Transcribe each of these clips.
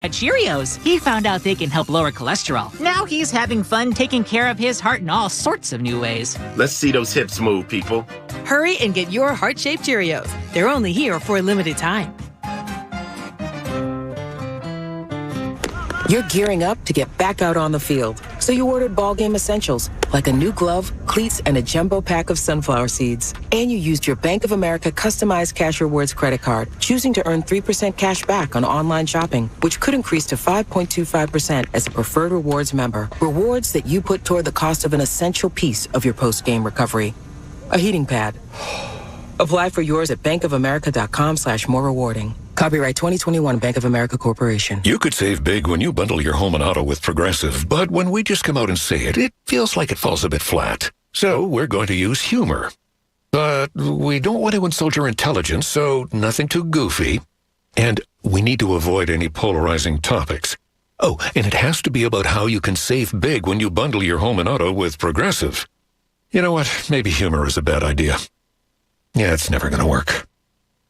At Cheerios, he found out they can help lower cholesterol. Now he's having fun taking care of his heart in all sorts of new ways. Let's see those hips move, people. Hurry and get your heart-shaped Cheerios. They're only here for a limited time. You're gearing up to get back out on the field. So you ordered ball game essentials, like a new glove, cleats, and a jumbo pack of sunflower seeds. And you used your Bank of America customized Cash Rewards credit card, choosing to earn 3% cash back on online shopping, which could increase to 5.25% as a preferred rewards member. Rewards that you put toward the cost of an essential piece of your post-game recovery. A heating pad. Apply for yours at bankofamerica.com/more rewarding. Copyright 2021 Bank of America Corporation. You could save big when you bundle your home and auto with Progressive, but when we just come out and say it, it feels like it falls a bit flat. So we're going to use humor. But we don't want to insult your intelligence, so nothing too goofy. And we need to avoid any polarizing topics. Oh, and it has to be about how you can save big when you bundle your home and auto with Progressive. You know what? Maybe humor is a bad idea. Yeah, it's never going to work.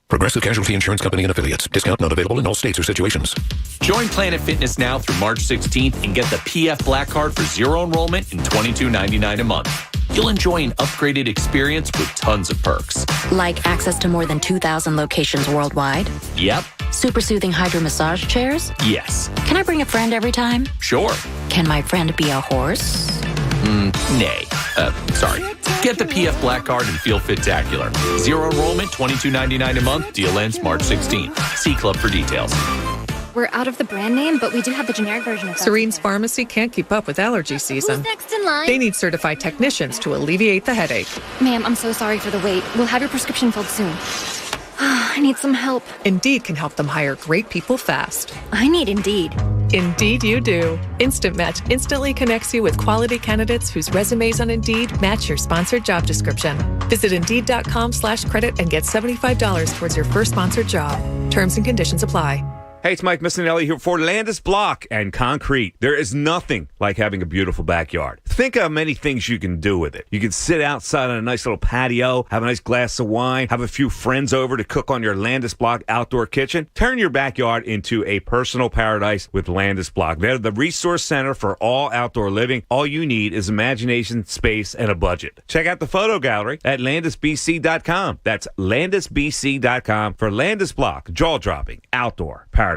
Progressive Casualty Insurance Company and Affiliates. Discount not available in all states or situations. Join Planet Fitness now through March 16th and get the PF Black Card for zero enrollment and $22.99 a month. You'll enjoy an upgraded experience with tons of perks. Like access to more than 2,000 locations worldwide? Yep. Super soothing hydro massage chairs? Yes. Can I bring a friend every time? Sure. Can my friend be a horse? Nay. Sorry. Get the PF Black Card and feel fit-tacular. Zero enrollment, $22.99 a month. Deal ends March 16th. See Club for details. We're out of the brand name, but we do have the generic version of that. Serene's Pharmacy can't keep up with allergy season. Who's next in line? They need certified technicians to alleviate the headache. Ma'am, I'm so sorry for the wait. We'll have your prescription filled soon. I need some help. Indeed can help them hire great people fast. I need Indeed. Indeed you do. Instant Match instantly connects you with quality candidates whose resumes on Indeed match your sponsored job description. Visit Indeed.com/credit and get $75 towards your first sponsored job. Terms and conditions apply. Hey, it's Mike Missinelli here for Landis Block and Concrete. There is nothing like having a beautiful backyard. Think of many things you can do with it. You can sit outside on a nice little patio, have a nice glass of wine, have a few friends over to cook on your Landis Block outdoor kitchen. Turn your backyard into a personal paradise with Landis Block. They're the resource center for all outdoor living. All you need is imagination, space, and a budget. Check out the photo gallery at landisbc.com. That's landisbc.com for Landis Block, jaw-dropping outdoor paradises.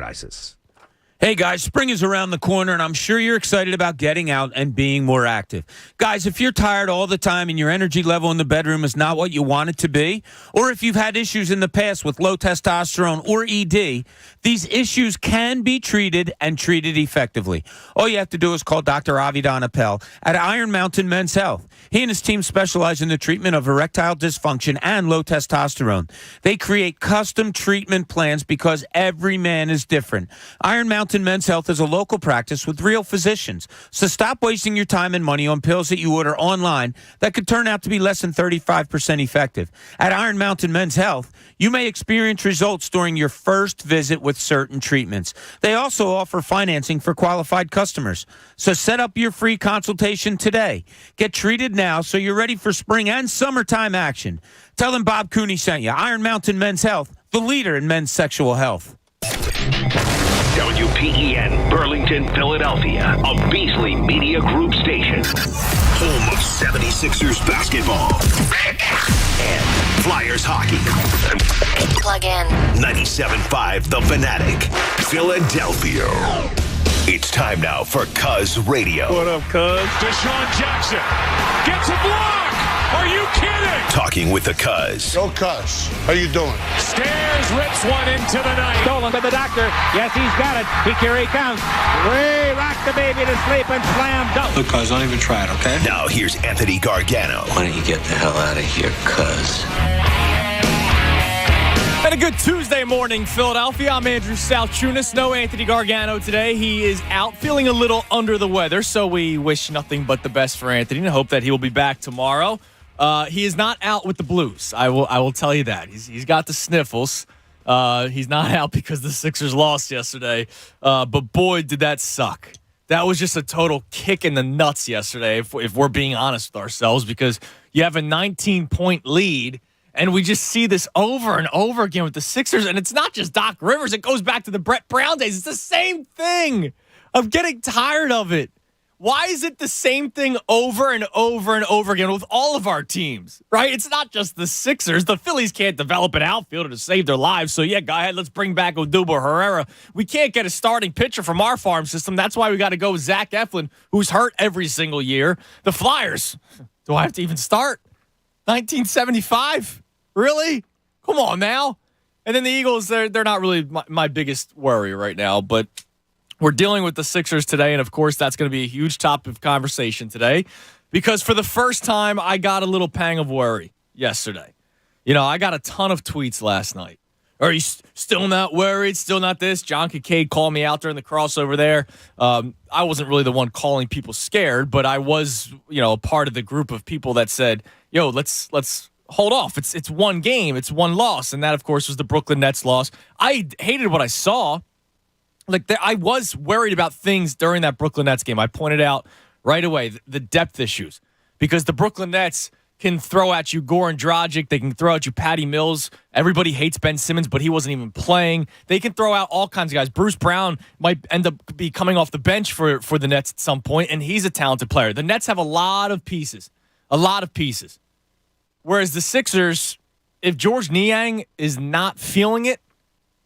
Hey guys, spring is around the corner, and I'm sure you're excited about getting out and being more active. Guys, if you're tired all the time and your energy level in the bedroom is not what you want it to be, or if you've had issues in the past with low testosterone or ED, these issues can be treated and treated effectively. All you have to do is call Dr. Avidan Appel at Iron Mountain Men's Health. He and his team specialize in the treatment of erectile dysfunction and low testosterone. They create custom treatment plans because every man is different. Iron Mountain Men's Health is a local practice with real physicians. So stop wasting your time and money on pills that you order online that could turn out to be less than 35% effective. At Iron Mountain Men's Health, you may experience results during your first visit with certain treatments. They also offer financing for qualified customers. So set up your free consultation today. Get treated now so you're ready for spring and summertime action. Tell them Bob Cooney sent you. Iron Mountain Men's Health, the leader in men's sexual health. WPEN, Burlington, Philadelphia, a Beasley Media Group station. Home of 76ers basketball and Flyers hockey. Plug in. 97.5 The Fanatic, Philadelphia. It's time now for Cuz Radio. What up, Cuz? Deshaun Jackson gets a block. Are you kidding? Talking with the Cuz. Yo, Cuz, how you doing? Stairs rips one into the night. Stolen by the doctor. Yes, he's got it. Here he comes. Way rock the baby to sleep and slam dunk. Look, Cuz, don't even try it, okay? Now here's Anthony Gargano. Why don't you get the hell out of here, Cuz? And a good Tuesday morning, Philadelphia. I'm Andrew Salchunas. No Anthony Gargano today. He is out feeling a little under the weather, so we wish nothing but the best for Anthony and hope that he will be back tomorrow. He is not out with the blues. I will tell you that. He's got the sniffles. He's not out because the Sixers lost yesterday. But boy, did that suck. That was just a total kick in the nuts yesterday, if we're being honest with ourselves, because you have a 19-point lead And we just see this over and over again with the Sixers. And it's not just Doc Rivers. It goes back to the Brett Brown days. It's the same thing. I'm getting tired of it. Why is it the same thing over and over and over again with all of our teams, right? It's not just the Sixers. The Phillies can't develop an outfielder to save their lives. So, yeah, go ahead. Let's bring back Odubel Herrera. We can't get a starting pitcher from our farm system. That's why we got to go with Zach Eflin, who's hurt every single year. The Flyers. Do I have to even start? 1975? Really? Come on now. And then the Eagles, they're not really my biggest worry right now, but we're dealing with the Sixers today, and of course that's going to be a huge topic of conversation today because for the first time I got a little pang of worry yesterday. You know, I got a ton of tweets last night. Are you still not worried? Still not this? John Kincaid called me out during the crossover there. I wasn't really the one calling people scared, but I was, a part of the group of people that said, yo, let's hold off. It's one game. It's one loss. And that, of course, was the Brooklyn Nets loss. I hated what I saw. I was worried about things during that Brooklyn Nets game. I pointed out right away the depth issues because the Brooklyn Nets can throw at you Goran Dragic. They can throw at you Patty Mills. Everybody hates Ben Simmons, but he wasn't even playing. They can throw out all kinds of guys. Bruce Brown might end up be coming off the bench for the Nets at some point, and he's a talented player. The Nets have a lot of pieces. Whereas the Sixers, if George Niang is not feeling it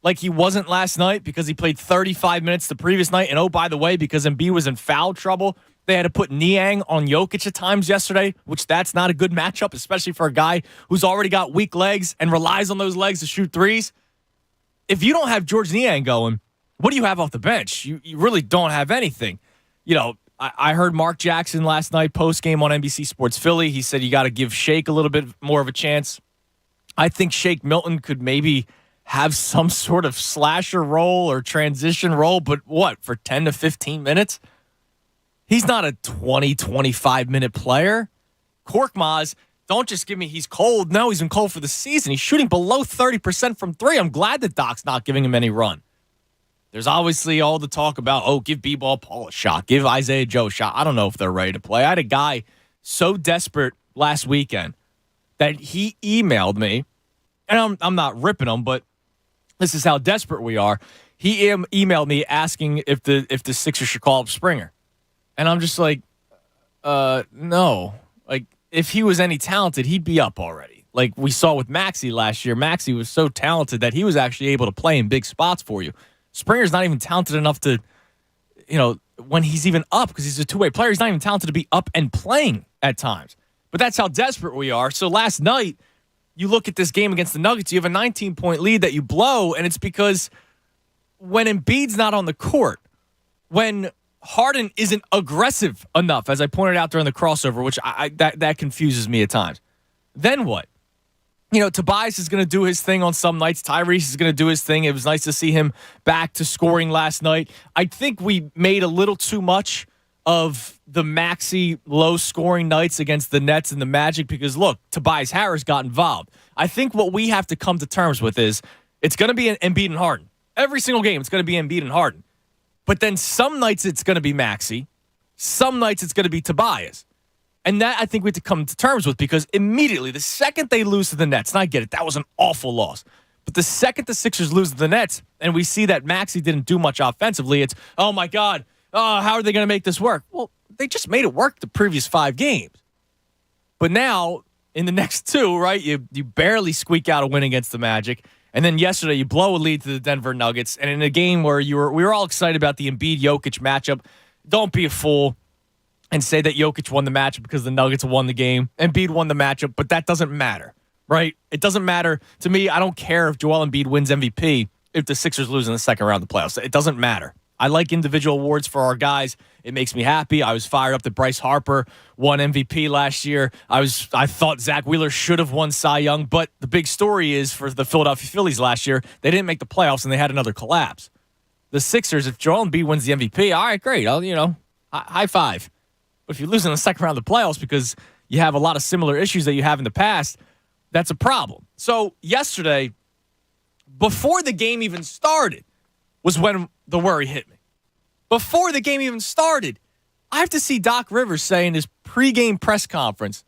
like he wasn't last night because he played 35 minutes the previous night, and oh, by the way, because Embiid was in foul trouble, they had to put Niang on Jokic at times yesterday, which that's not a good matchup, especially for a guy who's already got weak legs and relies on those legs to shoot threes. If you don't have George Niang going, what do you have off the bench? You really don't have anything. I heard Mark Jackson last night post-game on NBC Sports Philly. He said you got to give Shake a little bit more of a chance. I think Shake Milton could maybe have some sort of slasher role or transition role, but what, for 10 to 15 minutes? He's not a 20, 25-minute player. Korkmaz, don't just give me he's cold. No, he's been cold for the season. He's shooting below 30% from three. I'm glad that Doc's not giving him any run. There's obviously all the talk about, give B-Ball Paul a shot. Give Isaiah Joe a shot. I don't know if they're ready to play. I had a guy so desperate last weekend that he emailed me, and I'm not ripping him, but this is how desperate we are. He emailed me asking if the Sixers should call up Springer. And I'm just like, no. Like, if he was any talented, he'd be up already. Like we saw with Maxey last year. Maxey was so talented that he was actually able to play in big spots for you. Springer's not even talented enough to, when he's even up, because he's a two-way player, he's not even talented to be up and playing at times. But that's how desperate we are. So last night, you look at this game against the Nuggets, you have a 19-point lead that you blow, and it's because when Embiid's not on the court, when Harden isn't aggressive enough, as I pointed out during the crossover, which that confuses me at times, then what? Tobias is going to do his thing on some nights. Tyrese is going to do his thing. It was nice to see him back to scoring last night. I think we made a little too much of the Maxey low-scoring nights against the Nets and the Magic because, look, Tobias Harris got involved. I think what we have to come to terms with is it's going to be an Embiid and Harden. Every single game, it's going to be Embiid and Harden. But then some nights it's going to be Maxey. Some nights it's going to be Tobias. And that I think we have to come to terms with because immediately, the second they lose to the Nets, and I get it, that was an awful loss. But the second the Sixers lose to the Nets and we see that Maxey didn't do much offensively, it's, oh my God, how are they going to make this work? Well, they just made it work the previous 5 games. But now, in the next 2, right, you barely squeak out a win against the Magic. And then yesterday, you blow a lead to the Denver Nuggets. And in a game where we were all excited about the Embiid-Jokic matchup, don't be a fool and say that Jokic won the matchup because the Nuggets won the game. Embiid won the matchup, but that doesn't matter, right? It doesn't matter. To me, I don't care if Joel Embiid wins MVP if the Sixers lose in the second round of the playoffs. It doesn't matter. I like individual awards for our guys. It makes me happy. I was fired up that Bryce Harper won MVP last year. I thought Zach Wheeler should have won Cy Young, but the big story is for the Philadelphia Phillies last year, they didn't make the playoffs and they had another collapse. The Sixers, if Joel Embiid wins the MVP, all right, great. High five. But if you lose in the second round of the playoffs because you have a lot of similar issues that you have in the past, that's a problem. So yesterday, before the game even started, was when the worry hit me. Before the game even started, I have to see Doc Rivers say in his pregame press conference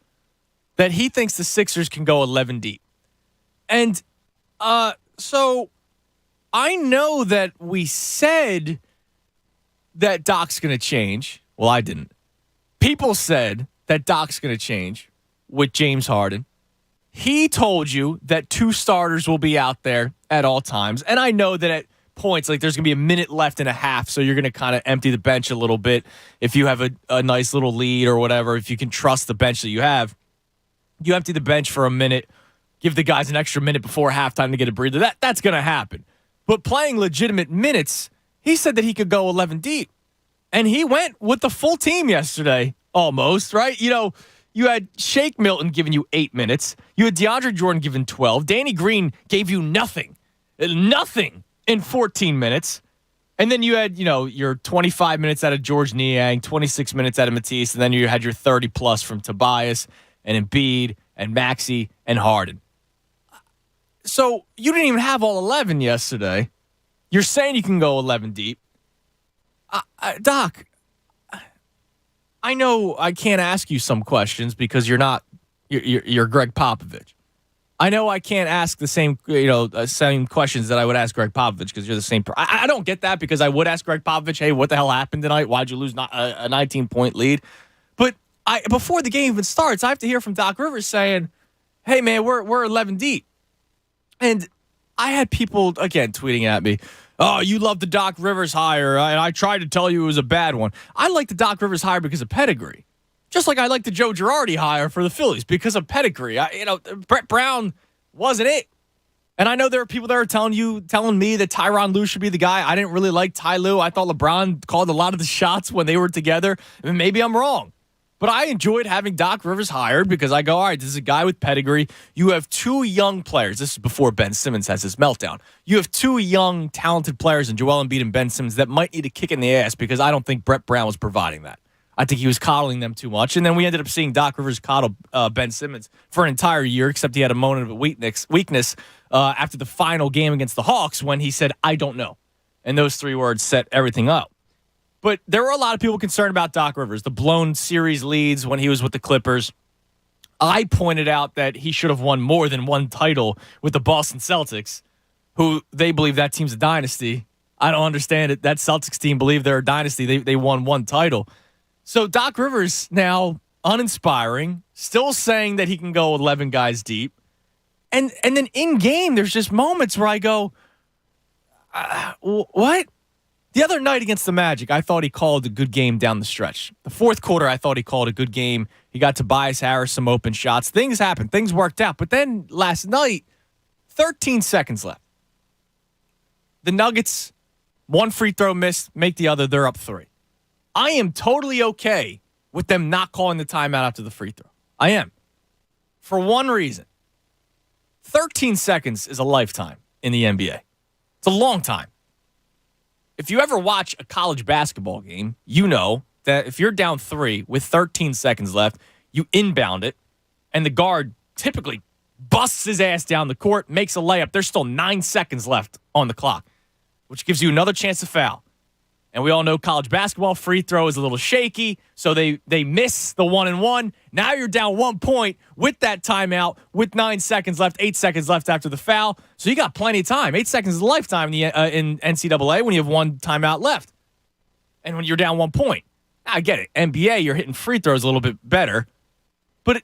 that he thinks the Sixers can go 11 deep. And so I know that we said that Doc's going to change. Well, I didn't. People said that Doc's going to change with James Harden. He told you that 2 starters will be out there at all times. And I know that at points, like there's going to be a minute left and a half, so you're going to kind of empty the bench a little bit if you have a nice little lead or whatever. If you can trust the bench that you have, you empty the bench for a minute, give the guys an extra minute before halftime to get a breather. That's going to happen. But playing legitimate minutes, he said that he could go 11 deep. And he went with the full team yesterday, almost, right? You know, you had Shake Milton giving you 8 minutes. You had DeAndre Jordan giving 12. Danny Green gave you nothing in 14 minutes. And then you had, your 25 minutes out of George Niang, 26 minutes out of Matisse, and then you had your 30-plus from Tobias and Embiid and Maxey and Harden. So you didn't even have all 11 yesterday. You're saying you can go 11 deep. Doc, I know I can't ask you some questions because you're Greg Popovich. I know I can't ask the same questions that I would ask Greg Popovich because you're the same. I don't get that because I would ask Greg Popovich, hey, what the hell happened tonight? Why'd you lose a 19-point lead? But before the game even starts, I have to hear from Doc Rivers saying, hey, man, we're 11 deep. And I had people, again, tweeting at me, oh, you love the Doc Rivers hire, and I tried to tell you it was a bad one. I like the Doc Rivers hire because of pedigree. Just like I like the Joe Girardi hire for the Phillies because of pedigree. Brett Brown wasn't it. And I know there are people that are telling me that Tyronn Lue should be the guy. I didn't really like Ty Lue. I thought LeBron called a lot of the shots when they were together. And maybe I'm wrong. But I enjoyed having Doc Rivers hired because I go, all right, this is a guy with pedigree. You have 2 young players. This is before Ben Simmons has his meltdown. You have 2 young, talented players in Joel Embiid and Ben Simmons that might need a kick in the ass because I don't think Brett Brown was providing that. I think he was coddling them too much. And then we ended up seeing Doc Rivers coddle Ben Simmons for an entire year, except he had a moment of weakness after the final game against the Hawks when he said, I don't know. And those 3 words set everything up. But there were a lot of people concerned about Doc Rivers, the blown series leads when he was with the Clippers. I pointed out that he should have won more than 1 title with the Boston Celtics, who they believe that team's a dynasty. I don't understand it. That Celtics team believe they're a dynasty. They won 1 title. So Doc Rivers now uninspiring, still saying that he can go 11 guys deep. And then in game, there's just moments where I go, what? The other night against the Magic, I thought he called a good game down the stretch. The 4th quarter, I thought he called a good game. He got Tobias Harris some open shots. Things happened. Things worked out. But then last night, 13 seconds left. The Nuggets, 1 free throw missed, make the other. They're up 3. I am totally okay with them not calling the timeout after the free throw. I am. For one reason. 13 seconds is a lifetime in the NBA. It's a long time. If you ever watch a college basketball game, you know that if you're down 3 with 13 seconds left, you inbound it, and the guard typically busts his ass down the court, makes a layup. There's still 9 seconds left on the clock, which gives you another chance to foul. And we all know college basketball free throw is a little shaky, so they miss the 1-and-1. Now you're down 1 point with that timeout with 9 seconds left, 8 seconds left after the foul. So you got plenty of time. 8 seconds is a lifetime in NCAA when you have 1 timeout left. And when you're down 1 point. I get it. NBA, you're hitting free throws a little bit better. But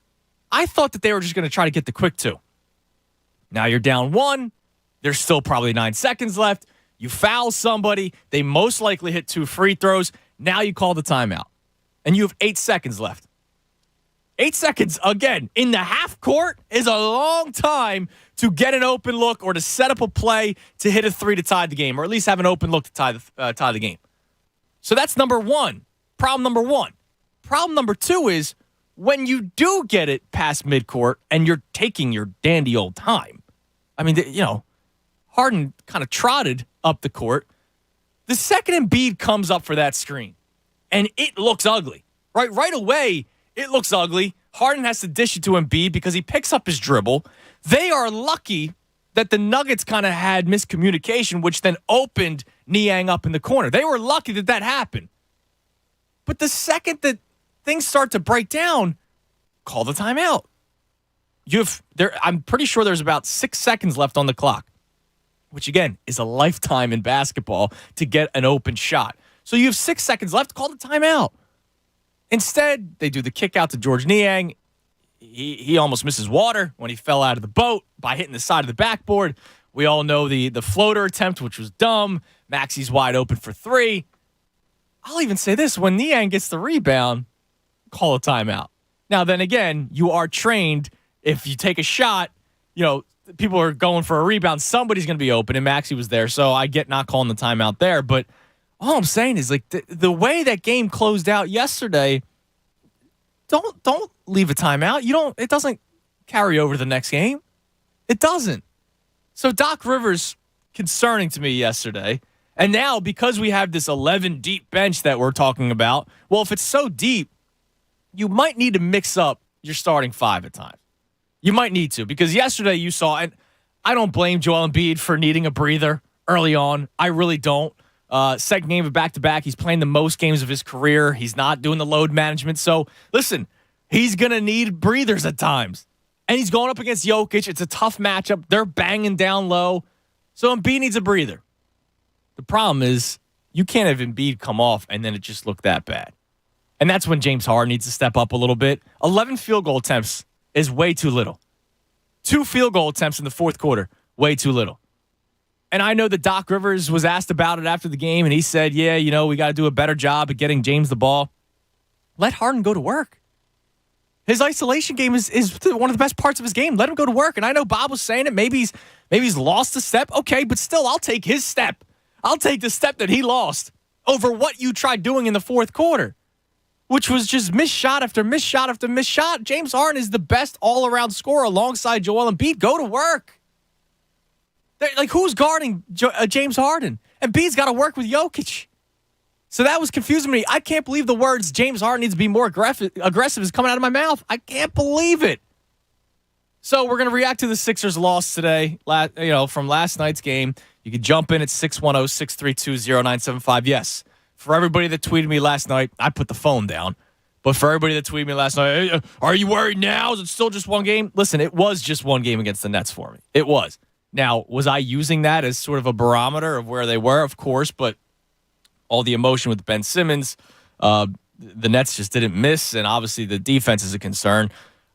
I thought that they were just going to try to get the quick 2. Now you're down 1. There's still probably 9 seconds left. You foul somebody. They most likely hit 2 free throws. Now you call the timeout. And you have 8 seconds left. 8 seconds, again, in the half court is a long time to get an open look or to set up a play to hit a 3 to tie the game, or at least have an open look to tie the game. So that's number 1. Problem number 1. Problem number 2 is when you do get it past midcourt and you're taking your dandy old time. I mean, Harden kind of trotted up the court. The second Embiid comes up for that screen, and it looks ugly. Right away, it looks ugly. Harden has to dish it to Embiid because he picks up his dribble. They are lucky that the Nuggets kind of had miscommunication, which then opened Niang up in the corner. They were lucky that happened. But the second that things start to break down, call the timeout. I'm pretty sure there's about 6 seconds left on the clock, which again is a lifetime in basketball to get an open shot. So you have 6 seconds left. Call the timeout. Instead, they do the kick out to George Niang. He almost misses water when he fell out of the boat by hitting the side of the backboard. We all know the floater attempt, which was dumb. Maxi's wide open for three. I'll even say this. When Niang gets the rebound, call a timeout. Now, then again, you are trained. If you take a shot, people are going for a rebound. Somebody's going to be open, and Maxi was there. So I get not calling the timeout there. But all I'm saying is, like, the way that game closed out yesterday, don't leave a timeout. It doesn't carry over to the next game. It doesn't. So Doc Rivers, concerning to me yesterday. And now, because we have this 11 deep bench that we're talking about, well, if it's so deep, you might need to mix up your starting five at times. You might need to, because yesterday you saw, and I don't blame Joel Embiid for needing a breather early on. I really don't. Second game of back-to-back, he's playing the most games of his career. He's not doing the load management. So, listen, he's going to need breathers at times. And he's going up against Jokic. It's a tough matchup. They're banging down low. So Embiid needs a breather. The problem is you can't have Embiid come off and then it just look that bad. And that's when James Harden needs to step up a little bit. 11 field goal attempts is way too little. 2 field goal attempts in the fourth quarter, way too little. And I know that Doc Rivers was asked about it after the game, and he said, yeah, we got to do a better job at getting James the ball. Let Harden go to work. His isolation game is one of the best parts of his game. Let him go to work. And I know Bob was saying it. Maybe he's lost a step. Okay, but still, I'll take his step. I'll take the step that he lost over what you tried doing in the fourth quarter, which was just missed shot after missed shot after missed shot. James Harden is the best all-around scorer alongside Joel Embiid. Go to work. Like, who's guarding James Harden? Embiid's got to work with Jokic. So that was confusing me. I can't believe the words James Harden needs to be more aggressive is coming out of my mouth. I can't believe it. So we're going to react to the Sixers' loss today, from last night's game. You can jump in at 610-632-0975. Yes, for everybody that tweeted me last night, I put the phone down. But for everybody that tweeted me last night, hey, are you worried now? Is it still just one game? Listen, it was just one game against the Nets for me. It was. Now, was I using that as sort of a barometer of where they were? Of course, but all the emotion with Ben Simmons, the Nets just didn't miss, and obviously the defense is a concern.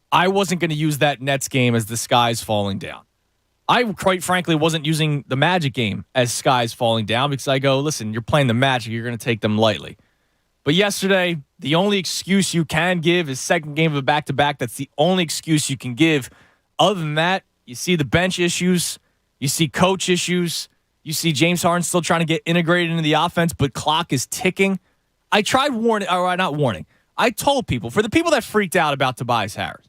I wasn't going to use that Nets game as the sky's falling down. I, quite frankly, wasn't using the Magic game as skies falling down because I go, listen, you're playing the Magic, you're going to take them lightly. But yesterday, the only excuse you can give is second game of a back-to-back. That's the only excuse you can give. Other than that, you see the bench issues. You see coach issues. You see James Harden still trying to get integrated into the offense, but clock is ticking. I tried I told people, for the people that freaked out about Tobias Harris,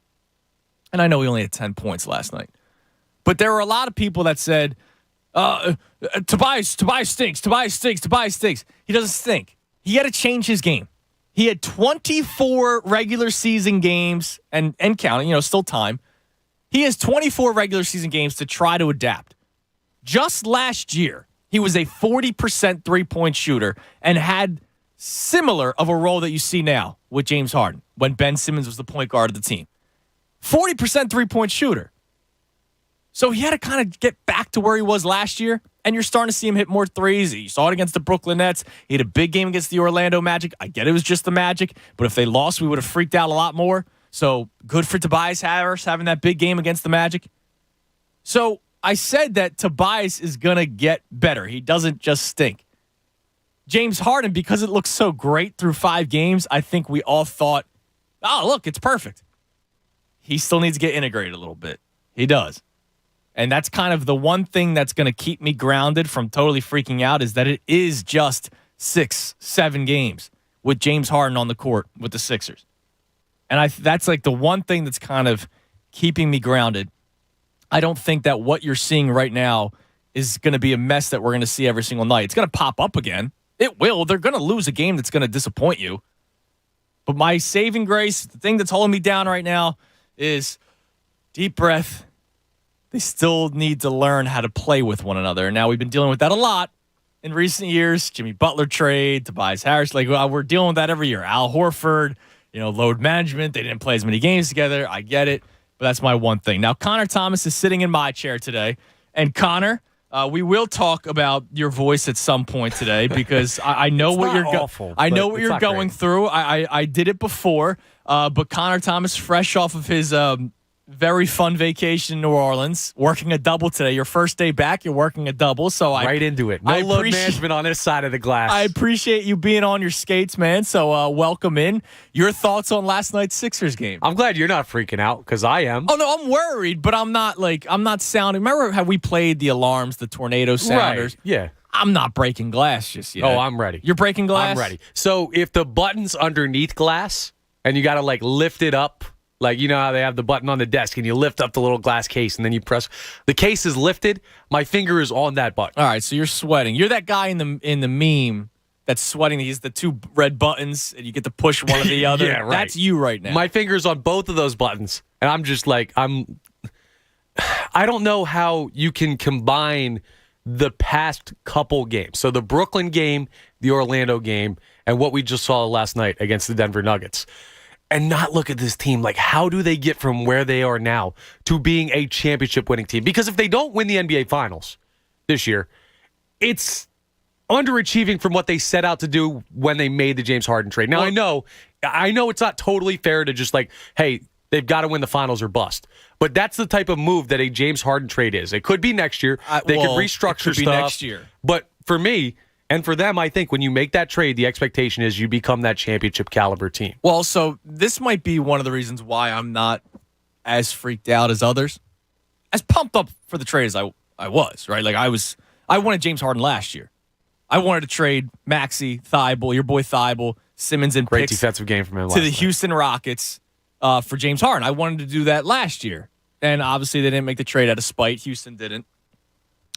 and I know he only had 10 points last night, but there were a lot of people that said, Tobias stinks. He doesn't stink. He had to change his game. He had 24 regular season games and counting, still time. He has 24 regular season games to try to adapt. Just last year, he was a 40% three-point shooter and had similar of a role that you see now with James Harden when Ben Simmons was the point guard of the team. 40% three-point shooter. So he had to kind of get back to where he was last year, and you're starting to see him hit more threes. You saw it against the Brooklyn Nets. He had a big game against the Orlando Magic. I get it was just the Magic, but if they lost, we would have freaked out a lot more. So good for Tobias Harris having that big game against the Magic. So I said that Tobias is going to get better. He doesn't just stink. James Harden, because it looks so great through 5 games, I think we all thought, oh, look, it's perfect. He still needs to get integrated a little bit. He does. And that's kind of the one thing that's going to keep me grounded from totally freaking out is that it is just 6-7 games with James Harden on the court with the Sixers. And that's like the one thing that's kind of keeping me grounded. I don't think that what you're seeing right now is going to be a mess that we're going to see every single night. It's going to pop up again. It will. They're going to lose a game that's going to disappoint you. But my saving grace, the thing that's holding me down right now is deep breath. They still need to learn how to play with one another. And now we've been dealing with that a lot in recent years. Jimmy Butler trade, Tobias Harris. We're dealing with that every year. Al Horford, load management. They didn't play as many games together. I get it. but that's my one thing. Now, Connor Thomas is sitting in my chair today. And Connor, we will talk about your voice at some point today because I know what you're going through. I did it before, but Connor Thomas, fresh off of his very fun vacation in New Orleans, working a double today. Your first day back, you're working a double. So right into it. No load management on this side of the glass. I appreciate you being on your skates, man. So welcome in. Your thoughts on last night's Sixers game? I'm glad you're not freaking out because I am. Oh no, I'm worried, but I'm not sounding. Remember how we played the alarms, the tornado sounders? Right. Yeah. I'm not breaking glass just yet. Oh, I'm ready. You're breaking glass? I'm ready. So if the button's underneath glass and you got to lift it up. Like, you know how they have the button on the desk and you lift up the little glass case and then you press. The case is lifted. My finger is on that button. All right, so you're sweating. You're that guy in the meme that's sweating. He's the two red buttons and you get to push one or the other. Yeah, right. That's you right now. My finger's on both of those buttons. And I'm just I don't know how you can combine the past couple games. So the Brooklyn game, the Orlando game, and what we just saw last night against the Denver Nuggets. And not look at this team. How do they get from where they are now to being a championship-winning team? Because if they don't win the NBA Finals this year, it's underachieving from what they set out to do when they made the James Harden trade. Now, I know it's not totally fair to just hey, they've got to win the Finals or bust. But that's the type of move that a James Harden trade is. It could be next year. They could restructure stuff. Next year. But for me, and for them, I think when you make that trade, the expectation is you become that championship caliber team. Well, so this might be one of the reasons why I'm not as freaked out as others, as pumped up for the trade as I was, right? I wanted James Harden last year. I wanted to trade Maxey, Thibault, your boy Thibault, Simmons, and great picks defensive game from him to the Houston Rockets for James Harden. I wanted to do that last year, and obviously they didn't make the trade out of spite. Houston didn't.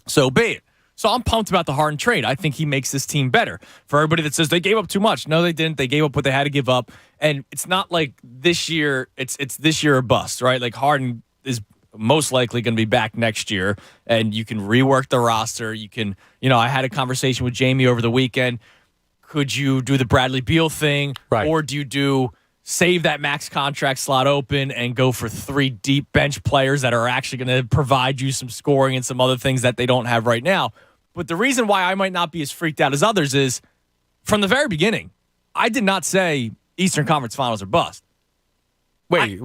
So be it. So I'm pumped about the Harden trade. I think he makes this team better. For everybody that says they gave up too much, no, they didn't. They gave up what they had to give up, and it's not like this year. It's this year or bust, right? Harden is most likely going to be back next year, and you can rework the roster. You can, I had a conversation with Jamie over the weekend. Could you do the Bradley Beal thing, right? Or do you save that max contract slot open and go for 3 deep bench players that are actually going to provide you some scoring and some other things that they don't have right now? But the reason why I might not be as freaked out as others is from the very beginning, I did not say Eastern Conference Finals are bust. Wait,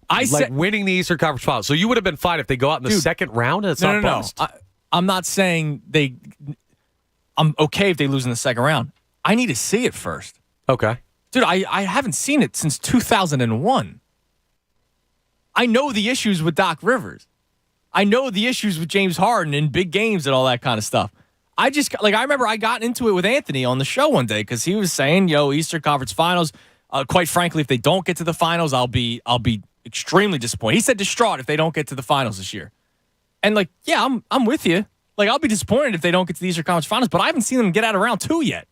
I said winning the Eastern Conference Finals. So you would have been fine if they go out in the second round? It's not bust. I'm not saying I'm okay if they lose in the second round. I need to see it first. Okay. Dude, I haven't seen it since 2001. I know the issues with Doc Rivers. I know the issues with James Harden in big games and all that kind of stuff. I remember I got into it with Anthony on the show one day because he was saying, Eastern Conference Finals, quite frankly, if they don't get to the finals, I'll be extremely disappointed. He said distraught if they don't get to the finals this year. And I'm with you. I'll be disappointed if they don't get to the Eastern Conference Finals, but I haven't seen them get out of round 2 yet.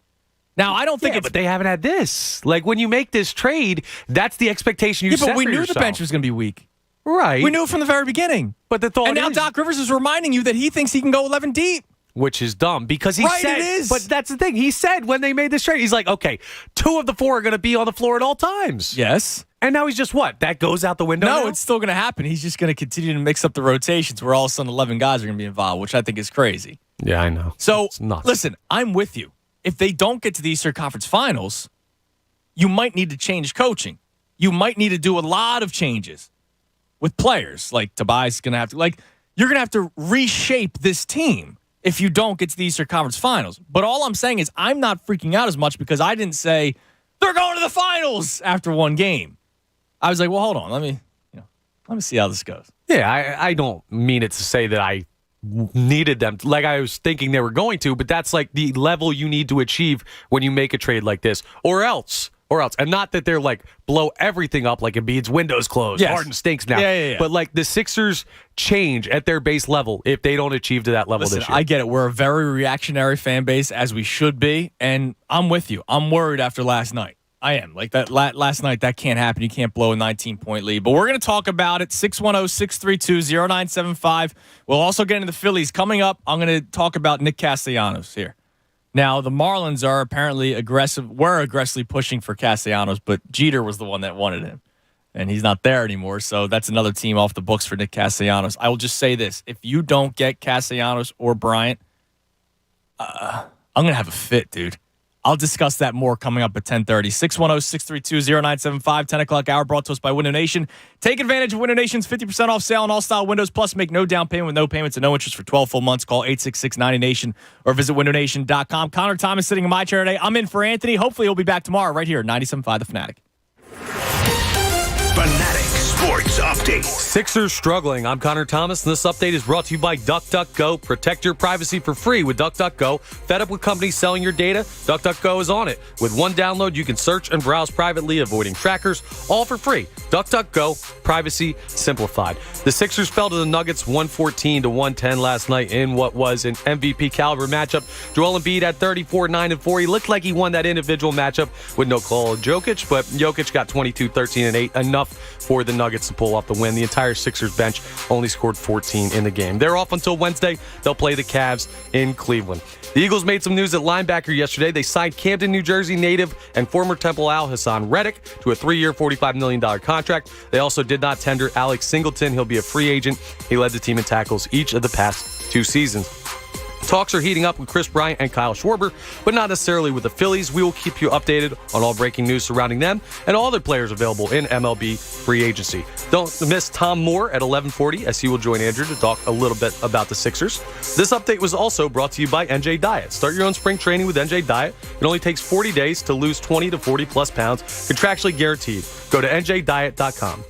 Now, I don't think but they haven't had this. When you make this trade, that's the expectation you set for yourself. But we knew the bench was going to be weak. Right. We knew it from the very beginning. But the thought and now Doc Rivers is reminding you that he thinks he can go 11 deep. Which is dumb because he said, it is. But that's the thing. He said when they made this trade, he's like, okay, 2 of the 4 are going to be on the floor at all times. Yes. And now he's just what? That goes out the window? No, now? it's still going to happen. He's just going to continue to mix up the rotations where all of a sudden 11 guys are going to be involved, which I think is crazy. Yeah, I know. So, listen, I'm with you. If they don't get to the Eastern Conference Finals, you might need to change coaching. You might need to do a lot of changes with players. Tobias is going to have to, you're going to have to reshape this team if you don't get to the Eastern Conference Finals. But all I'm saying is I'm not freaking out as much because I didn't say they're going to the finals after one game. I was like, well, hold on. Let me see how this goes. Yeah, I don't mean it to say that I needed them I was thinking they were going to, but that's the level you need to achieve when you make a trade like this, or else, and not that they're blow everything up like Embiid's windows closed. Yes. Harden stinks now. Yeah. But the Sixers change at their base level if they don't achieve to that level this year. I get it. We're a very reactionary fan base, as we should be, and I'm with you. I'm worried after last night. I am. Last night, that can't happen. You can't blow a 19-point lead. But we're going to talk about it. 610-632-0975. We'll also get into the Phillies. Coming up, I'm going to talk about Nick Castellanos here. Now, the Marlins are apparently aggressively pushing for Castellanos, but Jeter was the one that wanted him. and he's not there anymore. So that's another team off the books for Nick Castellanos. I will just say this. If you don't get Castellanos or Bryant, I'm going to have a fit, dude. I'll discuss that more coming up at 10:30. 610-632-0975, 10 o'clock hour, brought to us by Window Nation. Take advantage of Window Nation's 50% off sale on all style windows, plus make no down payment with no payments and no interest for 12 full months. Call 866-90Nation or visit windownation.com. Connor Thomas sitting in my chair today. I'm in for Anthony. Hopefully he'll be back tomorrow right here at 97.5 The Fanatic. Fanatic Sports Update. Sixers struggling. I'm Connor Thomas, and this update is brought to you by DuckDuckGo. Protect your privacy for free with DuckDuckGo. Fed up with companies selling your data? DuckDuckGo is on it. With one download, you can search and browse privately, avoiding trackers, all for free. DuckDuckGo, privacy simplified. The Sixers fell to the Nuggets 114-110 last night in what was an MVP caliber matchup. Joel Embiid had 34, 9, and 4. He looked like he won that individual matchup with no Nikola Jokic, but Jokic got 22, 13, and 8, enough for the Nuggets to pull off the win. The entire Sixers bench only scored 14 in the game. They're off until Wednesday. They'll play the Cavs in Cleveland. The Eagles made some news at linebacker yesterday. They signed Camden, New Jersey native and former Temple Owl Hassan Reddick to a 3-year, $45 million contract. They also did not tender Alex Singleton. He'll be a free agent. He led the team in tackles each of the past 2 seasons. Talks are heating up with Chris Bryant and Kyle Schwarber, but not necessarily with the Phillies. We will keep you updated on all breaking news surrounding them and all other players available in MLB free agency. Don't miss Tom Moore at 11:40 as he will join Andrew to talk a little bit about the Sixers. This update was also brought to you by NJ Diet. Start your own spring training with NJ Diet. It only takes 40 days to lose 20 to 40 plus pounds, contractually guaranteed. Go to njdiet.com.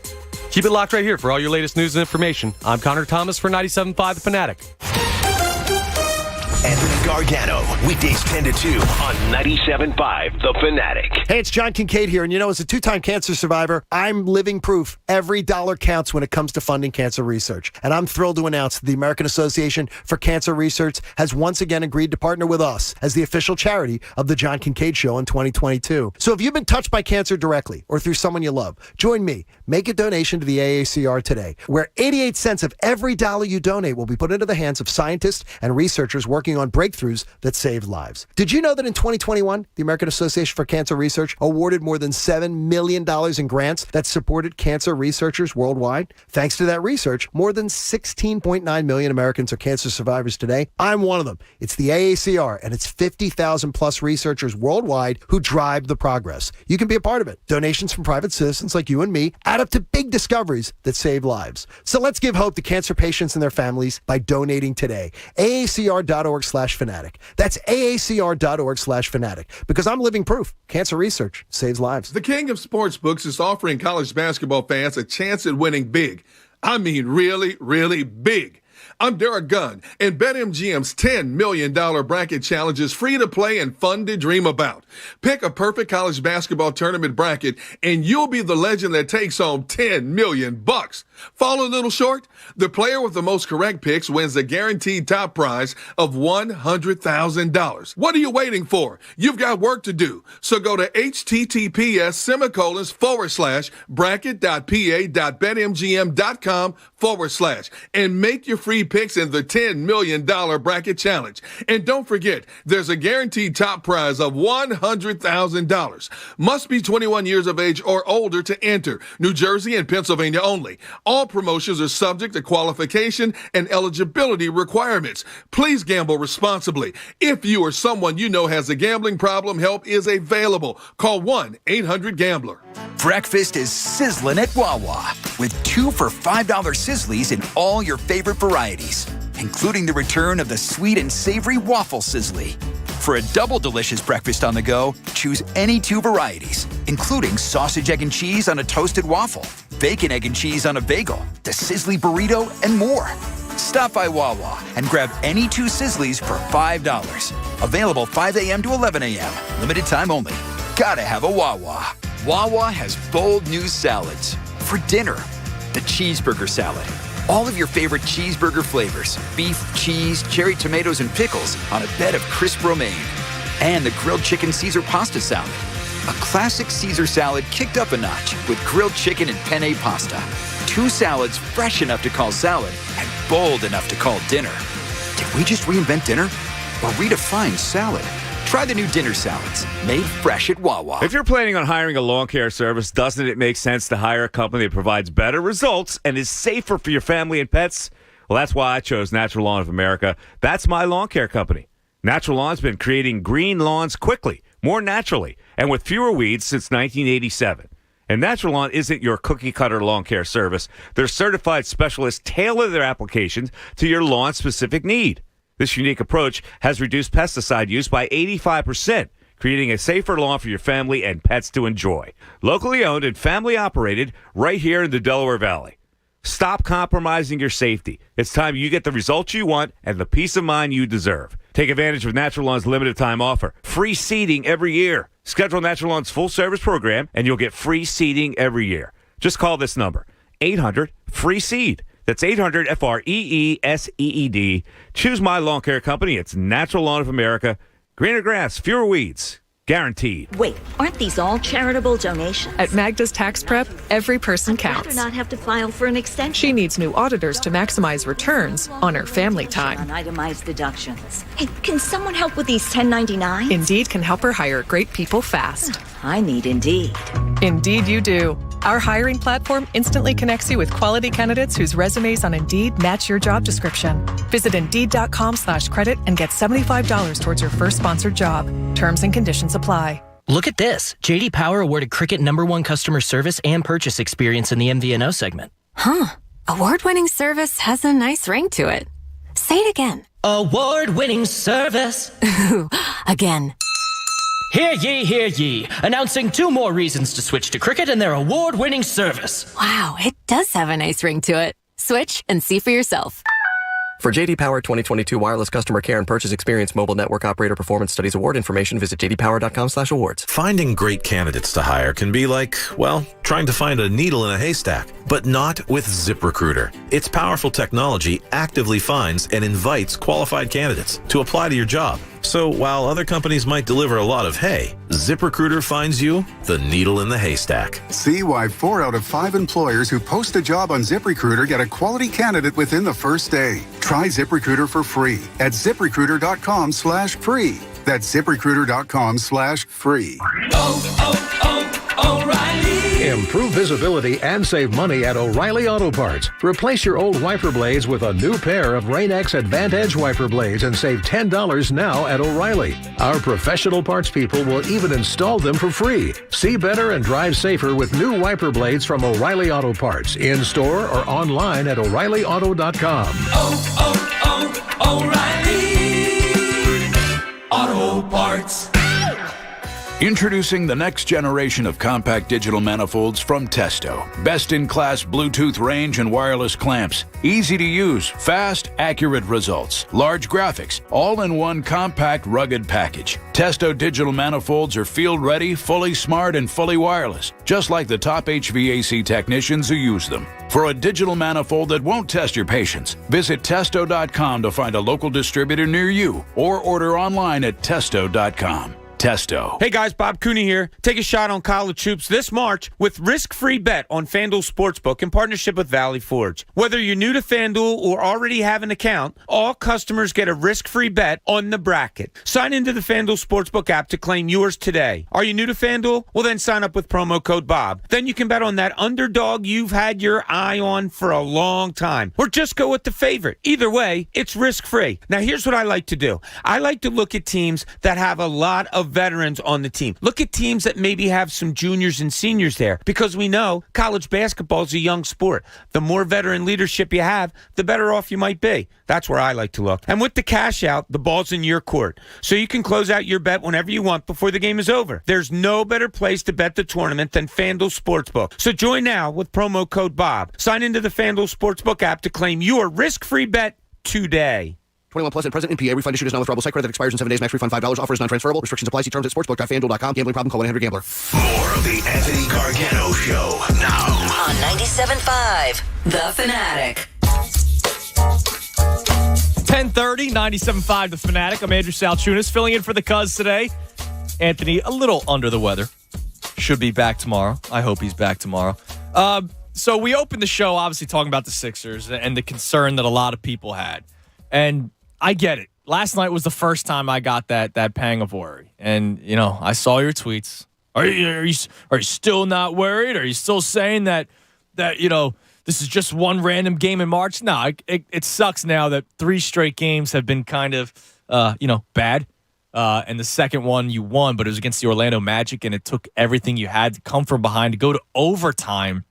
Keep it locked right here for all your latest news and information. I'm Connor Thomas for 97.5 The Fanatic. Anthony Gargano, weekdays 10 to 2 on 97.5 The Fanatic. Hey, it's John Kincaid here, and as a 2-time cancer survivor, I'm living proof every dollar counts when it comes to funding cancer research. And I'm thrilled to announce that the American Association for Cancer Research has once again agreed to partner with us as the official charity of the John Kincaid Show in 2022. So if you've been touched by cancer directly or through someone you love, join me. Make a donation to the AACR today, where 88 cents of every dollar you donate will be put into the hands of scientists and researchers working on breakthroughs that save lives. Did you know that in 2021, the American Association for Cancer Research awarded more than $7 million in grants that supported cancer researchers worldwide? Thanks to that research, more than 16.9 million Americans are cancer survivors today. I'm one of them. It's the AACR, and it's 50,000 plus researchers worldwide who drive the progress. You can be a part of it. Donations from private citizens like you and me add up to big discoveries that save lives. So let's give hope to cancer patients and their families by donating today. AACR.org/fanatic. That's AACR.org/fanatic. Because I'm living proof. Cancer research saves lives. The King of Sportsbooks is offering college basketball fans a chance at winning big. I mean really, really big. I'm Derek Gunn, and BetMGM's $10 million bracket challenge is free to play and fun to dream about. Pick a perfect college basketball tournament bracket, and you'll be the legend that takes home $10 million. Fall a little short? The player with the most correct picks wins the guaranteed top prize of $100,000. What are you waiting for? You've got work to do. So go to https://bracket.pa.betmgm.com/ and make your free picks in the $10 million bracket challenge. And don't forget, there's a guaranteed top prize of $100,000. Must be 21 years of age or older to enter. New Jersey and Pennsylvania only. All promotions are subject to qualification and eligibility requirements. Please gamble responsibly. If you or someone you know has a gambling problem, help is available. Call 1-800-GAMBLER. Breakfast is sizzling at Wawa with 2 for $5 Sizzlies in all your favorite varieties, including the return of the sweet and savory waffle Sizzly. For a double delicious breakfast on the go, choose any 2 varieties, including sausage, egg, and cheese on a toasted waffle, bacon, egg, and cheese on a bagel, the Sizzly burrito, and more. Stop by Wawa and grab any 2 Sizzlies for $5. Available 5 a.m. to 11 a.m. Limited time only. Gotta have a Wawa. Wawa has bold new salads. For dinner, the cheeseburger salad. All of your favorite cheeseburger flavors, beef, cheese, cherry tomatoes, and pickles on a bed of crisp romaine. And the grilled chicken Caesar pasta salad. A classic Caesar salad kicked up a notch with grilled chicken and penne pasta. 2 salads fresh enough to call salad and bold enough to call dinner. Did we just reinvent dinner or redefine salad? Try the new dinner salads, made fresh at Wawa. If you're planning on hiring a lawn care service, doesn't it make sense to hire a company that provides better results and is safer for your family and pets? Well, that's why I chose Natural Lawn of America. That's my lawn care company. Natural Lawn's been creating green lawns quickly, more naturally, and with fewer weeds since 1987. And Natural Lawn isn't your cookie-cutter lawn care service. Their certified specialists tailor their applications to your lawn-specific need. This unique approach has reduced pesticide use by 85%, creating a safer lawn for your family and pets to enjoy. Locally owned and family operated right here in the Delaware Valley. Stop compromising your safety. It's time you get the results you want and the peace of mind you deserve. Take advantage of Natural Lawn's limited time offer. Free seeding every year. Schedule Natural Lawn's full service program and you'll get free seeding every year. Just call this number, 800-FREE-SEED. That's 800-FREESEED. Choose my lawn care company. It's Natural Lawn of America. Greener grass, fewer weeds. Guaranteed. Wait, aren't these all charitable donations? At Magda's Tax Prep, every person I'd counts. rather not have to file for an extension. She needs new auditors to maximize returns on her family time. On itemized deductions. Hey, can someone help with these 1099s? Indeed can help her hire great people fast. I need Indeed. Indeed you do. Our hiring platform instantly connects you with quality candidates whose resumes on Indeed match your job description. Visit Indeed.com/credit and get $75 towards your first sponsored job. Terms and conditions apply. Look at this. J.D. Power awarded Cricket #1 customer service and purchase experience in the MVNO segment. Huh. Award-winning service has a nice ring to it. Say it again. Award-winning service. Ooh, again. Hear ye, hear ye. Announcing 2 more reasons to switch to Cricket and their award-winning service. Wow, it does have a nice ring to it. Switch and see for yourself. For J.D. Power 2022 wireless customer care and purchase experience mobile network operator performance studies award information, visit jdpower.com/awards. Finding great candidates to hire can be like, well, trying to find a needle in a haystack, but not with ZipRecruiter. Its powerful technology actively finds and invites qualified candidates to apply to your job. So while other companies might deliver a lot of hay, ZipRecruiter finds you the needle in the haystack. See why 4 out of 5 employers who post a job on ZipRecruiter get a quality candidate within the first day. Try ZipRecruiter for free at ZipRecruiter.com/free. That's ZipRecruiter.com/free. O'Reilly. Improve visibility and save money at O'Reilly Auto Parts. Replace your old wiper blades with a new pair of Rain-X Advantage wiper blades and save $10 now at O'Reilly. Our professional parts people will even install them for free. See better and drive safer with new wiper blades from O'Reilly Auto Parts. In-store or online at O'ReillyAuto.com. O'Reilly Auto Parts. Introducing the next generation of compact digital manifolds from Testo. Best-in-class Bluetooth range and wireless clamps. Easy to use, fast, accurate results. Large graphics, all in one compact, rugged package. Testo digital manifolds are field-ready, fully smart, and fully wireless, just like the top HVAC technicians who use them. For a digital manifold that won't test your patience, visit Testo.com to find a local distributor near you or order online at Testo.com. Testo. Hey guys, Bob Cooney here. Take a shot on college hoops this March with risk-free bet on FanDuel Sportsbook in partnership with Valley Forge. Whether you're new to FanDuel or already have an account, all customers get a risk-free bet on the bracket. Sign into the FanDuel Sportsbook app to claim yours today. Are you new to FanDuel? Well, then sign up with promo code BOB. Then you can bet on that underdog you've had your eye on for a long time. Or just go with the favorite. Either way, it's risk-free. Now, here's what I like to do. I like to look at teams that have a lot of veterans on the team. Look at teams that maybe have some juniors and seniors there, because we know college basketball is a young sport. The more veteran leadership you have, the better off you might be. That's where I like to look. And with the cash out, the ball's in your court. So you can close out your bet whenever you want before the game is over. There's no better place to bet the tournament than FanDuel Sportsbook. So join now with promo code BOB. Sign into the FanDuel Sportsbook app to claim your risk-free bet today. 21 plus and present in PA. Refund issued as non-withdrawable site credit that expires in 7 days. Max refund $5. Offer is non-transferable. Restrictions apply. See terms at sportsbook.fanduel.com. Gambling problem? Call 1-800-GAMBLER. More of the Anthony Gargano Show now on 97.5 The Fanatic. 10:30, 97.5 The Fanatic. I'm Andrew Salchunas, filling in for the Cuz today. Anthony, a little under the weather. Should be back tomorrow. I hope he's back tomorrow. So we opened the show obviously talking about the Sixers and the concern that a lot of people had. And I get it. last night was the first time I got that pang of worry. And, I saw your tweets. Are you still not worried? Are you still saying that this is just one random game in March? No, it sucks now that 3 straight games have been kind of, bad. And the second one you won, but it was against the Orlando Magic, and it took everything you had to come from behind to go to overtime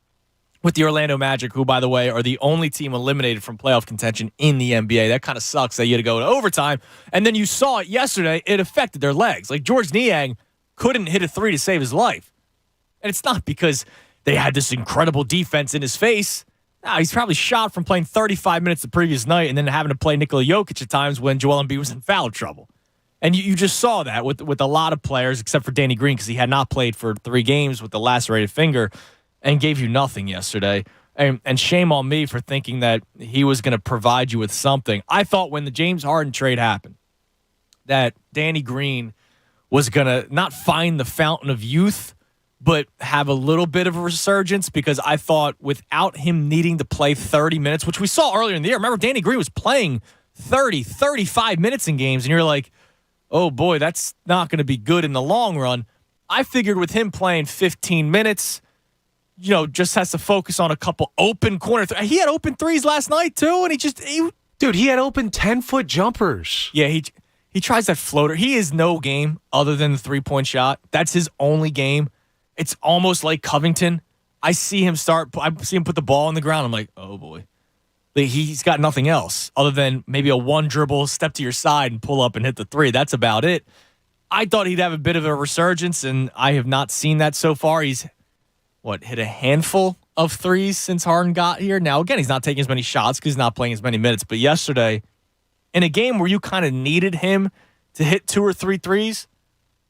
with the Orlando Magic, who, by the way, are the only team eliminated from playoff contention in the NBA. That kind of sucks that you had to go to overtime. And then you saw it yesterday. It affected their legs. Like, George Niang couldn't hit a 3 to save his life. And it's not because they had this incredible defense in his face. No, he's probably shot from playing 35 minutes the previous night and then having to play Nikola Jokic at times when Joel Embiid was in foul trouble. And you just saw that with a lot of players, except for Danny Green, because he had not played for 3 games with the lacerated finger and gave you nothing yesterday. And shame on me for thinking that he was going to provide you with something. I thought when the James Harden trade happened that Danny Green was going to not find the fountain of youth, but have a little bit of a resurgence, because I thought without him needing to play 30 minutes, which we saw earlier in the year. Remember, Danny Green was playing 30, 35 minutes in games, and you're like, oh boy, that's not going to be good in the long run. I figured with him playing 15 minutes, just has to focus on a couple open corner. He had open threes last night too, and he had open 10-foot jumpers. Yeah, he tries that floater. He is no game other than the 3-point shot. That's his only game. It's almost like Covington. I see him put the ball on the ground. I'm like, oh boy. He's got nothing else other than maybe a one dribble, step to your side and pull up and hit the 3. That's about it. I thought he'd have a bit of a resurgence, and I have not seen that so far. He's hit a handful of 3s since Harden got here. Now, again, he's not taking as many shots because he's not playing as many minutes. But yesterday, in a game where you kind of needed him to hit 2 or 3 threes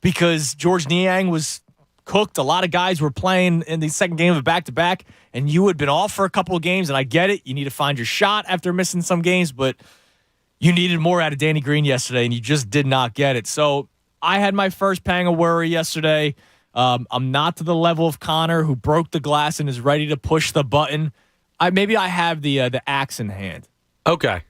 because George Niang was cooked, a lot of guys were playing in the second game of a back-to-back, and you had been off for a couple of games, and I get it. You need to find your shot after missing some games, but you needed more out of Danny Green yesterday, and you just did not get it. So I had my first pang of worry yesterday. I'm not to the level of Connor, who broke the glass and is ready to push the button. Maybe I have the axe in hand. Okay.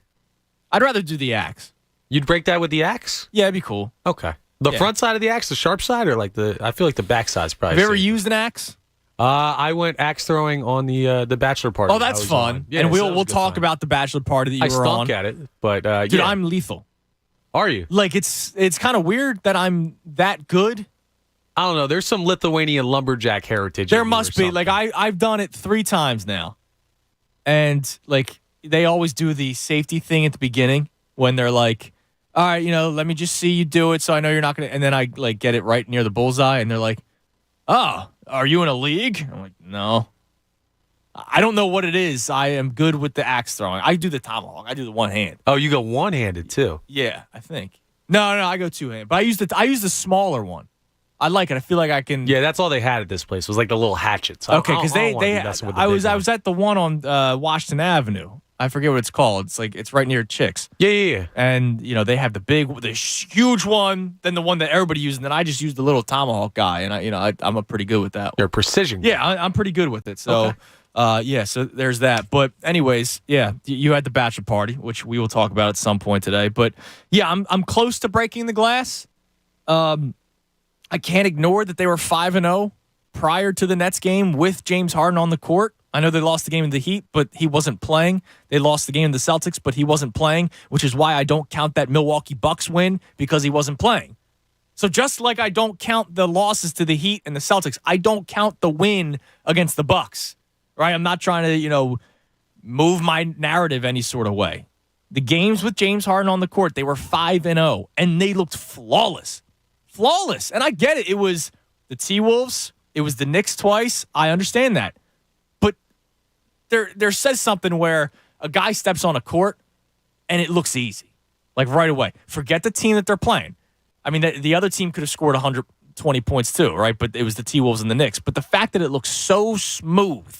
I'd rather do the axe. You'd break that with the axe? Yeah, it'd be cool. Okay. The front side of the axe, the sharp side, or I feel like the back side's probably. Have you ever used an axe? I went axe throwing on the bachelor party. Oh, that's fun. Yeah, and we'll talk about the bachelor party that you were on. I stunk at it, but dude, I'm lethal. Are you? Like, it's kind of weird that I'm that good. I don't know. There's some Lithuanian lumberjack heritage. There must be. Like, I've done it 3 times now, and they always do the safety thing at the beginning when they're like, all right, let me just see you do it so I know you're not going to. And then I get it right near the bullseye, and they're like, oh, are you in a league? I'm like, no. I don't know what it is. I am good with the axe throwing. I do the tomahawk. I do the one hand. Oh, you go one-handed too? Yeah, I think. No, I go 2-handed. But I use the smaller one. I like it. I feel like I can. Yeah, that's all they had at this place was the little hatchets. Okay, because I was at the one on Washington Avenue. I forget what it's called. It's right near Chick's. Yeah. And they have the huge one, then the one that everybody uses, and then I just use the little tomahawk guy, and I'm a pretty good with that. You're precision. Yeah, I'm pretty good with it. So, so there's that. But anyways, yeah, you had the bachelor party, which we will talk about at some point today. But yeah, I'm close to breaking the glass. I can't ignore that they were 5-0 prior to the Nets game with James Harden on the court. I know they lost the game in the Heat, but he wasn't playing. They lost the game in the Celtics, but he wasn't playing, which is why I don't count that Milwaukee Bucks win, because he wasn't playing. So just like I don't count the losses to the Heat and the Celtics, I don't count the win against the Bucks, right? I'm not trying to, move my narrative any sort of way. The games with James Harden on the court, they were 5-0, and they looked flawless. Flawless. And I get it. It was the T-Wolves. It was the Knicks twice. I understand that. There says something where a guy steps on a court and it looks easy, right away. Forget the team that they're playing. I mean, the other team could have scored 120 points too, right? But it was the T-Wolves and the Knicks. But the fact that it looks so smooth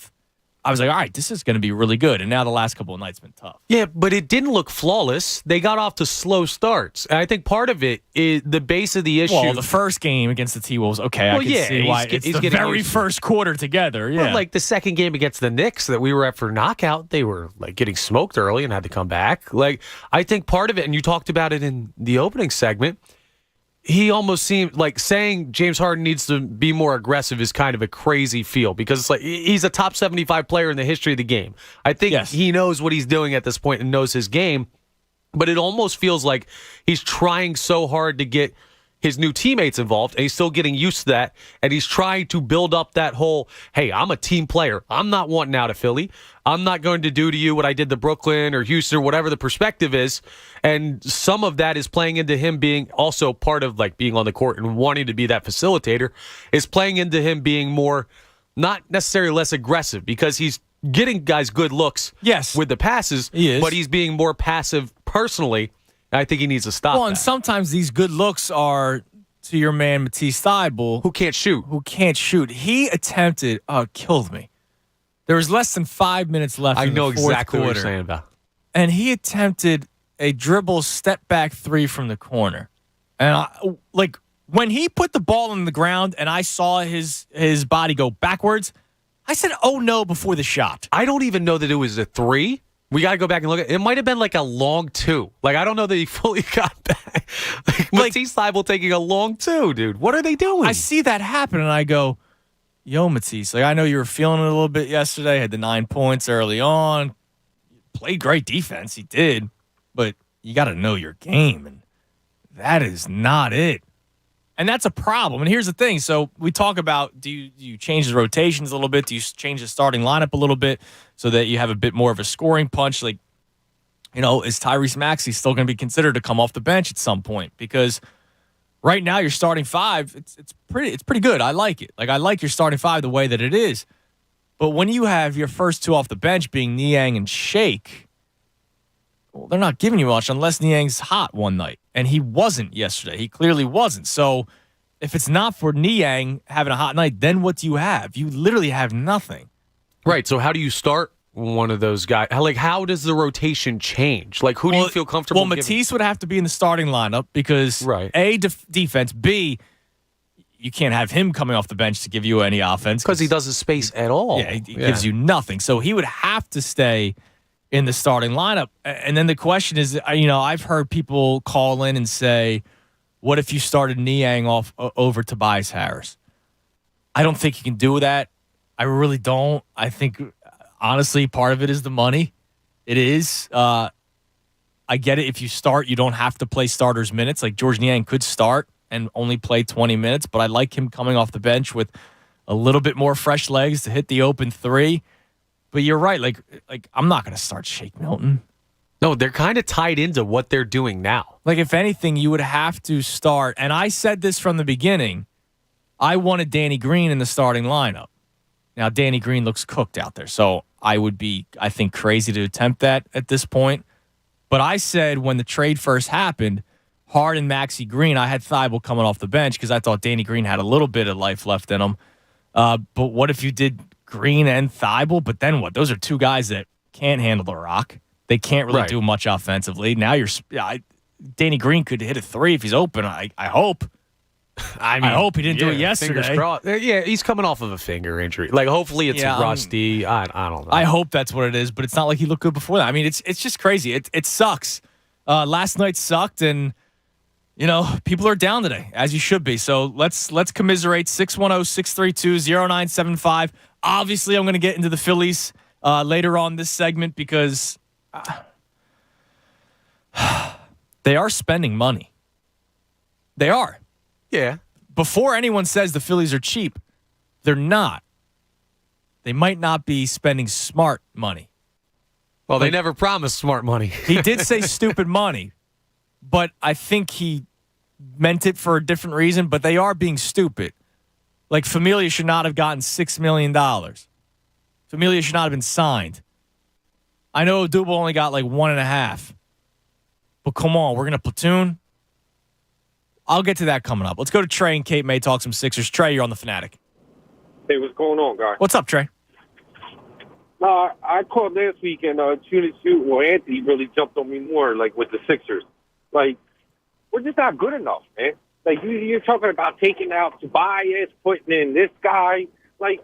I was like, all right, this is going to be really good. And now the last couple of nights been tough. Yeah, but it didn't look flawless. They got off to slow starts. And I think part of it is the base of the issue. Well, the first game against the T-Wolves, okay, I can see why. It's the very first quarter together, yeah. But like the second game against the Knicks that we were at for knockout, they were like getting smoked early and had to come back. Like, I think part of it, and you talked about it in the opening segment, he almost seemed like saying James Harden needs to be more aggressive is kind of a crazy feel because it's like he's a top 75 player in the history of the game. I think he knows what he's doing at this point and knows his game, but it almost feels like he's trying so hard to get his new teammates involved, and he's still getting used to that, and he's trying to build up that whole, hey, I'm a team player. I'm not wanting out of Philly. I'm not going to do to you what I did to Brooklyn or Houston or whatever the perspective is, and some of that is playing into him being also part of like being on the court and wanting to be that facilitator, is playing into him being more, not necessarily less aggressive, because he's getting guys good looks with the passes, but he's being more passive personally. I think he needs to stop. Well, and sometimes these good looks are to your man Matisse Thybulle, who can't shoot. He attempted. Oh, it killed me. There was less than 5 minutes left. I in know the fourth exactly quarter, what you're saying about. And he attempted a dribble step back three from the corner, and when he put the ball on the ground, and I saw his body go backwards, I said, "Oh no!" before the shot. I don't even know that it was a three. We got to go back and look at it. It might have been like a long two. Like, I don't know that he fully got back. Like Matisse Thybulle taking a long two, dude. What are they doing? I see that happen, and I go, yo, Matisse, like, I know you were feeling it a little bit yesterday, had the 9 points early on, played great defense. He did, but you got to know your game, and that is not it. And that's a problem. And here's the thing. So we talk about, do you change the rotations a little bit? Do you change the starting lineup a little bit so that you have a bit more of a scoring punch? Like, you know, is Tyrese Maxey still going to be considered to come off the bench at some point? Because right now your starting five, it's pretty good. I like it. Like, I like your starting five the way that it is. But when you have your first two off the bench being Niang and Shake, well, they're not giving you much unless Niang's hot one night. And he wasn't yesterday. He clearly wasn't. So if it's not for Niang having a hot night, then what do you have? You literally have nothing. Right. So how do you start one of those guys? How does the rotation change? Like, who do you feel comfortable Well, Matisse would have to be in the starting lineup because, A, defense, B, you can't have him coming off the bench to give you any offense. Because he doesn't space at all. Yeah, he gives you nothing. So he would have to stay in the starting lineup. And then the question is, you know, I've heard people call in and say, what if you started Niang off over Tobias Harris? I don't think you can do that. I really don't. I think, honestly, part of it is the money. It is. I get it. If you start, you don't have to play starters minutes. Like George Niang could start and only play 20 minutes, but I like him coming off the bench with a little bit more fresh legs to hit the open three. But you're right. Like I'm not going to start Shake Milton. No, they're kind of tied into what they're doing now. Like, if anything, you would have to start. And I said this from the beginning. I wanted Danny Green in the starting lineup. Now, Danny Green looks cooked out there. So I would be, I think, crazy to attempt that at this point. But I said when the trade first happened, Harden, Maxey, Green, I had Thybulle coming off the bench because I thought Danny Green had a little bit of life left in him. But what if you did Green and Thybulle? But then what? Those are two guys that can't handle the rock. They can't really do much offensively. Now Danny Green could hit a three if he's open. I hope. I hope he didn't do it yesterday. Yeah, he's coming off of a finger injury. Like, hopefully it's rusty. I don't know. I hope that's what it is, but it's not like he looked good before that. I mean, it's just crazy. It sucks. Last night sucked, and you know, people are down today, as you should be. So let's commiserate. 610-632-0975. Obviously, I'm going to get into the Phillies later on this segment because they are spending money. They are. Yeah. Before anyone says the Phillies are cheap, they're not. They might not be spending smart money. Well, they never promised smart money. He did say stupid money, but I think he meant it for a different reason, but they are being stupid. Like, Familia should not have gotten $6 million. Familia should not have been signed. I know Odubel only got like 1.5. But come on, we're going to platoon. I'll get to that coming up. Let's go to Trey and Cape May, talk some Sixers. Trey, you're on The Fanatic. Hey, what's going on, guys? What's up, Trey? I called last week, and Anthony really jumped on me more, like, with the Sixers. Like, we're just not good enough, man. Like, you're talking about taking out Tobias, putting in this guy. Like,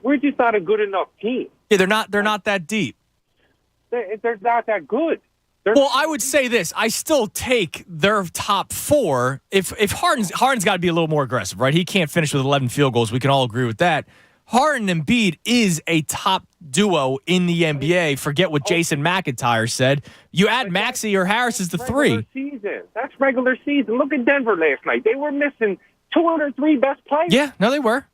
we're just not a good enough team. Yeah, they're not that deep. They're not that good. Well, I would say this. I still take their top 4. If Harden's got to be a little more aggressive, right? He can't finish with 11 field goals. We can all agree with that. Harden and Embiid is a top duo in the NBA. Forget what Jason McIntyre said. You add Maxey or Harris as the 3. That's regular season. Look at Denver last night. They were missing 2 of their 3 best players. Yeah, no, they were.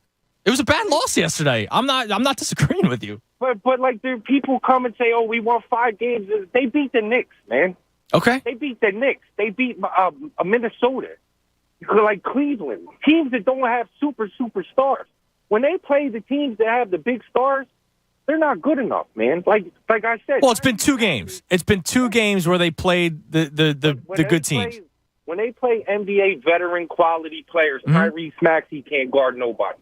It was a bad loss yesterday. I'm not disagreeing with you. But like, there people come and say, "Oh, we won 5 games." They beat the Knicks, man. Okay. They beat the Knicks. They beat Minnesota, like Cleveland. Teams that don't have superstars. When they play the teams that have the big stars, they're not good enough, man. Like I said. Well, it's been 2 games. It's been 2 games where they played the good teams. When they play NBA veteran quality players, Tyrese Maxey can't guard nobody.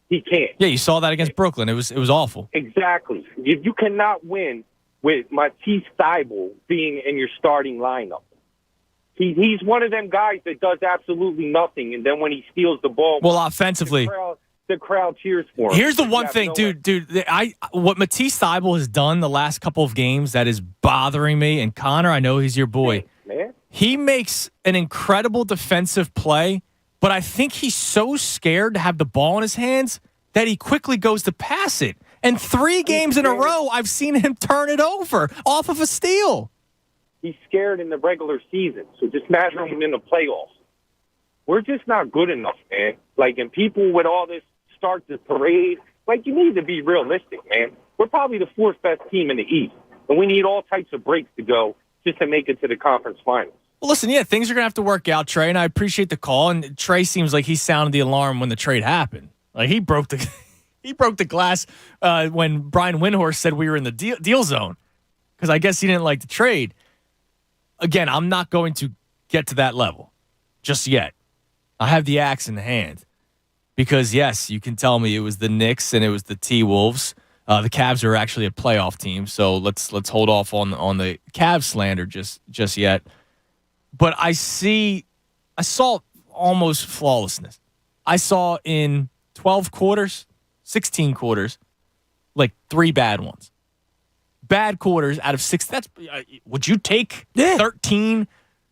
He can't. Yeah, you saw that against Brooklyn. It was awful. Exactly. You cannot win with Matisse Thybulle being in your starting lineup. He's one of them guys that does absolutely nothing, and then when he steals the ball, well, offensively, the crowd cheers for him. Here's the one thing, dude. What Matisse Thybulle has done the last couple of games that is bothering me. And Connor, I know he's your boy. Man. He makes an incredible defensive play. But I think he's so scared to have the ball in his hands that he quickly goes to pass it. And 3 games in a row, I've seen him turn it over off of a steal. He's scared in the regular season, so just imagine him in the playoffs. We're just not good enough, man. Like, and people with all this start the parade, like, you need to be realistic, man. We're probably the 4th best team in the East, and we need all types of breaks to go just to make it to the conference finals. Well, listen, yeah, things are going to have to work out, Trey, and I appreciate the call. And Trey seems like he sounded the alarm when the trade happened. Like, he broke the glass when Brian Windhorst said we were in the deal zone, because I guess he didn't like the trade. Again, I'm not going to get to that level just yet. I have the axe in the hand because, yes, you can tell me it was the Knicks and it was the T-Wolves. The Cavs are actually a playoff team, so let's hold off on the Cavs slander just yet. But I saw almost flawlessness. I saw in 12 quarters, 16 quarters, like 3 bad ones. Bad quarters out of 6. Would you take 13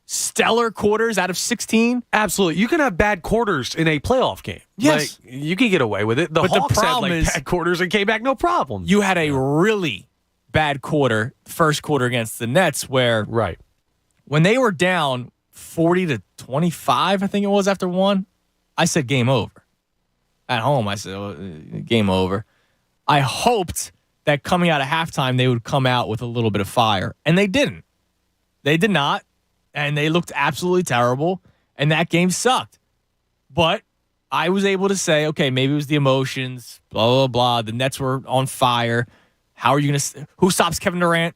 stellar quarters out of 16? Absolutely. You can have bad quarters in a playoff game. Yes. Like, you can get away with it. But Hawks the problem had is bad quarters and came back no problem. You had a really bad quarter, first quarter against the Nets, where when they were down 40-25, I think it was after 1, I said game over. At home, I said game over. I hoped that coming out of halftime, they would come out with a little bit of fire. And they didn't. They did not. And they looked absolutely terrible. And that game sucked. But I was able to say, okay, maybe it was the emotions, blah, blah, blah. The Nets were on fire. How are you going to – who stops Kevin Durant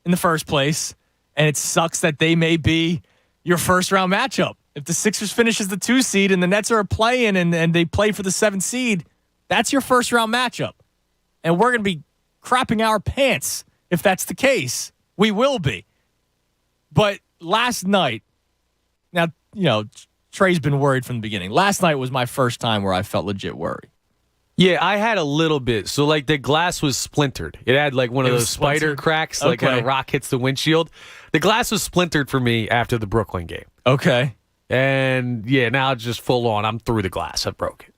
in the first place? And it sucks that they may be your first-round matchup. If the Sixers finish as the 2 seed and the Nets are playing and they play for the 7 seed, that's your first-round matchup. And we're going to be crapping our pants if that's the case. We will be. But last night, now, Trey's been worried from the beginning. Last night was my first time where I felt legit worried. Yeah, I had a little bit. So, like, the glass was splintered. It had, like, one of those spider cracks, like when a rock hits the windshield. The glass was splintered for me after the Brooklyn game. Okay. And, yeah, now it's just full on. I'm through the glass. I broke it.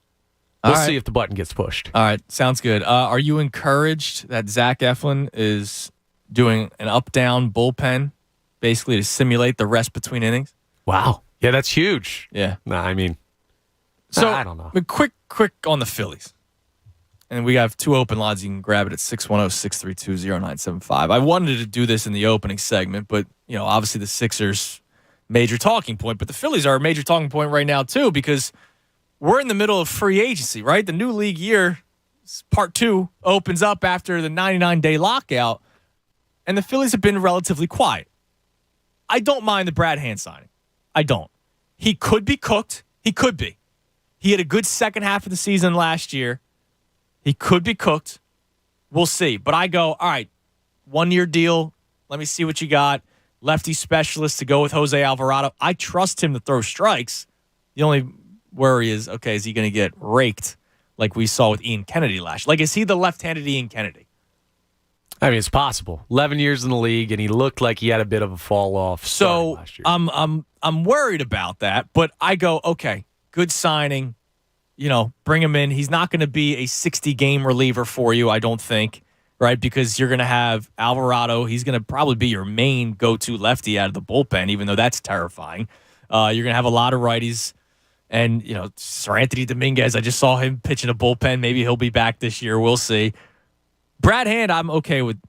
We'll see if the button gets pushed. All right. Sounds good. Are you encouraged that Zach Eflin is doing an up-down bullpen, basically to simulate the rest between innings? Wow. Yeah, that's huge. Yeah. Nah, I mean, I don't know. Quick on the Phillies. And we have 2 open lines. You can grab it at 610-632-0975. I wanted to do this in the opening segment, but, obviously the Sixers, major talking point. But the Phillies are a major talking point right now, too, because we're in the middle of free agency, right? The new league year, part 2, opens up after the 99-day lockout, and the Phillies have been relatively quiet. I don't mind the Brad Hand signing. I don't. He could be cooked. He could be. He had a good second half of the season last year. He could be cooked. We'll see. But I go, all right, 1-year deal. Let me see what you got. Lefty specialist to go with Jose Alvarado. I trust him to throw strikes. The only worry is, okay, is he going to get raked like we saw with Ian Kennedy last year? Like, is he the left-handed Ian Kennedy? I mean, it's possible. 11 years in the league, and he looked like he had a bit of a fall off. So last year. I'm worried about that, but I go, okay, good signing. Bring him in. He's not going to be a 60-game reliever for you, I don't think, right? Because you're going to have Alvarado. He's going to probably be your main go-to lefty out of the bullpen, even though that's terrifying. You're going to have a lot of righties. And, Sir Anthony Dominguez, I just saw him pitch in a bullpen. Maybe he'll be back this year. We'll see. Brad Hand, I'm okay with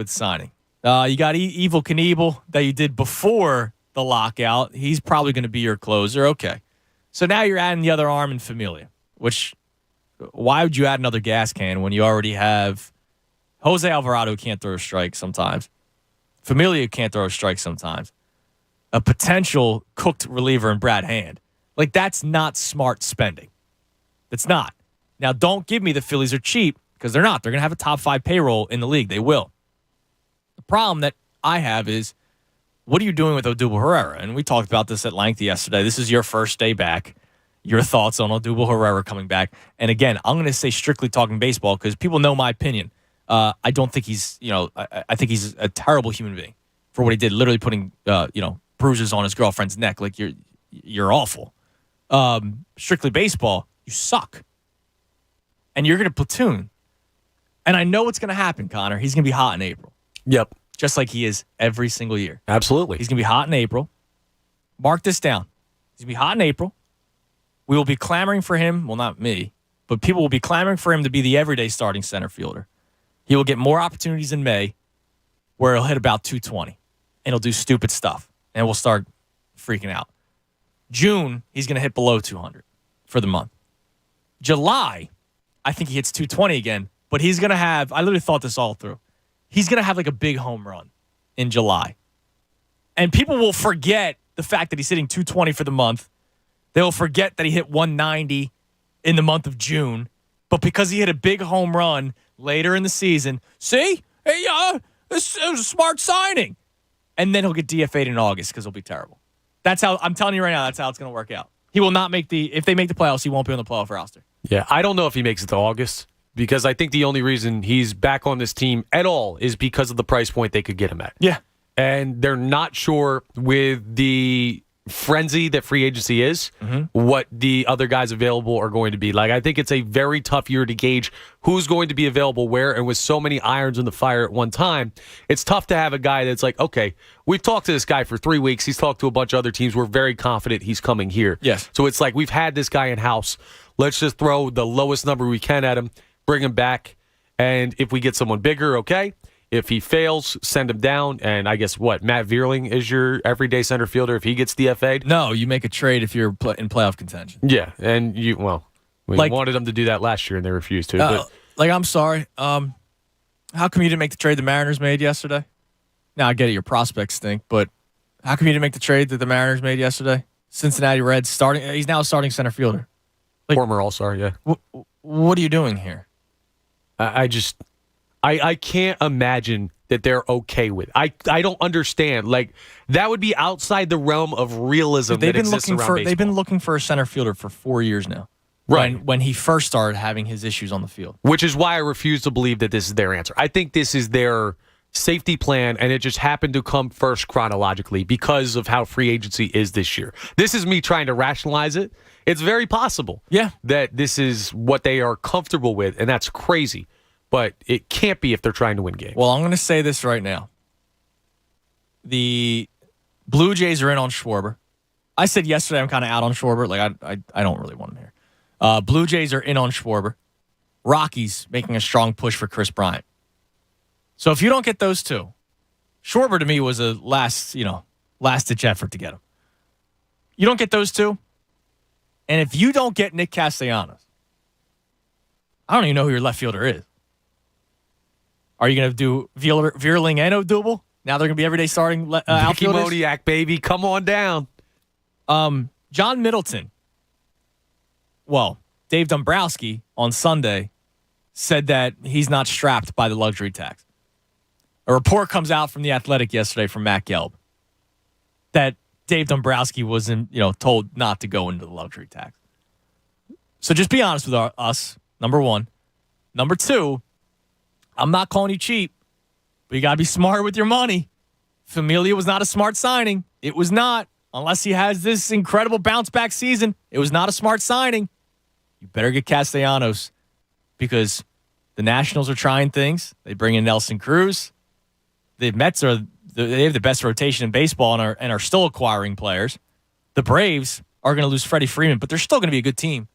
signing. You got Evil Knievel that you did before the lockout. He's probably going to be your closer. Okay. So now you're adding the other arm in Familia, which why would you add another gas can when you already have Jose Alvarado, who can't throw a strike sometimes, Familia can't throw a strike sometimes, a potential cooked reliever in Brad Hand. Like, that's not smart spending. It's not. Now, don't give me the Phillies are cheap, because they're not. They're going to have a top 5 payroll in the league. They will. The problem that I have is, what are you doing with Odubel Herrera? And we talked about this at length yesterday. This is your first day back. Your thoughts on Odubel Herrera coming back. And again, I'm going to say strictly talking baseball because people know my opinion. I don't think he's, I think he's a terrible human being for what he did, literally putting, bruises on his girlfriend's neck. Like, you're awful. Strictly baseball, you suck. And you're going to platoon. And I know what's going to happen, Connor. He's going to be hot in April. Yep. Just like he is every single year. Absolutely. He's going to be hot in April. Mark this down. He's going to be hot in April. We will be clamoring for him. Well, not me, but people will be clamoring for him to be the everyday starting center fielder. He will get more opportunities in May where he'll hit about 220 and he'll do stupid stuff and we'll start freaking out. June, he's going to hit below 200 for the month. July, I think he hits 220 again, but he's going to have, I literally thought this all through. He's going to have like a big home run in July. And people will forget the fact that he's hitting 220 for the month. They'll forget that he hit 190 in the month of June. But because he hit a big home run later in the season, see? Hey, this was a smart signing. And then he'll get DFA'd in August because he'll be terrible. That's how, I'm telling you right now, that's how it's going to work out. He will not make if they make the playoffs, he won't be on the playoff roster. Yeah, I don't know if he makes it to August because I think the only reason he's back on this team at all is because of the price point they could get him at. Yeah. And they're not sure with the frenzy that free agency is, what the other guys available are going to be. Like, I think it's a very tough year to gauge who's going to be available where, and with so many irons in the fire at one time, it's tough to have a guy that's like, okay, we've talked to this guy for 3 weeks. He's talked to a bunch of other teams. We're very confident he's coming here. Yes. So it's like, we've had this guy in-house. Let's just throw the lowest number we can at him, bring him back, and if we get someone bigger, okay. If he fails, send him down. And I guess what? Matt Vierling is your everyday center fielder if he gets DFA'd? No, you make a trade if you're in playoff contention. Yeah, and we wanted them to do that last year and they refused to. I'm sorry. How come you didn't make the trade the Mariners made yesterday? Now, I get it, your prospects stink, but how come you didn't make the trade that the Mariners made yesterday? Cincinnati Reds he's now a starting center fielder. Former All-Star, yeah. What are you doing here? I can't imagine that they're okay with it. I don't understand. Like, that would be outside the realm of realism. They've been looking for a center fielder for 4 years now. Right. When he first started having his issues on the field. Which is why I refuse to believe that this is their answer. I think this is their safety plan, and it just happened to come first chronologically because of how free agency is this year. This is me trying to rationalize it. It's very possible that this is what they are comfortable with, and that's crazy. But it can't be if they're trying to win games. Well, I'm going to say this right now. The Blue Jays are in on Schwarber. I said yesterday I'm kind of out on Schwarber. Like, I don't really want him here. Blue Jays are in on Schwarber. Rockies making a strong push for Chris Bryant. So if you don't get those two, Schwarber to me was a last-ditch effort to get him. You don't get those two, and if you don't get Nick Castellanos, I don't even know who your left fielder is. Are you going to do Vierling and Odubel? Now they're going to be everyday starting outfielders? Mickey Moniak, baby. Come on down. John Middleton. Well, Dave Dombrowski on Sunday said that he's not strapped by the luxury tax. A report comes out from The Athletic yesterday from Matt Gelb that Dave Dombrowski wasn't, told not to go into the luxury tax. So just be honest with us, number one. Number two, I'm not calling you cheap, but you got to be smart with your money. Familia was not a smart signing. It was not. Unless he has this incredible bounce-back season, it was not a smart signing. You better get Castellanos because the Nationals are trying things. They bring in Nelson Cruz. The Mets they have the best rotation in baseball and are still acquiring players. The Braves are going to lose Freddie Freeman, but they're still going to be a good team.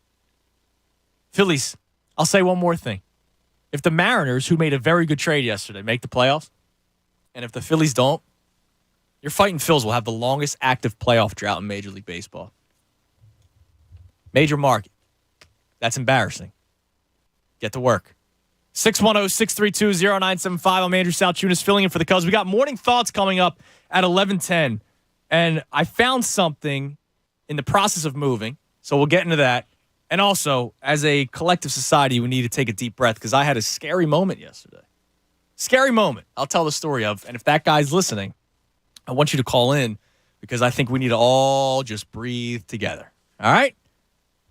Phillies, I'll say one more thing. If the Mariners, who made a very good trade yesterday, make the playoffs, and if the Phillies don't, your fighting Phils will have the longest active playoff drought in Major League Baseball. Major market. That's embarrassing. Get to work. 610-632-0975. I'm Andrew Salchunas filling in for the Cubs. We got morning thoughts coming up at 11:10, and I found something in the process of moving, so we'll get into that. And also, as a collective society, we need to take a deep breath because I had a scary moment yesterday. Scary moment. I'll tell the story of. And if that guy's listening, I want you to call in because I think we need to all just breathe together. All right?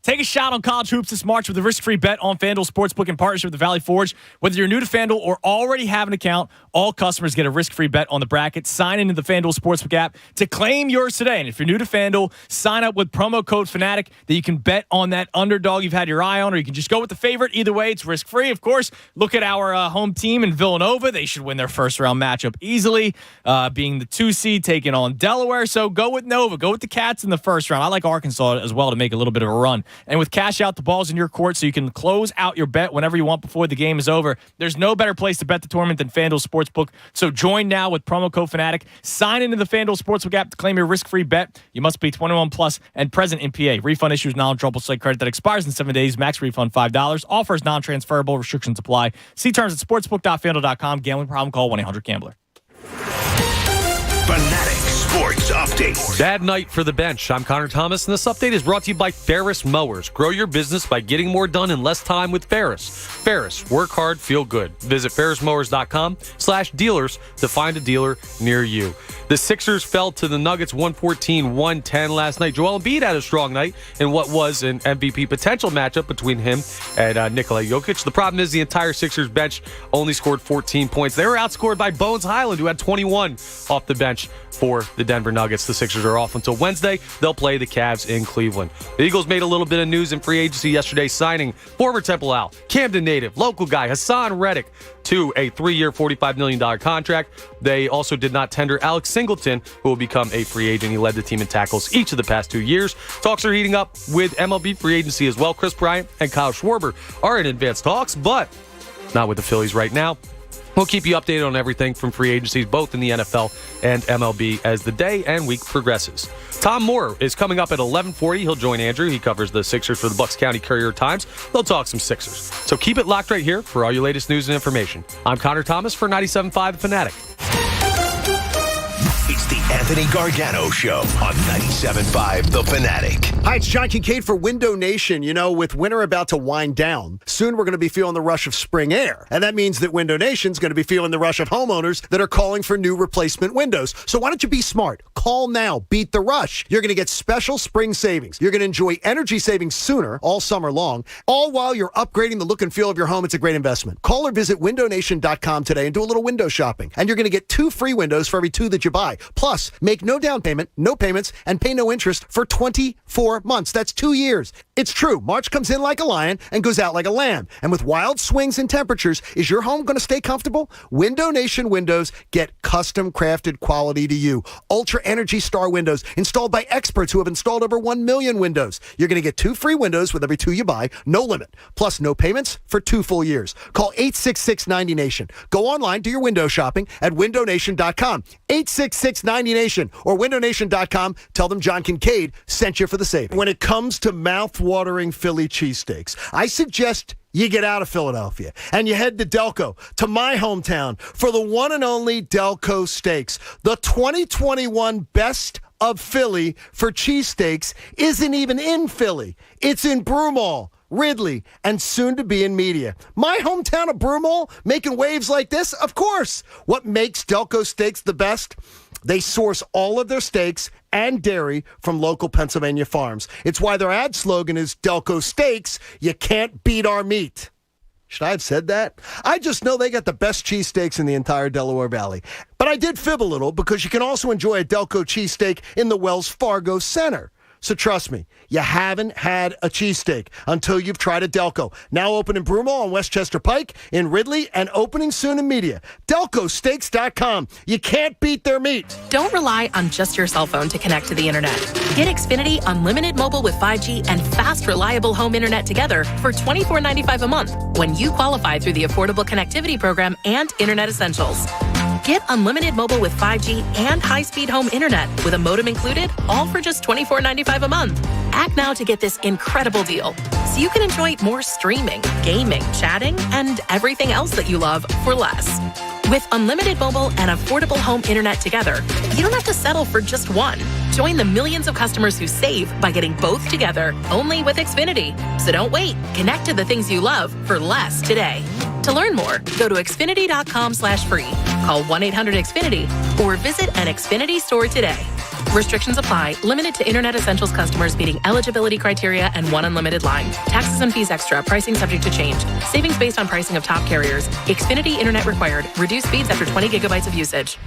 Take a shot on college hoops this March with a risk-free bet on FanDuel Sportsbook in partnership with the Valley Forge. Whether you're new to FanDuel or already have an account, all customers get a risk-free bet on the bracket. Sign into the FanDuel Sportsbook app to claim yours today. And if you're new to FanDuel, sign up with promo code Fanatic that you can bet on that underdog you've had your eye on, or you can just go with the favorite. Either way, it's risk-free. Of course, look at our home team in Villanova. They should win their first-round matchup easily, being the 2 seed taking on Delaware. So go with Nova. Go with the Cats in the first round. I like Arkansas as well to make a little bit of a run. And with cash out, the ball's in your court, so you can close out your bet whenever you want before the game is over. There's no better place to bet the tournament than FanDuel Sportsbook. So join now with promo code Fanatic. Sign into the FanDuel Sportsbook app to claim your risk-free bet. You must be 21 plus and present in PA. Refund issues non-trouble site credit that expires in 7 days. Max refund $5. Offers non-transferable. Restrictions apply. See terms at sportsbook.fanduel.com. Gambling problem? Call 1-800-GAMBLER. Fanatic Sports Update. Bad night for the bench. I'm Connor Thomas, and this update is brought to you by Ferris Mowers. Grow your business by getting more done in less time with Ferris. Ferris, work hard, feel good. Visit ferrismowers.com/dealers to find a dealer near you. The Sixers fell to the Nuggets 114-110 last night. Joel Embiid had a strong night in what was an MVP potential matchup between him and Nikola Jokic. The problem is the entire Sixers bench only scored 14 points. They were outscored by Bones Highland, who had 21 off the bench for the Denver Nuggets. The Sixers are off until Wednesday. They'll play the Cavs in Cleveland. The Eagles made a little bit of news in free agency yesterday, signing former Temple Owl, Camden native, local guy Hassan Reddick to a 3-year, $45 million contract. They also did not tender Alex Singleton, who will become a free agent. He led the team in tackles each of the past 2 years. Talks are heating up with MLB free agency as well. Chris Bryant and Kyle Schwarber are in advanced talks, but not with the Phillies right now. We'll keep you updated on everything from free agencies, both in the NFL and MLB, as the day and week progresses. Tom Moore is coming up at 11:40. He'll join Andrew. He covers the Sixers for the Bucks County Courier-Times. They'll talk some Sixers. So keep it locked right here for all your latest news and information. I'm Connor Thomas for 97.5 The Fanatic. It's the Anthony Gargano Show on 97.5 The Fanatic. Hi, it's John Kincaid for Window Nation. You know, with winter about to wind down, soon we're going to be feeling the rush of spring air. And that means that Window Nation's going to be feeling the rush of homeowners that are calling for new replacement windows. So why don't you be smart? Call now. Beat the rush. You're going to get special spring savings. You're going to enjoy energy savings sooner, all summer long, all while you're upgrading the look and feel of your home. It's a great investment. Call or visit windownation.com today and do a little window shopping. And you're going to get 2 free windows for every 2 that you buy. Plus, make no down payment, no payments, and pay no interest for 24 months. That's 2 years. It's true. March comes in like a lion and goes out like a lamb. And with wild swings in temperatures, is your home going to stay comfortable? Window Nation windows get custom crafted quality to you. Ultra Energy Star windows installed by experts who have installed over 1 million windows. You're going to get 2 free windows with every 2 you buy, no limit. Plus, no payments for 2 full years. Call 866-90Nation. Go online, do your window shopping at windownation.com. 866-90Nation or windownation.com. Tell them John Kincaid sent you for the savings. When it comes to mouth-watering Philly cheesesteaks, I suggest you get out of Philadelphia and you head to Delco, to my hometown, for the one and only Delco Steaks. The 2021 Best of Philly for cheesesteaks isn't even in Philly. It's in Broomall, Ridley, and soon to be in media. My hometown of Broomall making waves like this? Of course. What makes Delco Steaks the best? They source all of their steaks and dairy from local Pennsylvania farms. It's why their ad slogan is Delco Steaks, you can't beat our meat. Should I have said that? I just know they got the best cheesesteaks in the entire Delaware Valley. But I did fib a little because you can also enjoy a Delco cheesesteak in the Wells Fargo Center. So trust me, you haven't had a cheesesteak until you've tried a Delco. Now open in Broomall on Westchester Pike, in Ridley, and opening soon in Media. DelcoSteaks.com. You can't beat their meat. Don't rely on just your cell phone to connect to the internet. Get Xfinity Unlimited Mobile with 5G and fast, reliable home internet together for $24.95 a month when you qualify through the Affordable Connectivity Program and Internet Essentials. Get unlimited mobile with 5G and high-speed home internet with a modem included, all for just $24.95 a month. Act now to get this incredible deal so you can enjoy more streaming, gaming, chatting, and everything else that you love for less. With unlimited mobile and affordable home internet together, you don't have to settle for just one. Join the millions of customers who save by getting both together, only with Xfinity. So don't wait. Connect to the things you love for less today. To learn more, go to Xfinity.com/free, call 1-800-XFINITY, or visit an Xfinity store today. Restrictions apply. Limited to Internet Essentials customers meeting eligibility criteria and one unlimited line. Taxes and fees extra. Pricing subject to change. Savings based on pricing of top carriers. Xfinity Internet required. Reduced speeds after 20 gigabytes of usage.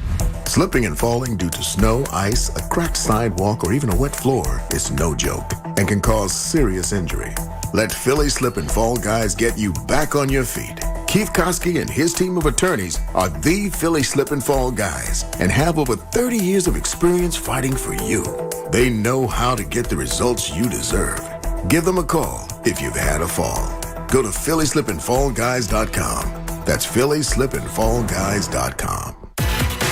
Slipping and falling due to snow, ice, a cracked sidewalk, or even a wet floor is no joke and can cause serious injury. Let Philly Slip and Fall Guys get you back on your feet. Keith Koski and his team of attorneys are the Philly Slip and Fall Guys and have over 30 years of experience fighting for you. They know how to get the results you deserve. Give them a call if you've had a fall. Go to PhillySlipandFallGuys.com. That's PhillySlipandFallGuys.com.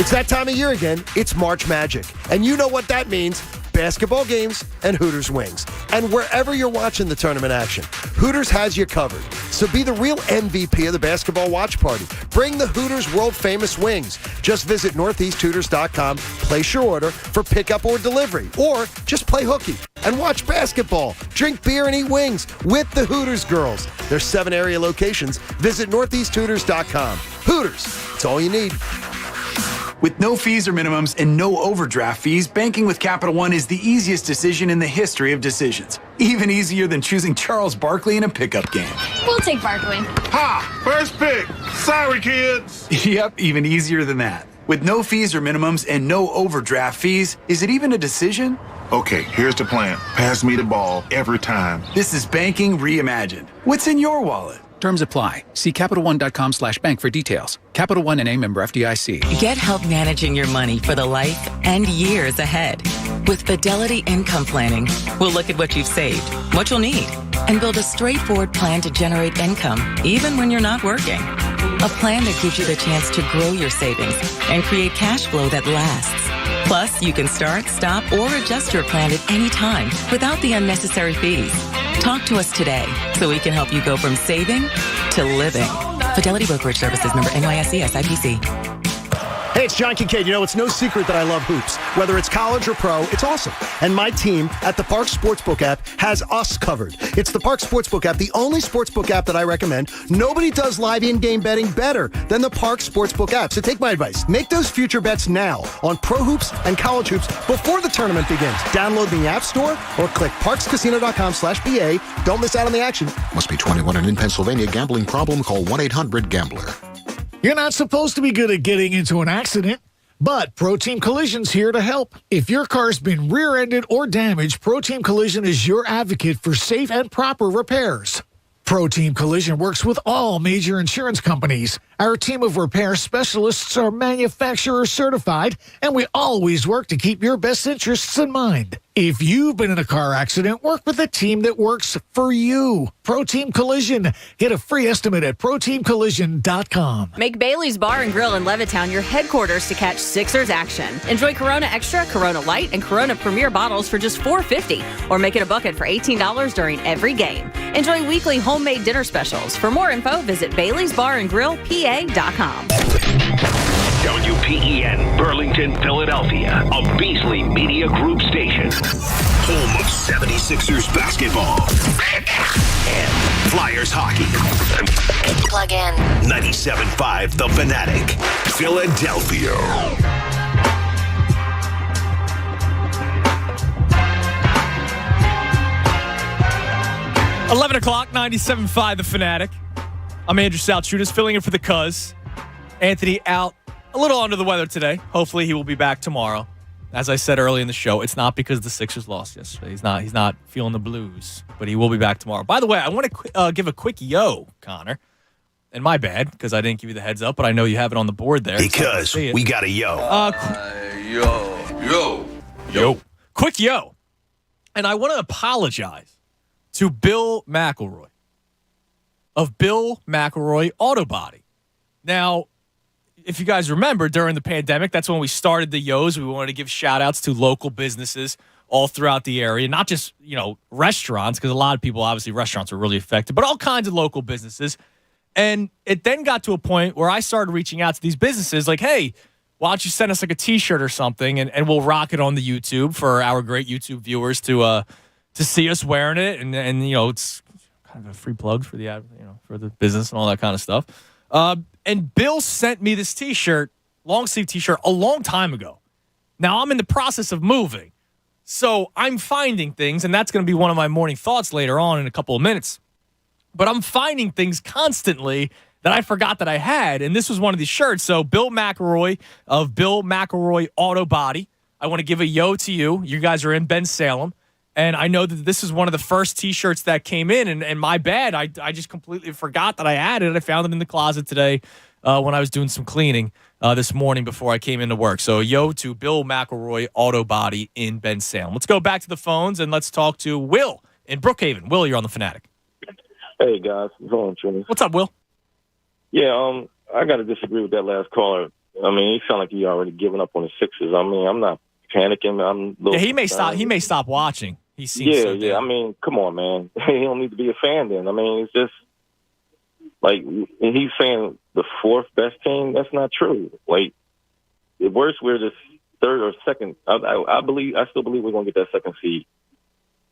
It's that time of year again. It's March Magic. And you know what that means. Basketball games and Hooters wings. And wherever you're watching the tournament action, Hooters has you covered. So be the real MVP of the basketball watch party. Bring the Hooters world-famous wings. Just visit NortheastHooters.com, place your order for pickup or delivery, or just play hooky and watch basketball, drink beer, and eat wings with the Hooters girls. There's 7 area locations. Visit NortheastHooters.com. Hooters, it's all you need. With no fees or minimums and no overdraft fees, banking with Capital One is the easiest decision in the history of decisions. Even easier than choosing Charles Barkley in a pickup game. We'll take Barkley. Ha! First pick! Sorry, kids! Yep, even easier than that. With no fees or minimums and no overdraft fees, is it even a decision? Okay, here's the plan. Pass me the ball every time. This is banking reimagined. What's in your wallet? Terms apply. See CapitalOne.com/bank for details. Capital One and a member FDIC. Get help managing your money for the life and years ahead. With Fidelity Income Planning, we'll look at what you've saved, what you'll need, and build a straightforward plan to generate income, even when you're not working. A plan that gives you the chance to grow your savings and create cash flow that lasts. Plus, you can start, stop, or adjust your plan at any time without the unnecessary fees. Talk to us today so we can help you go from saving to living. Fidelity Brokerage Services, member NYSE SIPC. Hey, it's John Kincaid. You know, it's no secret that I love hoops. Whether it's college or pro, it's awesome. And my team at the Parx Sportsbook app has us covered. It's the Parx Sportsbook app, the only sportsbook app that I recommend. Nobody does live in-game betting better than the Parx Sportsbook app. So take my advice. Make those future bets now on pro hoops and college hoops before the tournament begins. Download the App Store or click parxcasino.com/BA. Don't miss out on the action. Must be 21 and in Pennsylvania. Gambling problem? Call 1-800-GAMBLER. You're not supposed to be good at getting into an accident, but Pro Team Collision's here to help. If your car's been rear-ended or damaged, Pro Team Collision is your advocate for safe and proper repairs. Pro Team Collision works with all major insurance companies. Our team of repair specialists are manufacturer certified, and we always work to keep your best interests in mind. If you've been in a car accident, work with a team that works for you. Pro Team Collision. Get a free estimate at ProTeamCollision.com. Make Bailey's Bar and Grill in Levittown your headquarters to catch Sixers action. Enjoy Corona Extra, Corona Light, and Corona Premier bottles for just $4.50, or make it a bucket for $18 during every game. Enjoy weekly homemade dinner specials. For more info, visit Bailey'sBarandGrillPA.com. WPEN Burlington, Philadelphia, a Beasley Media Group station. Home of 76ers basketball. and Flyers hockey. Plug in. 97.5 The Fanatic, Philadelphia. 11 o'clock, 97.5 The Fanatic. I'm Andrew Salchunas, filling in for the Cuz. Anthony out a little under the weather today. Hopefully he will be back tomorrow. As I said early in the show, it's not because the Sixers lost yesterday. He's not feeling the blues, but he will be back tomorrow. By the way, I want to give a quick yo, Connor. And my bad, because I didn't give you the heads up, but I know you have it on the board there. Because so we got a yo. Yo. Quick yo. And I want to apologize to Bill McElroy of Bill McElroy Auto Body. Now, if you guys remember, during the pandemic, that's when we started the Yos. We wanted to give shout-outs to local businesses all throughout the area, not just, restaurants, because a lot of people, obviously, restaurants were really affected, but all kinds of local businesses. And it then got to a point where I started reaching out to these businesses like, hey, why don't you send us like a T-shirt or something, and we'll rock it on the YouTube for our great YouTube viewers to see us wearing it, and it's kind of a free plug for the for the business and all that kind of stuff. And Bill sent me this T-shirt, long sleeve T-shirt, a long time ago. Now I'm in the process of moving, so I'm finding things, and that's going to be one of my morning thoughts later on in a couple of minutes. But I'm finding things constantly that I forgot that I had, and this was one of these shirts. So Bill McElroy of Bill McElroy Auto Body, I want to give a yo to you. You guys are in Bensalem. And I know that this is one of the first T-shirts that came in, and my bad, I just completely forgot that I had it. I found it in the closet today when I was doing some cleaning this morning before I came into work. So yo to Bill McElroy Auto Body in Bensalem. Let's go back to the phones, and let's talk to Will in Brookhaven. Will, you're on the Fanatic. Hey, guys. What's up, Will? Yeah, I got to disagree with that last caller. I mean, he sounded like he already given up on the Sixers. I mean, I'm not panicking. He may stop. He may stop watching. He seems I mean, come on, man. He don't need to be a fan then. I mean, it's just like he's saying the fourth best team. That's not true. Like, at worst, we're just third or second. I still believe we're going to get that second seed.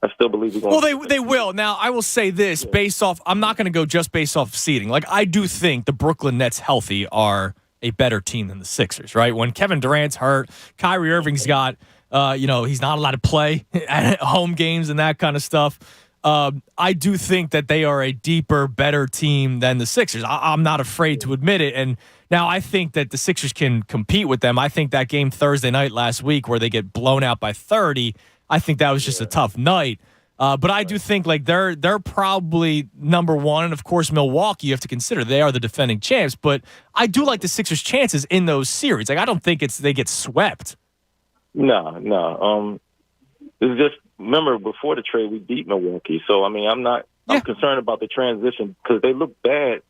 I still believe we're going to. Well, they will. Now, I will say this based off. I'm not going to go just based off seeding. Like, I do think the Brooklyn Nets healthy are a better team than the Sixers, right? When Kevin Durant's hurt, Kyrie Irving's got. He's not allowed to play at home games and that kind of stuff. I do think that they are a deeper, better team than the Sixers. I'm not afraid to admit it. And now I think that the Sixers can compete with them. I think that game Thursday night last week where they get blown out by 30, I think that was just a tough night. But I do think like they're probably number one. And, of course, Milwaukee, you have to consider they are the defending champs. But I do like the Sixers' chances in those series. Like, I don't think they get swept. No. It's just, remember, before the trade, we beat Milwaukee. So, I mean, I'm concerned about the transition because they look bad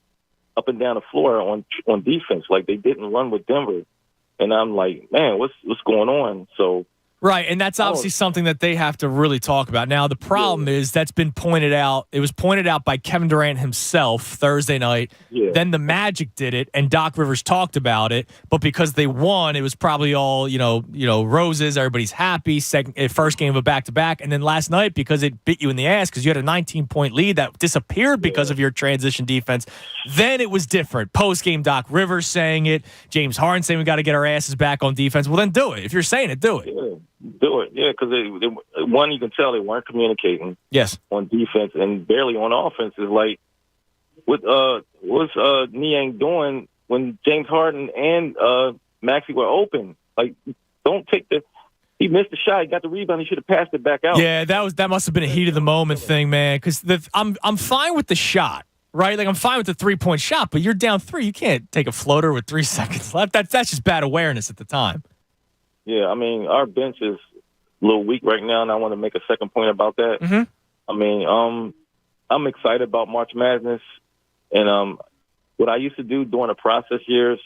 up and down the floor on defense. Like, they didn't run with Denver. And I'm like, man, what's going on? So. Right, and that's obviously something that they have to really talk about. Now, the problem is that's been pointed out. It was pointed out by Kevin Durant himself Thursday night. Yeah. Then the Magic did it, and Doc Rivers talked about it. But because they won, it was probably all roses. Everybody's happy. First game of a back-to-back, and then last night because it bit you in the ass because you had a 19-point lead that disappeared because of your transition defense. Then it was different. Post-game, Doc Rivers saying it. James Harden saying we got to get our asses back on defense. Well, then do it. If you're saying it, do it. Yeah. Do it, yeah, because one, you can tell they weren't communicating. Yes, on defense and barely on offense. Is like, what's Niang doing when James Harden and Maxey were open? Like, don't take the. He missed the shot. He got the rebound. He should have passed it back out. Yeah, that must have been a heat of the moment thing, man. Because I'm fine with the shot. Right, like I'm fine with the 3-point shot, but you're down 3. You can't take a floater with 3 seconds left. That's just bad awareness at the time. Yeah, I mean, our bench is a little weak right now, and I want to make a second point about that. Mm-hmm. I mean, I'm excited about March Madness, and what I used to do during the process years,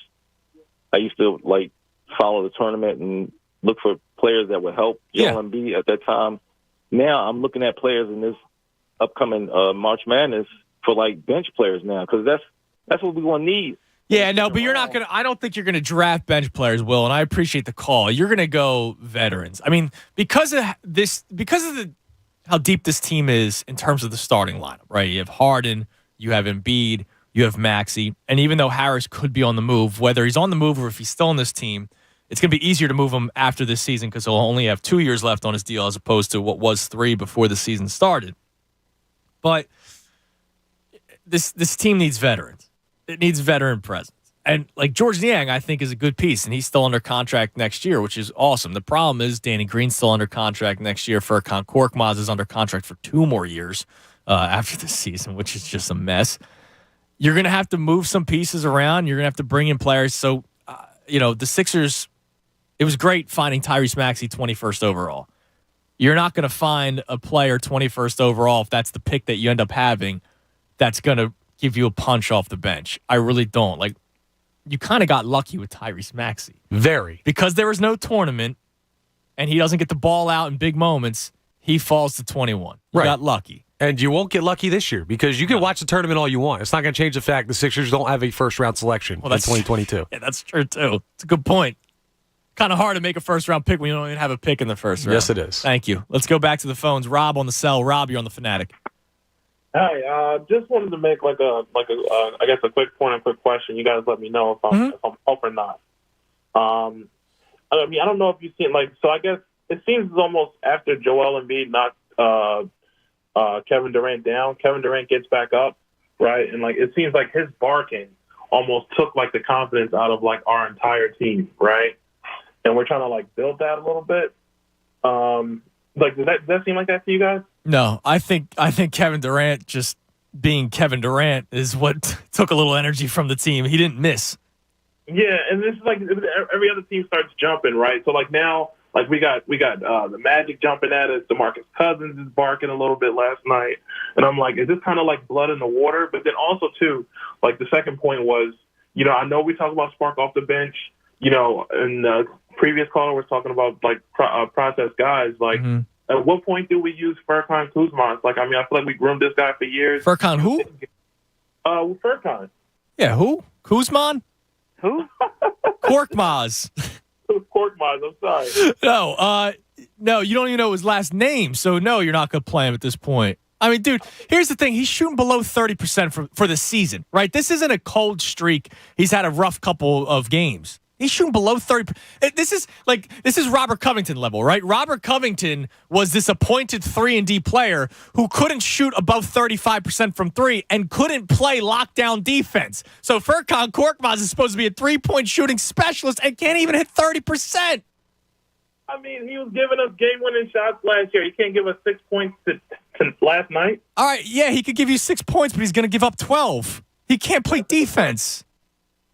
I used to, like, follow the tournament and look for players that would help Joel Embiid at that time. Now I'm looking at players in this upcoming March Madness for, like, bench players now because that's what we're going to need. Yeah, no, but you're not going to – I don't think you're going to draft bench players, Will, and I appreciate the call. You're going to go veterans. I mean, because of the how deep this team is in terms of the starting lineup, right? You have Harden, you have Embiid, you have Maxey, and even though Harris could be on the move, whether he's on the move or if he's still on this team, it's going to be easier to move him after this season because he'll only have 2 years left on his deal as opposed to what was 3 before the season started. But this team needs veterans. It needs veteran presence. And like George Niang, I think, is a good piece, and he's still under contract next year, which is awesome. The problem is Danny Green's still under contract next year. Furkan Korkmaz is under contract for 2 more years after this season, which is just a mess. You're going to have to move some pieces around. You're going to have to bring in players. So, the Sixers, it was great finding Tyrese Maxey 21st overall. You're not going to find a player 21st overall, if that's the pick that you end up having, that's going to give you a punch off the bench. I really don't. Like, you kind of got lucky with Tyrese Maxey. Very. Because there was no tournament and he doesn't get the ball out in big moments, he falls to 21. You got lucky. And you won't get lucky this year because you can watch the tournament all you want. It's not going to change the fact the Sixers don't have a first-round selection in 2022. Yeah, that's true, too. It's a good point. Kind of hard to make a first-round pick when you don't even have a pick in the first round. Yes, it is. Thank you. Let's go back to the phones. Rob on the cell. Rob, you're on the Fanatic. Hi, just wanted to make I guess a quick point and quick question. You guys let me know if I'm up or not. I don't know if you've seen so I guess it seems it's almost after Joel Embiid knocked Kevin Durant down. Kevin Durant gets back up, right, and it seems like his barking almost took the confidence out of our entire team, right? And we're trying to build that a little bit. Does that seem like that to you guys? No, I think Kevin Durant just being Kevin Durant is what took a little energy from the team. He didn't miss. Yeah, and this is every other team starts jumping, right? So now we got the Magic jumping at us. DeMarcus Cousins is barking a little bit last night, and I'm is this kind of blood in the water? But then also too, the second point was, I know we talk about spark off the bench, and the previous caller was talking about process guys. At what point do we use Furkan Kuzma? I feel like we groomed this guy for years. Furkan who? Furkan. Yeah, who? Kuzman? Who? Korkmaz. Korkmaz, I'm sorry. No, you don't even know his last name, so no, you're not going to play him at this point. I mean, dude, here's the thing. He's shooting below 30% for the season, right? This isn't a cold streak. He's had a rough couple of games. He's shooting below 30%. This is Robert Covington level, right? Robert Covington was this appointed 3-and-D player who couldn't shoot above 35% from 3 and couldn't play lockdown defense. So Furkan Korkmaz is supposed to be a 3-point shooting specialist and can't even hit 30%. I mean, he was giving us game-winning shots last year. He can't give us 6 points to last night. All right, yeah, he could give you 6 points, but he's going to give up 12. He can't play defense.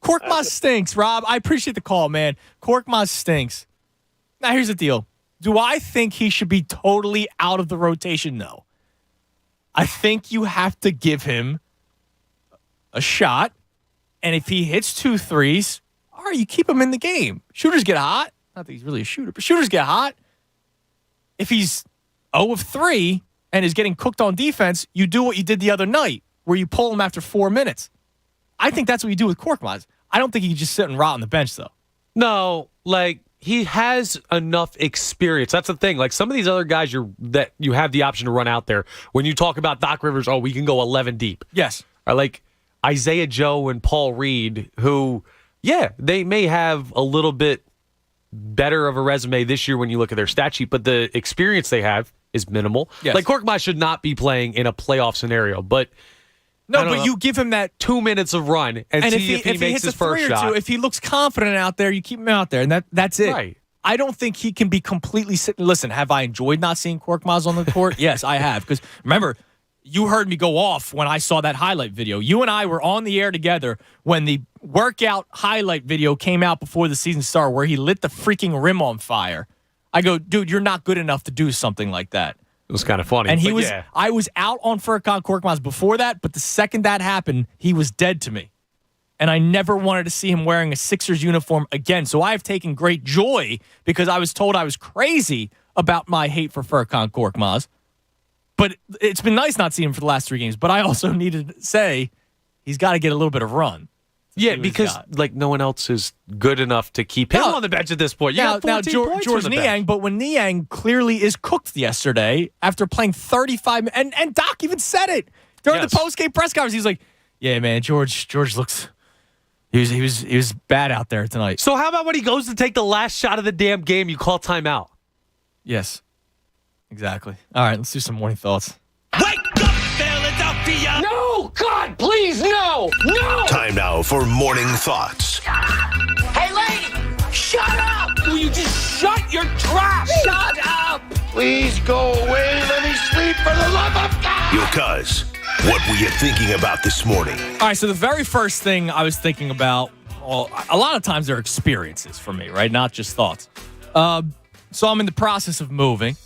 Korkmaz stinks, Rob. I appreciate the call, man. Korkmaz stinks. Now, here's the deal. Do I think he should be totally out of the rotation? No. I think you have to give him a shot, and if he hits 2 threes, all right, you keep him in the game. Shooters get hot. Not that he's really a shooter, but shooters get hot. If he's 0 of 3 and is getting cooked on defense, you do what you did the other night, where you pull him after 4 minutes. I think that's what you do with Korkmaz. I don't think he can just sit and rot on the bench, though. No, he has enough experience. That's the thing. Some of these other guys that you have the option to run out there. When you talk about Doc Rivers, we can go 11 deep. Yes. Or Isaiah Joe and Paul Reed, who, they may have a little bit better of a resume this year when you look at their stat sheet, but the experience they have is minimal. Yes. Korkmaz should not be playing in a playoff scenario, but no, but you give him that 2 minutes of run and see if he makes his first shot. 2, if he looks confident out there, you keep him out there, and that's it. Right. I don't think he can be completely sitting. Listen, have I enjoyed not seeing Korkmaz on the court? Yes, I have. Because remember, you heard me go off when I saw that highlight video. You and I were on the air together when the workout highlight video came out before the season started, where he lit the freaking rim on fire. I go, dude, you're not good enough to do something like that. It was kind of funny. And I was out on Furkan Korkmaz before that, but the second that happened, he was dead to me. And I never wanted to see him wearing a Sixers uniform again. So I've taken great joy because I was told I was crazy about my hate for Furkan Korkmaz. But it's been nice not seeing him for the last 3 games. But I also needed to say he's got to get a little bit of run. Yeah, because like no one else is good enough to keep him on the bench at this point. You got 14 points George on the Niang, bench. but when Niang clearly is cooked yesterday after playing 35, and Doc even said it during the post-game press conference. He's like, "Yeah, man, George looks." He was bad out there tonight. So how about when he goes to take the last shot of the damn game, you call timeout? Yes, exactly. All right, let's do some morning thoughts. Wake up, Philadelphia! No! God, please, no! No! Time now for morning thoughts. Hey, lady! Shut up! Will you just shut your trap? Shut up! Please go away. Let me sleep for the love of God. Yo, cuz, what were you thinking about this morning? All right, so the very first thing I was thinking about, well, a lot of times they're experiences for me, right? Not just thoughts. So I'm in the process of moving,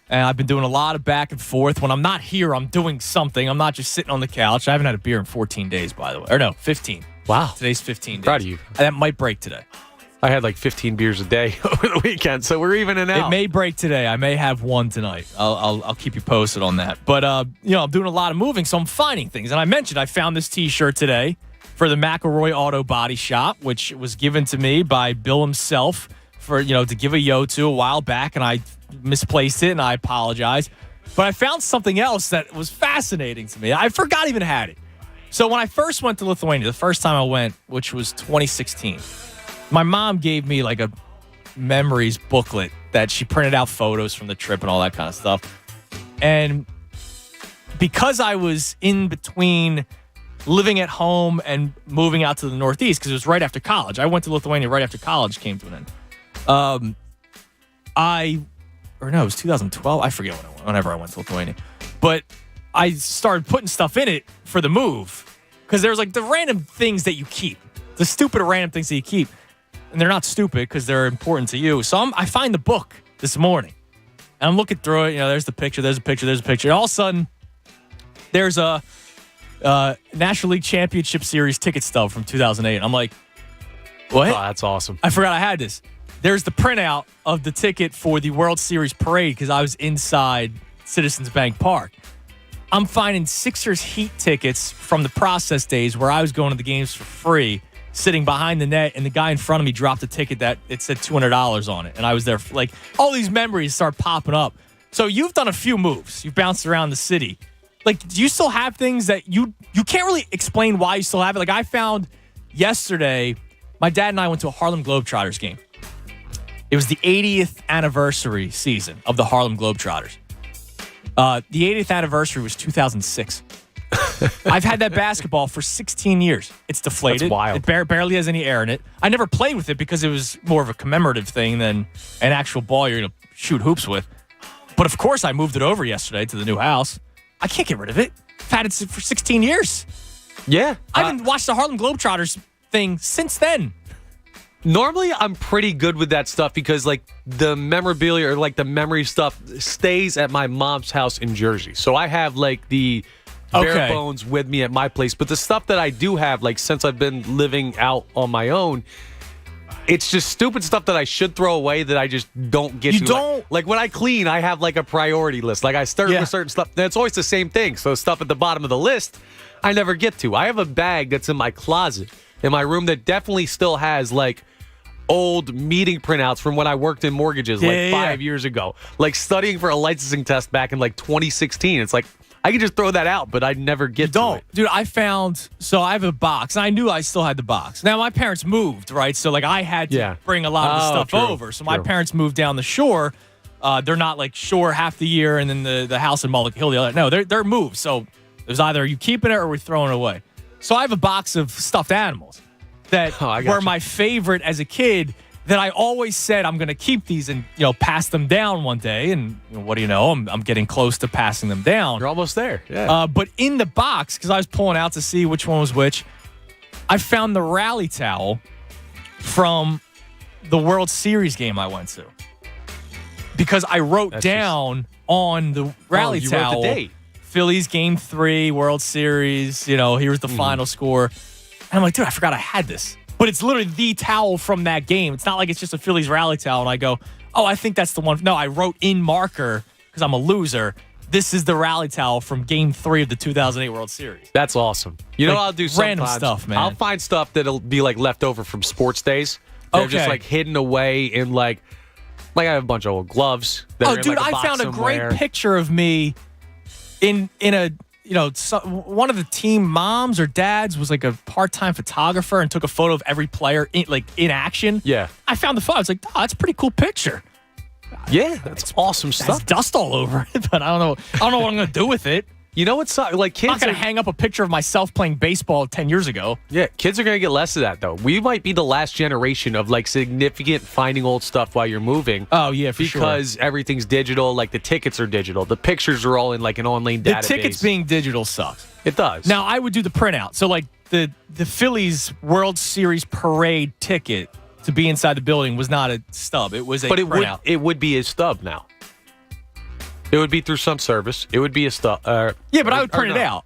and I've been doing a lot of back and forth. When I'm not here, I'm doing something. I'm not just sitting on the couch. I haven't had a beer in 14 days, by the way. Or no, 15. Wow. Today's 15 days. Proud of you. And that might break today. I had like 15 beers a day over the weekend, so we're even and out. It may break today. I may have one tonight. I'll keep you posted on that. But, I'm doing a lot of moving, so I'm finding things. And I mentioned I found this T-shirt today for the McElroy Auto Body Shop, which was given to me by Bill himself for, to give a yo to a while back, and I misplaced it, and I apologize. But I found something else that was fascinating to me. I forgot I even had it. So when I first went to Lithuania, the first time I went, which was 2016, my mom gave me like a memories booklet that she printed out photos from the trip and all that kind of stuff. And because I was in between living at home and moving out to the Northeast, because it was right after college. I went to Lithuania right after college came to an end. It was 2012. I forget whenever I went to Lithuania. But I started putting stuff in it for the move because there's like the random things that you keep, the stupid random things that you keep. And they're not stupid because they're important to you. So I find the book this morning, and I'm looking through it. There's the picture, there's a picture, there's a picture. And all of a sudden, there's a National League Championship Series ticket stub from 2008. I'm like, what? Oh, that's awesome. I forgot I had this. There's the printout of the ticket for the World Series parade because I was inside Citizens Bank Park. I'm finding Sixers Heat tickets from the process days where I was going to the games for free, sitting behind the net, and the guy in front of me dropped a ticket that it said $200 on it. And I was there for, like, all these memories start popping up. So you've done a few moves. You've bounced around the city. Like, do you still have things that you can't really explain why you still have it? Like, I found yesterday, my dad and I went to a Harlem Globetrotters game. It was the 80th anniversary season of the Harlem Globetrotters. The 80th anniversary was 2006. I've had that basketball for 16 years. It's deflated. That's wild. It barely has any air in it. I never played with it because it was more of a commemorative thing than an actual ball you're going to shoot hoops with. But of course, I moved it over yesterday to the new house. I can't get rid of it. I've had it for 16 years. Yeah. I haven't watched the Harlem Globetrotters thing since then. Normally, I'm pretty good with that stuff because, like, the memorabilia or, like, the memory stuff stays at my mom's house in Jersey. So I have, like, the bare bones with me at my place. But the stuff that I do have, like, since I've been living out on my own, it's just stupid stuff that I should throw away that I just don't get to. You don't? Like, when I clean, I have, like, a priority list. Like, I start with certain stuff. And it's always the same thing. So stuff at the bottom of the list, I never get to. I have a bag that's in my closet in my room that definitely still has, like, old meeting printouts from when I worked in mortgages 5 years ago. Like studying for a licensing test back in like 2016. It's like, I could just throw that out, but I'd never get to it. Dude, I have a box, and I knew I still had the box. Now, my parents moved, right? So, like, I had to bring a lot of the stuff over. So, my parents moved down the shore. They're not, like, shore half the year, and then the house in Mulligan Hill the other. No, they're moved. So, it was either you keeping it or we're throwing it away. So, I have a box of stuffed animals that were my favorite as a kid that I always said I'm going to keep these and, pass them down one day. And what do you know? I'm getting close to passing them down. You're almost there. Yeah. But in the box, because I was pulling out to see which one was which, I found the rally towel from the World Series game I went to. Because I wrote down on the rally towel, wrote the date. Phillies Game 3, World Series, here's the final score. And I'm like, dude, I forgot I had this. But it's literally the towel from that game. It's not like it's just a Phillies rally towel. And I go, oh, I think that's the one. No, I wrote in marker, because I'm a loser, this is the rally towel from Game 3 of the 2008 World Series. That's awesome. You know what I'll do sometimes? Random stuff, man. I'll find stuff that'll be like left over from sports days. They're just like hidden away in like I have a bunch of old gloves. Oh, dude, I found a great picture of me in a one of the team moms or dads was like a part-time photographer and took a photo of every player in action. Yeah, I found the photo. I was like, oh, that's a pretty cool picture. Yeah, that's awesome stuff. There's dust all over it, but I don't know what I'm gonna do with it. You know what's like kids? I'm not gonna hang up a picture of myself playing baseball 10 years ago. Yeah, kids are gonna get less of that though. We might be the last generation of like significant finding old stuff while you're moving. Oh yeah, for sure. Because everything's digital. Like the tickets are digital. The pictures are all in like an online database. The tickets being digital sucks. It does. Now I would do the printout. So like the Phillies World Series parade ticket to be inside the building was not a stub. It was a printout. It would be a stub now. It would be through some service. It would be a stub. Yeah, but I would print it out.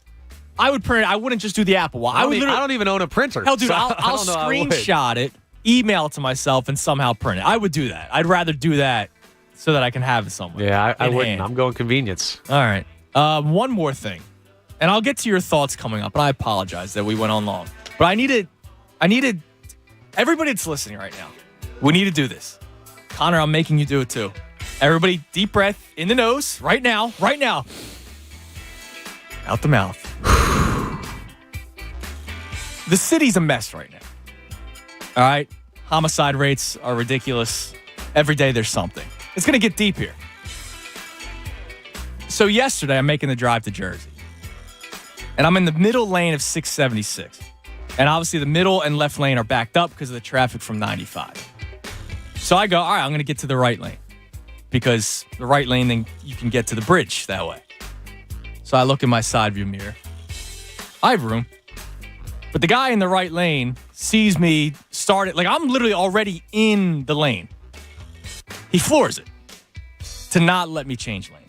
I would print it. I wouldn't just do the Apple Watch. I don't even own a printer. Hell, dude, so I'll screenshot it, email it to myself, and somehow print it. I would do that. I'd rather do that so that I can have it somewhere. Yeah, I wouldn't. hand. I'm going convenience. All right. One more thing, and I'll get to your thoughts coming up. And I apologize that we went on long, but I needed everybody that's listening right now. We need to do this. Connor, I'm making you do it too. Everybody, deep breath in the nose right now. Out the mouth. The city's a mess right now. All right? Homicide rates are ridiculous. Every day there's something. It's going to get deep here. So yesterday, I'm making the drive to Jersey. And I'm in the middle lane of 676. And obviously the middle and left lane are backed up because of the traffic from 95. So I go, all right, I'm going to get to the right lane. Because the right lane, then you can get to the bridge that way. So I look in my side view mirror. I have room. But the guy in the right lane sees me start it. Like, I'm literally already in the lane. He floors it to not let me change lane.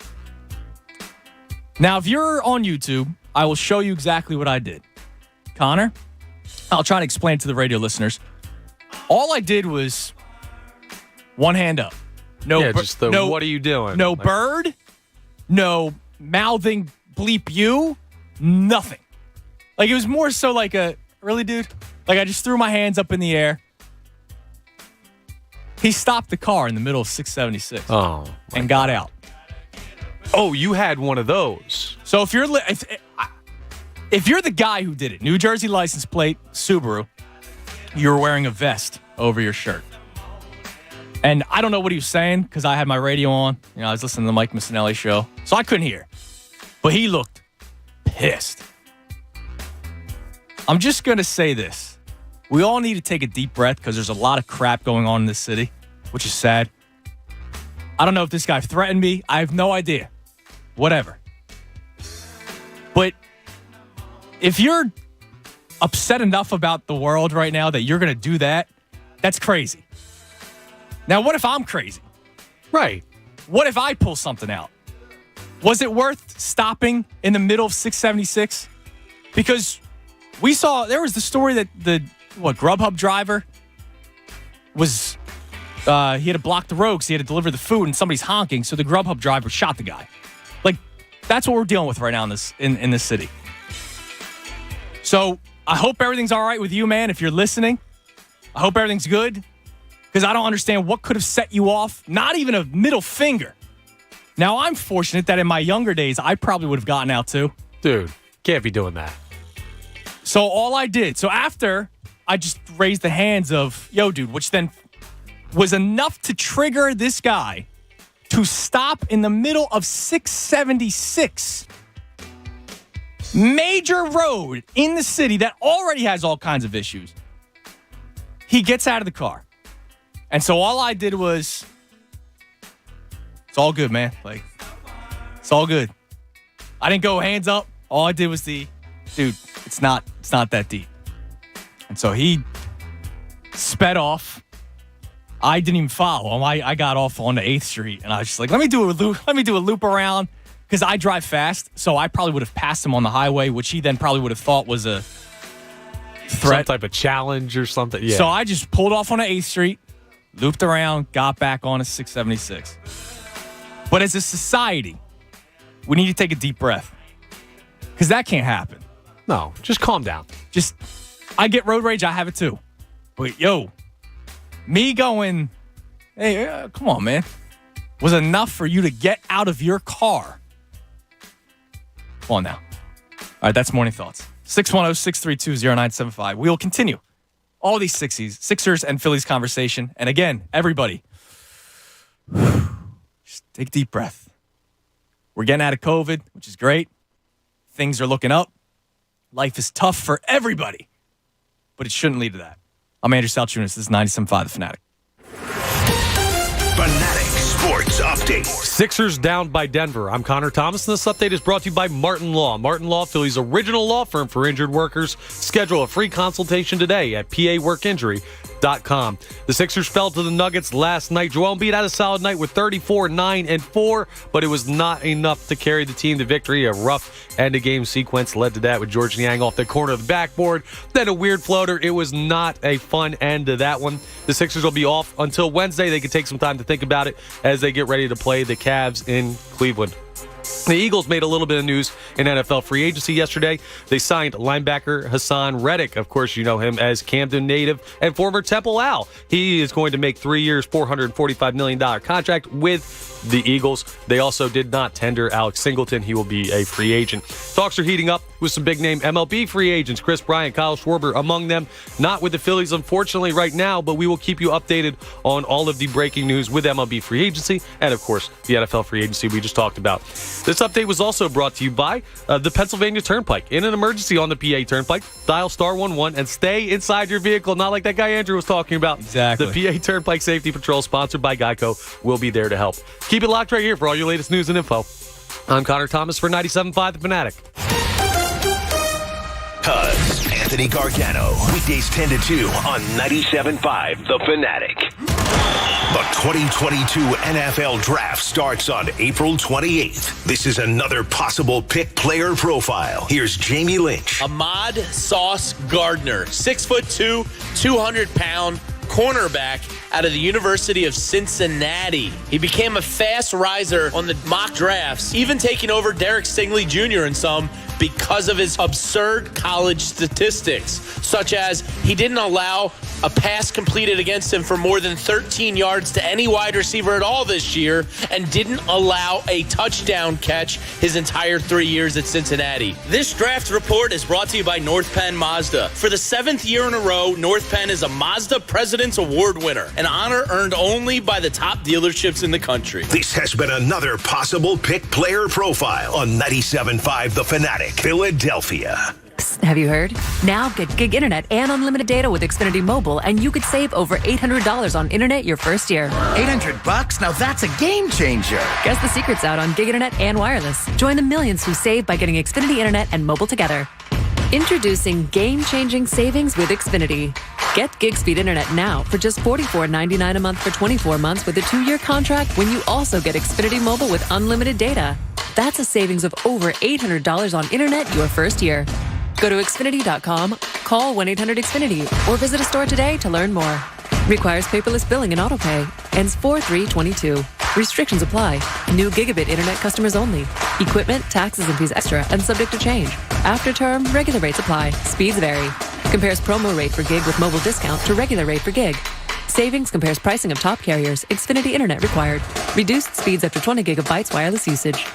Now, if you're on YouTube, I will show you exactly what I did. Connor, I'll try to explain to the radio listeners. All I did was one hand up. No, what are you doing? No bird, no mouthing bleep you, nothing. Like, it was more so like really, dude? Like, I just threw my hands up in the air. He stopped the car in the middle of 676 and got out. Oh, you had one of those. So if you're the guy who did it, New Jersey license plate, Subaru, you were wearing a vest over your shirt. And I don't know what he was saying because I had my radio on. You know, I was listening to the Mike Missinelli show, so I couldn't hear. But he looked pissed. I'm just going to say this. We all need to take a deep breath because there's a lot of crap going on in this city, which is sad. I don't know if this guy threatened me. I have no idea. Whatever. But if you're upset enough about the world right now that you're going to do that, that's crazy. Now, what if I'm crazy? Right. What if I pull something out? Was it worth stopping in the middle of 676? Because there was the story that the Grubhub driver was, he had to block the road because he had to deliver the food and somebody's honking, so the Grubhub driver shot the guy. Like, that's what we're dealing with right now in this city. So I hope everything's all right with you, man, if you're listening. I hope everything's good. Because I don't understand what could have set you off. Not even a middle finger. Now, I'm fortunate that in my younger days, I probably would have gotten out too. Dude, can't be doing that. So all I did, after I just raised the hands of, yo, dude, which then was enough to trigger this guy to stop in the middle of 676. Major road in the city that already has all kinds of issues. He gets out of the car. And so all I did was, it's all good, man. Like, it's all good. I didn't go hands up. All I did was dude, it's not that deep. And so he sped off. I didn't even follow him. I got off on the 8th Street, and I was just like, let me do a loop around, because I drive fast, so I probably would have passed him on the highway, which he then probably would have thought was a threat. Some type of challenge or something. Yeah. So I just pulled off on the 8th Street, looped around, got back on a 676. But as a society, we need to take a deep breath. Because that can't happen. No, just calm down. I get road rage. I have it too. But, me going, hey, come on, man, was enough for you to get out of your car. Come on now. All right, that's Morning Thoughts. 610-632-0975. We will continue all these Sixers and Phillies conversation. And again, everybody, just take a deep breath. We're getting out of COVID, which is great. Things are looking up. Life is tough for everybody, but it shouldn't lead to that. I'm Andrew Salchunas. This is 97.5 The Fanatic. Fanatic Sports Update. Sixers down by Denver. I'm Connor Thomas, and this update is brought to you by Martin Law. Martin Law, Philly's original law firm for injured workers. Schedule a free consultation today at paworkinjury.com. The Sixers fell to the Nuggets last night. Joel Embiid had a solid night with 34, 9, and 4, but it was not enough to carry the team to victory. A rough end-of-game sequence led to that with George Niang off the corner of the backboard. Then a weird floater. It was not a fun end to that one. The Sixers will be off until Wednesday. They can take some time to think about it as they get ready to play the Cavs in Cleveland. The Eagles made a little bit of news in NFL free agency yesterday. They signed linebacker Hassan Reddick. Of course, you know him as Camden native and former Temple Owl. He is going to make 3 years, $445 million contract with the Eagles. They also did not tender Alex Singleton. He will be a free agent. Talks are heating up with some big-name MLB free agents. Chris Bryant, Kyle Schwarber among them. Not with the Phillies, unfortunately, right now, but we will keep you updated on all of the breaking news with MLB free agency and, of course, the NFL free agency we just talked about. This update was also brought to you by the Pennsylvania Turnpike. In an emergency on the PA Turnpike, dial *11 and stay inside your vehicle, not like that guy Andrew was talking about. Exactly. The PA Turnpike Safety Patrol, sponsored by Geico, will be there to help. Keep it locked right here for all your latest news and info. I'm Connor Thomas for 97.5 The Fanatic. Cuz Anthony Gargano, weekdays 10 to 2 on 97.5 The Fanatic. The 2022 NFL Draft starts on April 28th. This is another possible pick player profile. Here's Jamie Lynch. Ahmad Sauce Gardner, 6'2", 200-pound cornerback out of the University of Cincinnati. He became a fast riser on the mock drafts, even taking over Derek Stingley Jr. in some because of his absurd college statistics, such as he didn't allow a pass completed against him for more than 13 yards to any wide receiver at all this year, and didn't allow a touchdown catch his entire 3 years at Cincinnati. This draft report is brought to you by North Penn Mazda. For the 7th year in a row, North Penn is a Mazda President's Award winner, an honor earned only by the top dealerships in the country. This has been another possible pick player profile on 97.5 The Fanatic, Philadelphia. Have you heard? Now get gig internet and unlimited data with Xfinity Mobile, and you could save over $800 on internet your first year. $800? Now that's a game changer. Guess the secret's out on gig internet and wireless. Join the millions who save by getting Xfinity internet and mobile together. Introducing game-changing savings with Xfinity. Get gig speed internet now for just $44.99 a month for 24 months with a 2-year contract, when you also get Xfinity Mobile with unlimited data. That's a savings of over $800 on internet your first year. Go to Xfinity.com, call 1-800-XFINITY, or visit a store today to learn more. Requires paperless billing and autopay. Ends 4/3/22. Restrictions apply. New gigabit internet customers only. Equipment, taxes, and fees extra and subject to change. After term, regular rates apply. Speeds vary. Compares promo rate for gig with mobile discount to regular rate for gig. Savings compares pricing of top carriers. Xfinity internet required. Reduced speeds after 20 gigabytes wireless usage.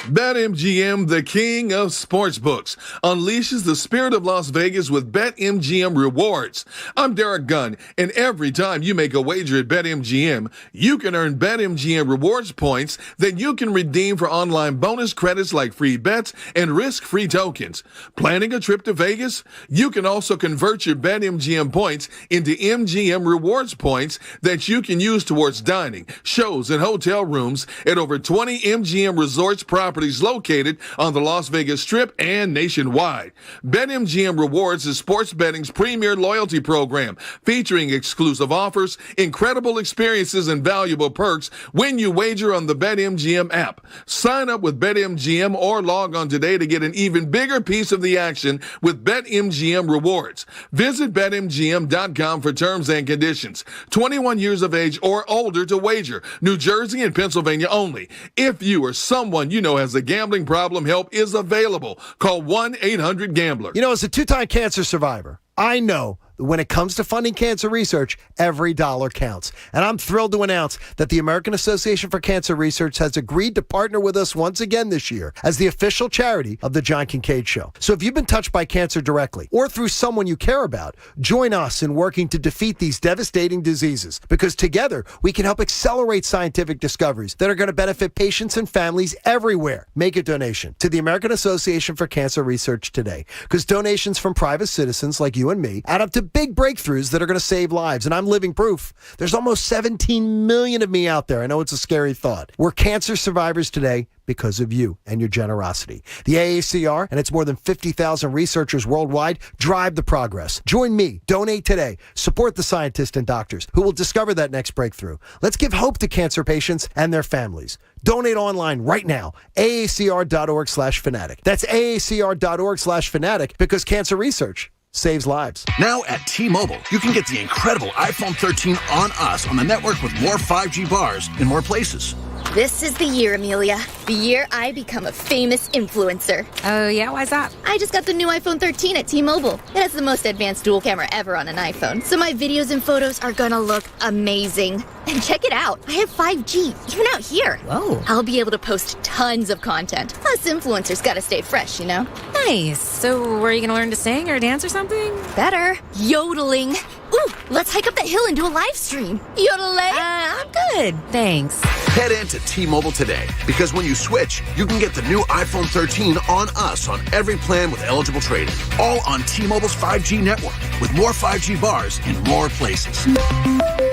BetMGM, the king of sportsbooks, unleashes the spirit of Las Vegas with BetMGM rewards. I'm Derek Gunn, and every time you make a wager at BetMGM, you can earn BetMGM rewards points that you can redeem for online bonus credits like free bets and risk-free tokens. Planning a trip to Vegas? You can also convert your BetMGM points into MGM rewards points that you can use towards dining, shows, and hotel rooms at over 20 MGM resorts properties properties located on the Las Vegas Strip and nationwide. BetMGM Rewards is sports betting's premier loyalty program, featuring exclusive offers, incredible experiences, and valuable perks when you wager on the BetMGM app. Sign up with BetMGM or log on today to get an even bigger piece of the action with BetMGM Rewards. Visit BetMGM.com for terms and conditions. 21 years of age or older to wager. New Jersey and Pennsylvania only. If you or someone you know has a gambling problem, help is available. Call 1-800-GAMBLER. You know, as a two-time cancer survivor, I know that when it comes to funding cancer research, every dollar counts. And I'm thrilled to announce that the American Association for Cancer Research has agreed to partner with us once again this year as the official charity of The John Kincaid Show. So if you've been touched by cancer directly or through someone you care about, join us in working to defeat these devastating diseases, because together we can help accelerate scientific discoveries that are going to benefit patients and families everywhere. Make a donation to the American Association for Cancer Research today, because donations from private citizens like you and me add up to big breakthroughs that are going to save lives. And I'm living proof. There's almost 17 million of me out there. I know it's a scary thought. We're cancer survivors today because of you and your generosity. The AACR and its more than 50,000 researchers worldwide drive the progress. Join me. Donate today. Support the scientists and doctors who will discover that next breakthrough. Let's give hope to cancer patients and their families. Donate online right now. AACR.org/fanatic. That's AACR.org/fanatic, because cancer research saves lives. Now at T-Mobile, you can get the incredible iPhone 13 on us on the network with more 5G bars in more places. This is the year, Amelia. The year I become a famous influencer. Oh, yeah? Why's that? I just got the new iPhone 13 at T-Mobile. It has the most advanced dual camera ever on an iPhone, so my videos and photos are gonna look amazing. And check it out. I have 5G, even out here. Whoa. I'll be able to post tons of content. Plus, influencers gotta stay fresh, you know? Nice. So, were you gonna learn to sing or dance or something? Better. Yodeling. Ooh, let's hike up that hill and do a live stream. Yodeling. I'm good. Thanks. Head into T-Mobile today, because when you switch, you can get the new iPhone 13 on us on every plan with eligible trade-in. All on T-Mobile's 5G network, with more 5G bars in more places.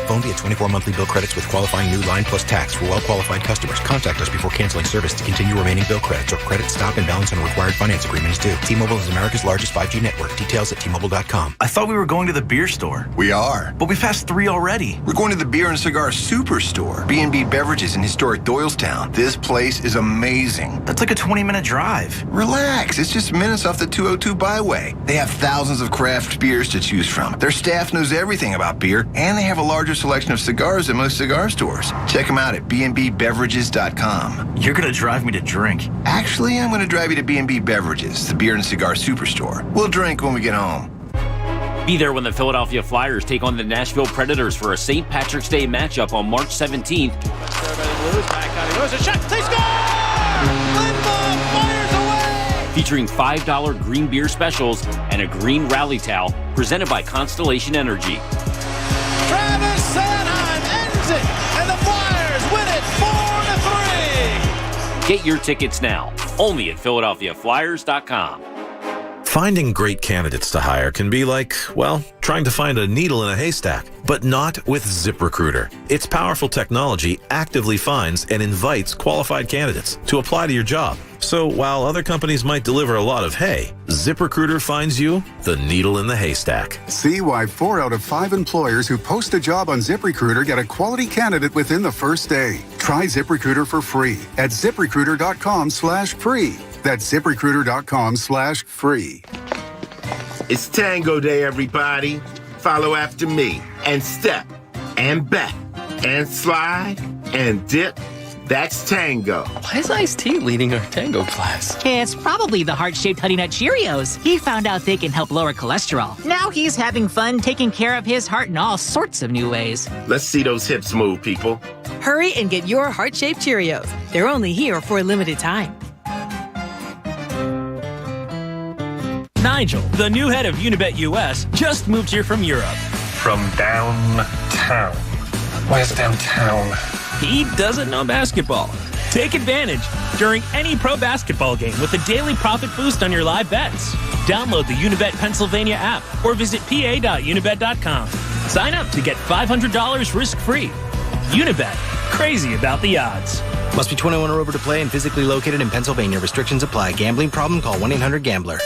Phone via 24 monthly bill credits with qualifying new line plus tax for well-qualified customers. Contact us before canceling service to continue remaining bill credits, or credit stop and balance on a required finance agreement is due. T-Mobile is America's largest 5G network. Details at T-Mobile.com. I thought we were going to the beer store. We are. But we passed 3 already. We're going to the Beer and Cigar Superstore. B&B Beverages in historic Doylestown. This place is amazing. That's like a 20-minute drive. Relax. It's just minutes off the 202 byway. They have thousands of craft beers to choose from. Their staff knows everything about beer, and they have a larger selection of cigars than most cigar stores. Check them out at bnbbeverages.com. You're going to drive me to drink. Actually, I'm going to drive you to B&B Beverages, the Beer and Cigar Superstore. We'll drink when we get home. Be there when the Philadelphia Flyers take on the Nashville Predators for a St. Patrick's Day matchup on March 17th. Featuring $5 green beer specials and a green rally towel presented by Constellation Energy. Travis Sanheim ends it, and the Flyers win it 4-3. Get your tickets now, only at PhiladelphiaFlyers.com. Finding great candidates to hire can be like, well, trying to find a needle in a haystack, but not with ZipRecruiter. Its powerful technology actively finds and invites qualified candidates to apply to your job. So while other companies might deliver a lot of hay, ZipRecruiter finds you the needle in the haystack. See why 4 out of 5 employers who post a job on ZipRecruiter get a quality candidate within the first day. Try ZipRecruiter for free at ZipRecruiter.com/free. That's ZipRecruiter.com/free. It's Tango Day, everybody. Follow after me and step and back and slide and dip. That's tango. Why is Ice-T leading our tango class? It's probably the heart-shaped Honey Nut Cheerios. He found out they can help lower cholesterol. Now he's having fun taking care of his heart in all sorts of new ways. Let's see those hips move, people. Hurry and get your heart-shaped Cheerios. They're only here for a limited time. Nigel, the new head of Unibet US, just moved here from Europe. From downtown. Where's downtown? He doesn't know basketball. Take advantage during any pro basketball game with a daily profit boost on your live bets. Download the Unibet Pennsylvania app or visit pa.unibet.com. Sign up to get $500 risk-free. Unibet, crazy about the odds. Must be 21 or over to play and physically located in Pennsylvania. Restrictions apply. Gambling problem? Call 1-800-GAMBLER.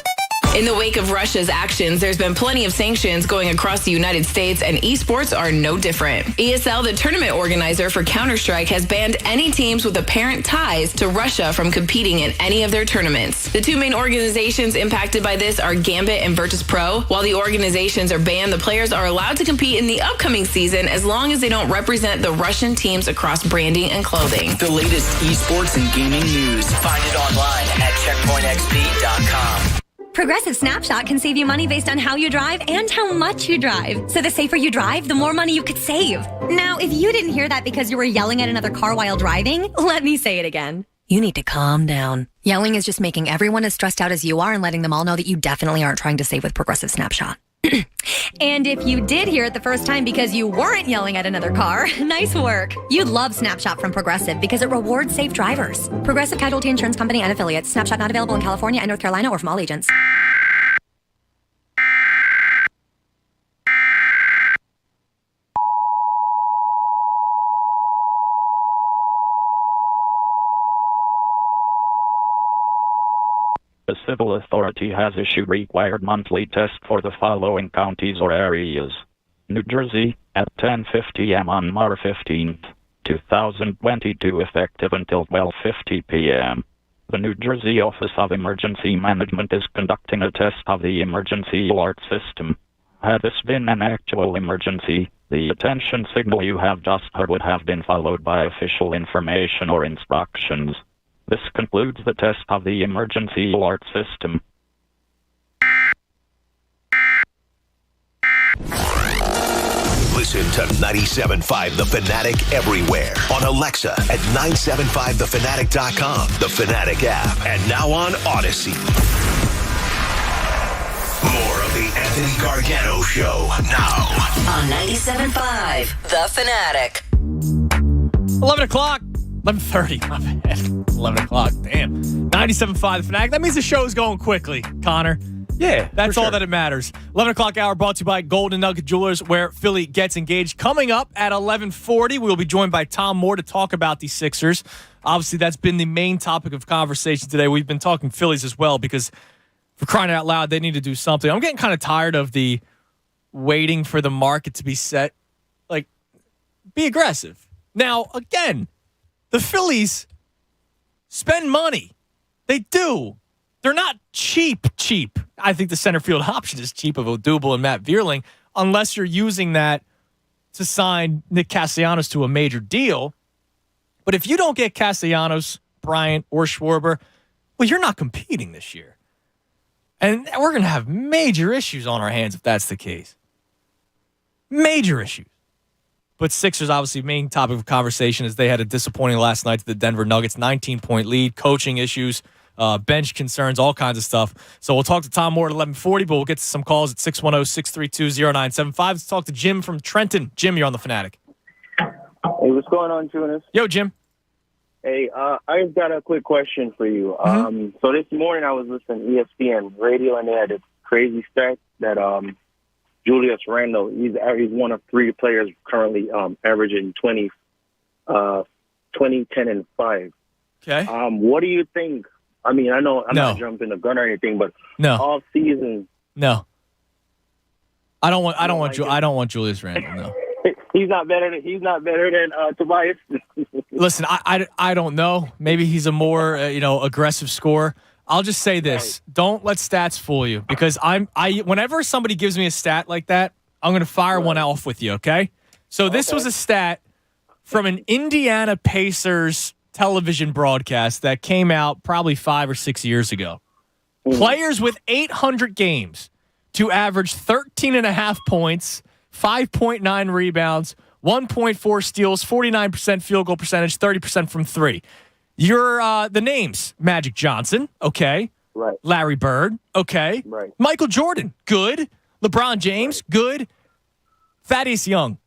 In the wake of Russia's actions, there's been plenty of sanctions going across the United States, and esports are no different. ESL, the tournament organizer for Counter-Strike, has banned any teams with apparent ties to Russia from competing in any of their tournaments. The two main organizations impacted by this are Gambit and Virtus Pro. While the organizations are banned, the players are allowed to compete in the upcoming season as long as they don't represent the Russian teams across branding and clothing. The latest esports and gaming news. Find it online at checkpointxp.com. Progressive Snapshot can save you money based on how you drive and how much you drive. So the safer you drive, the more money you could save. Now, if you didn't hear that because you were yelling at another car while driving, let me say it again. You need to calm down. Yelling is just making everyone as stressed out as you are and letting them all know that you definitely aren't trying to save with Progressive Snapshot. And if you did hear it the first time because you weren't yelling at another car, nice work. You'd love Snapshot from Progressive because it rewards safe drivers. Progressive Casualty Insurance Company and affiliates. Snapshot not available in California and North Carolina or from all agents. The civil authority has issued required monthly tests for the following counties or areas. New Jersey, at 10:50 a.m. on March 15, 2022, effective until 12:50 p.m. The New Jersey Office of Emergency Management is conducting a test of the emergency alert system. Had this been an actual emergency, the attention signal you have just heard would have been followed by official information or instructions. This concludes the test of the emergency alert system. Listen to 97.5 The Fanatic everywhere. On Alexa at 975thefanatic.com, the Fanatic app, and now on Odyssey. More of the Anthony Gargano Show now. On 97.5 The Fanatic. 11 o'clock. 11:30, my bad. 11 o'clock, damn. 97.5 The Fanatic. That means the show's going quickly, Connor. Yeah, that's all that it matters. 11 o'clock hour brought to you by Golden Nugget Jewelers, where Philly gets engaged. Coming up at 11:40, we'll be joined by Tom Moore to talk about the Sixers. Obviously, that's been the main topic of conversation today. We've been talking Phillies as well because, for crying out loud, they need to do something. I'm getting kind of tired of the waiting for the market to be set. Like, be aggressive. Now, again, the Phillies spend money. They do. They're not cheap. I think the center field option is cheap of Odubel and Matt Vierling, unless you're using that to sign Nick Castellanos to a major deal. But if you don't get Castellanos, Bryant, or Schwarber, well, you're not competing this year. And we're going to have major issues on our hands if that's the case. Major issues. But Sixers, obviously, main topic of conversation as they had a disappointing last night to the Denver Nuggets, 19-point lead, coaching issues, bench concerns, all kinds of stuff. So we'll talk to Tom Moore at 11:40, but we'll get to some calls at 610-632-0975. Let's talk to Jim from Trenton. Jim, you're on The Fanatic. Hey, what's going on, Jonas? Yo, Jim. Hey, I've got a quick question for you. So this morning I was listening to ESPN radio, and they had this crazy stat that Julius Randle, he's one of three players currently averaging 20, 10, and 5. Okay. What do you think? I mean, I know I'm not jumping the gun or anything, but off season. No. I don't want Julius Randle. No. He's not better than Tobias. Listen, I don't know. Maybe he's a more aggressive scorer. I'll just say this: don't let stats fool you, because whenever somebody gives me a stat like that, I'm going to fire one off with you. Okay? So this was a stat from an Indiana Pacers television broadcast that came out probably 5 or 6 years ago. Players with 800 games to average 13.5 points, 5.9 rebounds, 1.4 steals, 49% field goal percentage, 30% from three. You're the names: Magic Johnson, okay. Right. Larry Bird, okay. Right. Michael Jordan, good. LeBron James, good. Thaddeus Young.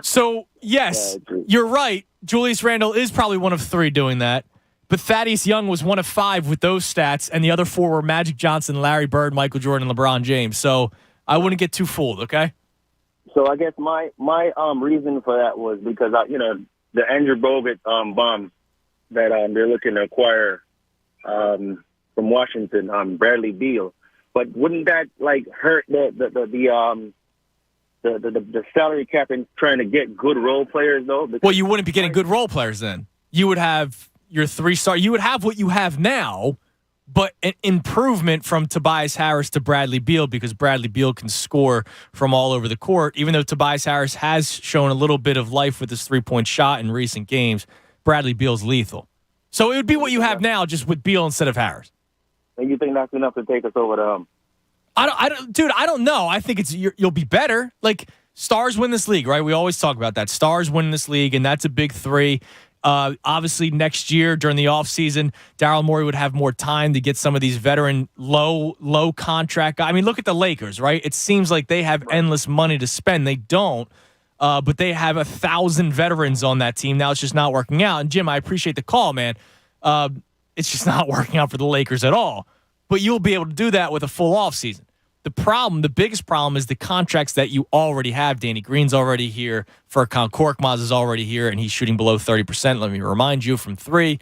So, yes, you're right. Julius Randle is probably one of three doing that. But Thaddeus Young was one of 5 with those stats, and the other 4 were Magic Johnson, Larry Bird, Michael Jordan, and LeBron James. So I wouldn't get too fooled, okay? So I guess my reason for that was because the Andrew Bogut bomb that they're looking to acquire from Washington, Bradley Beal. But wouldn't that hurt the salary cap in trying to get good role players though? Well, you wouldn't be getting good role players then. You would have your 3-star. You would have what you have now, but an improvement from Tobias Harris to Bradley Beal because Bradley Beal can score from all over the court. Even though Tobias Harris has shown a little bit of life with his 3-point shot in recent games, Bradley Beal's lethal. So it would be what you have now, just with Beal instead of Harris. And you think that's enough to take us over to I don't know. I think you'll be better. Like, stars win this league, right? We always talk about that. Stars win this league, and that's a big three. Obviously, next year during the offseason, Daryl Morey would have more time to get some of these veteran low contract guys. I mean, look at the Lakers, right? It seems like they have endless money to spend. They don't, but they have 1,000 veterans on that team. Now it's just not working out. And, Jim, I appreciate the call, man. It's just not working out for the Lakers at all. But you'll be able to do that with a full offseason. The biggest problem is the contracts that you already have. Danny Green's already here. Furkan Korkmaz is already here, and he's shooting below 30%. Let me remind you, from 3.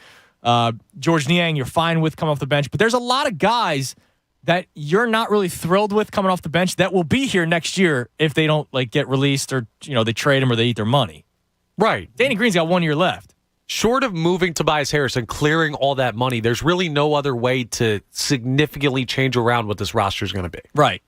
George Niang, you're fine with coming off the bench. But there's a lot of guys that you're not really thrilled with coming off the bench that will be here next year if they don't get released or they trade them or they eat their money. Right. Danny Green's got 1 year left. Short of moving Tobias Harris and clearing all that money, there's really no other way to significantly change around what this roster is going to be. Right.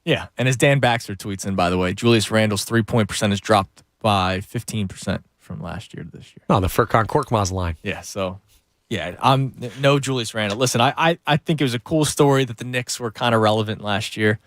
Yeah. And as Dan Baxter tweets in, by the way, Julius Randle's 3-point percentage dropped by 15% from last year to this year. Oh, the Furkan Korkmaz line. Yeah. So, yeah, I'm no Julius Randle. Listen, I think it was a cool story that the Knicks were kind of relevant last year.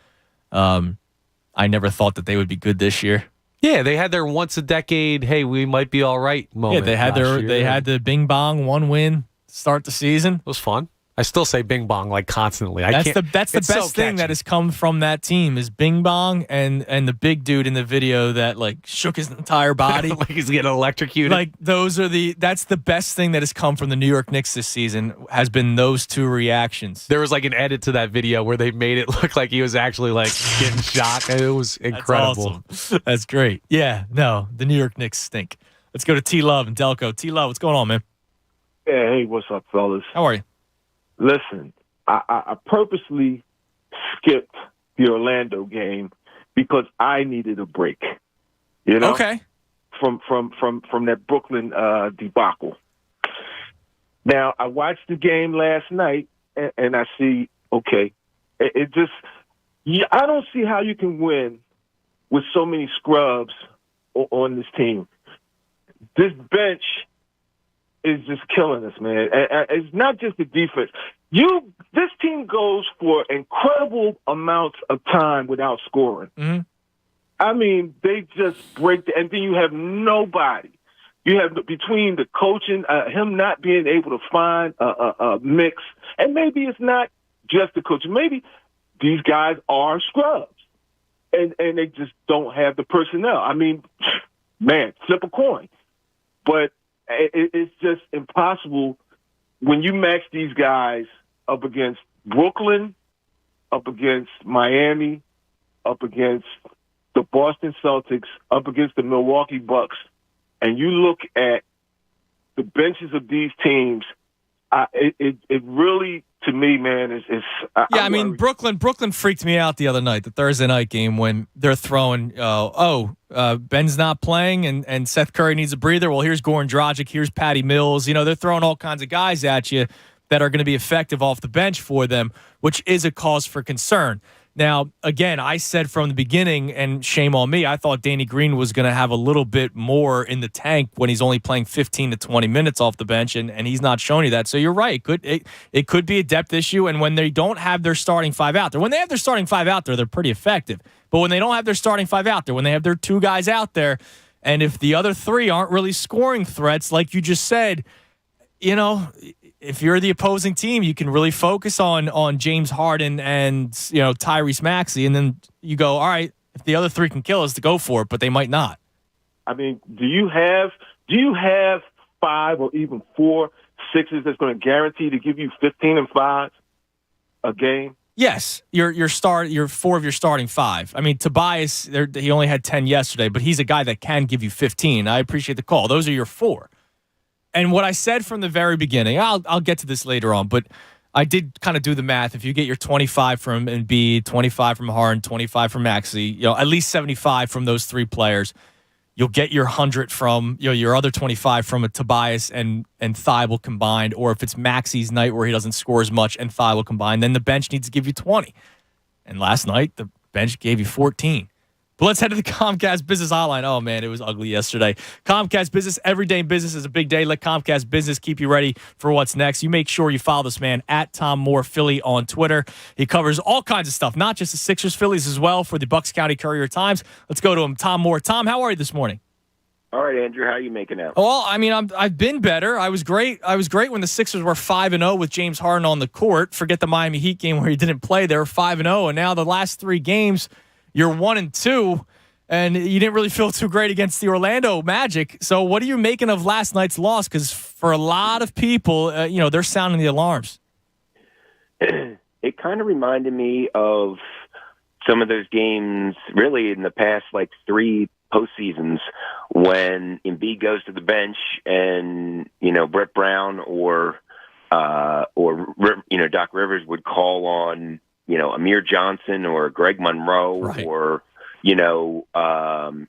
I never thought that they would be good this year. Yeah, they had their once a decade, hey, we might be all right moment. Yeah, they had the Bing Bong 1 win start the season. It was fun. I still say Bing Bong constantly. That's the best thing that has come from that team is Bing Bong and the big dude in the video that shook his entire body. Like he's getting electrocuted. That's the best thing that has come from the New York Knicks this season has been those two reactions. There was an edit to that video where they made it look like he was actually getting shot. And it was incredible. That's awesome. That's great. Yeah, no, the New York Knicks stink. Let's go to T Love and Delco. T Love, what's going on, man? Yeah, hey, what's up, fellas? How are you? Listen, I purposely skipped the Orlando game because I needed a break. Okay. From that Brooklyn debacle. Now I watched the game last night, and I see I don't see how you can win with so many scrubs on this team. This bench is just killing us, man. And it's not just the defense. This team goes for incredible amounts of time without scoring. Mm-hmm. I mean, they just break and then you have nobody. You have between the coaching, him not being able to find a mix, and maybe it's not just the coaching. Maybe these guys are scrubs, and they just don't have the personnel. I mean, man, flip a coin, but it's just impossible when you match these guys up against Brooklyn, up against Miami, up against the Boston Celtics, up against the Milwaukee Bucks, and you look at the benches of these teams, it really, to me, man, is. I mean, Brooklyn freaked me out the other night, the Thursday night game, when they're throwing, Ben's not playing and Seth Curry needs a breather. Well, here's Goran Dragic, here's Patty Mills. They're throwing all kinds of guys at you that are going to be effective off the bench for them, which is a cause for concern. Now, again, I said from the beginning, and shame on me, I thought Danny Green was going to have a little bit more in the tank when he's only playing 15 to 20 minutes off the bench, and he's not showing you that. So you're right. It could be a depth issue, and when they don't have their starting 5 out there, when they have their starting 5 out there, they're pretty effective. But when they don't have their starting 5 out there, when they have their 2 guys out there, and if the other 3 aren't really scoring threats, like you just said, if you're the opposing team, you can really focus on James Harden and Tyrese Maxey, and then you go, all right, if the other 3 can kill us, to go for it, but they might not. I mean, do you have 5 or even 4 6s that's going to guarantee to give you 15 and 5 a game? Yes, your four of your starting five. I mean, Tobias, he only had 10 yesterday, but he's a guy that can give you 15. I appreciate the call. Those are your four. And what I said from the very beginning, I'll get to this later on, but I did kind of do the math. If you get your 25 from Embiid, 25 from Harden, 25 from Maxey, at least 75 from those three players, you'll get your 100 from your other 25 from a Tobias and Thibault combined, or if it's Maxey's night where he doesn't score as much and Thibault combined, then the bench needs to give you 20. And last night, the bench gave you 14. But let's head to the Comcast Business Hotline. Oh, man, it was ugly yesterday. Comcast Business, everyday business is a big day. Let Comcast Business keep you ready for what's next. You make sure you follow this man at Tom Moore Philly on Twitter. He covers all kinds of stuff, not just the Sixers, Phillies as well for the Bucks County Courier-Times. Let's go to him, Tom Moore. Tom, how are you this morning? All right, Andrew, how are you making out? Well, I mean, I've been better. I was great when the Sixers were 5-0 with James Harden on the court. Forget the Miami Heat game where he didn't play. They were 5-0, and now the last three games, you're 1-2. And you didn't really feel too great against the Orlando Magic. So what are you making of last night's loss? Because for a lot of people, they're sounding the alarms. It kind of reminded me of some of those games really in the past, like 3 postseasons when Embiid goes to the bench and, Brett Brown or Doc Rivers would call on, Amir Johnson or Greg Monroe or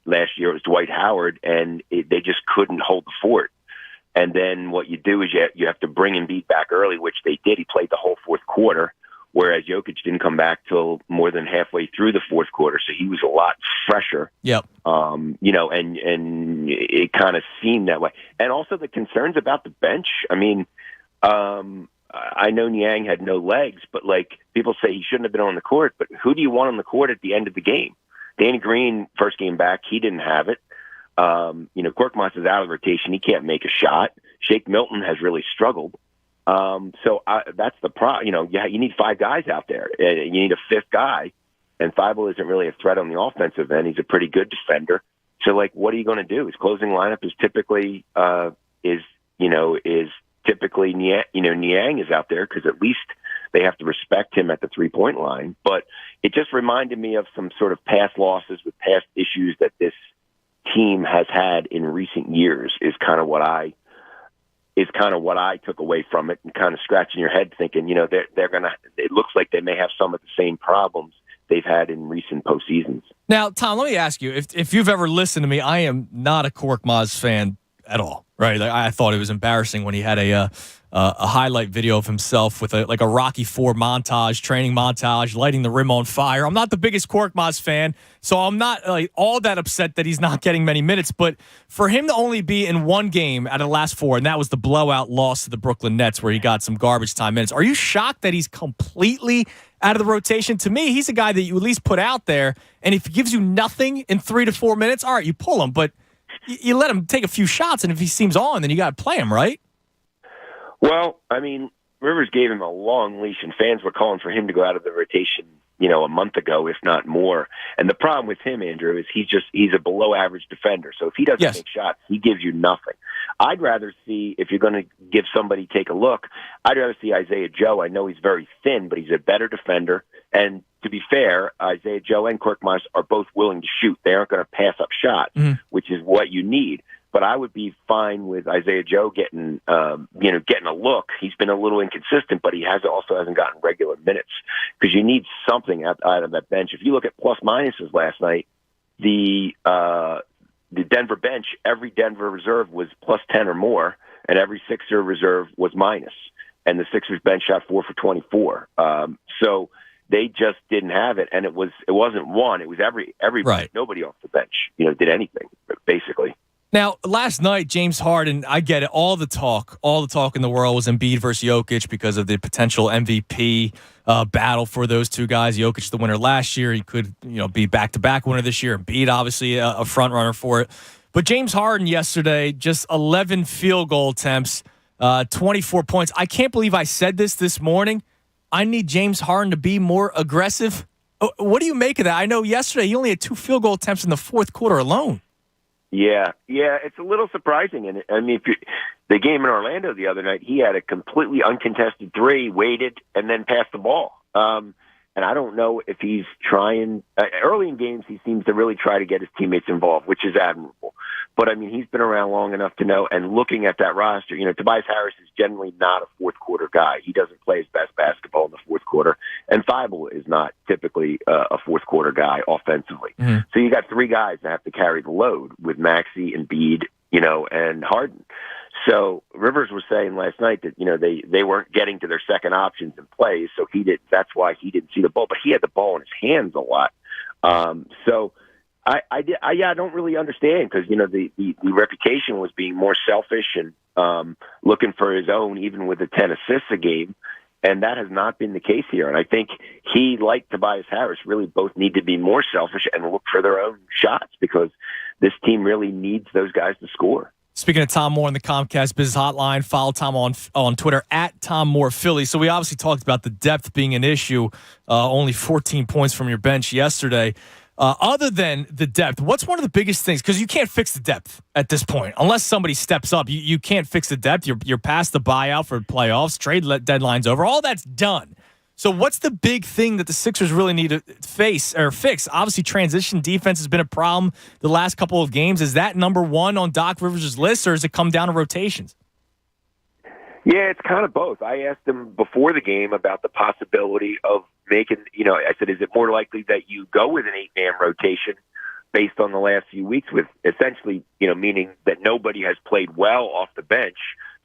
last year it was Dwight Howard, and they just couldn't hold the fort. And then what you do is you have to bring Embiid back early, which they did. He played the whole fourth quarter, whereas Jokic didn't come back till more than halfway through the fourth quarter, so he was a lot fresher. Yep. And it kind of seemed that way. And also the concerns about the bench. I mean, I know Niang had no legs, but people say he shouldn't have been on the court. But who do you want on the court at the end of the game? Danny Green, first game back, he didn't have it. Korkmaz is out of the rotation. He can't make a shot. Shake Milton has really struggled. That's the problem. You need 5 guys out there. You need a 5th guy, and Thibault isn't really a threat on the offensive end. He's a pretty good defender. So, what are you going to do? His closing lineup is typically Niang is out there because at least they have to respect him at the 3-point line. But it just reminded me of some sort of past losses with past issues that this team has had in recent years is kind of what I took away from it, and kind of scratching your head thinking, it looks like they may have some of the same problems they've had in recent postseasons. Now, Tom, let me ask you, if you've ever listened to me, I am not a Korkmaz fan at all, right? I thought it was embarrassing when he had a highlight video of himself with a Rocky IV montage, training montage, lighting the rim on fire. I'm not the biggest Korkmaz fan, so I'm not all that upset that he's not getting many minutes. But for him to only be in one game out of the last 4, and that was the blowout loss to the Brooklyn Nets where he got some garbage time minutes, are you shocked that he's completely out of the rotation? To me, he's a guy that you at least put out there, and if he gives you nothing in 3 to 4 minutes, all right, you pull him, but you let him take a few shots, and if he seems on, then you got to play him, right? Well, I mean, Rivers gave him a long leash, and fans were calling for him to go out of the rotation, a month ago, if not more. And the problem with him, Andrew, is he's a below-average defender. So if he doesn't make shots, he gives you nothing. I'd rather see, if you're going to give somebody take a look, I'd rather see Isaiah Joe. I know he's very thin, but he's a better defender. And to be fair, Isaiah Joe and Korkmaz are both willing to shoot. They aren't going to pass up shots, which is what you need. But I would be fine with Isaiah Joe getting a look. He's been a little inconsistent, but he also hasn't gotten regular minutes because you need something out of that bench. If you look at plus minuses last night, the Denver bench, every Denver reserve was plus 10 or more, and every Sixer reserve was minus. And the Sixers bench shot 4 for 24. So they just didn't have it, and it wasn't one. It was every right. Nobody off the bench, did anything basically. Now, last night, James Harden, I get it. All the talk in the world was Embiid versus Jokic because of the potential MVP battle for those two guys. Jokic, the winner last year, he could, be back-to-back winner this year. Embiid, obviously, a front runner for it. But James Harden yesterday, just 11 field goal attempts, 24 points. I can't believe I said this morning. I need James Harden to be more aggressive. What do you make of that? I know yesterday he only had 2 field goal attempts in the fourth quarter alone. Yeah, it's a little surprising. And I mean, the game in Orlando the other night, he had a completely uncontested 3, waited, and then passed the ball. And I don't know if he's trying early in games. He seems to really try to get his teammates involved, which is admirable. But I mean, he's been around long enough to know. And looking at that roster, Tobias Harris is generally not a fourth quarter guy. He doesn't play his best basketball in the fourth quarter, and Thibault is not typically a fourth quarter guy offensively. Mm-hmm. So you got three guys that have to carry the load with Maxey, Embiid, and Harden. So Rivers was saying last night that they weren't getting to their second options in plays, so that's why he didn't see the ball. But he had the ball in his hands a lot. So I don't really understand, because the reputation was being more selfish and looking for his own, even with the 10 assists a game, and that has not been the case here. And I think he, like Tobias Harris, really both need to be more selfish and look for their own shots, because this team really needs those guys to score. Speaking of Tom Moore in the Comcast Business Hotline, follow Tom on Twitter at Tom Moore Philly. So we obviously talked about the depth being an issue. Only 14 points from your bench yesterday. Other than the depth, what's one of the biggest things? Because you can't fix the depth at this point unless somebody steps up. You can't fix the depth. You're past the buyout for playoffs. Trade deadline's over. All that's done. So what's the big thing that the Sixers really need to face or fix? Obviously, transition defense has been a problem the last couple of games. Is that number one on Doc Rivers' list, or does it come down to rotations? Yeah, it's kind of both. I asked him before the game about the possibility of making, I said, is it more likely that you go with an 8-man rotation based on the last few weeks, with essentially, meaning that nobody has played well off the bench.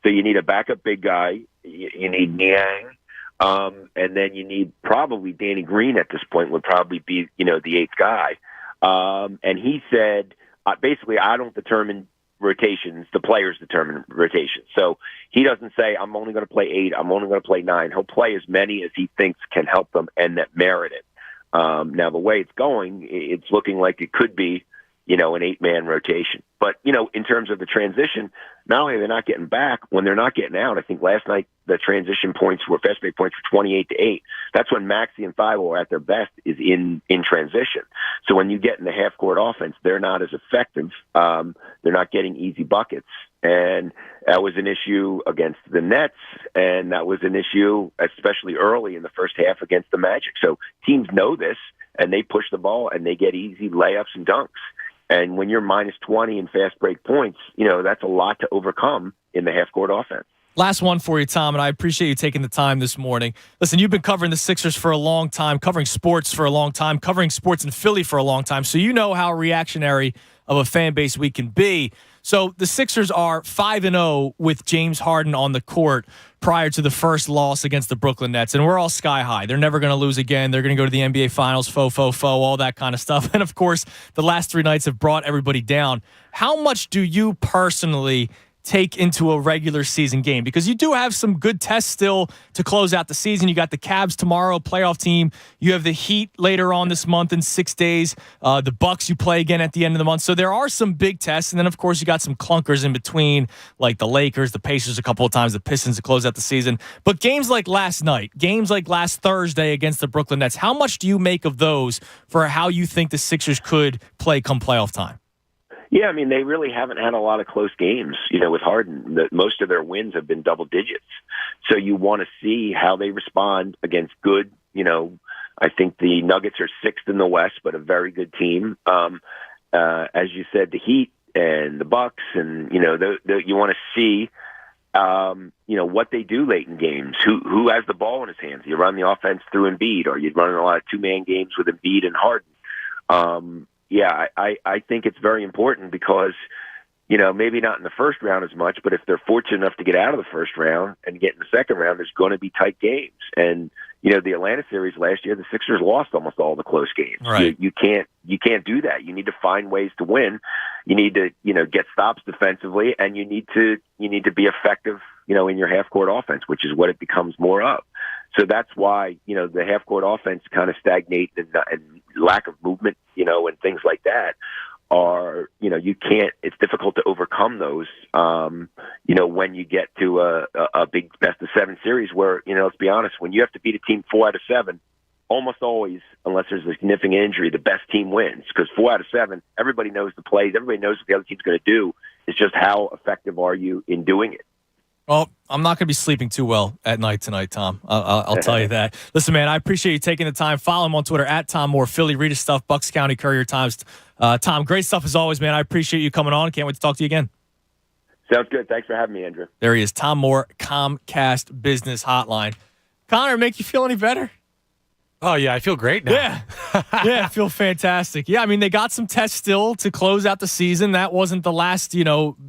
So you need a backup big guy. You need Niang. And then you need probably Danny Green at this point would probably be, the eighth guy. And he said, basically, I don't determine rotations. The players determine rotations. So he doesn't say, I'm only going to play 8. I'm only going to play 9. He'll play as many as he thinks can help them and that merit it. Now, the way it's going, it's looking like it could be, an 8-man rotation. But, in terms of the transition, not only are they not getting back, when they're not getting out, I think last night the transition points were, fast break points were 28-8. That's when Maxey and Thibault are at their best, is in transition. So when you get in the half-court offense, they're not as effective. They're not getting easy buckets. And that was an issue against the Nets, and that was an issue especially early in the first half against the Magic. So teams know this, and they push the ball, and they get easy layups and dunks. And when you're minus 20 in fast break points, that's a lot to overcome in the half-court offense. Last one for you, Tom, and I appreciate you taking the time this morning. Listen, you've been covering the Sixers for a long time, covering sports for a long time, covering sports in Philly for a long time, so you know how reactionary of a fan base we can be. So the Sixers are 5-0 with James Harden on the court prior to the first loss against the Brooklyn Nets, and we're all sky high. They're never going to lose again. They're going to go to the NBA Finals, all that kind of stuff. And, of course, the last 3 nights have brought everybody down. How much do you personally take into a regular season game? Because you do have some good tests still to close out the season. You got the Cavs tomorrow, playoff team. You have the Heat later on this month in 6 days. The Bucks you play again at the end of the month. So there are some big tests. And then, of course, you got some clunkers in between, like the Lakers, the Pacers a couple of times, the Pistons to close out the season. But games like last night, games like last Thursday against the Brooklyn Nets, how much do you make of those for how you think the Sixers could play come playoff time? Yeah, I mean, they really haven't had a lot of close games, with Harden. Most of their wins have been double digits. So you want to see how they respond against good, I think the Nuggets are 6th in the West, but a very good team. As you said, the Heat and the Bucks, and, you want to see, what they do late in games. Who has the ball in his hands? You run the offense through Embiid, or you'd run a lot of 2-man games with Embiid and Harden. Yeah, I think it's very important because, maybe not in the first round as much, but if they're fortunate enough to get out of the first round and get in the second round, there's going to be tight games. And, the Atlanta series last year, the Sixers lost almost all the close games. Right. You can't do that. You need to find ways to win. You need to, get stops defensively, and you need to be effective, in your half-court offense, which is what it becomes more of. So that's why, the half-court offense kind of stagnates and lack of movement, and things like that are, it's difficult to overcome those, when you get to a big best-of-7 series where, let's be honest, when you have to beat a team 4 out of 7, almost always, unless there's a significant injury, the best team wins. Because 4 out of 7, everybody knows the plays, everybody knows what the other team's going to do. It's just how effective are you in doing it. Well, I'm not going to be sleeping too well at night tonight, Tom. I'll tell you that. Listen, man, I appreciate you taking the time. Follow him on Twitter at Tom Moore, Philly, read his stuff, Bucks County Courier Times. Tom, great stuff as always, man. I appreciate you coming on. Can't wait to talk to you again. Sounds good. Thanks for having me, Andrew. There he is, Tom Moore, Comcast Business Hotline. Connor, make you feel any better? Oh, yeah, I feel great now. Yeah. I feel fantastic. Yeah, I mean, they got some tests still to close out the season. That wasn't the last,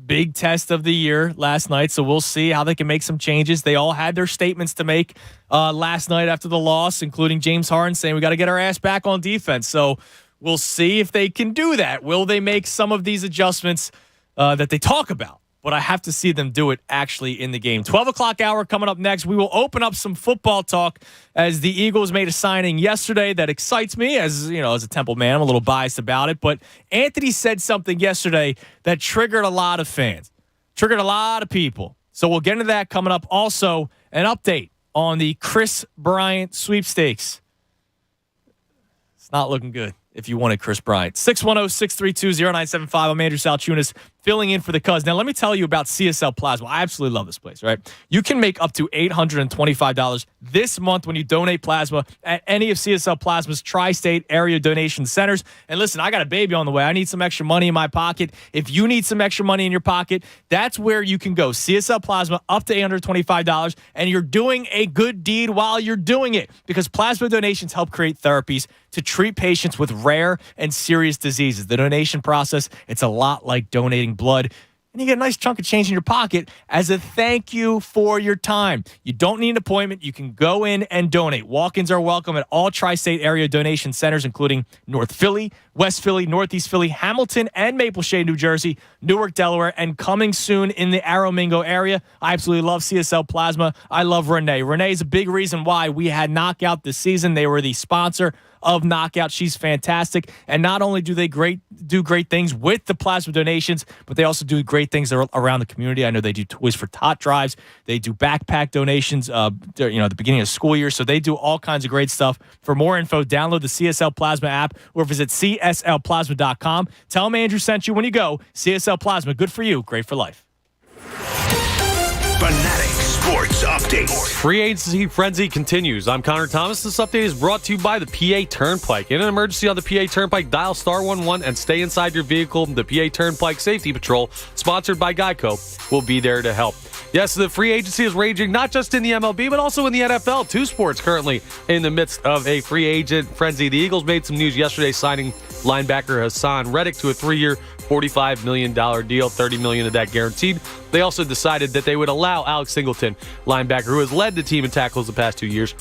big test of the year last night, so we'll see how they can make some changes. They all had their statements to make last night after the loss, including James Harden saying we got to get our ass back on defense. So we'll see if they can do that. Will they make some of these adjustments that they talk about? But I have to see them do it actually in the game. 12 o'clock hour coming up next. We will open up some football talk as the Eagles made a signing yesterday that excites me as a Temple man. I'm a little biased about it. But Anthony said something yesterday that triggered a lot of fans, triggered a lot of people. So we'll get into that coming up. Also, an update on the Chris Bryant sweepstakes. It's not looking good if you wanted Chris Bryant. 610-632-0975. I'm Andrew Salchunas, filling in for the Cuz. Now, let me tell you about CSL Plasma. I absolutely love this place, right? You can make up to $825 this month when you donate plasma at any of CSL Plasma's tri-state area donation centers. And listen, I got a baby on the way. I need some extra money in my pocket. If you need some extra money in your pocket, that's where you can go. CSL Plasma, up to $825, and you're doing a good deed while you're doing it, because plasma donations help create therapies to treat patients with rare and serious diseases. The donation process, it's a lot like donating blood, and you get a nice chunk of change in your pocket as a thank you for your time. You don't need an appointment. You can go in and donate. Walk-ins are welcome at all tri-state area donation centers, including North Philly, West Philly, Northeast Philly, Hamilton, and Maple Shade, New Jersey, Newark, Delaware, and coming soon in the Arrow-Mingo area. I absolutely love CSL Plasma. I love Renee. Renee is a big reason why we had Knockout this season. They were the sponsor of Knockout. She's fantastic. And not only do they do great things with the plasma donations, but they also do great things around the community. I know they do Toys for Tot drives. They do backpack donations, at the beginning of school year. So they do all kinds of great stuff. For more info, download the CSL Plasma app or visit CSLplasma.com. Tell them Andrew sent you when you go. CSL Plasma, good for you, great for life. Fanatic Sports Update. Free agency frenzy continues. I'm Connor Thomas. This update is brought to you by the PA Turnpike. In an emergency on the PA Turnpike, dial *11 and stay inside your vehicle. The PA Turnpike Safety Patrol, sponsored by Geico, will be there to help. Yes, the free agency is raging not just in the MLB, but also in the NFL. Two sports currently in the midst of a free agent frenzy. The Eagles made some news yesterday, signing linebacker Hassan Reddick to a 3-year, $45 million deal, $30 million of that guaranteed. They also decided that they would allow Alex Singleton, linebacker who has led the team in tackles the past 2 years,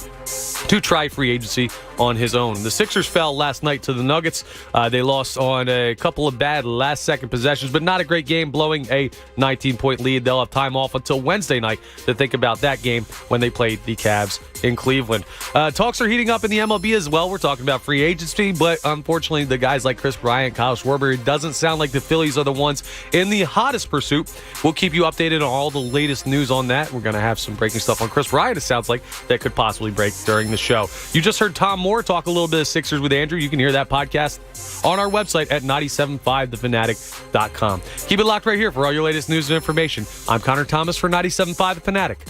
to try free agency on his own. The Sixers fell last night to the Nuggets. They lost on a couple of bad last-second possessions, but not a great game, blowing a 19-point lead. They'll have time off until Wednesday night to think about that game when they play the Cavs in Cleveland. Talks are heating up in the MLB as well. We're talking about free agency, but unfortunately, the guys like Chris Bryant, Kyle Schwarber, it doesn't sound like the Phillies are the ones in the hottest pursuit. We'll keep you updated on all the latest news on that. We're going to have some breaking stuff on Chris Bryant, it sounds like, that could possibly break during the show. You just heard Tom Moore talk a little bit of Sixers with Andrew. You can hear that podcast on our website at 97.5thefanatic.com. Keep it locked right here for all your latest news and information. I'm Connor Thomas for 97.5 The Fanatic.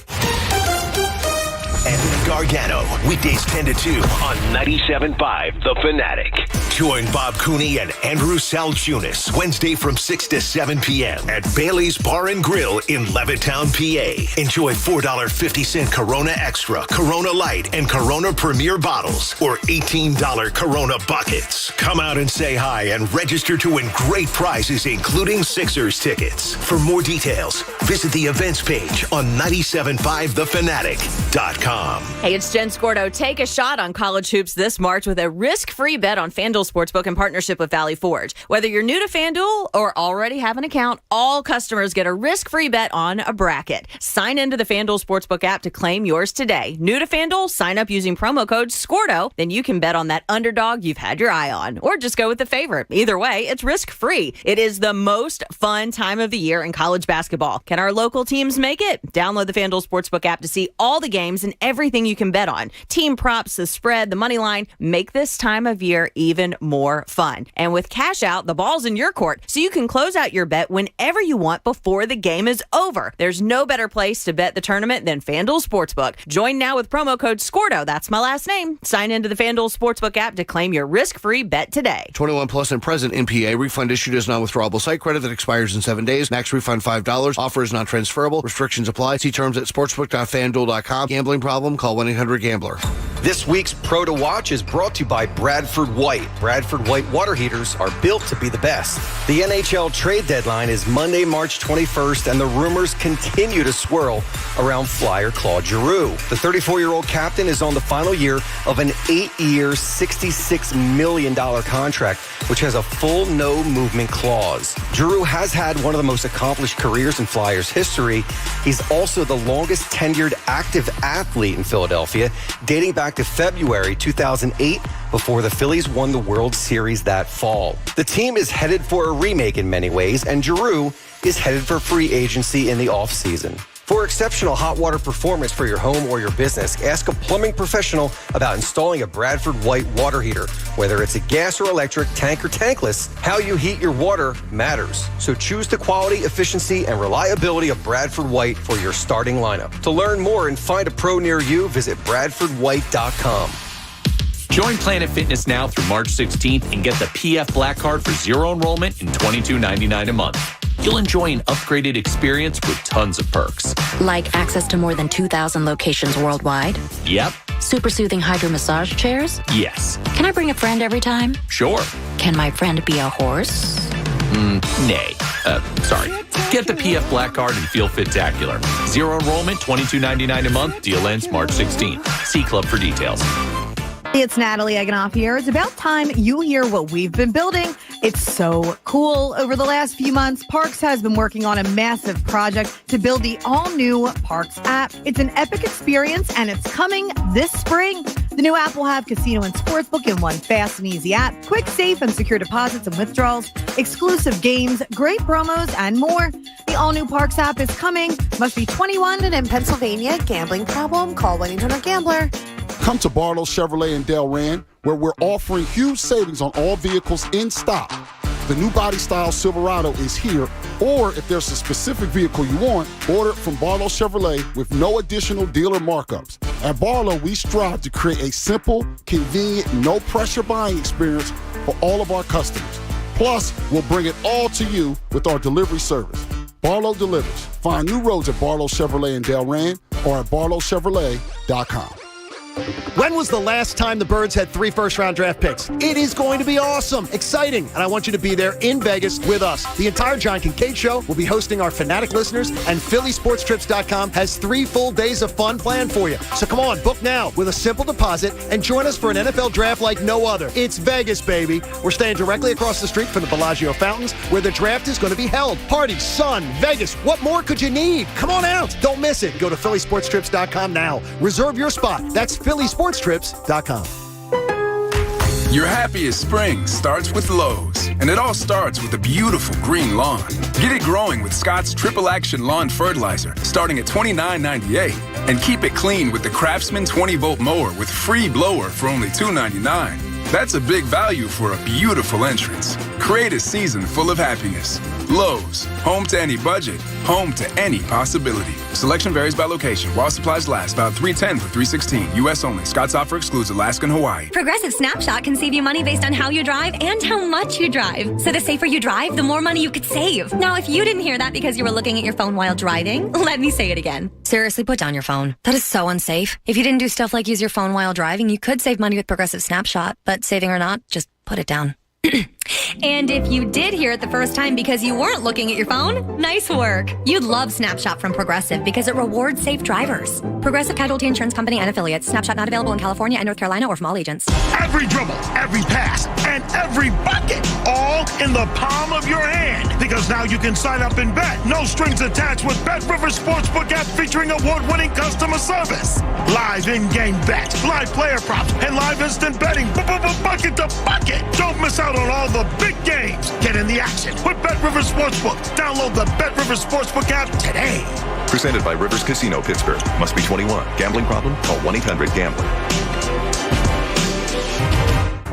Anthony Gargano, weekdays 10 to 2 on 97.5 The Fanatic. Join Bob Cooney and Andrew Salchunas Wednesday from 6 to 7 p.m. at Bailey's Bar and Grill in Levittown, PA. Enjoy $4.50 Corona Extra, Corona Light, and Corona Premier bottles, or $18 Corona buckets. Come out and say hi and register to win great prizes, including Sixers tickets. For more details, visit the events page on 97.5thefanatic.com. Hey, it's Jen Scordo. Take a shot on college hoops this March with a risk-free bet on FanDuel Sportsbook in partnership with Valley Forge. Whether you're new to FanDuel or already have an account, all customers get a risk-free bet on a bracket. Sign into the FanDuel Sportsbook app to claim yours today. New to FanDuel? Sign up using promo code SCORDO. Then you can bet on that underdog you've had your eye on. Or just go with the favorite. Either way, it's risk-free. It is the most fun time of the year in college basketball. Can our local teams make it? Download the FanDuel Sportsbook app to see all the games and everything you can bet on. Team props, the spread, the money line. Make this time of year even even more fun. And with Cash Out, the ball's in your court, so you can close out your bet whenever you want before the game is over. There's no better place to bet the tournament than FanDuel Sportsbook. Join now with promo code SCORDO. That's my last name. Sign into the FanDuel Sportsbook app to claim your risk-free bet today. 21 plus and present in PA. Refund issued as non-withdrawable site credit that expires in 7 days. Max refund $5. Offer is not transferable. Restrictions apply. See terms at sportsbook.fanduel.com. Gambling problem? Call 1-800-GAMBLER. This week's Pro to Watch is brought to you by Bradford White. Bradford White water heaters are built to be the best. The NHL trade deadline is Monday, March 21st, and the rumors continue to swirl around Flyer Claude Giroux. The 34-year-old captain is on the final year of an 8-year, $66 million contract, which has a full no-movement clause. Giroux has had one of the most accomplished careers in Flyers history. He's also the longest tenured active athlete in Philadelphia, dating back to February 2008, before the Phillies won the World Series that fall. The team is headed for a remake in many ways, and Giroux is headed for free agency in the offseason. For exceptional hot water performance for your home or your business, ask a plumbing professional about installing a Bradford White water heater. Whether it's a gas or electric, tank or tankless, how you heat your water matters. So choose the quality, efficiency, and reliability of Bradford White for your starting lineup. To learn more and find a pro near you, visit bradfordwhite.com. Join Planet Fitness now through March 16th and get the PF Black Card for zero enrollment and $22.99 a month. You'll enjoy an upgraded experience with tons of perks. Like access to more than 2,000 locations worldwide? Yep. Super soothing hydro massage chairs? Yes. Can I bring a friend every time? Sure. Can my friend be a horse? Nay. Sorry. Get the PF Black Card and feel fit-tacular. Zero enrollment, $22.99 a month. Deal ends March 16th. See Club for details. It's Natalie Eganoff here. It's about time you hear what we've been building. It's so cool. Over the last few months, Parks has been working on a massive project to build the all-new Parks app. It's an epic experience, and it's coming this spring. The new app will have casino and sportsbook in one fast and easy app, quick, safe, and secure deposits and withdrawals, exclusive games, great promos, and more. The all-new Parks app is coming. Must be 21 and in Pennsylvania. Gambling problem? Call 1-800-GAMBLER. Come to Barlow Chevrolet in Delran, where we're offering huge savings on all vehicles in stock. The new body style Silverado is here, or if there's a specific vehicle you want, order it from Barlow Chevrolet with no additional dealer markups. At Barlow, we strive to create a simple, convenient, no-pressure buying experience for all of our customers. Plus, we'll bring it all to you with our delivery service. Barlow delivers. Find new roads at Barlow Chevrolet in Delran or at barlowchevrolet.com. When was the last time the Birds had 3 first-round draft picks? It is going to be awesome, exciting, and I want you to be there in Vegas with us. The entire John Kincaid Show will be hosting our Fanatic listeners, and PhillySportsTrips.com has 3 full days of fun planned for you. So come on, book now with a simple deposit and join us for an NFL draft like no other. It's Vegas, baby. We're staying directly across the street from the Bellagio Fountains, where the draft is going to be held. Party, sun, Vegas. What more could you need? Come on out. Don't miss it. Go to PhillySportsTrips.com now. Reserve your spot. That's PhillySportsTrips.com. Your happiest spring starts with Lowe's, and it all starts with a beautiful green lawn. Get it growing with Scott's Triple Action Lawn Fertilizer, starting at $29.98. And keep it clean with the Craftsman 20-volt mower with free blower for only $2.99. That's a big value for a beautiful entrance. Create a season full of happiness. Lowe's, home to any budget, home to any possibility. Selection varies by location. While supplies last, about $310 for $316. U.S. only. Scott's offer excludes Alaska and Hawaii. Progressive Snapshot can save you money based on how you drive and how much you drive. So the safer you drive, the more money you could save. Now, if you didn't hear that because you were looking at your phone while driving, let me say it again. Seriously, put down your phone. That is so unsafe. If you didn't do stuff like use your phone while driving, you could save money with Progressive Snapshot. But saving or not, just put it down. And if you did hear it the first time because you weren't looking at your phone, nice work. You'd love Snapshot from Progressive because it rewards safe drivers. Progressive Casualty Insurance Company and affiliates. Snapshot not available in California and North Carolina or from all agents. Every dribble, every pass, and every bucket, all in the palm of your hand. Because now you can sign up and bet. No strings attached with Bet Rivers Sportsbook app featuring award-winning customer service. Live in-game bets, live player props, and live instant betting. Bucket to bucket. Don't miss out on all the big games. Get in the action with Bet Rivers Sportsbook. Download the Bet Rivers Sportsbook app today. Presented by Rivers Casino, Pittsburgh. Must be 21. Gambling problem? Call 1-800-GAMBLER.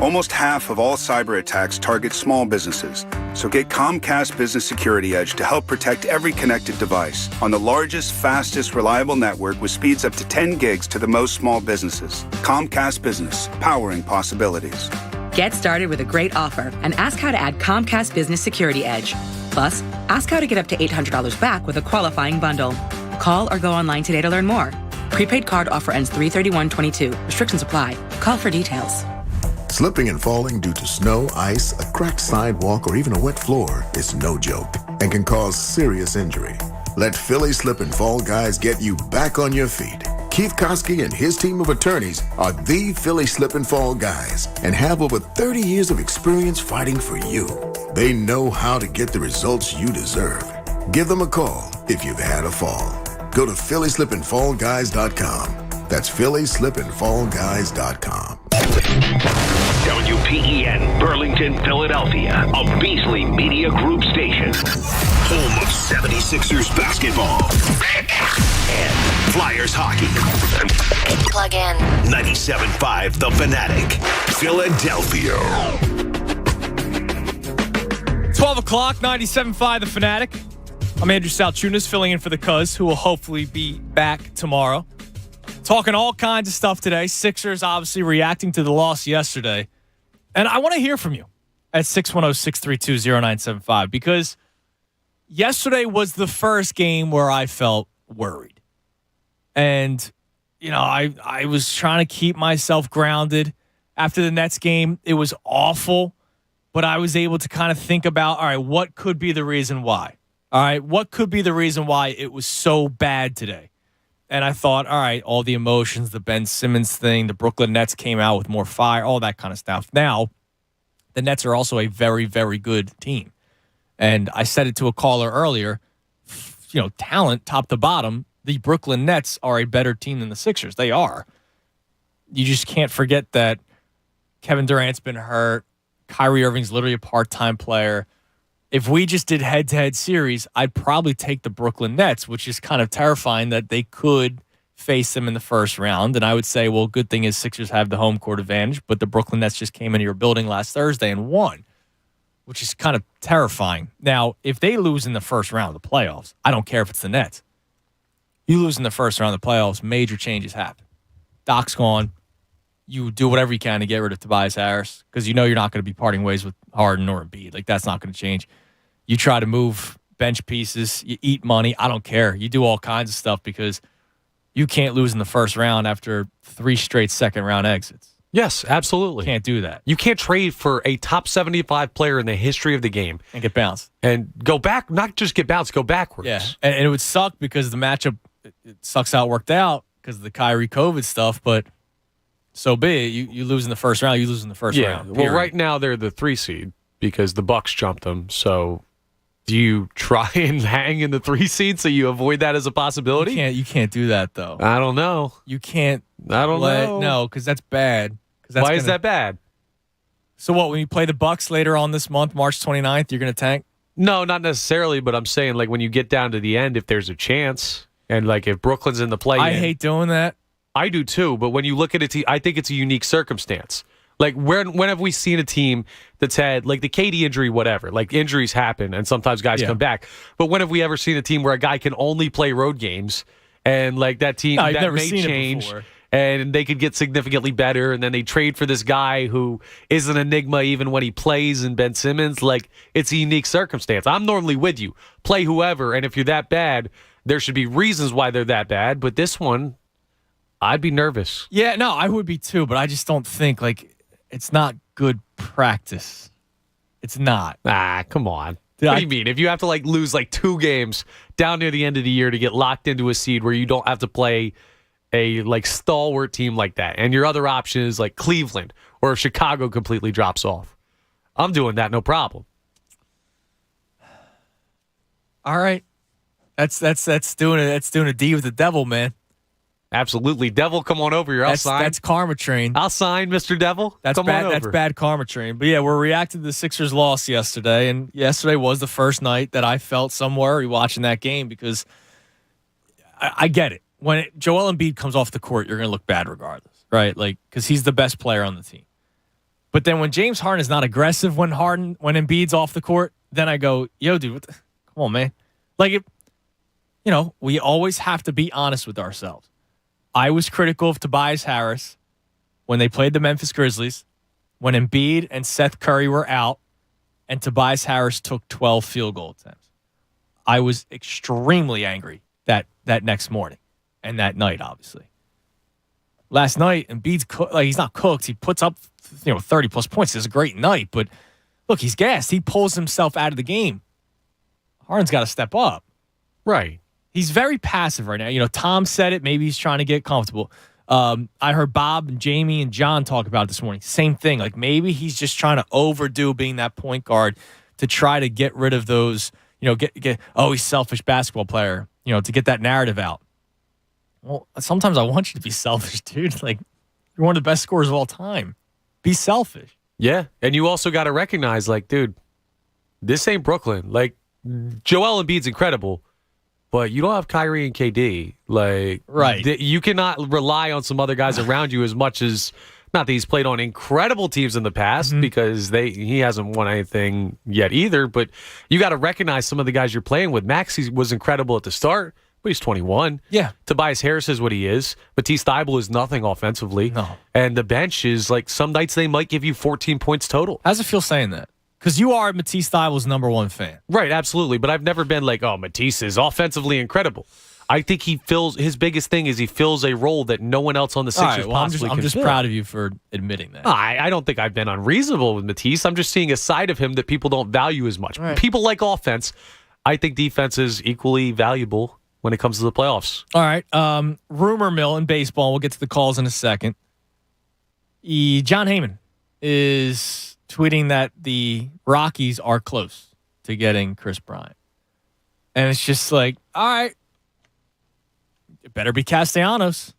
Almost half of all cyber attacks target small businesses. So get Comcast Business Security Edge to help protect every connected device on the largest, fastest, reliable network with speeds up to 10 gigs to the most small businesses. Comcast Business, powering possibilities. Get started with a great offer and ask how to add Comcast Business Security Edge. Plus, ask how to get up to $800 back with a qualifying bundle. Call or go online today to learn more. Prepaid card offer ends 3/31/22. Restrictions apply. Call for details. Slipping and falling due to snow, ice, a cracked sidewalk, or even a wet floor is no joke and can cause serious injury. Let Philly Slip and Fall guys get you back on your feet. Keith Koski and his team of attorneys are the Philly Slip and Fall guys and have over 30 years of experience fighting for you. They know how to get the results you deserve. Give them a call if you've had a fall. Go to PhillySlipandFallGuys.com. That's PhillySlipandFallGuys.com. WPEN Burlington, Philadelphia, a Beasley Media Group station. Home of 76ers basketball and Flyers hockey. Plug in. 97.5 The Fanatic, Philadelphia. 12 o'clock, 97.5 The Fanatic. I'm Andrew Salchunas, filling in for the Cuz, who will hopefully be back tomorrow. Talking all kinds of stuff today. Sixers obviously reacting to the loss yesterday. And I want to hear from you at 610-632-0975 because yesterday was the first game where I felt worried. And, you know, I was trying to keep myself grounded. After the Nets game, it was awful, but I was able to kind of think about, all right, what could be the reason why? All right, what could be the reason why it was so bad today? And I thought, all right, all the emotions, the Ben Simmons thing, the Brooklyn Nets came out with more fire, all that kind of stuff. Now, the Nets are also a very, very good team. And I said it to a caller earlier, you know, talent, top to bottom, the Brooklyn Nets are a better team than the Sixers. They are. You just can't forget that Kevin Durant's been hurt. Kyrie Irving's literally a part-time player. If we just did head-to-head series, I'd probably take the Brooklyn Nets, which is kind of terrifying that they could face them in the first round. And I would say, well, good thing is Sixers have the home court advantage, but the Brooklyn Nets just came into your building last Thursday and won, which is kind of terrifying. Now, if they lose in the first round of the playoffs, I don't care if it's the Nets. You lose in the first round of the playoffs, major changes happen. Doc's gone. You do whatever you can to get rid of Tobias Harris because you know you're not going to be parting ways with Harden or Embiid. Like, that's not going to change. You try to move bench pieces. You eat money. I don't care. You do all kinds of stuff because you can't lose in the first round after 3 straight second-round exits. Yes, absolutely. Can't do that. You can't trade for a top 75 player in the history of the game. And get bounced. And go back, not just get bounced, go backwards. Yeah, and it would suck because the matchup, it sucks how it worked out because of the Kyrie COVID stuff, but so be it. You lose in the first round, you lose in the first round. Well, right now they're the 3 seed because the Bucks jumped them. So do you try and hang in the 3 seed so you avoid that as a possibility? You can't do that, though. I don't know. You can't. I don't know. No, because that's bad. Why is that bad? So what, when you play the Bucks later on this month, March 29th, you're going to tank? No, not necessarily, but I'm saying, like, when you get down to the end, if there's a chance, and, like, if Brooklyn's in the play-in. I hate doing that. I do, too, but when you look at it, I think it's a unique circumstance. Like, when have we seen a team that's had, like, the KD injury, whatever, like, injuries happen, and sometimes guys come back. But when have we ever seen a team where a guy can only play road games, and, like, that team, that may change, and they could get significantly better, and then they trade for this guy who is an enigma even when he plays, and Ben Simmons, like, it's a unique circumstance. I'm normally with you. Play whoever, and if you're that bad, there should be reasons why they're that bad, but this one, I'd be nervous. Yeah, no, I would be too, but I just don't think, like, it's not good practice. It's not. Come on. What do you mean? If you have to, like, lose, like, 2 games down near the end of the year to get locked into a seed where you don't have to play a, like, stalwart team like that, and your other option is, like, Cleveland, or if Chicago completely drops off, I'm doing that, no problem. All right. That's doing a D with the devil, man. Absolutely. Devil, come on over here. I'll sign. That's karma train. I'll sign, Mr. Devil. That's bad. That's bad karma train. But yeah, we're reacting to the Sixers' loss yesterday, and yesterday was the first night that I felt some worry watching that game because I get it. When Joel Embiid comes off the court, you're going to look bad regardless, right? Like, because he's the best player on the team. But then when James Harden is not aggressive when Embiid's off the court, then I go, yo, dude, come on, man. Like, we always have to be honest with ourselves. I was critical of Tobias Harris when they played the Memphis Grizzlies, when Embiid and Seth Curry were out, and Tobias Harris took 12 field goal attempts. I was extremely angry that next morning and that night, obviously. Last night, Embiid's he's not cooked. He puts up 30-plus points. It's a great night, but look, he's gassed. He pulls himself out of the game. Harden's got to step up. Right. He's very passive right now. Tom said it. Maybe he's trying to get comfortable. I heard Bob and Jamie and John talk about it this morning. Same thing. Like, maybe he's just trying to overdo being that point guard to try to get rid of those, he's selfish basketball player, to get that narrative out. Well, sometimes I want you to be selfish, dude. Like, you're one of the best scorers of all time. Be selfish. Yeah. And you also got to recognize, like, dude, this ain't Brooklyn. Like, Joel Embiid's incredible, but you don't have Kyrie and KD. Like, right. You cannot rely on some other guys around you as much as, not that he's played on incredible teams in the past, because he hasn't won anything yet either, but you got to recognize some of the guys you're playing with. Maxey was incredible at the start, but he's 21. Yeah. Tobias Harris is what he is. Matisse Thybulle is nothing offensively. No. And the bench is like, some nights they might give you 14 points total. How's it feel saying that? Because you are Matisse Thybulle's number one fan. Right, absolutely. But I've never been like, oh, Matisse is offensively incredible. I think his biggest thing is he fills a role that no one else on the Sixers possibly can I'm just fill. proud of you for admitting that. I don't think I've been unreasonable with Matisse. I'm just seeing a side of him that people don't value as much. Right. People like offense. I think defense is equally valuable when it comes to the playoffs. All right. Rumor mill in baseball. We'll get to the calls in a second. John Heyman is tweeting that the Rockies are close to getting Chris Bryant. And it's just like, all right, it better be Castellanos.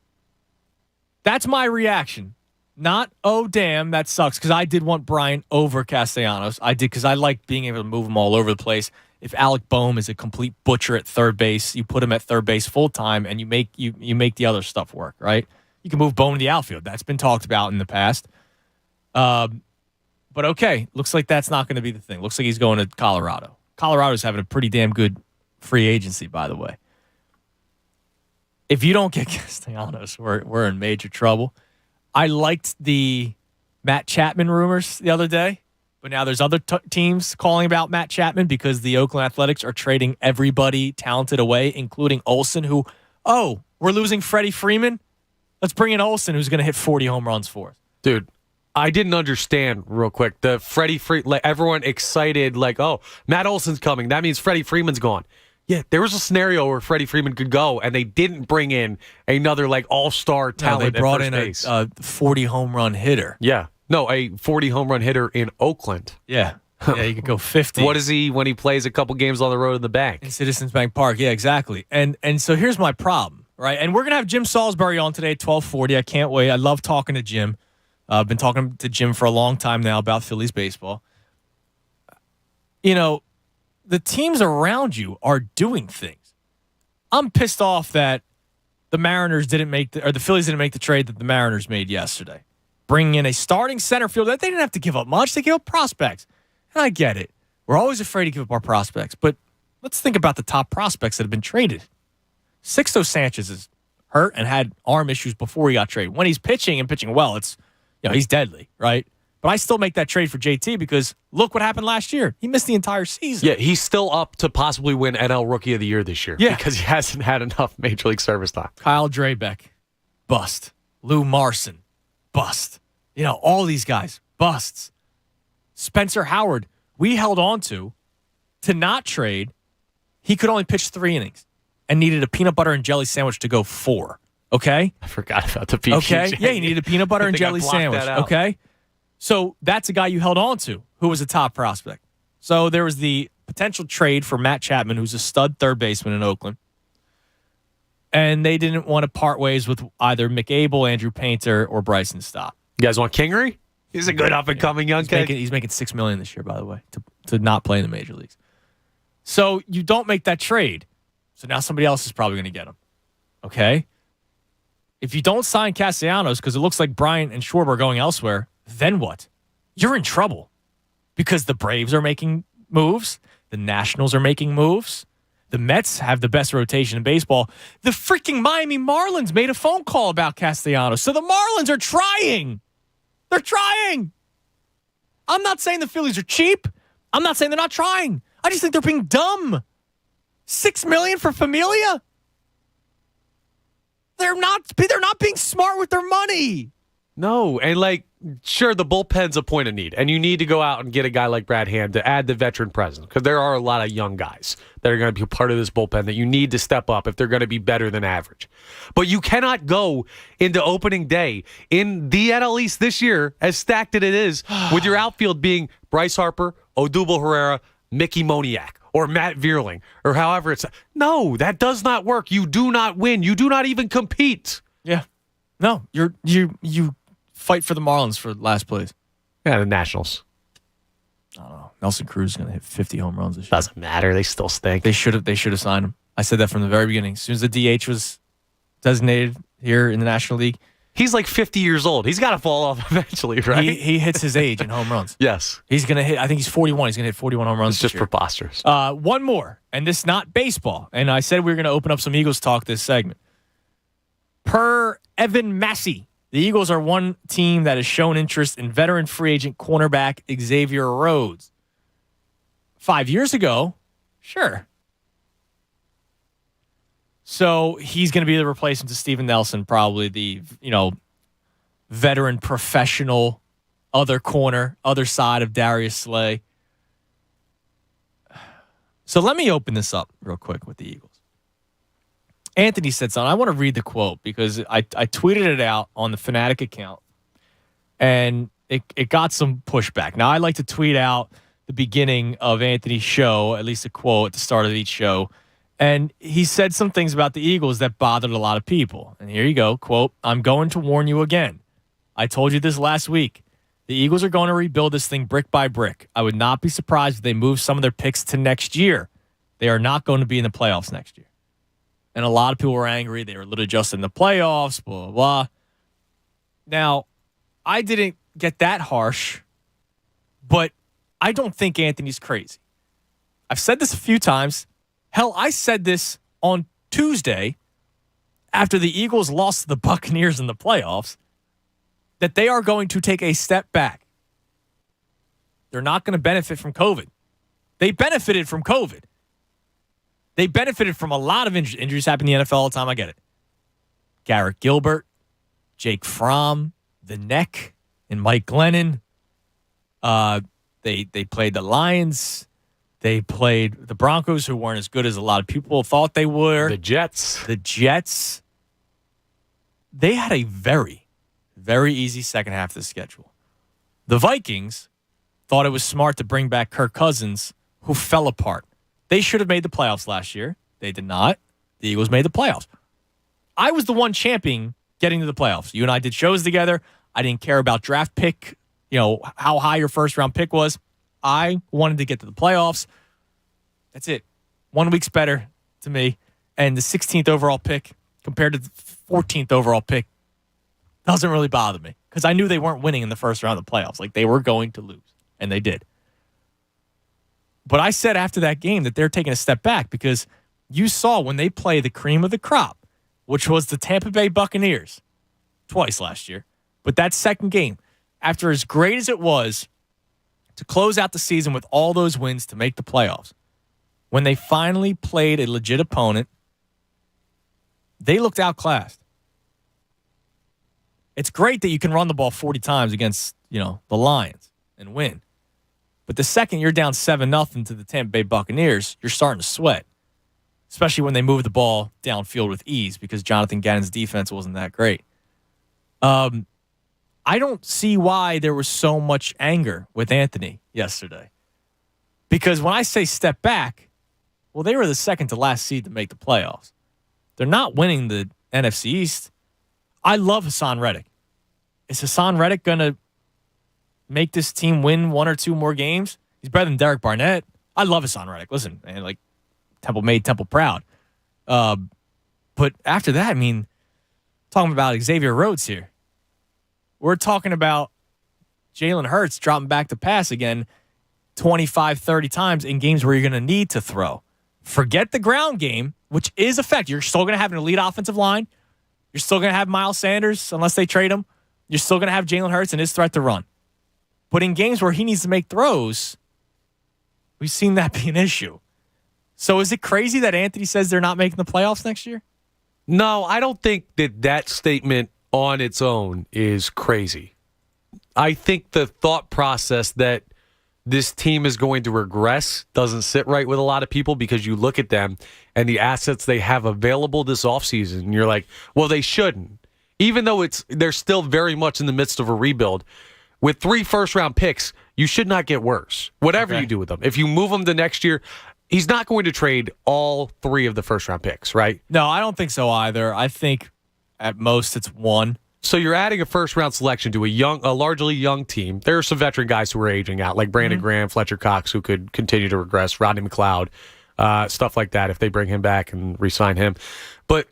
That's my reaction. Not, oh, damn, that sucks, because I did want Bryant over Castellanos. I did, because I like being able to move him all over the place. If Alec Boehm is a complete butcher at third base, you put him at third base full time, and you make the other stuff work, right? You can move Boehm to the outfield. That's been talked about in the past. But okay, looks like that's not going to be the thing. Looks like he's going to Colorado. Colorado's having a pretty damn good free agency, by the way. If you don't get Castellanos, we're in major trouble. I liked the Matt Chapman rumors the other day, but now there's other teams calling about Matt Chapman because the Oakland Athletics are trading everybody talented away, including Olsen, who, we're losing Freddie Freeman? Let's bring in Olsen, who's going to hit 40 home runs for us. Dude, I didn't understand real quick. The Freddie like everyone excited, like, oh, Matt Olson's coming. That means Freddie Freeman's gone. Yeah, there was a scenario where Freddie Freeman could go, and they didn't bring in another like all-star talent. No, they brought in base. a 40 home run hitter. Yeah, no, a 40 home run hitter in Oakland. Yeah, you could go 50. What is he when he plays a couple games on the road in the bank? In Citizens Bank Park, yeah, exactly. And so here's my problem, right? And we're gonna have Jim Salisbury on today at 12:40. I can't wait. I love talking to Jim. I've been talking to Jim for a long time now about Phillies baseball. The teams around you are doing things. I'm pissed off that the Mariners the Phillies didn't make the trade that the Mariners made yesterday. Bringing in a starting center fielder. They didn't have to give up much. They gave up prospects. And I get it. We're always afraid to give up our prospects. But let's think about the top prospects that have been traded. Sixto Sanchez is hurt and had arm issues before he got traded. When he's pitching and pitching well, he's deadly, right? But I still make that trade for JT because look what happened last year. He missed the entire season. Yeah, he's still up to possibly win NL Rookie of the Year this year. Yeah. Because he hasn't had enough Major League service time. Kyle Drabeck, bust. Lou Marson, bust. All these guys, busts. Spencer Howard, we held on to not trade. He could only pitch 3 innings and needed a peanut butter and jelly sandwich to go 4. Okay? I forgot about the PBJ. Okay? Yeah, he needed a peanut butter and jelly sandwich. Okay? So that's a guy you held on to who was a top prospect. So there was the potential trade for Matt Chapman, who's a stud third baseman in Oakland. And they didn't want to part ways with either McAble, Andrew Painter, or Bryson Stott. You guys want Kingery? He's a good up-and-coming young kid. He's making $6 million this year, by the way, to not play in the major leagues. So you don't make that trade. So now somebody else is probably going to get him. Okay? If you don't sign Castellanos, because it looks like Bryant and Schwarber are going elsewhere, then what? you're in trouble because the Braves are making moves. The Nationals are making moves. The Mets have the best rotation in baseball. The freaking Miami Marlins made a phone call about Castellanos. So the Marlins are trying. They're trying. I'm not saying the Phillies are cheap. I'm not saying they're not trying. I just think they're being dumb. $6 million for Familia? They're not being smart with their money. No, and sure, the bullpen's a point of need, and you need to go out and get a guy like Brad Hand to add the veteran presence because there are a lot of young guys that are going to be a part of this bullpen that you need to step up if they're going to be better than average. But you cannot go into opening day in the NL East this year, as stacked as it is, with your outfield being Bryce Harper, Odubel Herrera, Mickey Moniak, or Matt Vierling, or however it's. No, that does not work. You do not win. You do not even compete. Yeah. No, you fight for the Marlins for last place. Yeah, the Nationals. I don't know. Nelson Cruz is going to hit 50 home runs this year. Doesn't matter. They still stink. They should have signed him. I said that from the very beginning. As soon as the DH was designated here in the National League. He's 50 years old. He's got to fall off eventually, right? He hits his age in home runs. Yes. He's going to hit, I think he's 41. He's going to hit 41 home runs. It's just preposterous. One more, and this is not baseball. And I said we were going to open up some Eagles talk this segment. Per Evan Massey, the Eagles are one team that has shown interest in veteran free agent cornerback Xavier Rhodes. 5 years ago, sure. So he's going to be the replacement to Steven Nelson, probably the, veteran professional, other corner, other side of Darius Slay. So let me open this up real quick with the Eagles. Anthony said something. I want to read the quote because I tweeted it out on the Fanatic account, and it got some pushback. Now, I like to tweet out the beginning of Anthony's show, at least a quote at the start of each show. And he said some things about the Eagles that bothered a lot of people. And here you go, quote, "I'm going to warn you again. I told you this last week. The Eagles are going to rebuild this thing brick by brick. I would not be surprised if they move some of their picks to next year. They are not going to be in the playoffs next year." And a lot of people were angry. They were literally just in the playoffs, blah, blah, blah. Now, I didn't get that harsh, but I don't think Anthony's crazy. I've said this a few times. Hell, I said this on Tuesday after the Eagles lost to the Buccaneers in the playoffs, that they are going to take a step back. They're not going to benefit from COVID. They benefited from COVID. They benefited from a lot of injuries. Injuries happen in the NFL all the time. I get it. Garrett Gilbert, Jake Fromm, the neck, and Mike Glennon. They played the Lions. They played the Broncos, who weren't as good as a lot of people thought they were. The Jets. They had a very, very easy second half of the schedule. The Vikings thought it was smart to bring back Kirk Cousins, who fell apart. They should have made the playoffs last year. They did not. The Eagles made the playoffs. I was the one championing getting to the playoffs. You and I did shows together. I didn't care about draft pick, how high your first round pick was. I wanted to get to the playoffs. That's it. 1 week's better to me. And the 16th overall pick compared to the 14th overall pick doesn't really bother me because I knew they weren't winning in the first round of the playoffs. They were going to lose, and they did. But I said after that game that they're taking a step back because you saw when they play the cream of the crop, which was the Tampa Bay Buccaneers twice last year. But that second game, after as great as it was to close out the season with all those wins to make the playoffs, when they finally played a legit opponent, they looked outclassed. It's great that you can run the ball 40 times against, the Lions and win. But the second you're down 7-0 to the Tampa Bay Buccaneers, you're starting to sweat, especially when they move the ball downfield with ease because Jonathan Gannon's defense wasn't that great. I don't see why there was so much anger with Anthony yesterday. Because when I say step back, well, they were the second to last seed to make the playoffs. They're not winning the NFC East. I love Hassan Reddick. Is Hassan Reddick going to make this team win one or two more games? He's better than Derek Barnett. I love Hassan Reddick. Listen, man, Temple made Temple proud. But after that, talking about Xavier Rhodes here. We're talking about Jalen Hurts dropping back to pass again 25, 30 times in games where you're going to need to throw. Forget the ground game, which is effective. You're still going to have an elite offensive line. You're still going to have Miles Sanders unless they trade him. You're still going to have Jalen Hurts and his threat to run. But in games where he needs to make throws, we've seen that be an issue. So is it crazy that Anthony says they're not making the playoffs next year? No, I don't think that statement on its own is crazy. I think the thought process that this team is going to regress doesn't sit right with a lot of people because you look at them and the assets they have available this offseason, and you're like, well, they shouldn't. Even though they're still very much in the midst of a rebuild. With 3 first-round picks, you should not get worse, whatever you do with them. If you move them to next year, he's not going to trade all 3 of the first-round picks, right? No, I don't think so either. I think at most it's 1. So you're adding a first-round selection to a largely young team. There are some veteran guys who are aging out, like Brandon Graham, Fletcher Cox, who could continue to regress, Rodney McLeod, stuff like that if they bring him back and re-sign him. But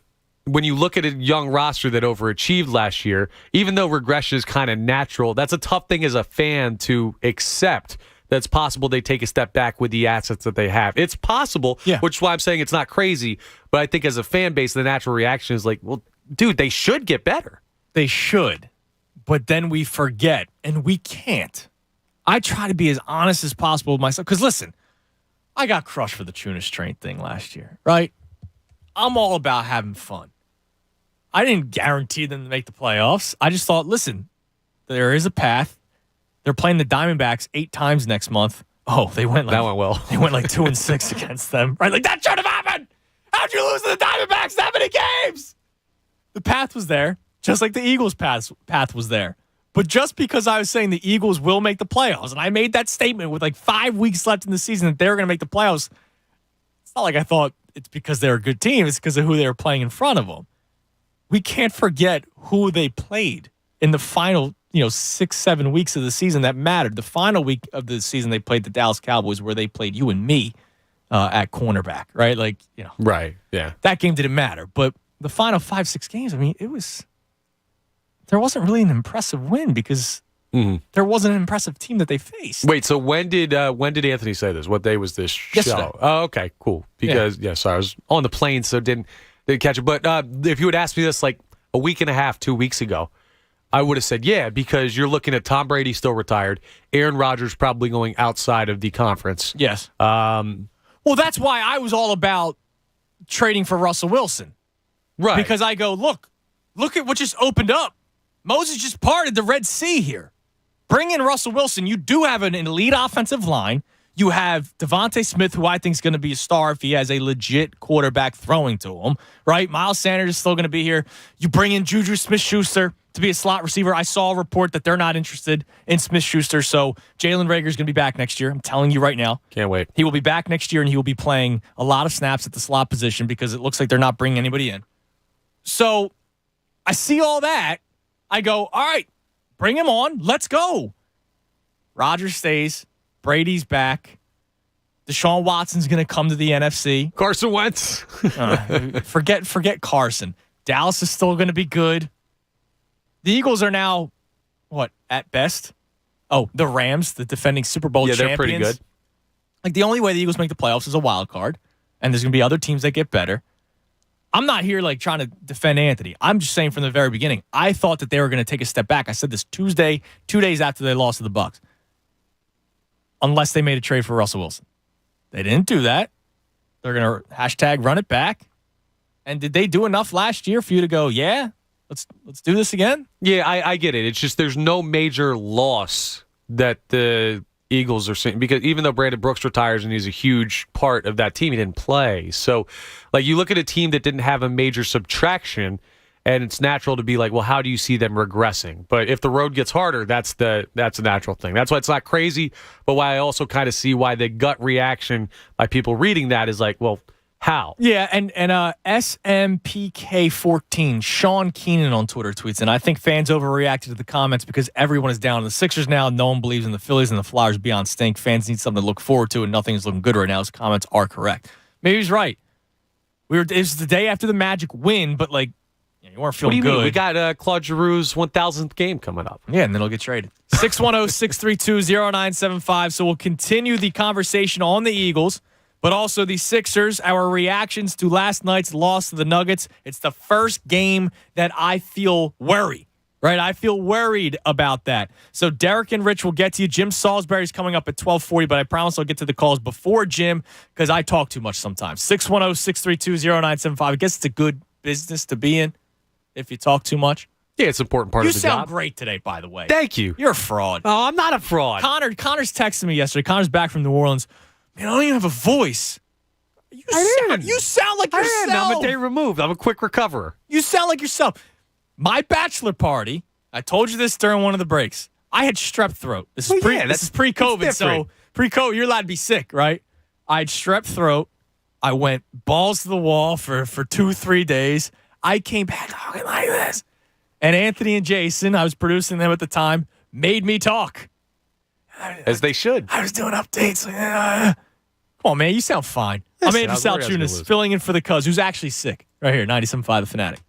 when you look at a young roster that overachieved last year, even though regression is kind of natural, that's a tough thing as a fan to accept. That's possible they take a step back with the assets that they have. It's possible, which is why I'm saying it's not crazy. But I think as a fan base, the natural reaction is like, well, dude, they should get better. They should. But then we forget, and we can't. I try to be as honest as possible with myself. Because listen, I got crushed for the Tunis train thing last year, right? I'm all about having fun. I didn't guarantee them to make the playoffs. I just thought, listen, there is a path. They're playing the Diamondbacks 8 times next month. Oh, that went well. They went like 2-6 against them. Right? Like, that should have happened. How'd you lose to the Diamondbacks that many games? The path was there, just like the Eagles' path was there. But just because I was saying the Eagles will make the playoffs, and I made that statement with like 5 weeks left in the season that they were going to make the playoffs, it's not like I thought it's because they're a good team. It's because of who they were playing in front of them. We can't forget who they played in the final 6-7 weeks of the season that mattered. The final week of the season, they played the Dallas Cowboys, where they played you and me at cornerback, right? Right, yeah. That game didn't matter. But the final 5-6 games, I mean, there wasn't really an impressive win because there wasn't an impressive team that they faced. Wait, so when did Anthony say this? What day was this Yesterday. show? Oh, okay, cool. Because sorry, I was on the plane, so didn't catch it. But if you had asked me this like a week and a half, 2 weeks ago, I would have said because you're looking at Tom Brady still retired, Aaron Rodgers probably going outside of the conference. Yes. Well, that's why I was all about trading for Russell Wilson. Right. Because I go, look at what just opened up. Moses just parted the Red Sea here. Bring in Russell Wilson. You do have an elite offensive line. You have Devontae Smith, who I think is going to be a star if he has a legit quarterback throwing to him, right? Miles Sanders is still going to be here. You bring in Juju Smith-Schuster to be a slot receiver. I saw a report that they're not interested in Smith-Schuster, so Jalen Reagor is going to be back next year. I'm telling you right now. Can't wait. He will be back next year, and he will be playing a lot of snaps at the slot position because it looks like they're not bringing anybody in. So I see all that. I go, all right, bring him on. Let's go. Rodgers stays. Brady's back. Deshaun Watson's going to come to the NFC. Carson Wentz. Forget Carson. Dallas is still going to be good. The Eagles are now, at best? Oh, the Rams, the defending Super Bowl champions. Yeah, they're pretty good. Like, the only way the Eagles make the playoffs is a wild card, and there's going to be other teams that get better. I'm not here, trying to defend Anthony. I'm just saying from the very beginning, I thought that they were going to take a step back. I said this Tuesday, 2 days after they lost to the Bucs. Unless they made a trade for Russell Wilson. They didn't do that. They're going to # run it back. And did they do enough last year for you to go, let's do this again? Yeah, I get it. It's just there's no major loss that the Eagles are seeing, because even though Brandon Brooks retires and he's a huge part of that team, he didn't play. So, you look at a team that didn't have a major subtraction, and it's natural to be like, well, how do you see them regressing? But if the road gets harder, that's a natural thing. That's why it's not crazy, but why I also kind of see why the gut reaction by people reading that is like, well, how? Yeah, and SMPK14, Sean Keenan on Twitter tweets, and I think fans overreacted to the comments because everyone is down on the Sixers now. No one believes in the Phillies, and the Flyers beyond stink. Fans need something to look forward to, and nothing is looking good right now. His comments are correct. Maybe he's right. It was the day after the Magic win, but you weren't feeling what do you good. Mean? We got Claude Giroux's 1,000th game coming up. Yeah, and then he'll get traded. 610-632-0975. So we'll continue the conversation on the Eagles, but also the Sixers, our reactions to last night's loss to the Nuggets. It's the first game that I feel worried, right? I feel worried about that. So Derek and Rich will get to you. Jim Salisbury's coming up at 12:40, but I promise I'll get to the calls before Jim because I talk too much sometimes. 610-632-0975. I guess it's a good business to be in if you talk too much. Yeah, it's an important part of the job. You sound great today, by the way. Thank you. You're a fraud. Oh, I'm not a fraud. Connor's texting me yesterday. Connor's back from New Orleans. Man, I don't even have a voice. You sound like yourself. I'm a day removed. I'm a quick recoverer. You sound like yourself. My bachelor party, I told you this during one of the breaks. I had strep throat. This is pre-COVID, so pre-COVID, you're allowed to be sick, right? I had strep throat. I went balls to the wall for 2-3 days. I came back talking like this. And Anthony and Jason, I was producing them at the time, made me talk. As they should. I was doing updates. Come on, man. You sound fine. I'm Andrew Salchunas, filling in for the Cuz, who's actually sick. Right here, 97.5 The Fanatic.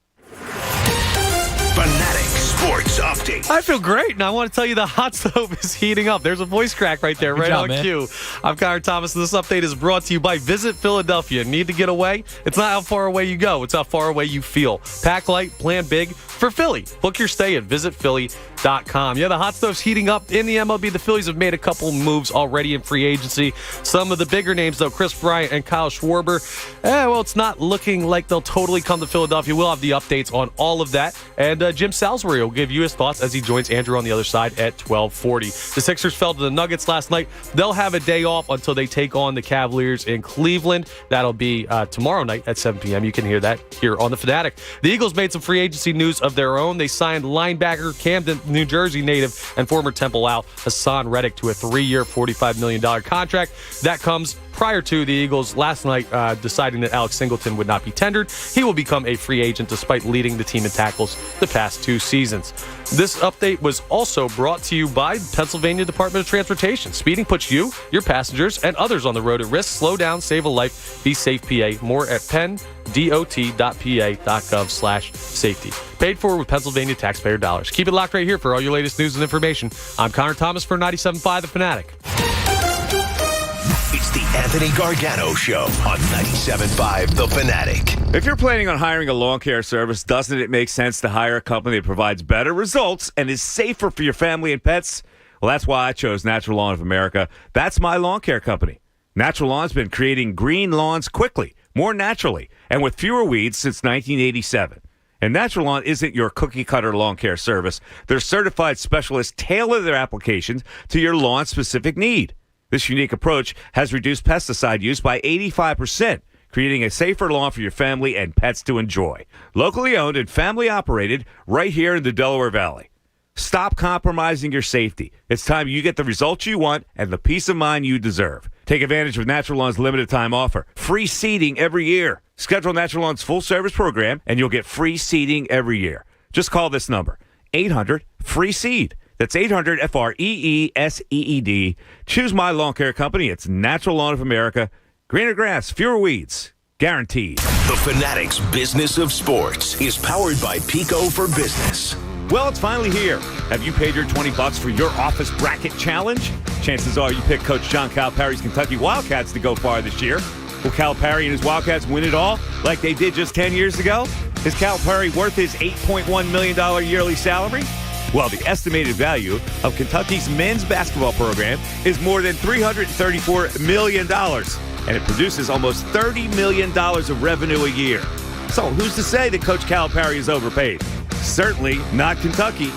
Fanatic Sports Update. I feel great, and I want to tell you the hot stove is heating up. There's a voice crack right there, right on cue. I'm Connor Thomas, and this update is brought to you by Visit Philadelphia. Need to get away? It's not how far away you go. It's how far away you feel. Pack light, plan big for Philly. Book your stay at visitphilly.com. Yeah, the hot stove's heating up in the MLB. The Phillies have made a couple moves already in free agency. Some of the bigger names, though, Chris Bryant and Kyle Schwarber. Well, it's not looking like they'll totally come to Philadelphia. We'll have the updates on all of that. And Jim Salisbury will give you his thoughts as he joins Andrew on the other side at 12:40. The Sixers fell to the Nuggets last night. They'll have a day off until they take on the Cavaliers in Cleveland. That'll be tomorrow night at 7 p.m. You can hear that here on The Fanatic. The Eagles made some free agency news of their own. They signed linebacker, Camden, New Jersey native, and former Temple Owl Hassan Reddick to a 3-year, $45 million contract. That comes prior to the Eagles last night deciding that Alex Singleton would not be tendered. He will become a free agent despite leading the team in tackles the past 2 seasons. This update was also brought to you by Pennsylvania Department of Transportation. Speeding puts you, your passengers, and others on the road at risk. Slow down, save a life, be safe, PA. More at penndot.pa.gov/safety. Paid for with Pennsylvania taxpayer dollars. Keep it locked right here for all your latest news and information. I'm Connor Thomas for 97.5 The Fanatic. It's the Anthony Gargano Show on 97.5 The Fanatic. If you're planning on hiring a lawn care service, doesn't it make sense to hire a company that provides better results and is safer for your family and pets? Well, that's why I chose Natural Lawn of America. That's my lawn care company. Natural Lawn's been creating green lawns quickly, more naturally, and with fewer weeds since 1987. And Natural Lawn isn't your cookie-cutter lawn care service. Their certified specialists tailor their applications to your lawn-specific need. This unique approach has reduced pesticide use by 85%, creating a safer lawn for your family and pets to enjoy. Locally owned and family operated right here in the Delaware Valley. Stop compromising your safety. It's time you get the results you want and the peace of mind you deserve. Take advantage of Natural Lawn's limited time offer. Free seeding every year. Schedule Natural Lawn's full service program and you'll get free seeding every year. Just call this number, 800-FREE-SEED. That's 800-FREESEED. Choose my lawn care company. It's Natural Lawn of America. Greener grass, fewer weeds. Guaranteed. The Fanatic's Business of Sports is powered by Pico for Business. Well, it's finally here. Have you paid your $20 for your office bracket challenge? Chances are you picked Coach John Calipari's Kentucky Wildcats to go far this year. Will Calipari and his Wildcats win it all like they did just 10 years ago? Is Calipari worth his $8.1 million yearly salary? Well, the estimated value of Kentucky's men's basketball program is more than $334 million, and it produces almost $30 million of revenue a year. So who's to say that Coach Calipari is overpaid? Certainly not Kentucky.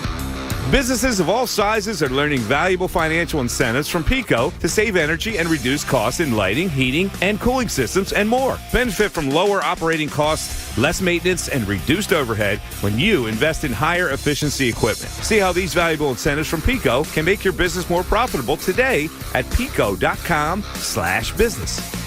Businesses of all sizes are learning valuable financial incentives from Pico to save energy and reduce costs in lighting, heating, and cooling systems, and more. Benefit from lower operating costs, less maintenance, and reduced overhead when you invest in higher efficiency equipment. See how these valuable incentives from Pico can make your business more profitable today at pico.com/business.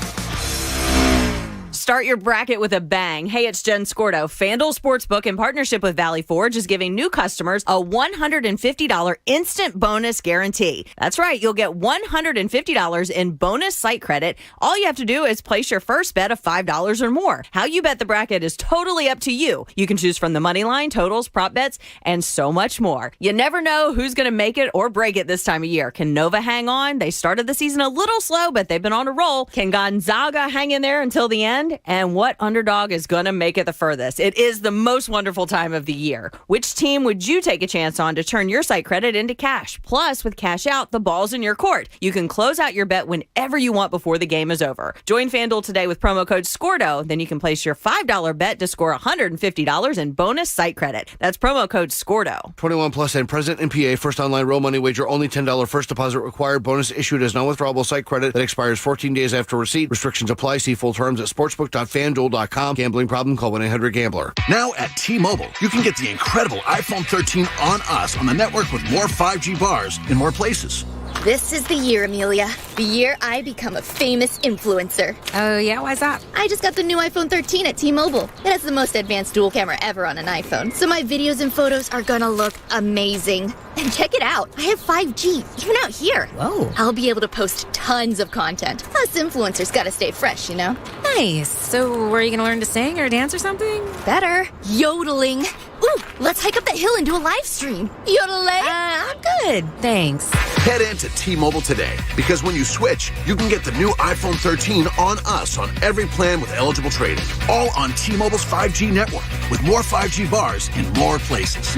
Start your bracket with a bang. Hey, it's Jen Scordo. FanDuel Sportsbook, in partnership with Valley Forge, is giving new customers a $150 instant bonus guarantee. That's right. You'll get $150 in bonus site credit. All you have to do is place your first bet of $5 or more. How you bet the bracket is totally up to you. You can choose from the money line, totals, prop bets, and so much more. You never know who's going to make it or break it this time of year. Can Nova hang on? They started the season a little slow, but they've been on a roll. Can Gonzaga hang in there until the end? And what underdog is going to make it the furthest? It is the most wonderful time of the year. Which team would you take a chance on to turn your site credit into cash? Plus, with Cash Out, the ball's in your court. You can close out your bet whenever you want before the game is over. Join FanDuel today with promo code SCORDO. Then you can place your $5 bet to score $150 in bonus site credit. That's promo code SCORDO. 21 plus and present in PA. First online real money wager. Only $10 first deposit required. Bonus issued as non-withdrawable site credit that expires 14 days after receipt. Restrictions apply. See full terms at sportsbook.fanduel.com. Gambling problem? Call 1-800-GAMBLER. Now at T-Mobile, you can get the incredible iPhone 13 on us on the network with more 5G bars in more places. This is the year, Amelia. The year I become a famous influencer. Oh, yeah? Why's that? I just got the new iPhone 13 at T-Mobile. It has the most advanced dual camera ever on an iPhone, so my videos and photos are gonna look amazing. And check it out. I have 5G, even out here. Whoa. I'll be able to post tons of content. Us influencers gotta stay fresh, you know? Nice. So, were you going to learn to sing or dance or something? Better. Yodeling. Ooh, let's hike up that hill and do a live stream. Yodeling. I'm good. Thanks. Head into T-Mobile today, because when you switch, you can get the new iPhone 13 on us on every plan with eligible trade-in. All on T-Mobile's 5G network, with more 5G bars in more places.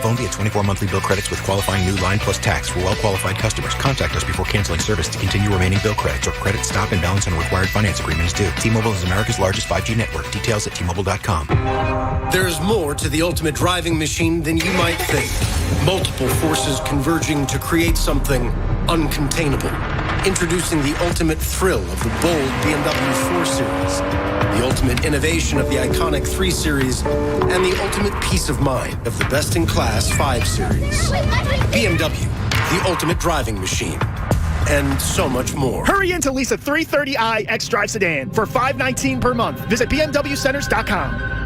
Phone via 24 monthly bill credits with qualifying new line plus tax for well-qualified customers. Contact us before canceling service to continue remaining bill credits or credit stop and balance on required finance agreement is due. T-Mobile is America's largest 5G network. Details at T-Mobile.com. There's more to the ultimate driving machine than you might think. Multiple forces converging to create something uncontainable. Introducing the ultimate thrill of the bold BMW 4 Series, the ultimate innovation of the iconic 3 Series, and the ultimate peace of mind of the best-in-class 5 Series. BMW, the ultimate driving machine. And so much more. Hurry into Lisa 330i X-Drive Sedan for $519 per month. Visit BMWCenters.com.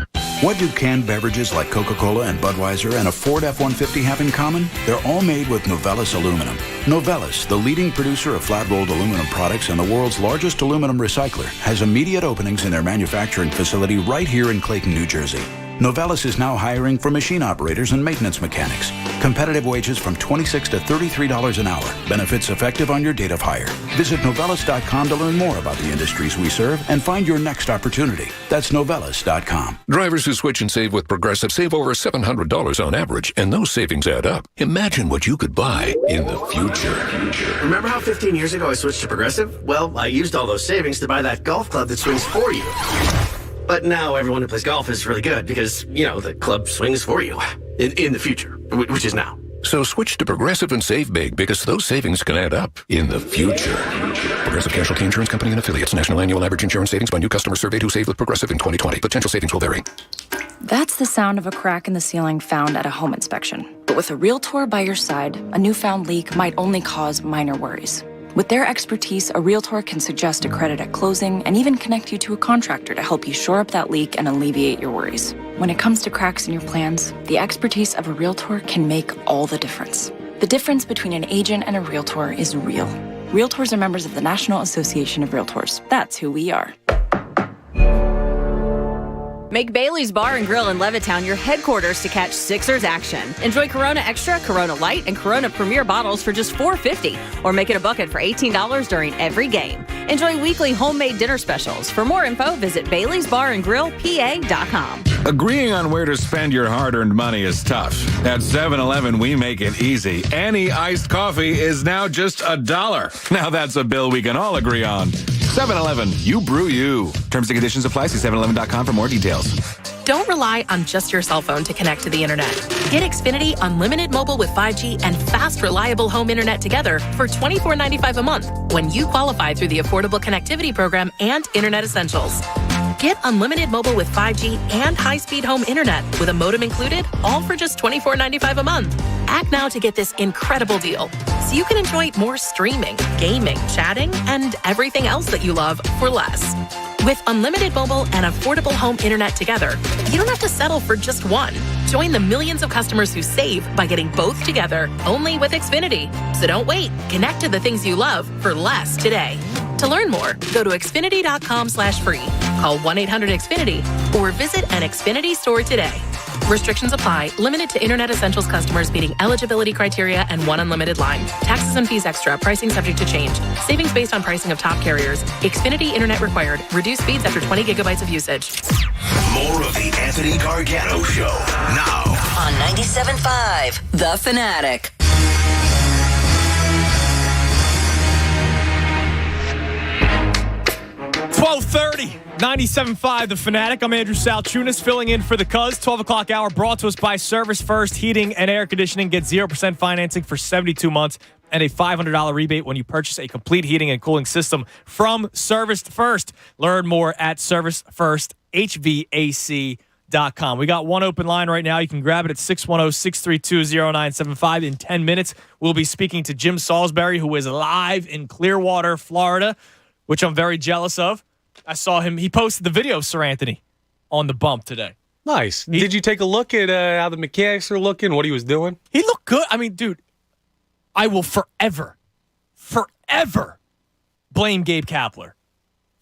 What do canned beverages like Coca-Cola and Budweiser and a Ford F-150 have in common? They're all made with Novelis aluminum. Novelis, the leading producer of flat-rolled aluminum products and the world's largest aluminum recycler, has immediate openings in their manufacturing facility right here in Clayton, New Jersey. Novelis is now hiring for machine operators and maintenance mechanics. Competitive wages from $26 to $33 an hour. Benefits effective on your date of hire. Visit Novelis.com to learn more about the industries we serve and find your next opportunity. That's Novelis.com. Drivers who switch and save with Progressive save over $700 on average, and those savings add up. Imagine what you could buy in the future. Remember how 15 years ago I switched to Progressive? Well, I used all those savings to buy that golf club that swings for you. But now everyone who plays golf is really good because, you know, the club swings for you in the future, which is now. So switch to Progressive and save big because those savings can add up in the future. Progressive Casualty Insurance Company and Affiliates. National annual average insurance savings by new customers surveyed who saved with Progressive in 2020. Potential savings will vary. That's the sound of a crack in the ceiling found at a home inspection. But with a Realtor by your side, a newfound leak might only cause minor worries. With their expertise, a Realtor can suggest a credit at closing and even connect you to a contractor to help you shore up that leak and alleviate your worries. When it comes to cracks in your plans, the expertise of a Realtor can make all the difference. The difference between an agent and a Realtor is real. Realtors are members of the National Association of Realtors. That's who we are. Make Bailey's Bar and Grill in Levittown your headquarters to catch Sixers action. Enjoy Corona Extra, Corona Light, and Corona Premier bottles for just $4.50, or make it a bucket for $18 during every game. Enjoy weekly homemade dinner specials. For more info, visit Bailey'sBarandGrillPA.com. Agreeing on where to spend your hard-earned money is tough. At 7-Eleven, we make it easy. Any iced coffee is now just $1. Now that's a bill we can all agree on. 7-Eleven, you brew you. Terms and conditions apply. See 7-Eleven.com for more details. Don't rely on just your cell phone to connect to the internet. Get Xfinity Unlimited Mobile with 5G and fast, reliable home internet together for $24.95 a month when you qualify through the Affordable Connectivity Program and Internet Essentials. Get unlimited mobile with 5G and high-speed home internet with a modem included, all for just $24.95 a month. Act now to get this incredible deal so you can enjoy more streaming, gaming, chatting, and everything else that you love for less. With unlimited mobile and affordable home internet together, you don't have to settle for just one. Join the millions of customers who save by getting both together only with Xfinity. So don't wait. Connect to the things you love for less today. To learn more, go to Xfinity.com/free, call 1-800-XFINITY, or visit an Xfinity store today. Restrictions apply. Limited to Internet Essentials customers meeting eligibility criteria and one unlimited line. Taxes and fees extra. Pricing subject to change. Savings based on pricing of top carriers. Xfinity Internet required. Reduced speeds after 20 gigabytes of usage. More of the Anthony Gargano Show now on 97.5 The Fanatic. $12:30, 97.5 The Fanatic. I'm Andrew Salchunas filling in for the Cuz. 12 o'clock hour brought to us by Service First Heating and Air Conditioning. Get 0% financing for 72 months and a $500 rebate when you purchase a complete heating and cooling system from Service First. Learn more at ServiceFirstHVAC.com. We got one open line right now. You can grab it at 610-632-0975. In 10 minutes, we'll be speaking to Jim Salisbury, who is live in Clearwater, Florida, which I'm very jealous of. I saw him. He posted the video of Sir Anthony on the bump today. Nice. Did you take a look at how the mechanics are looking, what he was doing? He looked good. I mean, dude, I will forever blame Gabe Kapler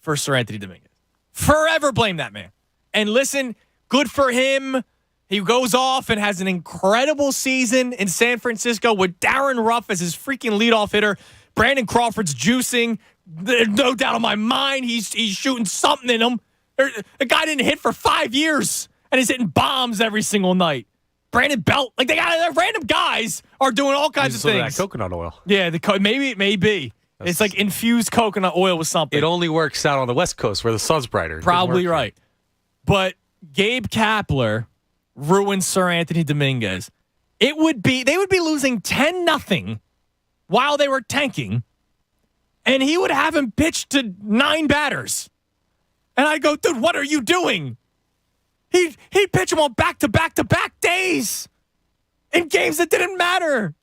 for Sir Anthony Dominguez. Forever blame that man. And listen, good for him. He goes off and has an incredible season in San Francisco with Darren Ruff as his freaking leadoff hitter. Brandon Crawford's juicing. There's no doubt in my mind he's shooting something in him. The guy didn't hit for 5 years, and he's hitting bombs every single night. Brandon Belt, like they got random guys are doing all kinds of things. That coconut oil. Yeah, maybe it may be. It's like infused coconut oil with something. It only works out on the West Coast where the sun's brighter. Probably right. But Gabe Kapler ruined Sir Anthony Dominguez. They would be losing 10-0 while they were tanking, and he would have him pitch to 9 batters. And I'd go, dude, what are you doing? He'd pitch him on back-to-back-to-back days in games that didn't matter.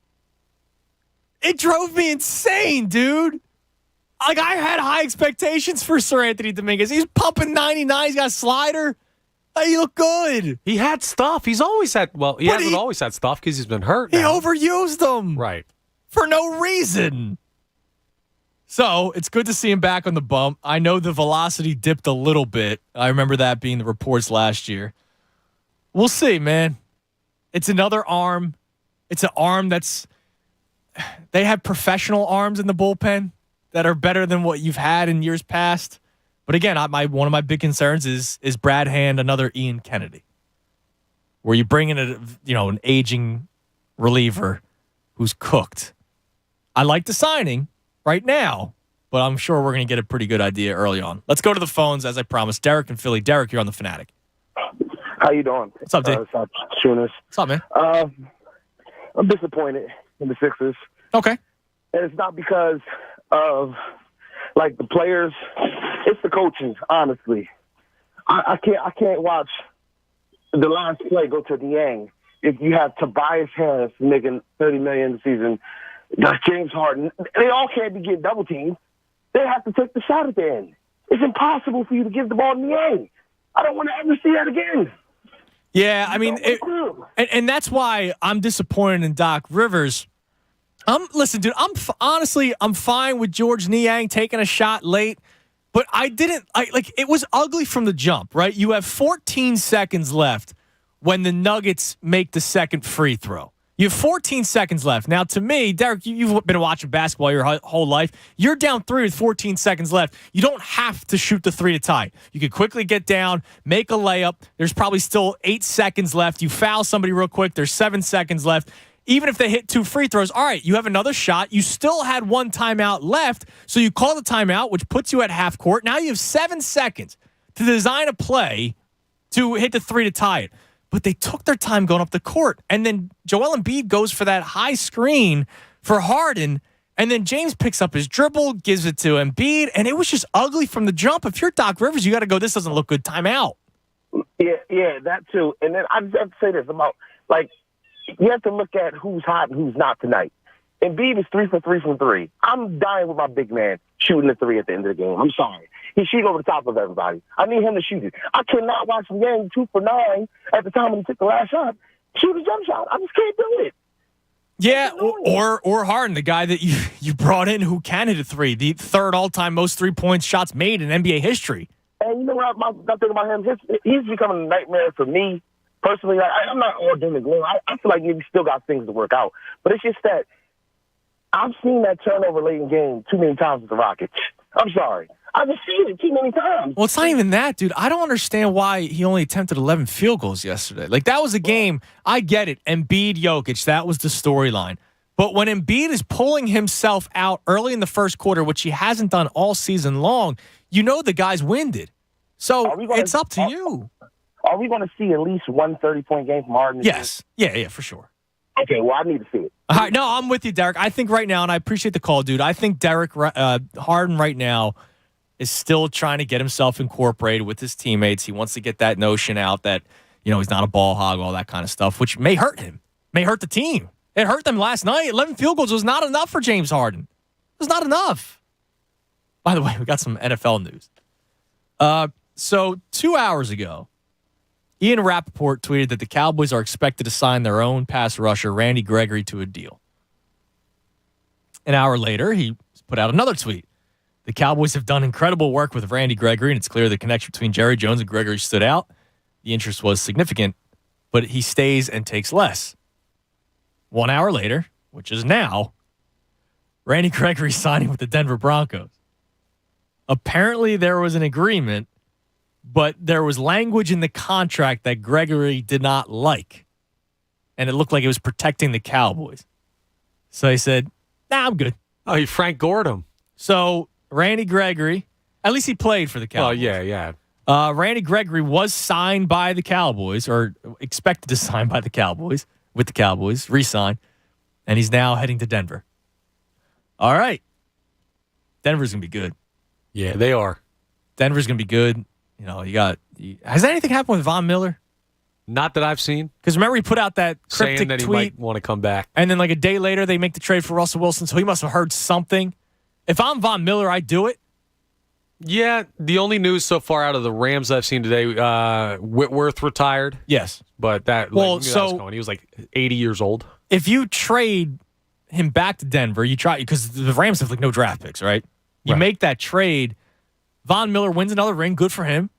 It drove me insane, dude. Like, I had high expectations for Sir Anthony Dominguez. He's pumping 99. He's got a slider. He looked good. He had stuff. He's always had, he hasn't always had stuff because he's been hurt now. He overused them. Right. For no reason. So it's good to see him back on the bump. I know the velocity dipped a little bit. I remember that being the reports last year. We'll see, man. It's another arm. It's an arm that's... They have professional arms in the bullpen that are better than what you've had in years past. But again, one of my big concerns is Brad Hand another Ian Kennedy, where you bring in an aging reliever who's cooked. I like the signing right now, but I'm sure we're going to get a pretty good idea early on. Let's go to the phones, as I promised. Derek in Philly. Derek, you're on the Fanatic. How you doing? What's up, Dave? What's up, Shunas? What's up, man? I'm disappointed in the Sixers. Okay. And it's not because of, the players. It's the coaching, honestly. I can't watch the last play go to Niang. If you have Tobias Harris making $30 million a season, James Harden, they all can't be getting double teamed. They have to take the shot at the end. It's impossible for you to give the ball to Niang. I don't want to ever see that again. Yeah, I mean, and that's why I'm disappointed in Doc Rivers. Listen, dude, I'm fine with George Niang taking a shot late, but it was ugly from the jump, right? You have 14 seconds left when the Nuggets make the second free throw. You have 14 seconds left. Now, to me, Derek, you've been watching basketball your whole life. You're down 3 with 14 seconds left. You don't have to shoot the 3 to tie. You can quickly get down, make a layup. There's probably still 8 seconds left. You foul somebody real quick. There's 7 seconds left. Even if they hit 2 free throws, all right, you have another shot. You still had 1 timeout left, so you call the timeout, which puts you at half court. Now you have 7 seconds to design a play to hit the 3 to tie it. But they took their time going up the court. And then Joel Embiid goes for that high screen for Harden. And then James picks up his dribble, gives it to Embiid. And it was just ugly from the jump. If you're Doc Rivers, you got to go, this doesn't look good, timeout. Yeah, that too. And then I just have to say this about, you have to look at who's hot and who's not tonight. Embiid is 3 for 3 from 3. I'm dying with my big man shooting the 3 at the end of the game. I'm sorry. He's shooting over the top of everybody. I need him to shoot it. I cannot watch the game 2 for 9 at the time when he took the last shot. Shoot a jump shot. I just can't do it. Yeah, or Harden, the guy that you brought in who can hit a 3, the third all-time most 3-point shots made in NBA history. And you know what? My thing about him, he's becoming a nightmare for me personally. I'm not all doom and gloom. I feel like he still got things to work out. But it's just that I've seen that turnover late in game too many times with the Rockets. I'm sorry. I just seen it too many times. Well, it's not even that, dude. I don't understand why he only attempted 11 field goals yesterday. Like, that was a game. I get it. Embiid, Jokic, that was the storyline. But when Embiid is pulling himself out early in the first quarter, which he hasn't done all season long, you know the guy's winded. So it's up to you. Are we going to see at least one 30-point game from Harden? Yes. Yeah, for sure. Okay, well, I need to see it. All right, no, I'm with you, Derek. I think right now, and I appreciate the call, dude, I think Harden right now is still trying to get himself incorporated with his teammates. He wants to get that notion out that, he's not a ball hog, all that kind of stuff, which may hurt him, may hurt the team. It hurt them last night. 11 field goals was not enough for James Harden. It was not enough. By the way, we got some NFL news. So 2 hours ago, Ian Rappaport tweeted that the Cowboys are expected to sign their own pass rusher, Randy Gregory, to a deal. An hour later, he put out another tweet. The Cowboys have done incredible work with Randy Gregory, and it's clear the connection between Jerry Jones and Gregory stood out. The interest was significant, but he stays and takes less. 1 hour later, which is now, Randy Gregory signing with the Denver Broncos. Apparently, there was an agreement, but there was language in the contract that Gregory did not like, and it looked like it was protecting the Cowboys. So he said, nah, I'm good. Oh, he Frank Gored him. So Randy Gregory, at least he played for the Cowboys. Oh, yeah. Randy Gregory was signed by the Cowboys, or expected to sign by the Cowboys, with the Cowboys, re-signed, and he's now heading to Denver. All right. Denver's going to be good. Yeah, they are. Denver's going to be good. Has anything happened with Von Miller? Not that I've seen. Because remember he put out that cryptic saying that tweet. He might want to come back. And then like a day later, they make the trade for Russell Wilson, so he must have heard something. If I'm Von Miller, I'd do it. Yeah, the only news so far out of the Rams I've seen today, Whitworth retired. Yes. But that, well, that was going. He was like 80 years old. If you trade him back to Denver, you try, because the Rams have like no draft picks, right? You make that trade. Von Miller wins another ring. Good for him.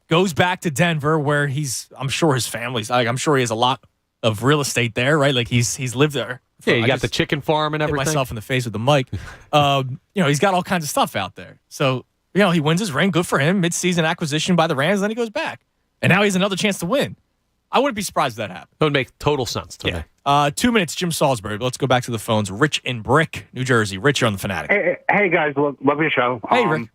Goes back to Denver where I'm sure his family's, I'm sure he has a lot of real estate there, right? Like he's lived there. Yeah, you got the chicken farm and everything. Hit myself in the face with the mic. He's got all kinds of stuff out there. So, he wins his ring. Good for him. Mid-season acquisition by the Rams. Then he goes back. And now he has another chance to win. I wouldn't be surprised if that happened. It would make total sense to me. 2 minutes, Jim Salisbury. But let's go back to the phones. Rich in Brick, New Jersey. Rich, you're on The Fanatic. Hey guys. Love your show. Hey, Rick.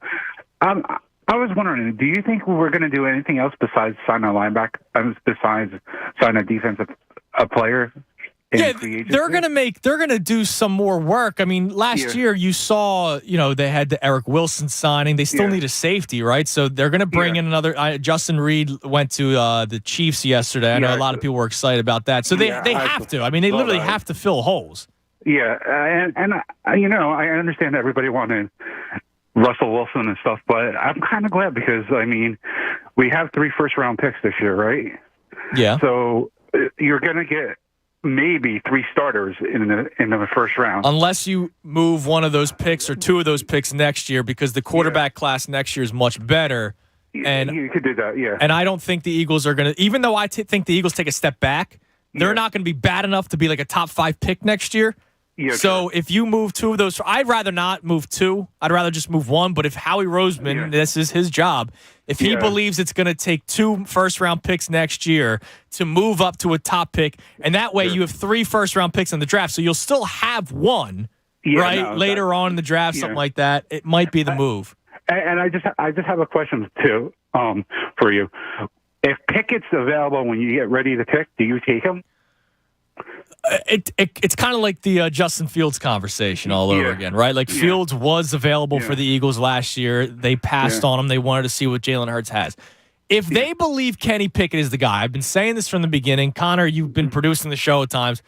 I was wondering, do you think we're going to do anything else besides sign a linebacker, besides sign a defensive player? Yeah, they're going to do some more work. I mean, last year you saw, they had the Eric Wilson signing. They still need a safety, right? So they're going to bring in another. Justin Reed went to the Chiefs yesterday. I know a lot of people were excited about that. So they have to. I mean, they literally have to fill holes. Yeah, and I understand everybody wanted Russell Wilson and stuff, but I'm kind of glad because, we have 3 first-round picks this year, right? Yeah. So you're going to get maybe 3 starters in the first round. Unless you move one of those picks or 2 of those picks next year because the quarterback class next year is much better. And you could do that, yeah. And I don't think the Eagles are going to, even though I think the Eagles take a step back, they're not going to be bad enough to be like a top 5 pick next year. Yeah, so if you move 2 of those, I'd rather not move 2. I'd rather just move 1. But if Howie Roseman, this is his job, if he believes it's going to take 2 first-round picks next year to move up to a top pick, and that way you have 3 first-round picks in the draft, so you'll still have 1, later on in the draft, something like that. It might be the move. And I just have a question too for you. If Pickett's available when you get ready to pick, do you take him? It's kind of like the Justin Fields conversation all over again, right? Like Fields was available for the Eagles last year. They passed on him. They wanted to see what Jalen Hurts has. If they believe Kenny Pickett is the guy, I've been saying this from the beginning. Connor, you've been producing the show at times.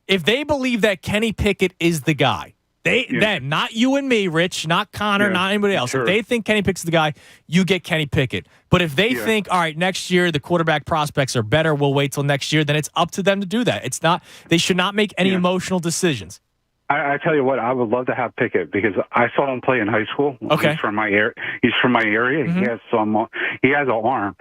if they believe that Kenny Pickett is the guy, them, not you and me, Rich, not Connor, not anybody else. Sure. If they think Kenny Pickett's the guy, you get Kenny Pickett. But if they think, all right, next year the quarterback prospects are better, we'll wait till next year, then it's up to them to do that. It's not. They should not make any emotional decisions. I tell you what, I would love to have Pickett because I saw him play in high school. Okay. He's from my area. He has an arm.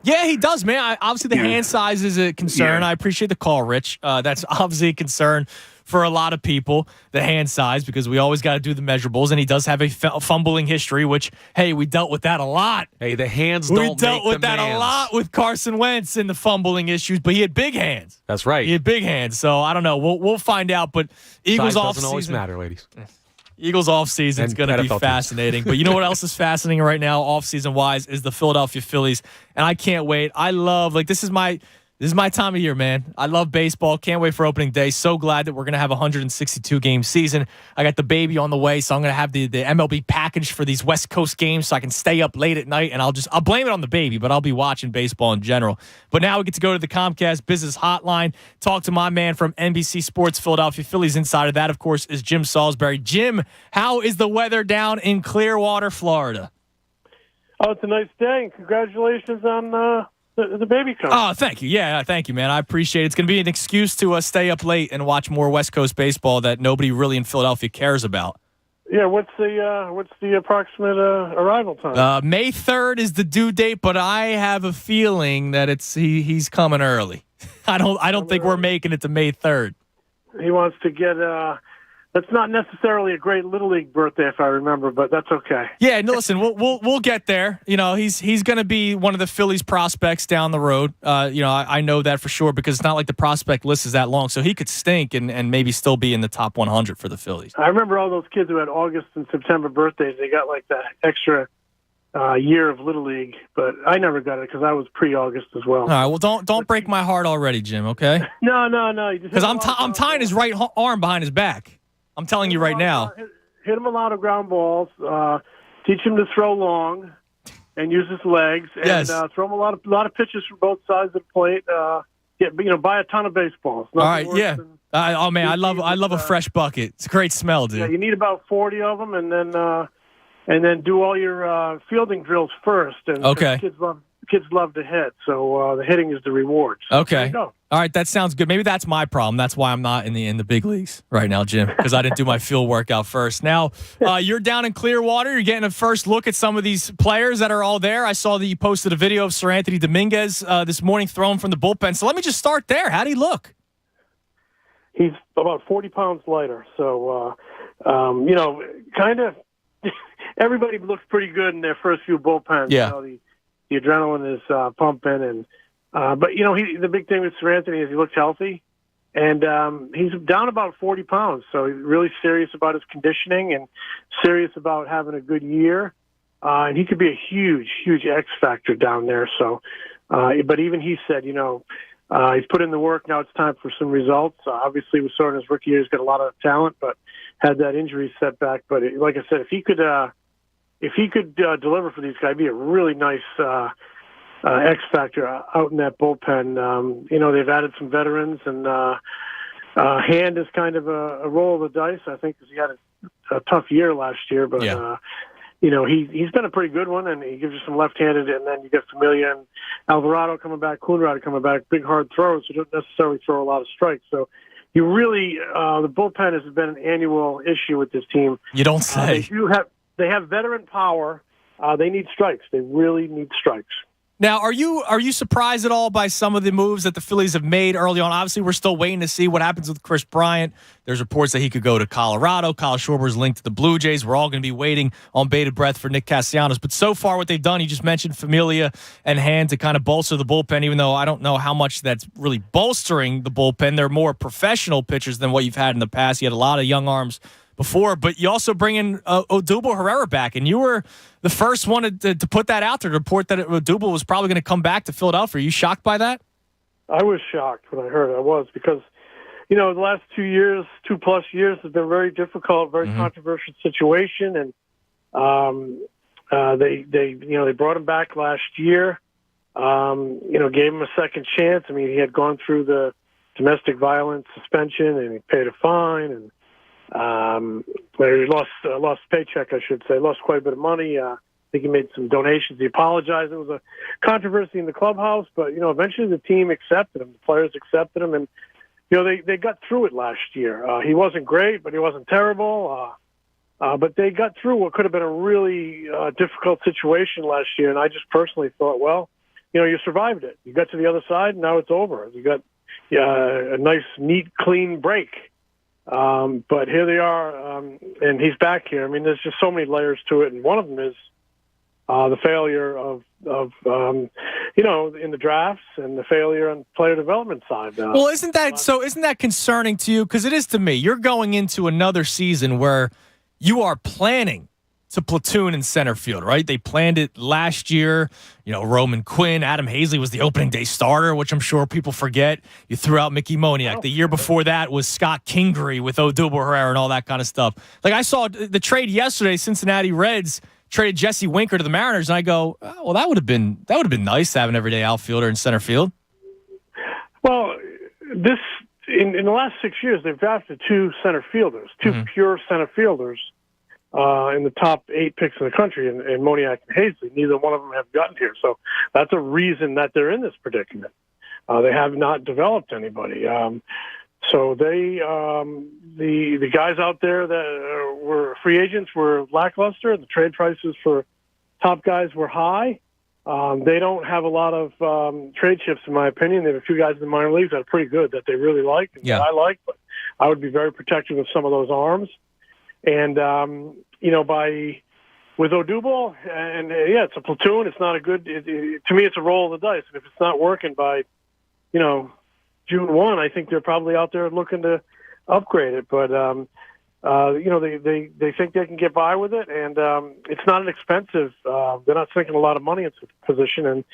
Yeah, he does, man. Obviously, the hand size is a concern. I appreciate the call, Rich. That's obviously a concern for a lot of people, the hand size, because we always got to do the measurables, and he does have a fumbling history, which, hey, we dealt with that a lot. Hey, the hands don't make the We dealt with that a lot with Carson Wentz and the fumbling issues, but he had big hands. That's right. He had big hands, so I don't know. We'll find out, but Eagles size off doesn't always matter, ladies. Eagles offseason is going to be NFL fascinating. But you know what else is fascinating right now, offseason-wise, is the Philadelphia Phillies. And I can't wait. I love, this is my time of year, man. I love baseball. Can't wait for opening day. So glad that we're going to have a 162-game season. I got the baby on the way, so I'm going to have the MLB package for these West Coast games so I can stay up late at night, and I'll blame it on the baby, but I'll be watching baseball in general. But now we get to go to the Comcast Business Hotline, talk to my man from NBC Sports Philadelphia Phillies Insider. That, of course, is Jim Salisbury. Jim, how is the weather down in Clearwater, Florida? Oh, it's a nice day, and congratulations on the baby coming. Oh, thank you. Yeah, thank you, man. I appreciate it. It's going to be an excuse to stay up late and watch more West Coast baseball that nobody really in Philadelphia cares about. Yeah, what's the approximate arrival time? May 3rd is the due date, but I have a feeling that he's coming early. I don't think we're making it to May 3rd. He wants to get that's not necessarily a great Little League birthday, if I remember, but that's okay. Yeah, no, listen, we'll get there. You know, he's going to be one of the Phillies prospects down the road. I know that for sure because it's not like the prospect list is that long, so he could stink and maybe still be in the top 100 for the Phillies. I remember all those kids who had August and September birthdays. They got like that extra year of Little League, but I never got it because I was pre-August as well. All right, well, don't break my heart already, Jim. Okay? No. Because I'm tying his right arm behind his back. I'm telling you right now. Hit him a lot of ground balls. Teach him to throw long and use his legs. And throw him a lot of pitches from both sides of the plate. Buy a ton of baseballs. All right, yeah. Oh man, I love a fresh bucket. It's a great smell, dude. Yeah, you need about 40 of them, and then do all your fielding drills first. And okay. Kids love to hit, so the hitting is the reward. So okay. There you go. All right, that sounds good. Maybe that's my problem. That's why I'm not in the big leagues right now, Jim, because I didn't do my field workout first. Now, you're down in Clearwater. You're getting a first look at some of these players that are all there. I saw that you posted a video of Sir Anthony Dominguez this morning throwing from the bullpen. So let me just start there. How'd he look? He's about 40 pounds lighter. So, kind of everybody looks pretty good in their first few bullpens. Yeah. The adrenaline is pumping, and but the big thing with Sir Anthony is he looks healthy, and he's down about 40 pounds. So he's really serious about his conditioning and serious about having a good year, and he could be a huge X factor down there. So, but even he said, he's put in the work. Now it's time for some results. Obviously, we saw in his rookie year he's got a lot of talent, but had that injury setback. But like I said, if he could deliver for these guys, it'd be a really nice X factor out in that bullpen. They've added some veterans, and Hand is kind of a roll of the dice, I think, because he had a tough year last year. But he's been a pretty good one, and he gives you some left-handed, and then you get Familia and Alvarado coming back, Coonrod coming back, big hard throws, who don't necessarily throw a lot of strikes. So you really the bullpen has been an annual issue with this team. You don't say. They have veteran power. They need strikes. They really need strikes. Now, are you surprised at all by some of the moves that the Phillies have made early on? Obviously, we're still waiting to see what happens with Chris Bryant. There's reports that he could go to Colorado. Kyle Schwarber's linked to the Blue Jays. We're all going to be waiting on bated breath for Nick Castellanos. But so far, what they've done, you just mentioned Familia and Hand to kind of bolster the bullpen, even though I don't know how much that's really bolstering the bullpen. They're more professional pitchers than what you've had in the past. You had a lot of young arms before, but you also bring in Odubel Herrera back, and you were the first one to put that out there, to report that Odubel was probably going to come back to Philadelphia. Are you shocked by that? I was shocked when I heard it. I was, because the last 2+ years have been very difficult, very controversial situation, and they brought him back last year. Gave him a second chance. I mean, he had gone through the domestic violence suspension, and he paid a fine, and he lost paycheck, I should say, lost quite a bit of money. I think he made some donations. He apologized. It was a controversy in the clubhouse, but eventually the team accepted him. The players accepted him, and they got through it last year. He wasn't great, but he wasn't terrible. But they got through what could have been a really difficult situation last year, and I just personally thought, well, you survived it. You got to the other side, and now it's over. You got a nice, neat, clean break. But here they are, and he's back here. I mean, there's just so many layers to it, and one of them is the failure of in the drafts and the failure on player development side. Well, isn't that concerning to you? Because it is to me. You're going into another season where you are planning to platoon in center field, right? They planned it last year. Roman Quinn, Adam Hazley was the opening day starter, which I'm sure people forget. You threw out Mickey Moniak. The year before that was Scott Kingery with Odubel Herrera and all that kind of stuff. Like, I saw the trade yesterday, Cincinnati Reds traded Jesse Winker to the Mariners, and I go, well, that would have been nice to have an everyday outfielder in center field. Well, in the last 6 years, they've drafted two center fielders, two pure center fielders in the top 8 picks in the country, and Moniak and Hazley. Neither one of them have gotten here. So that's a reason that they're in this predicament. They have not developed anybody. So the guys out there that were free agents were lackluster, and the trade prices for top guys were high. They don't have a lot of trade chips, in my opinion. They have a few guys in the minor leagues that are pretty good, that they really like, and that I like. But I would be very protective of some of those arms. And with Odubel, and it's a platoon. It's not a good. To me, it's a roll of the dice. And if it's not working by, June 1, I think they're probably out there looking to upgrade it. But they think they can get by with it, and it's not an expensive. They're not sinking a lot of money into the position, and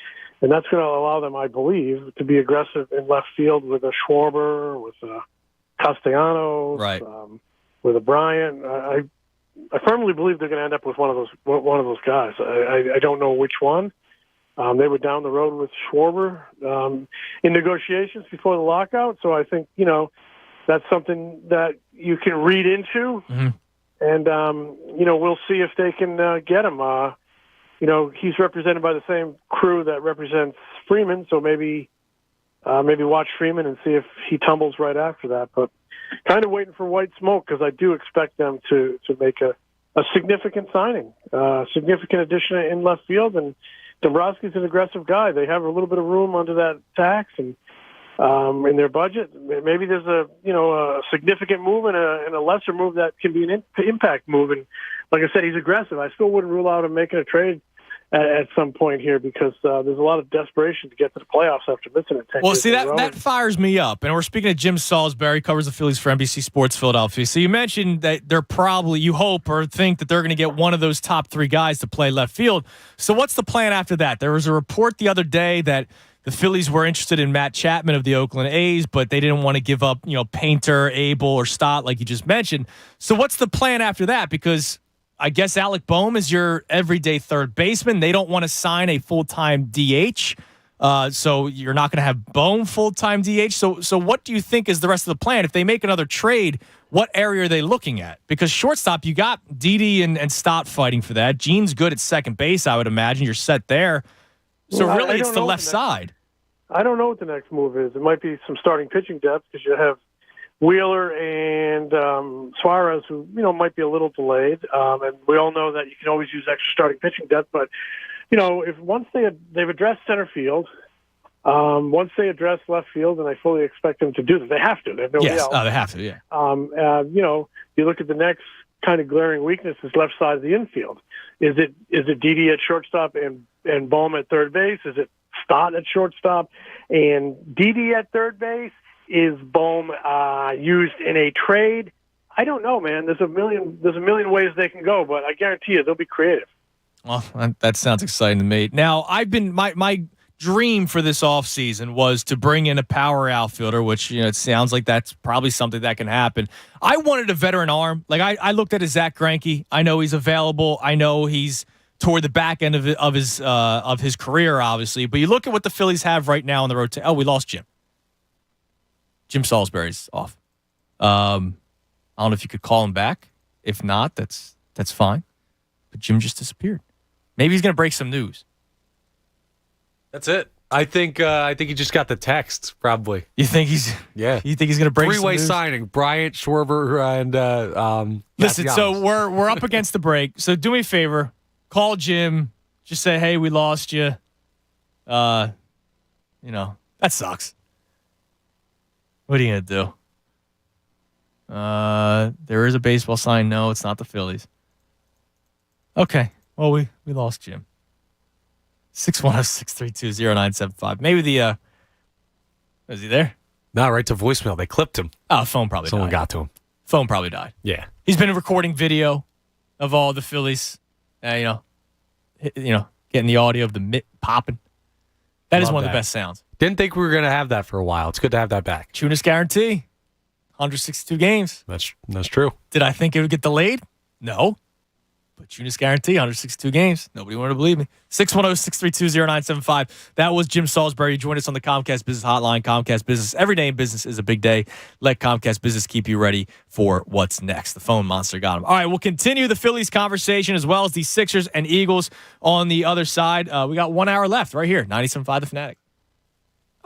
that's going to allow them, I believe, to be aggressive in left field with a Schwarber, with a Castellanos, right. With a Bryant. I firmly believe they're going to end up with one of those guys. I don't know which one. They were down the road with Schwarber in negotiations before the lockout, so I think that's something that you can read into, and we'll see if they can get him. He's represented by the same crew that represents Freeman, so maybe watch Freeman and see if he tumbles right after that. But kind of waiting for white smoke, because I do expect them to make a significant signing, significant addition in left field. And Dombrowski's an aggressive guy. They have a little bit of room under that tax and in their budget. Maybe there's a significant move and a lesser move that can be an impact move. And like I said, he's aggressive. I still wouldn't rule out him making a trade at some point here, because there's a lot of desperation to get to the playoffs after missing it 10 Well, years see, in a row. that fires me up. And we're speaking to Jim Salisbury, covers the Phillies for NBC Sports Philadelphia. So you mentioned that they're probably, you hope or think that they're going to get one of those top 3 guys to play left field. So what's the plan after that? There was a report the other day that the Phillies were interested in Matt Chapman of the Oakland A's, but they didn't want to give up, Painter, Abel, or Stott, like you just mentioned. So what's the plan after that? Because I guess Alec Boehm is your everyday third baseman. They don't want to sign a full-time DH, so you're not going to have Boehm full-time DH. So what do you think is the rest of the plan? If they make another trade, what area are they looking at? Because shortstop, you got Didi and Stott fighting for that. Gene's good at second base, I would imagine. You're set there. So Well, really, I it's don't the know left the next- side. I don't know what the next move is. It might be some starting pitching depth, because you have Wheeler and Suarez, who might be a little delayed, and we all know that you can always use extra starting pitching depth. But if once they've addressed center field, once they address left field, and I fully expect them to do that, they have to. They have nobody else. They have to. Yeah. You look at the next kind of glaring weakness is left side of the infield. Is it Didi at shortstop and Boehm at third base? Is it Stott at shortstop and Didi at third base? Is Boehm used in a trade? I don't know, man. There's a million ways they can go, but I guarantee you they'll be creative. Well, that sounds exciting to me. Now, my dream for this offseason was to bring in a power outfielder, which it sounds like that's probably something that can happen. I wanted a veteran arm. Like I looked at his Zach Greinke. I know he's available. I know he's toward the back end of his career, obviously. But you look at what the Phillies have right now on the road to. Oh, we lost Jim. Jim Salisbury's off. I don't know if you could call him back. If not, that's fine. But Jim just disappeared. Maybe he's going to break some news. That's it. I think he just got the text, probably. You think he's Yeah. You think he's going to break some Three-way news? signing. Bryant, Schwarber, and Listen, so Castellanos. we're up against the break. So do me a favor. Call Jim. Just say, hey, we lost you. That sucks. What are you going to do? There is a baseball sign. No, it's not the Phillies. Okay. Well, we lost Jim. 610-632-0975. Maybe is he there? No, right to voicemail. They clipped him. Oh, phone probably Someone died. got to him. Phone probably died. Yeah. He's been recording video of all the Phillies, getting the audio of the mitt popping. That is Love one of that. the best sounds. Didn't think we were going to have that for a while. It's good to have that back. Tunis guarantee. 162 games. That's true. Did I think it would get delayed? No. But Tunis guarantee, 162 games. Nobody wanted to believe me. 610-632-0975. That was Jim Salisbury. Join us on the Comcast Business Hotline. Comcast Business. Every day in business is a big day. Let Comcast Business keep you ready for what's next. The phone monster got him. All right, we'll continue the Phillies conversation as well as the Sixers and Eagles on the other side. We got 1 hour left right here. 97.5 The Fanatic.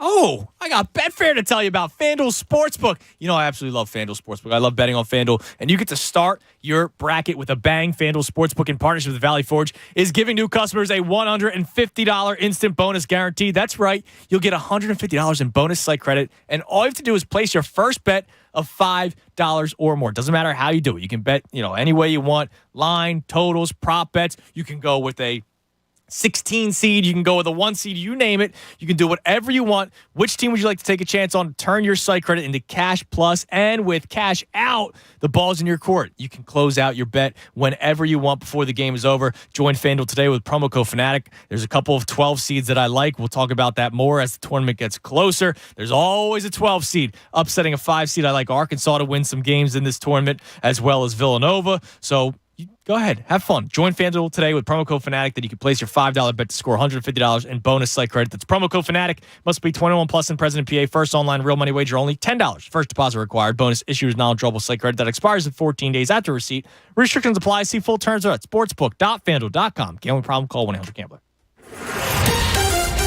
Oh, I got Betfair to tell you about. FanDuel Sportsbook. You know I absolutely love FanDuel Sportsbook. I love betting on FanDuel. And you get to start your bracket with a bang. FanDuel Sportsbook in partnership with Valley Forge is giving new customers a $150 instant bonus guarantee. That's right. You'll get $150 in bonus site credit. And all you have to do is place your first bet of $5 or more. Doesn't matter how you do it. You can bet, any way you want. Line, totals, prop bets. You can go with a 16 seed. You can go with a 1 seed. You name it. You can do whatever you want. Which team would you like to take a chance on? Turn your site credit into cash plus, and with cash out, the ball's in your court. You can close out your bet whenever you want before the game is over. Join FanDuel today with promo code Fanatic. There's a couple of 12 seeds that I like. We'll talk about that more as the tournament gets closer. There's always a 12 seed upsetting a 5 seed. I like Arkansas to win some games in this tournament as well as Villanova. So go ahead. Have fun. Join FanDuel today with promo code Fanatic. Then you can place your $5 bet to score $150 in bonus site credit. That's promo code Fanatic. Must be 21 plus and present in PA. First online real money wager only. $10. First deposit required. Bonus issued is non-withdrawable site credit that expires in 14 days after receipt. Restrictions apply. See full terms at sportsbook.fanduel.com. Gambling problem? Call 1-800-GAMBLER.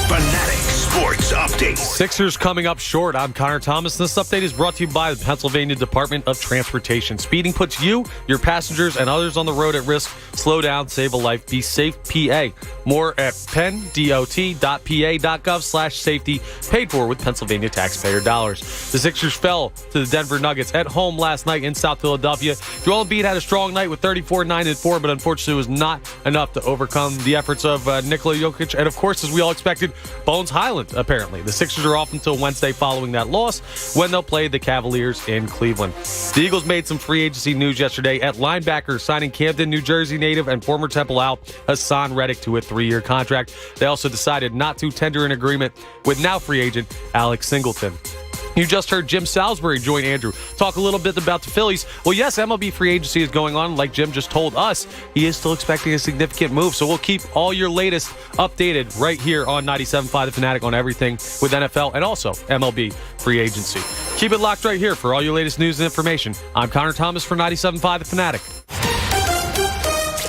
Fanatic Sports Update. Sixers coming up short. I'm Connor Thomas. This update is brought to you by the Pennsylvania Department of Transportation. Speeding puts you, your passengers, and others on the road at risk. Slow down, save a life, be safe, PA. More at penndot.pa.gov/safety. Paid for with Pennsylvania taxpayer dollars. The Sixers fell to the Denver Nuggets at home last night in South Philadelphia. Joel Embiid had a strong night with 34, 9, and 4, but unfortunately it was not enough to overcome the efforts of Nikola Jokic. And of course, as we all expected, Bones Highland, apparently. The Sixers are off until Wednesday following that loss when they'll play the Cavaliers in Cleveland. The Eagles made some free agency news yesterday at linebacker, signing Camden, New Jersey native and former Temple out Hassan Reddick to a 3-year contract. They also decided not to tender an agreement with now free agent Alex Singleton. You just heard Jim Salisbury join Andrew. Talk a little bit about the Phillies. Well, yes, MLB free agency is going on. Like Jim just told us, he is still expecting a significant move. So we'll keep all your latest updated right here on 97.5 The Fanatic on everything with NFL and also MLB free agency. Keep it locked right here for all your latest news and information. I'm Connor Thomas for 97.5 The Fanatic.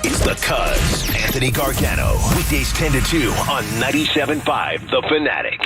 It's the Cuz, Anthony Gargano. Weekdays 10 to 2 on 97.5 The Fanatic.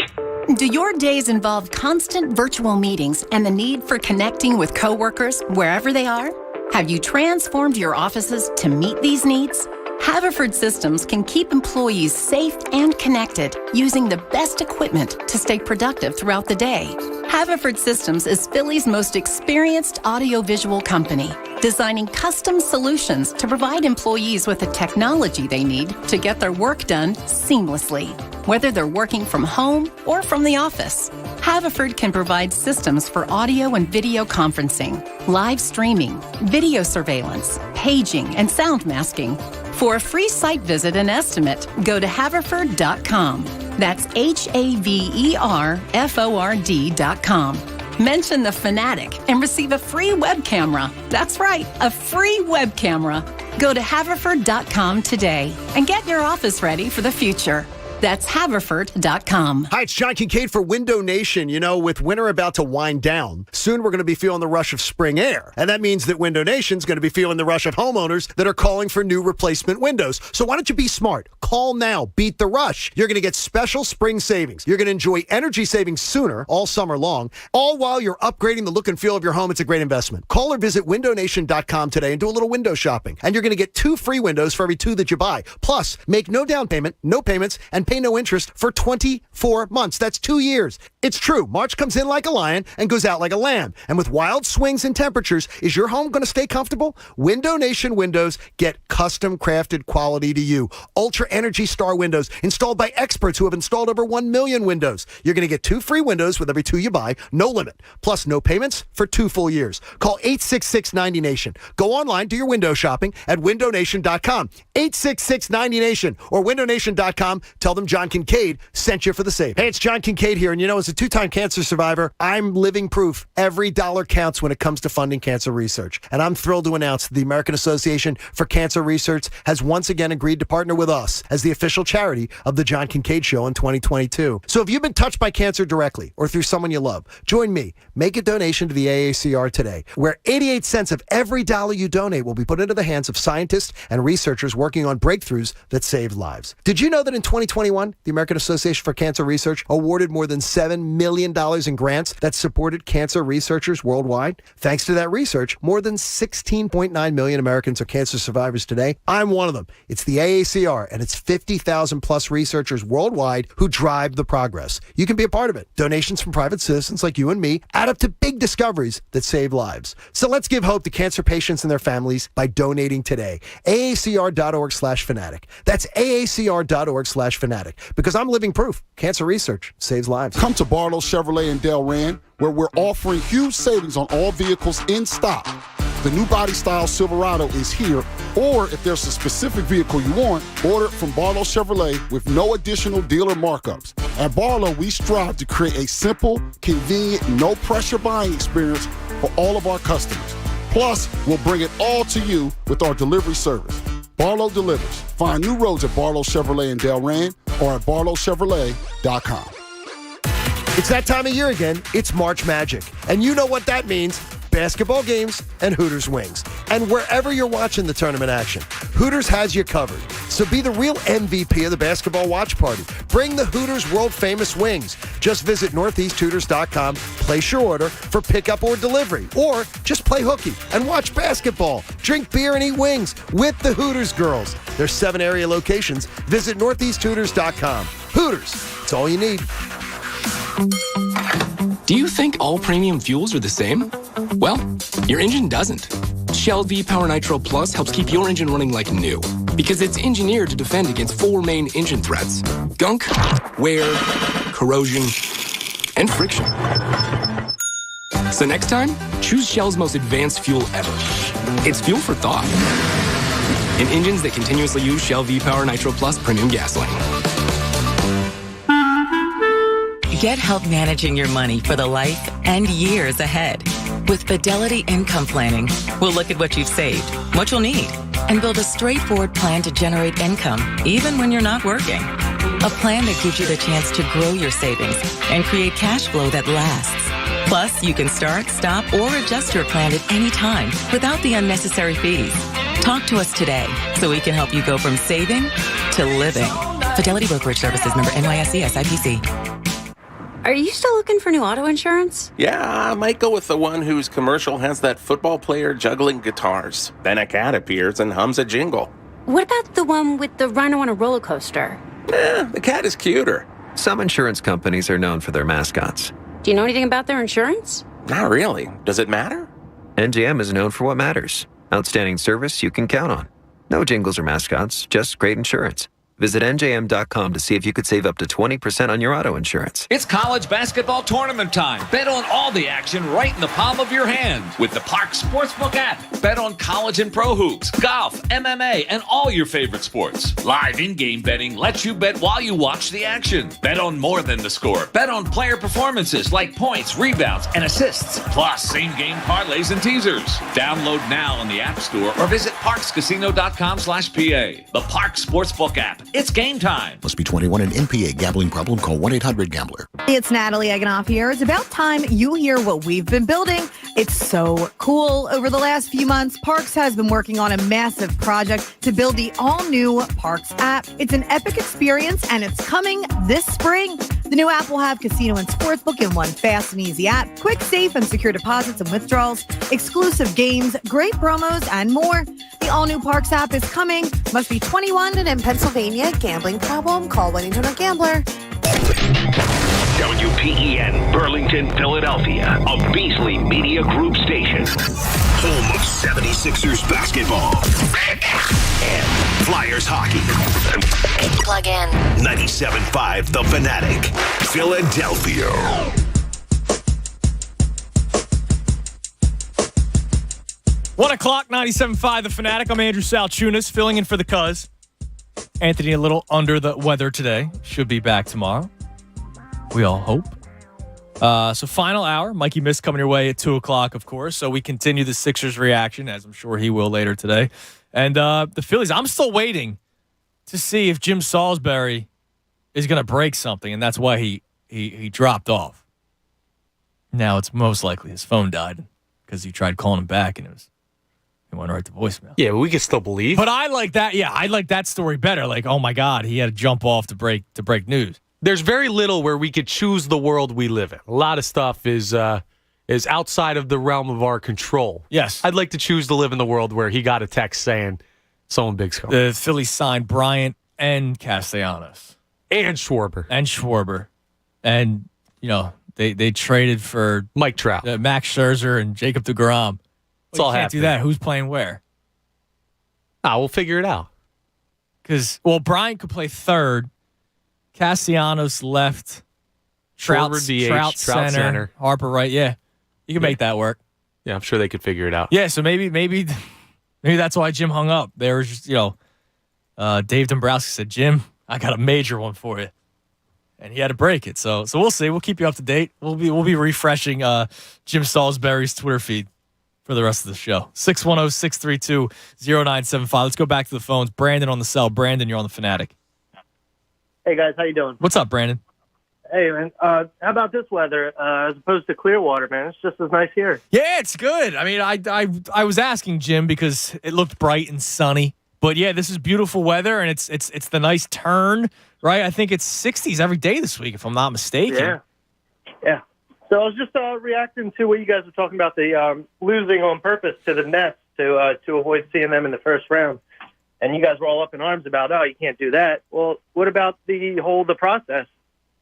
Do your days involve constant virtual meetings and the need for connecting with coworkers wherever they are? Have you transformed your offices to meet these needs? Haverford Systems can keep employees safe and connected using the best equipment to stay productive throughout the day. Haverford Systems is Philly's most experienced audiovisual company, designing custom solutions to provide employees with the technology they need to get their work done seamlessly, whether they're working from home or from the office. Haverford can provide systems for audio and video conferencing, live streaming, video surveillance, paging, and sound masking. For a free site visit and estimate, go to haverford.com. That's HAVERFORD.com. Mention the Fanatic and receive a free web camera. That's right, a free web camera. Go to haverford.com today and get your office ready for the future. That's Haverford.com. Hi, it's John Kincaid for Window Nation. You know, with winter about to wind down, soon we're going to be feeling the rush of spring air. And that means that Window Nation's going to be feeling the rush of homeowners that are calling for new replacement windows. So why don't you be smart? Call now. Beat the rush. You're going to get special spring savings. You're going to enjoy energy savings sooner, all summer long, all while you're upgrading the look and feel of your home. It's a great investment. Call or visit windownation.com today and do a little window shopping. And you're going to get 2 free windows for every 2 that you buy. Plus, make no down payment, no payments, and pay no interest for 24 months. That's 2 years. It's true. March comes in like a lion and goes out like a lamb. And with wild swings in temperatures, is your home going to stay comfortable? Window Nation windows get custom crafted quality to you. Ultra Energy Star windows installed by experts who have installed over 1 million windows. You're going to get 2 free windows with every 2 you buy. No limit. Plus no payments for 2 full years. Call 866-90Nation. Go online, do your window shopping at windownation.com. 866-90Nation or windownation.com. Tell them John Kincaid sent you for the save. Hey, it's John Kincaid here, and you know, as a 2-time cancer survivor, I'm living proof every dollar counts when it comes to funding cancer research. And I'm thrilled to announce that the American Association for Cancer Research has once again agreed to partner with us as the official charity of the John Kincaid Show in 2022. So if you've been touched by cancer directly or through someone you love, join me. Make a donation to the AACR today, where 88 cents of every dollar you donate will be put into the hands of scientists and researchers working on breakthroughs that save lives. Did you know that in 2021, the American Association for Cancer Research awarded more than $7 million in grants that supported cancer researchers worldwide? Thanks to that research, more than 16.9 million Americans are cancer survivors today. I'm one of them. It's the AACR, and it's 50,000 plus researchers worldwide who drive the progress. You can be a part of it. Donations from private citizens like you and me add up to big discoveries that save lives. So let's give hope to cancer patients and their families by donating today. AACR.org/fanatic. That's AACR.org/fanatic. Because I'm living proof. Cancer research saves lives. Come to Barlow Chevrolet in Delran, where we're offering huge savings on all vehicles in stock. The new body style Silverado is here, or if there's a specific vehicle you want, order it from Barlow Chevrolet with no additional dealer markups. At Barlow, we strive to create a simple, convenient, no-pressure buying experience for all of our customers. Plus, we'll bring it all to you with our delivery service. Barlow delivers. Find new roads at Barlow Chevrolet in Delran or at barlowchevrolet.com. It's that time of year again. It's March Magic. And you know what that means. Basketball games and Hooters wings. And wherever you're watching the tournament action, Hooters has you covered. So be the real MVP of the basketball watch party. Bring the Hooters world-famous wings. Just visit northeasthooters.com, place your order for pickup or delivery. Or just play hooky and watch basketball. Drink beer and eat wings with the Hooters girls. There's 7 area locations. Visit northeasthooters.com. Hooters, it's all you need. Do you think all premium fuels are the same? Well, your engine doesn't. Shell V-Power Nitro Plus helps keep your engine running like new because it's engineered to defend against 4 main engine threats: gunk, wear, corrosion, and friction. So next time, choose Shell's most advanced fuel ever. It's fuel for thought. In engines that continuously use Shell V-Power Nitro Plus premium gasoline. Get help managing your money for the life and years ahead. With Fidelity Income Planning, we'll look at what you've saved, what you'll need, and build a straightforward plan to generate income, even when you're not working. A plan that gives you the chance to grow your savings and create cash flow that lasts. Plus, you can start, stop, or adjust your plan at any time without the unnecessary fees. Talk to us today so we can help you go from saving to living. Fidelity Brokerage Services, member NYSE SIPC. Are you still looking for new auto insurance? Yeah, I might go with the one whose commercial has that football player juggling guitars. Then a cat appears and hums a jingle. What about the one with the rhino on a roller coaster? The cat is cuter. Some insurance companies are known for their mascots. Do you know anything about their insurance? Not really. Does it matter? NGM is known for what matters. Outstanding service you can count on. No jingles or mascots, just great insurance. Visit NJM.com to see if you could save up to 20% on your auto insurance. It's college basketball tournament time. Bet on all the action right in the palm of your hand with the Park Sportsbook app. Bet on college and pro hoops, golf, MMA, and all your favorite sports. Live in-game betting lets you bet while you watch the action. Bet on more than the score. Bet on player performances like points, rebounds, and assists. Plus, same-game parlays and teasers. Download now on the App Store or visit parkscasino.com/PA. The Park Sportsbook app. It's game time. Must be 21 and NPA. Gambling problem? Call 1-800-GAMBLER. It's Natalie Eganoff here. It's about time you hear what we've been building. It's so cool. Over the last few months, Parks has been working on a massive project to build the all-new Parks app. It's an epic experience, and it's coming this spring. The new app will have casino and sportsbook in one fast and easy app, quick, safe, and secure deposits and withdrawals, exclusive games, great promos, and more. The all-new Parks app is coming. Must be 21 and in Pennsylvania. Gambling problem? Call 1-800-GAMBLER. WPEN, Burlington, Philadelphia, a Beasley Media Group station. Home of 76ers basketball and Flyers hockey. Plug in. 97.5 The Fanatic, Philadelphia. One o'clock, 97.5 The Fanatic. I'm Andrew Salchunas, filling in for the Cuz. Anthony a little under the weather today. Should be back tomorrow. We all hope. So final hour. Mikey Miss coming your way at 2 o'clock, of course. So we continue the Sixers reaction, as I'm sure he will later today. And the Phillies, I'm still waiting to see if Jim Salisbury is going to break something, and that's why he dropped off. Now it's most likely his phone died because he tried calling him back, and it went right to voicemail. Yeah, but we can still believe. But I like that. Yeah, I like that story better. Like, oh my God, he had to jump off to break news. There's very little where we could choose the world we live in. A lot of stuff is outside of the realm of our control. Yes. I'd like to choose to live in the world where he got a text saying someone big's coming. The Phillies signed Bryant and Castellanos. And Schwarber. And, they traded for Mike Trout, Max Scherzer, and Jacob deGrom. It's all can't happening. do that. Who's playing where? We'll figure it out. Because, Bryant could play third. Castellanos left. Trout center. Harper right. Yeah, you can make that work. Yeah, I'm sure they could figure it out. Yeah, so maybe that's why Jim hung up. There was just, Dave Dombrowski said, Jim, I got a major one for you. And he had to break it. So we'll see. We'll keep you up to date. We'll be refreshing Jim Salisbury's Twitter feed for the rest of the show. 610-632-0975. Let's go back to the phones. Brandon on the cell. Brandon, you're on the Fanatic. Hey, guys. How you doing? What's up, Brandon? Hey, man. How about this weather as opposed to Clearwater, man? It's just as nice here. Yeah, it's good. I mean, I was asking Jim because it looked bright and sunny. But, yeah, this is beautiful weather, and it's the nice turn, right? I think it's 60s every day this week, if I'm not mistaken. Yeah. So I was just reacting to what you guys were talking about, the losing on purpose to the Nets to avoid seeing them in the first round. And you guys were all up in arms about, you can't do that. Well, what about the process?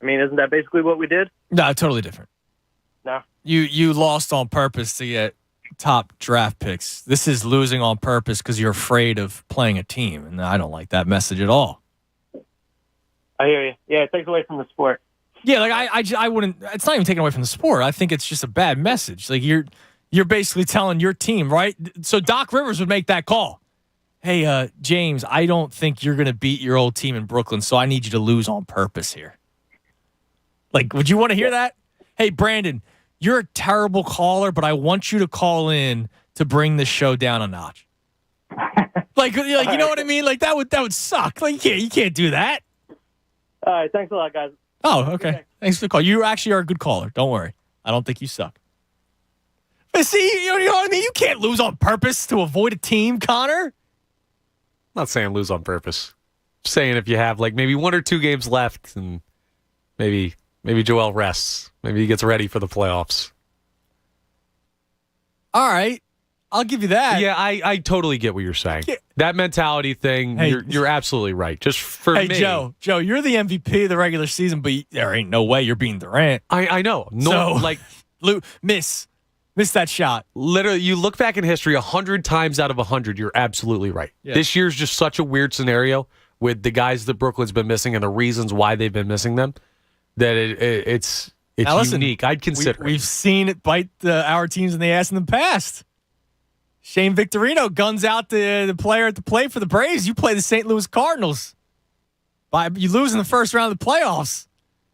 I mean, isn't that basically what we did? No, totally different. No. You lost on purpose to get top draft picks. This is losing on purpose because you're afraid of playing a team, and I don't like that message at all. I hear you. Yeah, it takes away from the sport. Yeah, like I wouldn't. It's not even taken away from the sport. I think it's just a bad message. Like you're basically telling your team, right? So Doc Rivers would make that call. Hey, James, I don't think you're going to beat your old team in Brooklyn, so I need you to lose on purpose here. Like, would you want to hear that? Hey, Brandon, you're a terrible caller, but I want you to call in to bring the show down a notch. like you know what I mean? Like that would suck. Like you can't do that. All right, thanks a lot, guys. Oh, okay. Thanks for the call. You actually are a good caller. Don't worry. I don't think you suck. But see, you know what I mean? You can't lose on purpose to avoid a team, Connor. I'm not saying lose on purpose. I'm saying if you have like maybe 1 or 2 games left and maybe Joel rests. Maybe he gets ready for the playoffs. All right. I'll give you that. Yeah, I totally get what you're saying. Yeah. That mentality thing, hey, you're absolutely right. Just for me. Hey, Joe, you're the MVP of the regular season, but there ain't no way you're beating Durant. I know. No, miss that shot. Literally, you look back in history 100 times out of 100, you're absolutely right. Yeah. This year's just such a weird scenario with the guys that Brooklyn's been missing and the reasons why they've been missing them that it's now, listen, unique. I'd consider We've seen it bite our teams in the ass in the past. Shane Victorino guns out the player at the plate for the Braves. You play the St. Louis Cardinals. You lose in the first round of the playoffs.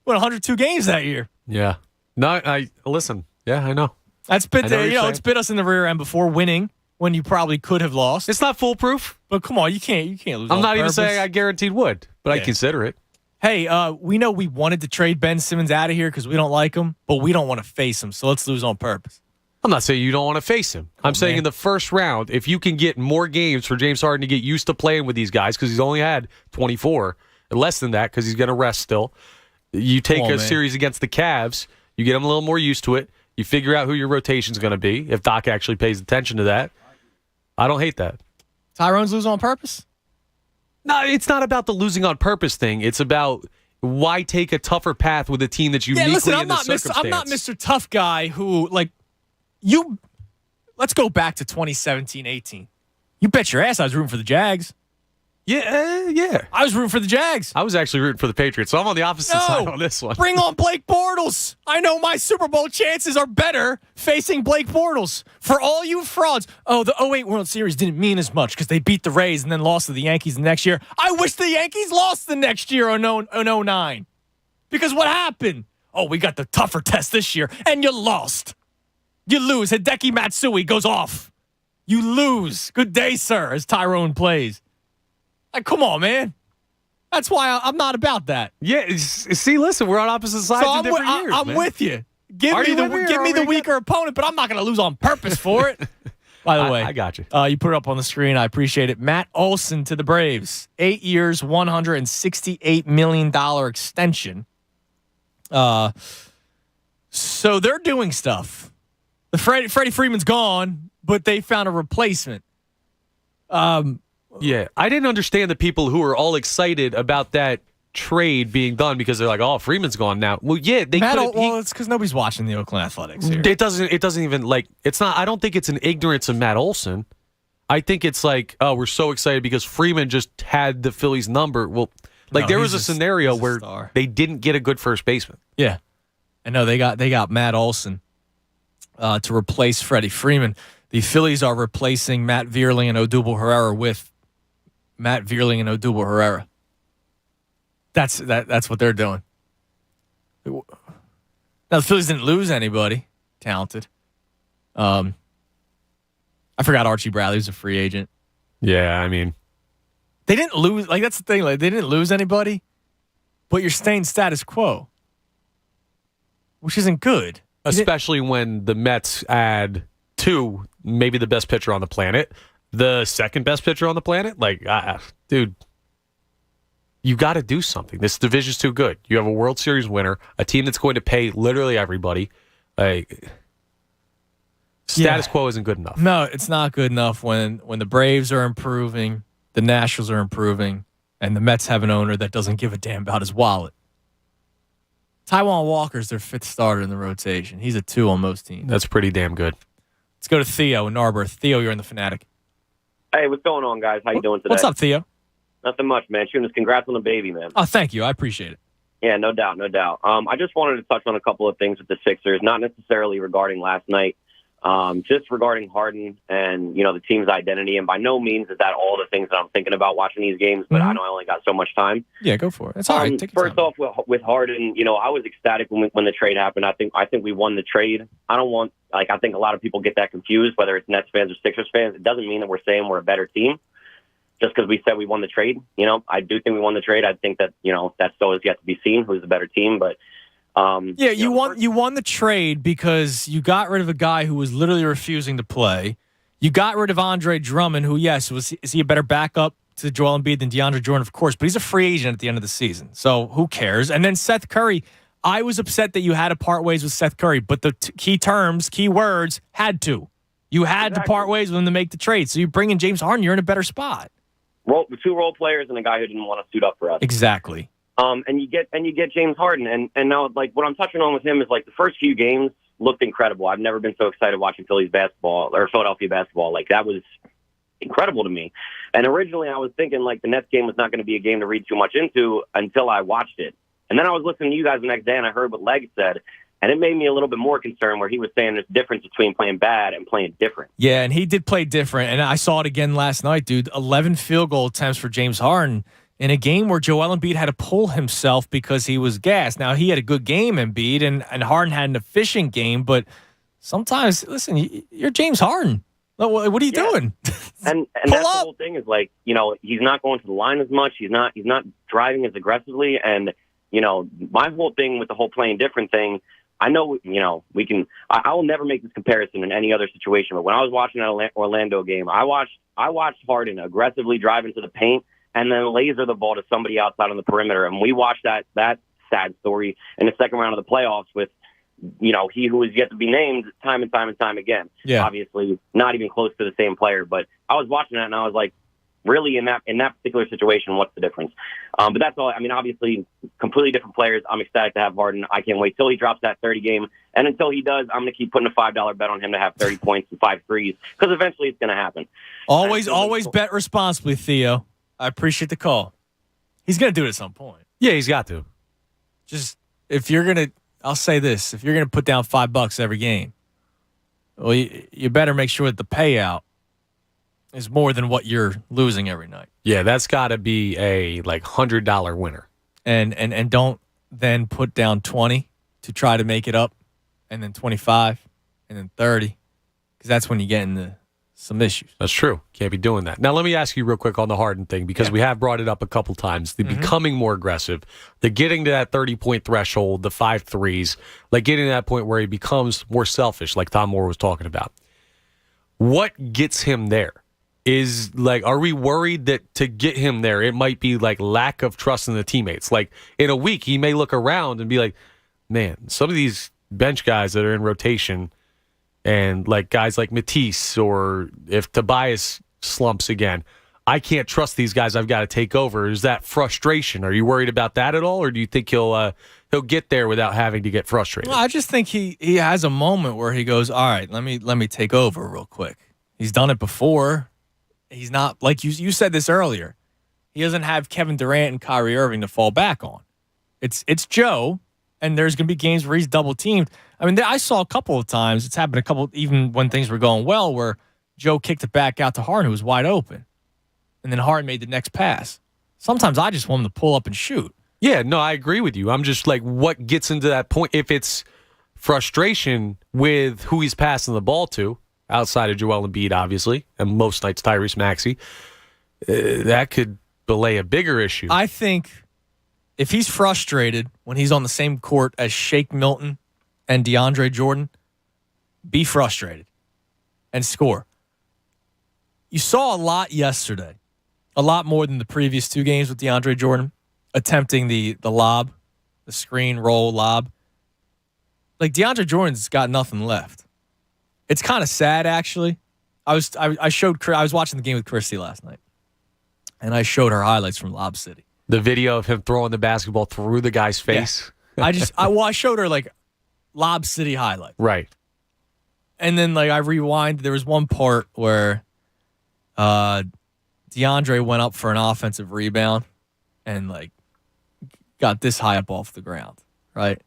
Won 102 games that year. Yeah. No, listen. Yeah, I know. That's bit it's bit us in the rear end before winning when you probably could have lost. It's not foolproof. But come on, you can't lose. I'm on not even purpose. saying I guaranteed would, but I consider it. Hey, we know we wanted to trade Ben Simmons out of here because we don't like him, but we don't want to face him, so let's lose on purpose. I'm not saying you don't want to face him. I'm saying in the first round, if you can get more games for James Harden to get used to playing with these guys, because he's only had 24, and less than that because he's going to rest still. You take a series against the Cavs, you get him a little more used to it, you figure out who your rotation's going to be, if Doc actually pays attention to that. I don't hate that. Tyrone's losing on purpose? No, it's not about the losing on purpose thing. It's about why take a tougher path with a team that's uniquely in the circumstance. I'm not Mr. Tough Guy who, let's go back to 2017-18. You bet your ass I was rooting for the Jags. Yeah. I was rooting for the Jags. I was actually rooting for the Patriots, so I'm on the opposite side on this one. Bring on Blake Bortles. I know my Super Bowl chances are better facing Blake Bortles. For all you frauds, the 08 World Series didn't mean as much because they beat the Rays and then lost to the Yankees the next year. I wish the Yankees lost the next year in 09. Because what happened? We got the tougher test this year, and you lost. You lose. Hideki Matsui goes off. You lose. Good day, sir, as Tyrone plays. Come on, man. That's why I'm not about that. Yeah, see, listen, we're on opposite sides in different years, I'm man. with you. Give me the weaker opponent, but I'm not going to lose on purpose for it. By the way, I got you. You put it up on the screen. I appreciate it. Matt Olson to the Braves. 8 years, $168 million extension. So they're doing stuff. Freddie Freeman's gone, but they found a replacement. Yeah, I didn't understand the people who were all excited about that trade being done because they're like, Freeman's gone now. Well, yeah, they could. Well, it's because nobody's watching the Oakland Athletics here. It doesn't even it's not. I don't think it's an ignorance of Matt Olson. I think it's like, we're so excited because Freeman just had the Phillies number. Well, there was a scenario where they didn't get a good first baseman. Yeah, I know they got Matt Olson to replace Freddie Freeman. The Phillies are replacing Matt Vierling and Odubel Herrera with Matt Vierling and Odubel Herrera. That's what they're doing. Now the Phillies didn't lose anybody talented. I forgot Archie Bradley was a free agent. Yeah, I mean, they didn't lose. That's the thing. They didn't lose anybody, but you're staying status quo, which isn't good. Especially when the Mets add two, maybe the best pitcher on the planet. The second best pitcher on the planet? Dude, you got to do something. This division's too good. You have a World Series winner, a team that's going to pay literally everybody. Status quo isn't good enough. No, it's not good enough when the Braves are improving, the Nationals are improving, and the Mets have an owner that doesn't give a damn about his wallet. Taijuan Walker's their fifth starter in the rotation. He's a 2 on most teams. That's pretty damn good. Let's go to Theo in Narberth. Theo, you're in the Fanatic. Hey, what's going on, guys? How you doing today? What's up, Theo? Nothing much, man. Congrats on the baby, man. Oh, thank you. I appreciate it. Yeah, no doubt. I just wanted to touch on a couple of things with the Sixers, not necessarily regarding last night, just regarding Harden and, the team's identity. And by no means is that all the things that I'm thinking about watching these games, but I know I only got so much time. Yeah, go for it. It's all right. Take your First time. off, with Harden, I was ecstatic when the trade happened. I think we won the trade. I think a lot of people get that confused, whether it's Nets fans or Sixers fans. It doesn't mean that we're saying we're a better team just because we said we won the trade. I do think we won the trade. I think that, that still is yet to be seen who's the better team. But you won the trade because you got rid of a guy who was literally refusing to play. You got rid of Andre Drummond, who, is he a better backup to Joel Embiid than DeAndre Jordan? Of course, but he's a free agent at the end of the season. So who cares? And then Seth Curry, I was upset that you had to part ways with Seth Curry, but the key words, had to. You had to part ways with him to make the trade. So you bring in James Harden, you're in a better spot. 2 role players and a guy who didn't want to suit up for us. Exactly. And you get what James Harden, and now what I'm touching on with him is the first few games looked incredible. I've never been so excited watching Philadelphia basketball. That was incredible to me. And originally I was thinking the Nets game was not going to be a game to read too much into until I watched it. And then I was listening to you guys the next day and I heard what Leg said, and it made me a little bit more concerned where he was saying there's a difference between playing bad and playing different. Yeah, and he did play different, and I saw it again last night, dude. 11 field goal attempts for James Harden in a game where Joel Embiid had to pull himself because he was gassed. Now, he had a good game, Embiid, and Harden had an efficient game, but sometimes, listen, you're James Harden. What are you doing? And that's the whole thing is like, he's not going to the line as much. He's not driving as aggressively. And, my whole thing with the whole playing different thing, I know, I will never make this comparison in any other situation. But when I was watching that Orlando game, I watched Harden aggressively drive into the paint and then laser the ball to somebody outside on the perimeter. And we watched that sad story in the second round of the playoffs with, he who is yet to be named time and time and time again. Yeah. Obviously, not even close to the same player. But I was watching that and I was like, really, in that particular situation, what's the difference? But that's all. I mean, obviously, completely different players. I'm ecstatic to have Harden. I can't wait till he drops that 30 game. And until he does, I'm going to keep putting a $5 bet on him to have 30 points and 5 threes because eventually it's going to happen. Always bet responsibly, Theo. I appreciate the call. He's going to do it at some point. Yeah, he's got to. Just if you're going to, I'll say this, if you're going to put down $5 every game, well, you better make sure that the payout is more than what you're losing every night. Yeah, that's got to be a $100 winner. And don't then put down 20 to try to make it up, and then 25, and then 30, because that's when you get into some issues. That's true. Can't be doing that. Now, let me ask you real quick on the Harden thing, because we have brought it up a couple times. The becoming more aggressive, the getting to that 30-point threshold, the 5 threes, like getting to that point where he becomes more selfish, like Tom Moore was talking about. What gets him there? Are we worried that to get him there, it might be like lack of trust in the teammates? Like in a week, he may look around and be like, man, some of these bench guys that are in rotation and like guys like Matisse, or if Tobias slumps again, I can't trust these guys. I've got to take over. Is that frustration? Are you worried about that at all? Or do you think he'll get there without having to get frustrated? Well, I just think he has a moment where he goes, all right, let me take over real quick. He's done it before. He's not, like you said this earlier, he doesn't have Kevin Durant and Kyrie Irving to fall back on. It's Joe, and there's going to be games where he's double-teamed. I mean, I saw a couple of times, it's happened even when things were going well, where Joe kicked it back out to Harden, who was wide open, and then Harden made the next pass. Sometimes I just want him to pull up and shoot. Yeah, no, I agree with you. I'm just like, what gets into that point? If it's frustration with who he's passing the ball to, outside of Joel Embiid, obviously, and most nights Tyrese Maxey, that could belay a bigger issue. I think if he's frustrated when he's on the same court as Shake Milton and DeAndre Jordan, be frustrated and score. You saw a lot yesterday, a lot more than the previous 2 games with DeAndre Jordan, attempting the lob, the screen roll lob. Like, DeAndre Jordan's got nothing left. It's kind of sad, actually. I was watching the game with Christy last night, and I showed her highlights from Lob City. The video of him throwing the basketball through the guy's face. Yeah. I showed her like Lob City highlights. Right. And then I rewind. There was one part where DeAndre went up for an offensive rebound and got this high up off the ground, right?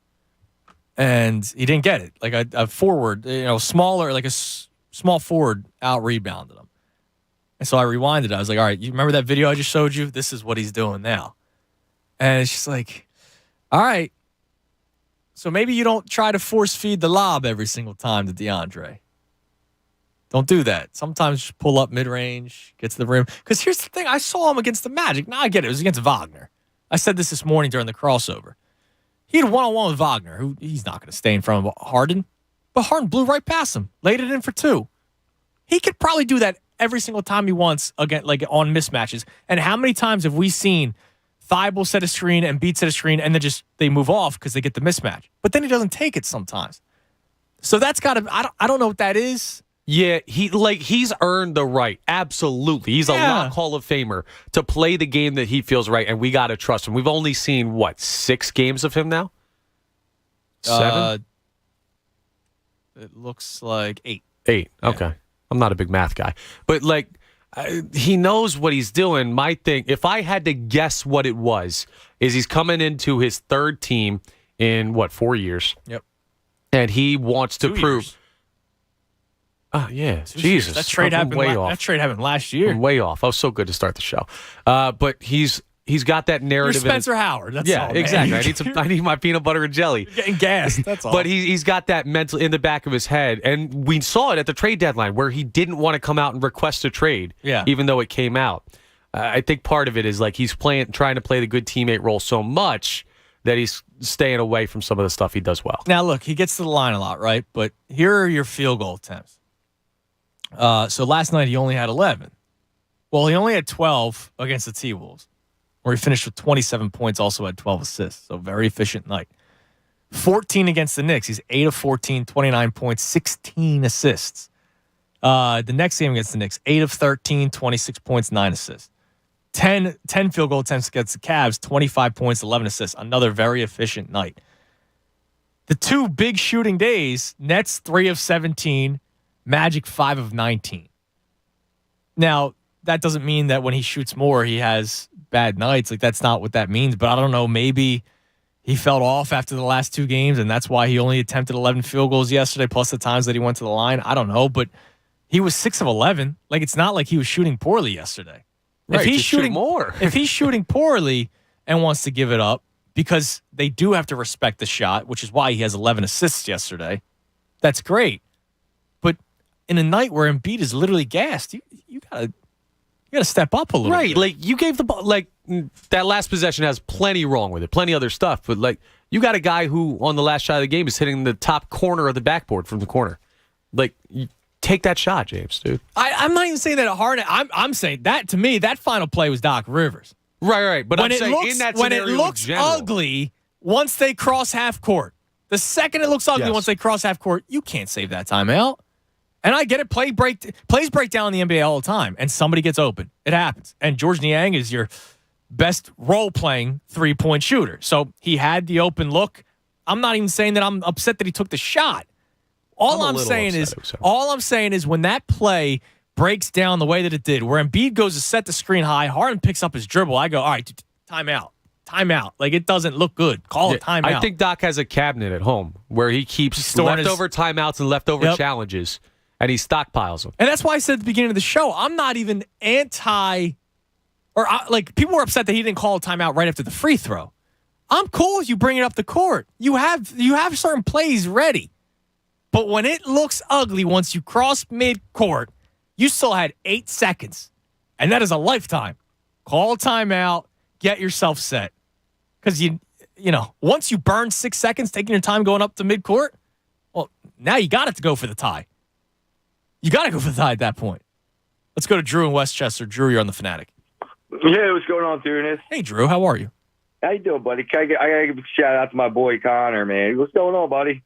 And he didn't get it. Like a forward, smaller, like a small forward out rebounded him. And so I rewinded. I was like, all right, you remember that video I just showed you? This is what he's doing now. And it's just like, all right. So maybe you don't try to force feed the lob every single time to DeAndre. Don't do that. Sometimes just pull up mid-range, get to the rim. Because here's the thing. I saw him against the Magic. Now I get it. It was against Wagner. I said this morning during the crossover. He had a one-on-one with Wagner, who he's not going to stay in front of Harden. But Harden blew right past him, laid it in for 2. He could probably do that every single time he wants, again, on mismatches. And how many times have we seen Thibault set a screen and Embiid set a screen, and then they move off because they get the mismatch? But then he doesn't take it sometimes. So that's got to. I don't know what that is. Yeah, he's earned the right. Absolutely. He's a lock Hall of Famer to play the game that he feels right, and we got to trust him. We've only seen, 6 games of him now? 7? It looks like 8. 8, okay. Yeah. I'm not a big math guy. But, he knows what he's doing. My thing, if I had to guess what it was, is he's coming into his 3rd team in, 4 years? Yep. And he wants to 2 prove... years. Oh, yeah. Jesus. That trade happened last year. I'm way off. I was so good to start the show. But he's he's got that You're narrative. Spencer Howard. That's all, man. Exactly. I need my peanut butter and jelly. You're getting gassed. That's all. But he's got that mental in the back of his head, and we saw it at the trade deadline where he didn't want to come out and request a trade, even though it came out. I think part of it is like he's trying to play the good teammate role so much that he's staying away from some of the stuff he does well. Now, look, he gets to the line a lot, right? But here are your field goal attempts. So last night he only had 11. Well, he only had 12 against the T-Wolves, where he finished with 27 points, also had 12 assists. So very efficient night. 14 against the Knicks. He's 8 of 14, 29 points, 16 assists. The next game against the Knicks, 8 of 13, 26 points, 9 assists. 10 field goal attempts against the Cavs, 25 points, 11 assists. Another very efficient night. The two big shooting days, Nets 3 of 17, Magic 5 of 19. Now, that doesn't mean that when he shoots more, he has bad nights. Like, that's not what that means. But I don't know, maybe he felt off after the last two games, and that's why he only attempted 11 field goals yesterday, plus the times that he went to the line. I don't know, but he was 6 of 11. Like, it's not like he was shooting poorly yesterday. Right, if he's shooting more, if he's shooting poorly and wants to give it up, because they do have to respect the shot, which is why he has 11 assists yesterday, that's great. But in a night where Embiid is literally gassed, you gotta step up a little bit. Right, like you gave the ball, like that last possession has plenty wrong with it, plenty other stuff, but like you got a guy who on the last shot of the game is hitting the top corner of the backboard from the corner. Like, take that shot, James, dude. I'm not even saying that hard. I'm saying that, to me, that final play was Doc Rivers. Right. But when I'm saying looks, in that when scenario it looks ugly, once they cross half court, the second it looks ugly, once they cross half court, you can't save that timeout. And I get it. Plays break down in the NBA all the time, and somebody gets open. It happens. And George Niang is your best role-playing three-point shooter. So he had the open look. I'm not even saying that I'm upset that he took the shot. All I'm saying is when that play breaks down the way that it did, where Embiid goes to set the screen high, Harden picks up his dribble, I go, all right, timeout. Like, it doesn't look good. Call it timeout. I think Doc has a cabinet at home where he keeps leftover timeouts and leftover challenges, and he stockpiles them. And that's why I said at the beginning of the show, I'm not even people were upset that he didn't call a timeout right after the free throw. I'm cool with you bringing up the court. You have certain plays ready. But when it looks ugly, once you cross mid-court, you still had 8 seconds. And that is a lifetime. Call a timeout. Get yourself set. Because, once you burn 6 seconds taking your time going up to mid-court, well, now you got it to go for the tie. You got to go for the tie at that point. Let's go to Drew in Westchester. Drew, you're on The Fanatic. Yeah, what's going on, Tunis? Hey, Drew. How are you? How you doing, buddy? I got to give a shout out to my boy Connor, man. What's going on, buddy?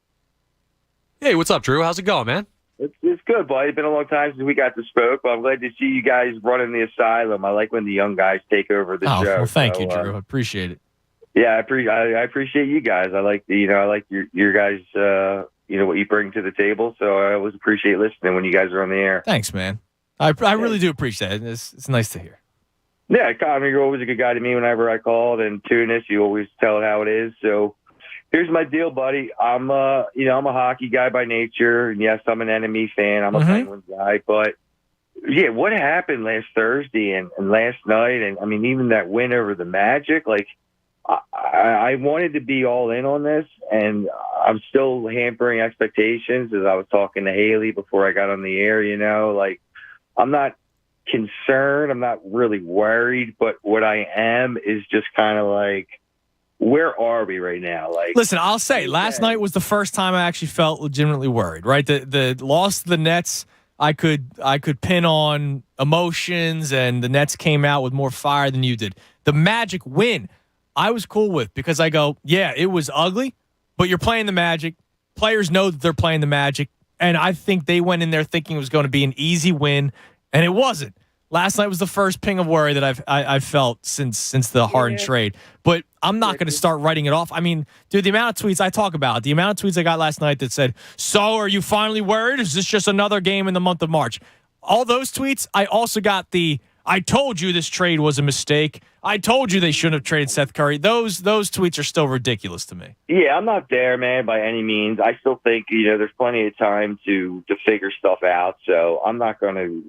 Hey, what's up, Drew? How's it going, man? It's good, buddy. It's been a long time since we got to spoke, but I'm glad to see you guys running the asylum. I like when the young guys take over the show. Well, thank you, Drew. I appreciate it. Yeah, I appreciate you guys. I like your guys, what you bring to the table. So I always appreciate listening when you guys are on the air. Thanks, man. I really do appreciate it. It's nice to hear. Yeah, Connor, you're always a good guy to me whenever I called, and Tunis, you always tell it how it is. So here's my deal, buddy. I'm a hockey guy by nature, and yes, I'm an enemy fan. I'm a Penguins guy, but yeah, what happened last Thursday and last night, and I mean, even that win over the Magic, like I wanted to be all in on this, and I'm still hampering expectations. As I was talking to Haley before I got on the air, like I'm not concerned, I'm not really worried, but what I am is just kind of like, where are we right now? Like, listen, I'll say last night was the first time I actually felt legitimately worried, right? The loss to the Nets, I could pin on emotions, and the Nets came out with more fire than you did. The Magic win, I was cool with, because I go, yeah, it was ugly, but you're playing the Magic. Players know that they're playing the Magic, and I think they went in there thinking it was going to be an easy win, and it wasn't. Last night was the first ping of worry that I've felt since the Harden trade. But I'm not going to start writing it off. I mean, dude, the amount of tweets I talk about, the amount of tweets I got last night that said, so are you finally worried? Is this just another game in the month of March? All those tweets, I also got I told you this trade was a mistake. I told you they shouldn't have traded Seth Curry. Those tweets are still ridiculous to me. Yeah, I'm not there, man, by any means. I still think, there's plenty of time to figure stuff out. So I'm not going to,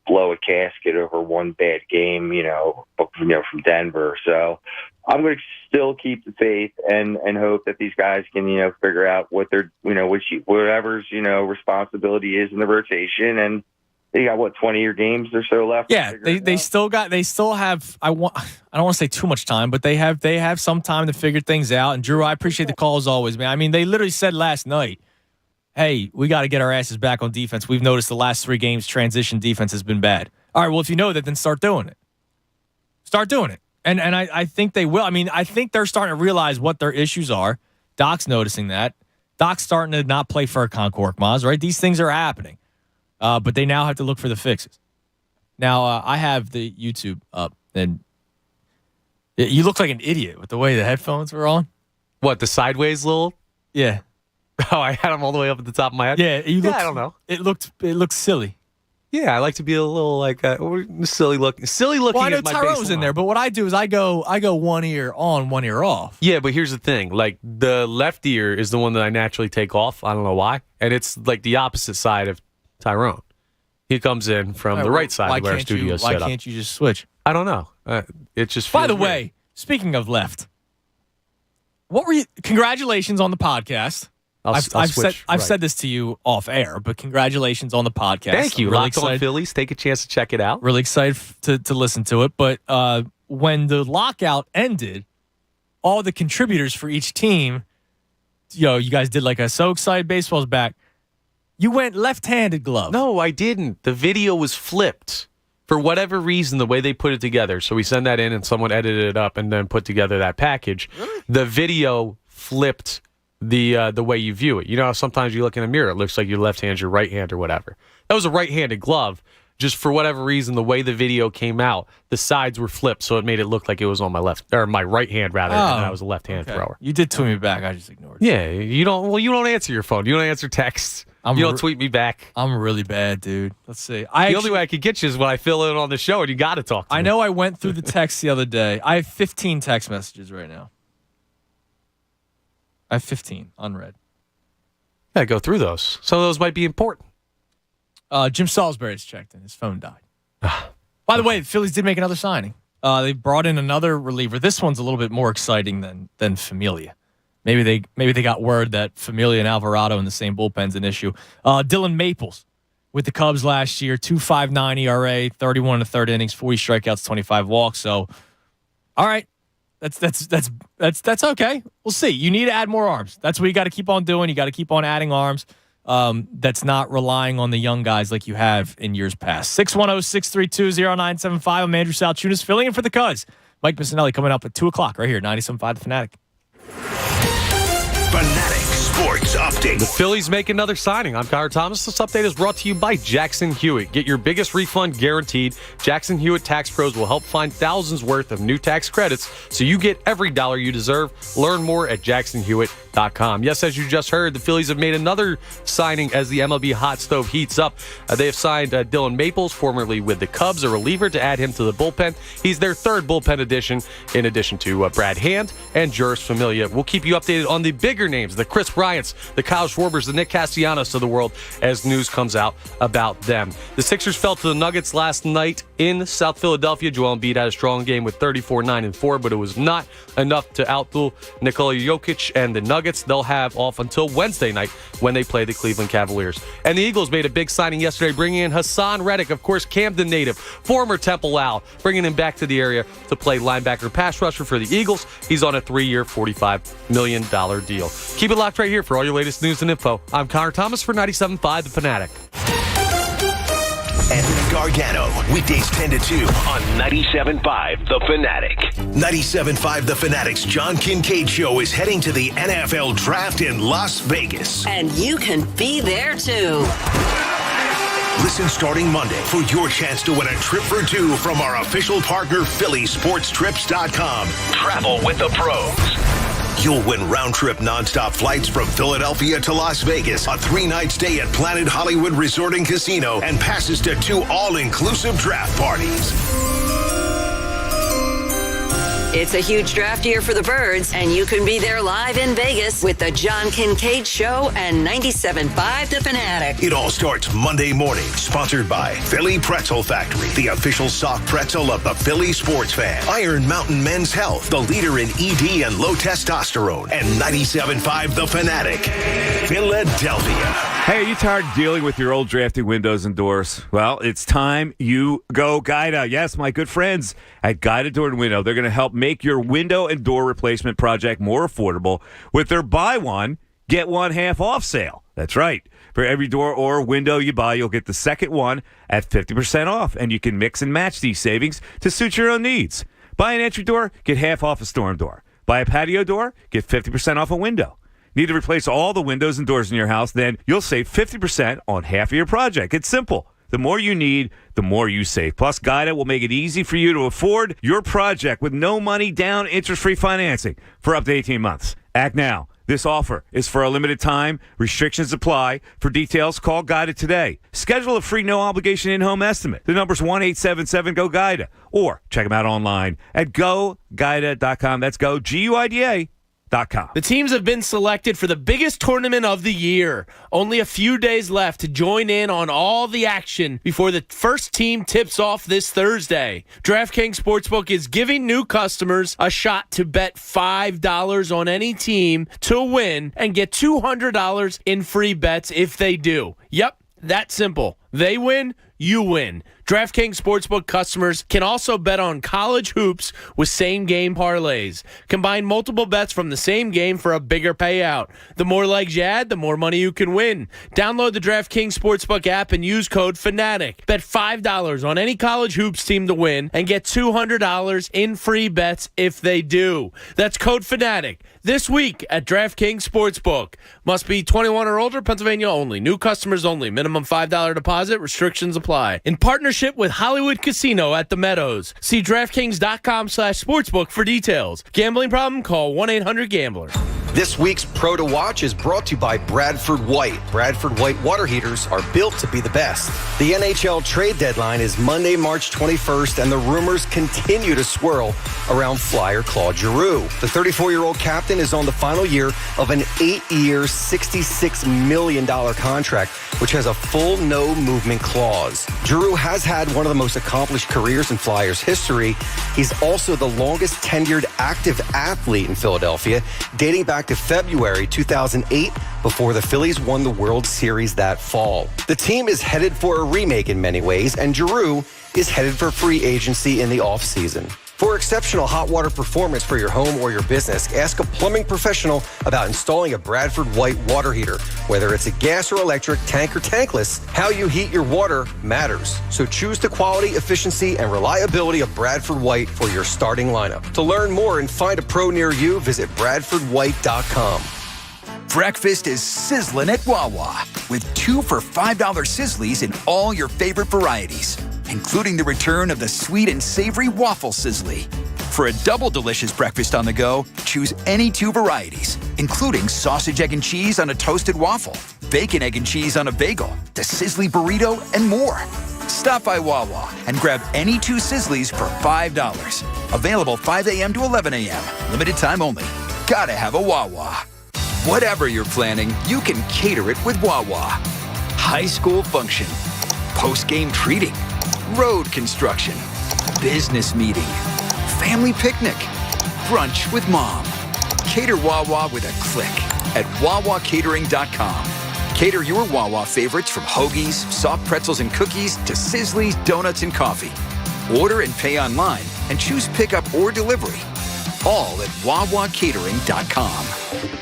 blow a casket over one bad game, from Denver. So I'm going to still keep the faith and hope that these guys can, figure out what their, whatever's, responsibility is in the rotation. And they got 20-year games or so left. Yeah, they still have. I don't want to say too much time, but they have some time to figure things out. And Drew, I appreciate the call as always, man. I mean, they literally said last night, "Hey, we got to get our asses back on defense. We've noticed the last 3 games transition defense has been bad." All right, well, if you know that, then start doing it. Start doing it, and I think they will. I mean, I think they're starting to realize what their issues are. Doc's noticing that. Doc's starting to not play Furkan Korkmaz, right? These things are happening. But they now have to look for the fixes. Now, I have the YouTube up, and you look like an idiot with the way the headphones were on. What, the sideways little? Yeah. Oh, I had them all the way up at the top of my head? Yeah, I don't know. It looked silly. Yeah, I like to be a little like silly looking. Silly looking. Well, I know is my Tyrone's in there, but what I do is I go one ear on, one ear off. Yeah, but here's the thing. Like, the left ear is the one that I naturally take off. I don't know why. And it's like the opposite side of Tyrone. He comes in from the right side of our studio set up. Why can't you just switch? I don't know. It just By the feels way, speaking of left, what were you? Congratulations on the podcast. I've said this to you off air, but congratulations on the podcast. Thank you. Really Locked On Phillies. Take a chance to check it out. Really excited to listen to it. But when the lockout ended, all the contributors for each team, you guys did like a So Excited Baseball's Back. You went left-handed glove. No, I didn't. The video was flipped. For whatever reason, the way they put it together. So we send that in and someone edited it up and then put together that package. Really? The video flipped the way you view it. You know how sometimes you look in a mirror, it looks like your left hand's your right hand or whatever. That was a right-handed glove. Just for whatever reason, the way the video came out, the sides were flipped, so it made it look like it was on my left or my right hand rather, and I was a left-hand thrower. You did tweet me back. I just ignored it. Yeah, you don't answer your phone. You don't answer texts. You don't tweet me back. I'm really bad, dude. Let's see. The only way I could get you is when I fill in on the show, and you got to talk to me. I know I went through the text the other day. I have 15 text messages right now. I have 15 unread. Yeah, go through those. Some of those might be important. Jim Salisbury's checked in. His phone died. By the way, the Phillies did make another signing. They brought in another reliever. This one's a little bit more exciting than Familia. Maybe they got word that Familia and Alvarado in the same bullpen's an issue. Dylan Maples with the Cubs last year, 2.59 ERA, 31 in the third innings, 40 strikeouts, 25 walks. So, all right, that's okay. We'll see. You need to add more arms. That's what you got to keep on doing. You got to keep on adding arms. That's not relying on the young guys like you have in years past. 610-632-0975. I'm Andrew Salchunas filling in for the Cuz. Mike Missinelli coming up at 2 o'clock right here, 97.5 The Fanatic. Fanatic Sports Update. The Phillies make another signing. I'm Connor Thomas. This update is brought to you by Jackson Hewitt. Get your biggest refund guaranteed. Jackson Hewitt Tax Pros will help find thousands worth of new tax credits so you get every dollar you deserve. Learn more at jacksonhewitt.com. Yes, as you just heard, the Phillies have made another signing as the MLB hot stove heats up. They have signed Dylan Maples, formerly with the Cubs, a reliever, to add him to the bullpen. He's their third bullpen addition, in addition to Brad Hand and Juris Familia. We'll keep you updated on the bigger names, the Chris Bryants, the Kyle Schwarbers, the Nick Castellanos of the world, as news comes out about them. The Sixers fell to the Nuggets last night in South Philadelphia. Joel Embiid had a strong game with 34-9-4, but it was not enough to outduel Nikola Jokic and the Nuggets. They'll have off until Wednesday night when they play the Cleveland Cavaliers. And the Eagles made a big signing yesterday, bringing in Hassan Reddick, of course, Camden native, former Temple Owl, bringing him back to the area to play linebacker pass rusher for the Eagles. He's on a 3-year, $45 million deal. Keep it locked right here for all your latest news and info. I'm Connor Thomas for 97.5 The Fanatic. Anthony Gargano, weekdays 10 to 2 on 97.5 The Fanatic. 97.5 The Fanatic's John Kincaid Show is heading to the NFL Draft in Las Vegas. And you can be there too. Listen starting Monday for your chance to win a trip for two from our official partner, PhillySportsTrips.com. Travel with the pros. You'll win round-trip nonstop flights from Philadelphia to Las Vegas, a 3-night stay at Planet Hollywood Resort and Casino, and passes to 2 all-inclusive draft parties. It's a huge draft year for the Birds, and you can be there live in Vegas with the John Kincaid Show and 97.5 The Fanatic. It all starts Monday morning, sponsored by Philly Pretzel Factory, the official soft pretzel of the Philly sports fan. Iron Mountain Men's Health, the leader in ED and low testosterone. And 97.5 The Fanatic, Philadelphia. Hey, are you tired of dealing with your old drafting windows and doors? Well, it's time you go Guida. Yes, my good friends at Guida Door and Window. They're going to help make your window and door replacement project more affordable with their buy one, get one half off sale. That's right. For every door or window you buy, you'll get the second one at 50% off, and you can mix and match these savings to suit your own needs. Buy an entry door, get half off a storm door. Buy a patio door, get 50% off a window. Need to replace all the windows and doors in your house? Then you'll save 50% on half of your project. It's simple. The more you need, the more you save. Plus, Guida will make it easy for you to afford your project with no money down, interest-free financing for up to 18 months. Act now. This offer is for a limited time. Restrictions apply. For details, call Guida today. Schedule a free no-obligation in-home estimate. The number's 1-877-GO-GUIDA. Or check them out online at GoGuida.com. That's go, G-U-I-D-A. The teams have been selected for the biggest tournament of the year. Only a few days left to join in on all the action before the first team tips off this Thursday. DraftKings Sportsbook is giving new customers a shot to bet $5 on any team to win and get $200 in free bets if they do. Yep, that simple. They win, you win. DraftKings Sportsbook customers can also bet on college hoops with same-game parlays. Combine multiple bets from the same game for a bigger payout. The more legs you add, the more money you can win. Download the DraftKings Sportsbook app and use code FANATIC. Bet $5 on any college hoops team to win and get $200 in free bets if they do. That's code FANATIC this week at DraftKings Sportsbook. Must be 21 or older, Pennsylvania only. New customers only. Minimum $5 deposit. Restrictions apply. In partnership with Hollywood Casino at the Meadows. See DraftKings.com/sportsbook for details. Gambling problem? Call 1-800-GAMBLER. This week's Pro to Watch is brought to you by Bradford White. Bradford White water heaters are built to be the best. The NHL trade deadline is Monday, March 21st, and the rumors continue to swirl around Flyer Claude Giroux. The 34-year-old captain is on the final year of an 8-year, $66 million contract, which has a full no-movement clause. Giroux has had one of the most accomplished careers in Flyers history. He's also the longest tenured active athlete in Philadelphia, dating back to February 2008, before the Phillies won the World Series that fall. The team is headed for a remake in many ways, and Giroux is headed for free agency in the offseason. For exceptional hot water performance for your home or your business, ask a plumbing professional about installing a Bradford White water heater. Whether it's a gas or electric, tank or tankless, how you heat your water matters. So choose the quality, efficiency, and reliability of Bradford White for your starting lineup. To learn more and find a pro near you, visit BradfordWhite.com. Breakfast is sizzling at Wawa with 2 for $5 Sizzlies in all your favorite varieties, including the return of the sweet and savory waffle Sizzly. For a double delicious breakfast on the go, choose any 2 varieties, including sausage, egg, and cheese on a toasted waffle, bacon, egg, and cheese on a bagel, the Sizzly burrito, and more. Stop by Wawa and grab any 2 Sizzlies for $5. Available 5 a.m. to 11 a.m. Limited time only. Gotta have a Wawa. Whatever you're planning, you can cater it with Wawa. High school function, post-game treating, road construction, business meeting, family picnic, brunch with mom. Cater Wawa with a click at WawaCatering.com. Cater your Wawa favorites from hoagies, soft pretzels and cookies to Sizzlies, donuts, and coffee. Order and pay online and choose pickup or delivery. All at WawaCatering.com.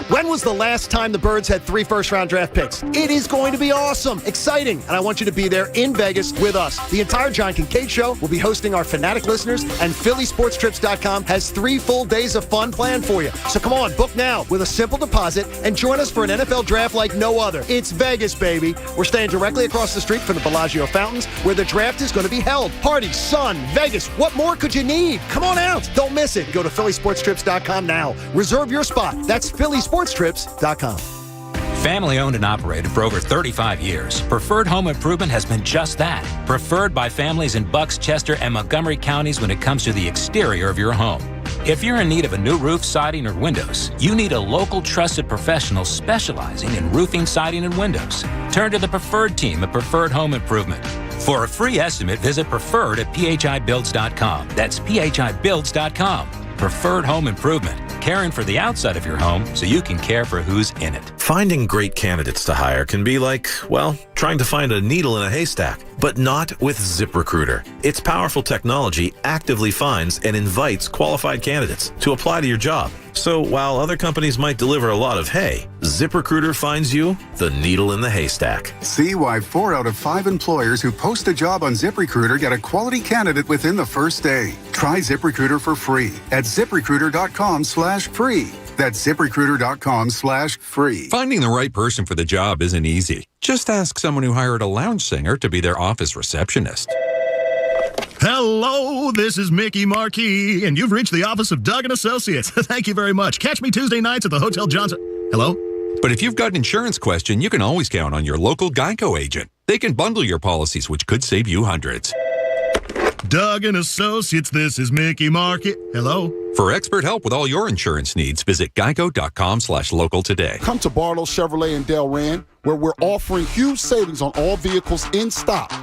When was the last time the Birds had 3 first-round draft picks? It is going to be awesome, exciting, and I want you to be there in Vegas with us. The entire John Kincaid Show will be hosting our Fanatic listeners, and PhillySportsTrips.com has 3 full days of fun planned for you. So come on, book now with a simple deposit and join us for an NFL draft like no other. It's Vegas, baby. We're staying directly across the street from the Bellagio Fountains, where the draft is going to be held. Party, sun, Vegas. What more could you need? Come on out. Don't miss it. Go to PhillySportsTrips.com now. Reserve your spot. That's PhillySportsTrips.com. Family owned and operated for over 35 years, Preferred Home Improvement has been just that. Preferred by families in Bucks, Chester, and Montgomery counties when it comes to the exterior of your home. If you're in need of a new roof, siding, or windows, you need a local trusted professional specializing in roofing, siding, and windows. Turn to the Preferred team at Preferred Home Improvement. For a free estimate, visit Preferred at phibuilds.com. That's phibuilds.com. Preferred Home Improvement. Caring for the outside of your home so you can care for who's in it. Finding great candidates to hire can be like, well, trying to find a needle in a haystack, but not with ZipRecruiter. Its powerful technology actively finds and invites qualified candidates to apply to your job. So while other companies might deliver a lot of hay, ZipRecruiter finds you the needle in the haystack. See why 4 out of 5 employers who post a job on ZipRecruiter get a quality candidate within the first day. Try ZipRecruiter for free at ZipRecruiter.com/free. That's ZipRecruiter.com/free. Finding the right person for the job isn't easy. Just ask someone who hired a lounge singer to be their office receptionist. Hello, this is Mickey Marquis, and you've reached the office of Doug & Associates. Thank you very much. Catch me Tuesday nights at the Hotel Johnson. Hello? But if you've got an insurance question, you can always count on your local Geico agent. They can bundle your policies, which could save you hundreds. Doug & Associates, this is Mickey Marquis. Hello? For expert help with all your insurance needs, visit geico.com/local today. Come to Barlow Chevrolet in Delran, where we're offering huge savings on all vehicles in stock.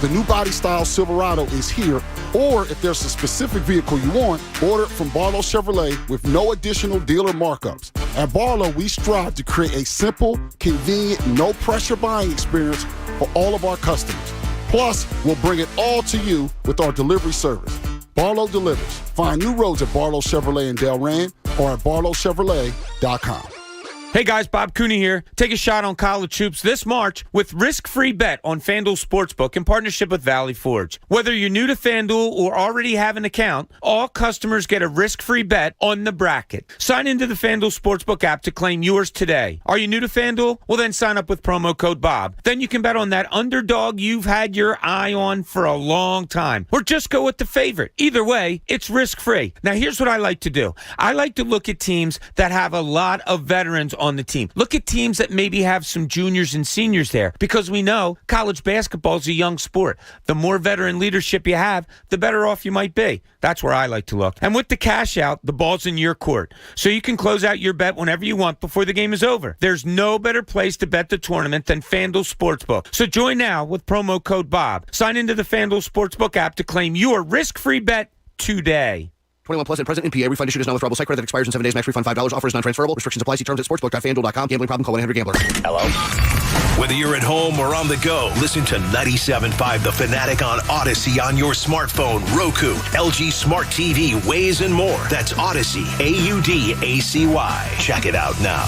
The new body style Silverado is here, or if there's a specific vehicle you want, order it from Barlow Chevrolet with no additional dealer markups. At Barlow, we strive to create a simple, convenient, no-pressure buying experience for all of our customers. Plus, we'll bring it all to you with our delivery service. Barlow delivers. Find new roads at Barlow Chevrolet in Delran or at barlowchevrolet.com. Hey guys, Bob Cooney here. Take a shot on college hoops this March with risk-free bet on FanDuel Sportsbook in partnership with Valley Forge. Whether you're new to FanDuel or already have an account, all customers get a risk-free bet on the bracket. Sign into the FanDuel Sportsbook app to claim yours today. Are you new to FanDuel? Well, then sign up with promo code BOB. Then you can bet on that underdog you've had your eye on for a long time. Or just go with the favorite. Either way, it's risk-free. Now, here's what I like to do. I like to look at teams that have a lot of veterans on the team. Look at teams that maybe have some juniors and seniors there, because we know college basketball is a young sport. The more veteran leadership you have, the better off you might be. That's where I like to look. And with the cash out, the ball's in your court. So you can close out your bet whenever you want before the game is over. There's no better place to bet the tournament than FanDuel Sportsbook. So join now with promo code BOB. Sign into the FanDuel Sportsbook app to claim your risk-free bet today. 21 plus and present in PA. Refund issued as non-withdrawable site credit that expires in 7 days. Max refund $5. Offer is non-transferable. Restrictions apply. See terms at sportsbook.fanduel.com. Gambling problem? Call 1-800-GAMBLER. Hello? Whether you're at home or on the go, listen to 97.5 The Fanatic on Odyssey on your smartphone, Roku, LG Smart TV, Waze, and more. That's Odyssey, AUDACY. Check it out now.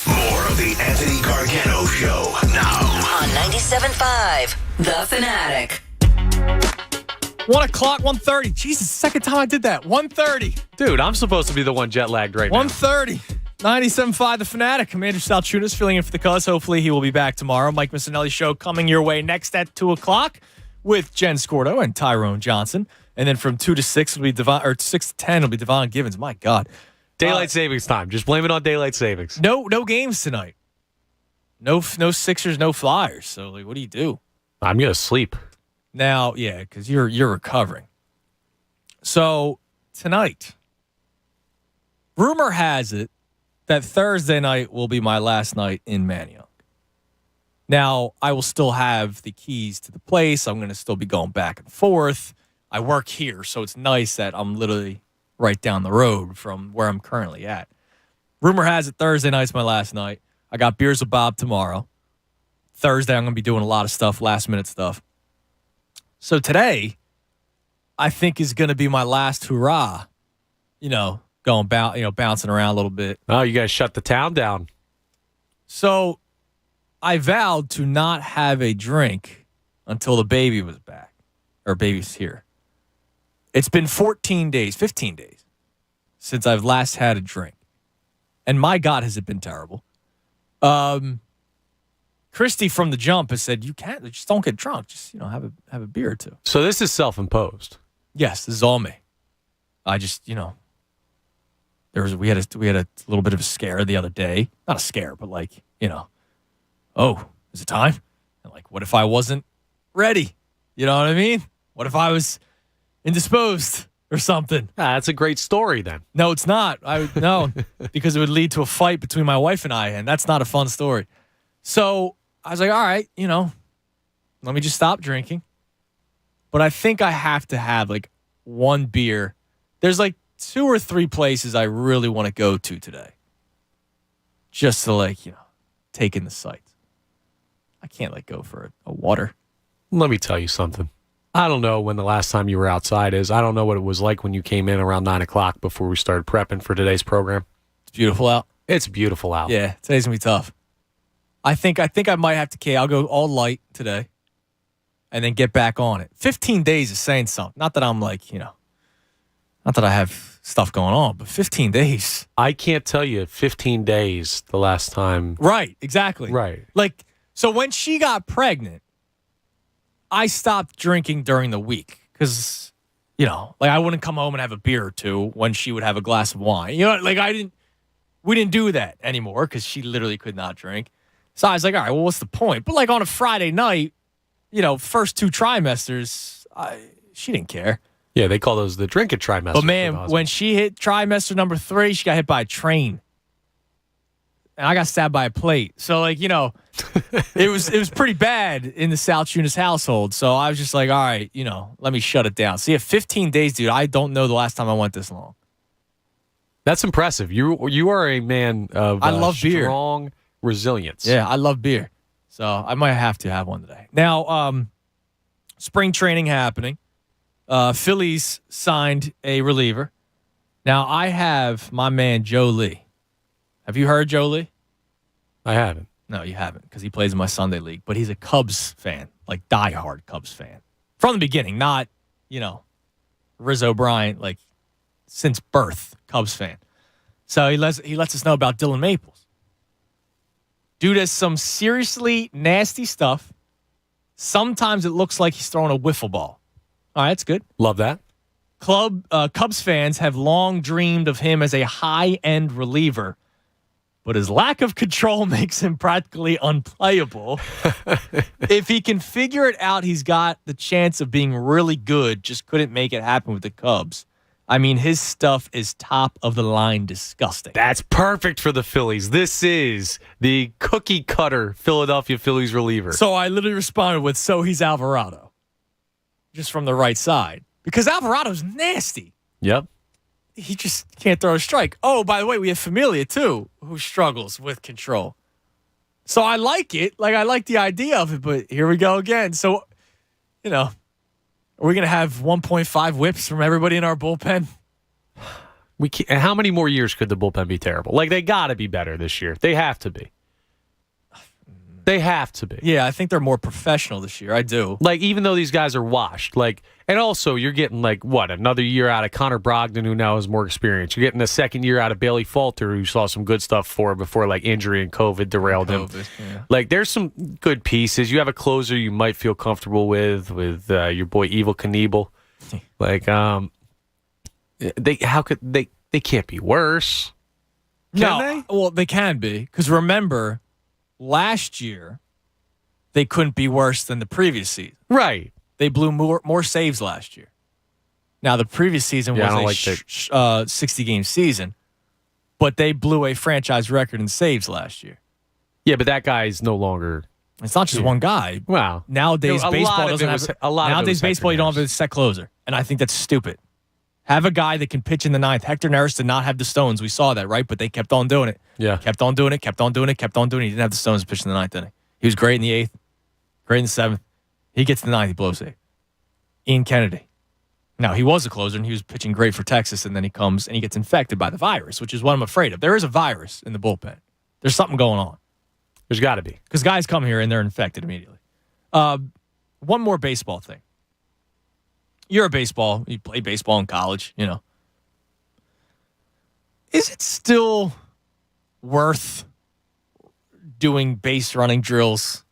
More of the Anthony Gargano Show now. On 97.5 The Fanatic. 1 o'clock, 1:30. Jesus, second time I did that. 1:30. Dude, I'm supposed to be the one jet lagged right now. 1:30. 97.5 The Fanatic. I'm Andrew Salchunas filling in for the cuz. Hopefully he will be back tomorrow. Mike Missinelli Show coming your way next at 2 o'clock with Jen Scordo and Tyrone Johnson. And then from 2 to 6 will be Devon, or 6 to 10 will be Devon Givens. My God. Daylight savings time. Just blame it on daylight savings. No games tonight. No Sixers, no Flyers. So like, what do you do? I'm gonna sleep. Now, yeah, because you're recovering. So tonight, rumor has it that Thursday night will be my last night in Manayunk. Now, I will still have the keys to the place. I'm going to still be going back and forth. I work here, so it's nice that I'm literally right down the road from where I'm currently at. Rumor has it Thursday night's my last night. I got beers with Bob tomorrow. Thursday, I'm going to be doing a lot of stuff, last-minute stuff. So today, I think is going to be my last hurrah. Going bouncing around a little bit. Oh, you guys shut the town down. So I vowed to not have a drink until the baby was back, or baby's here. It's been 15 days since I've last had a drink. And my God, has it been terrible. Christy from the jump has said, you can't, just don't get drunk. Just, have a beer or two. So this is self-imposed. Yes, this is all me. I just, we had a little bit of a scare the other day. Not a scare, but oh, is it time? And what if I wasn't ready? You know what I mean? What if I was indisposed? or something. That's a great story then. No, it's not. No, because it would lead to a fight between my wife and I, and that's not a fun story. So I was like, all right, let me just stop drinking. But I think I have to have like one beer. There's like 2 or 3 places I really want to go to today. Just to take in the sights. I can't go for a water. Let me tell you something. I don't know when the last time you were outside is. I don't know what it was like when you came in around 9 o'clock before we started prepping for today's program. It's beautiful out. It's beautiful out. Yeah, today's going to be tough. I think I might have to. I'll go all light today and then get back on it. 15 days is saying something. Not that I'm not that I have stuff going on, but 15 days. I can't tell you 15 days the last time. Right, exactly. Right. So when she got pregnant, I stopped drinking during the week because, I wouldn't come home and have a beer or two when she would have a glass of wine. We didn't do that anymore because she literally could not drink. So I was like, all right, well, what's the point? But on a Friday night, first 2 trimesters, she didn't care. Yeah, they call those the drinking trimester. But man, when she hit trimester number 3, she got hit by a train. And I got stabbed by a plate. So, it was pretty bad in the South Tunis household. So I was just like, all right, let me shut it down. See, 15 days, dude, I don't know the last time I went this long. That's impressive. You are a man of I love beer. Strong resilience. Yeah, I love beer. So I might have to have one today. Now, spring training happening. Phillies signed a reliever. Now, I have my man Joe Lee. Have you heard Joe Lee? I haven't. No, you haven't, because he plays in my Sunday league. But he's a Cubs fan, diehard Cubs fan. From the beginning, not, Rizzo Bryant, since birth, Cubs fan. So he lets us know about Dylan Maples. Dude has some seriously nasty stuff. Sometimes it looks like he's throwing a wiffle ball. All right, that's good. Love that. Cubs fans have long dreamed of him as a high-end reliever, but his lack of control makes him practically unplayable. If he can figure it out, he's got the chance of being really good, just couldn't make it happen with the Cubs. I mean, his stuff is top of the line disgusting. That's perfect for the Phillies. This is the cookie cutter Philadelphia Phillies reliever. So I literally responded with, so he's Alvarado. Just from the right side. Because Alvarado's nasty. Yep. He just can't throw a strike. Oh, by the way, we have Familia, too, who struggles with control. So I like it. I like the idea of it, but here we go again. So, are we going to have 1.5 whips from everybody in our bullpen? We can't, and how many more years could the bullpen be terrible? They got to be better this year. They have to be. They have to be. Yeah, I think they're more professional this year. I do. Even though these guys are washed, and also you're getting another year out of Connor Brogdon, who now has more experience. You're getting a second year out of Bailey Falter, who saw some good stuff before injury and COVID derailed him. Yeah. There's some good pieces. You have a closer you might feel comfortable with your boy Evil Knievel. They can't be worse. Can they? Well, they can be, because remember, last year, they couldn't be worse than the previous season. Right. They blew more saves last year. Now, the previous season was a 60-game season, but they blew a franchise record in saves last year. Yeah, but that guy's no longer. It's not just one guy. Wow. Nowadays, baseball doesn't have nowadays baseball. You don't have a set closer, and I think that's stupid. Have a guy that can pitch in the ninth. Hector Neris did not have the stones. We saw that, right? But they kept on doing it. Yeah. Kept on doing it. Kept on doing it. Kept on doing it. He didn't have the stones to pitch in the ninth inning. He was great in the eighth, great in the seventh. He gets to the ninth. He blows it. Ian Kennedy. Now, he was a closer, and he was pitching great for Texas, and then he comes and he gets infected by the virus, which is what I'm afraid of. There is a virus in the bullpen. There's something going on. There's got to be. Because guys come here, and they're infected immediately. One more baseball thing. You play baseball in college, Is it still worth doing base running drills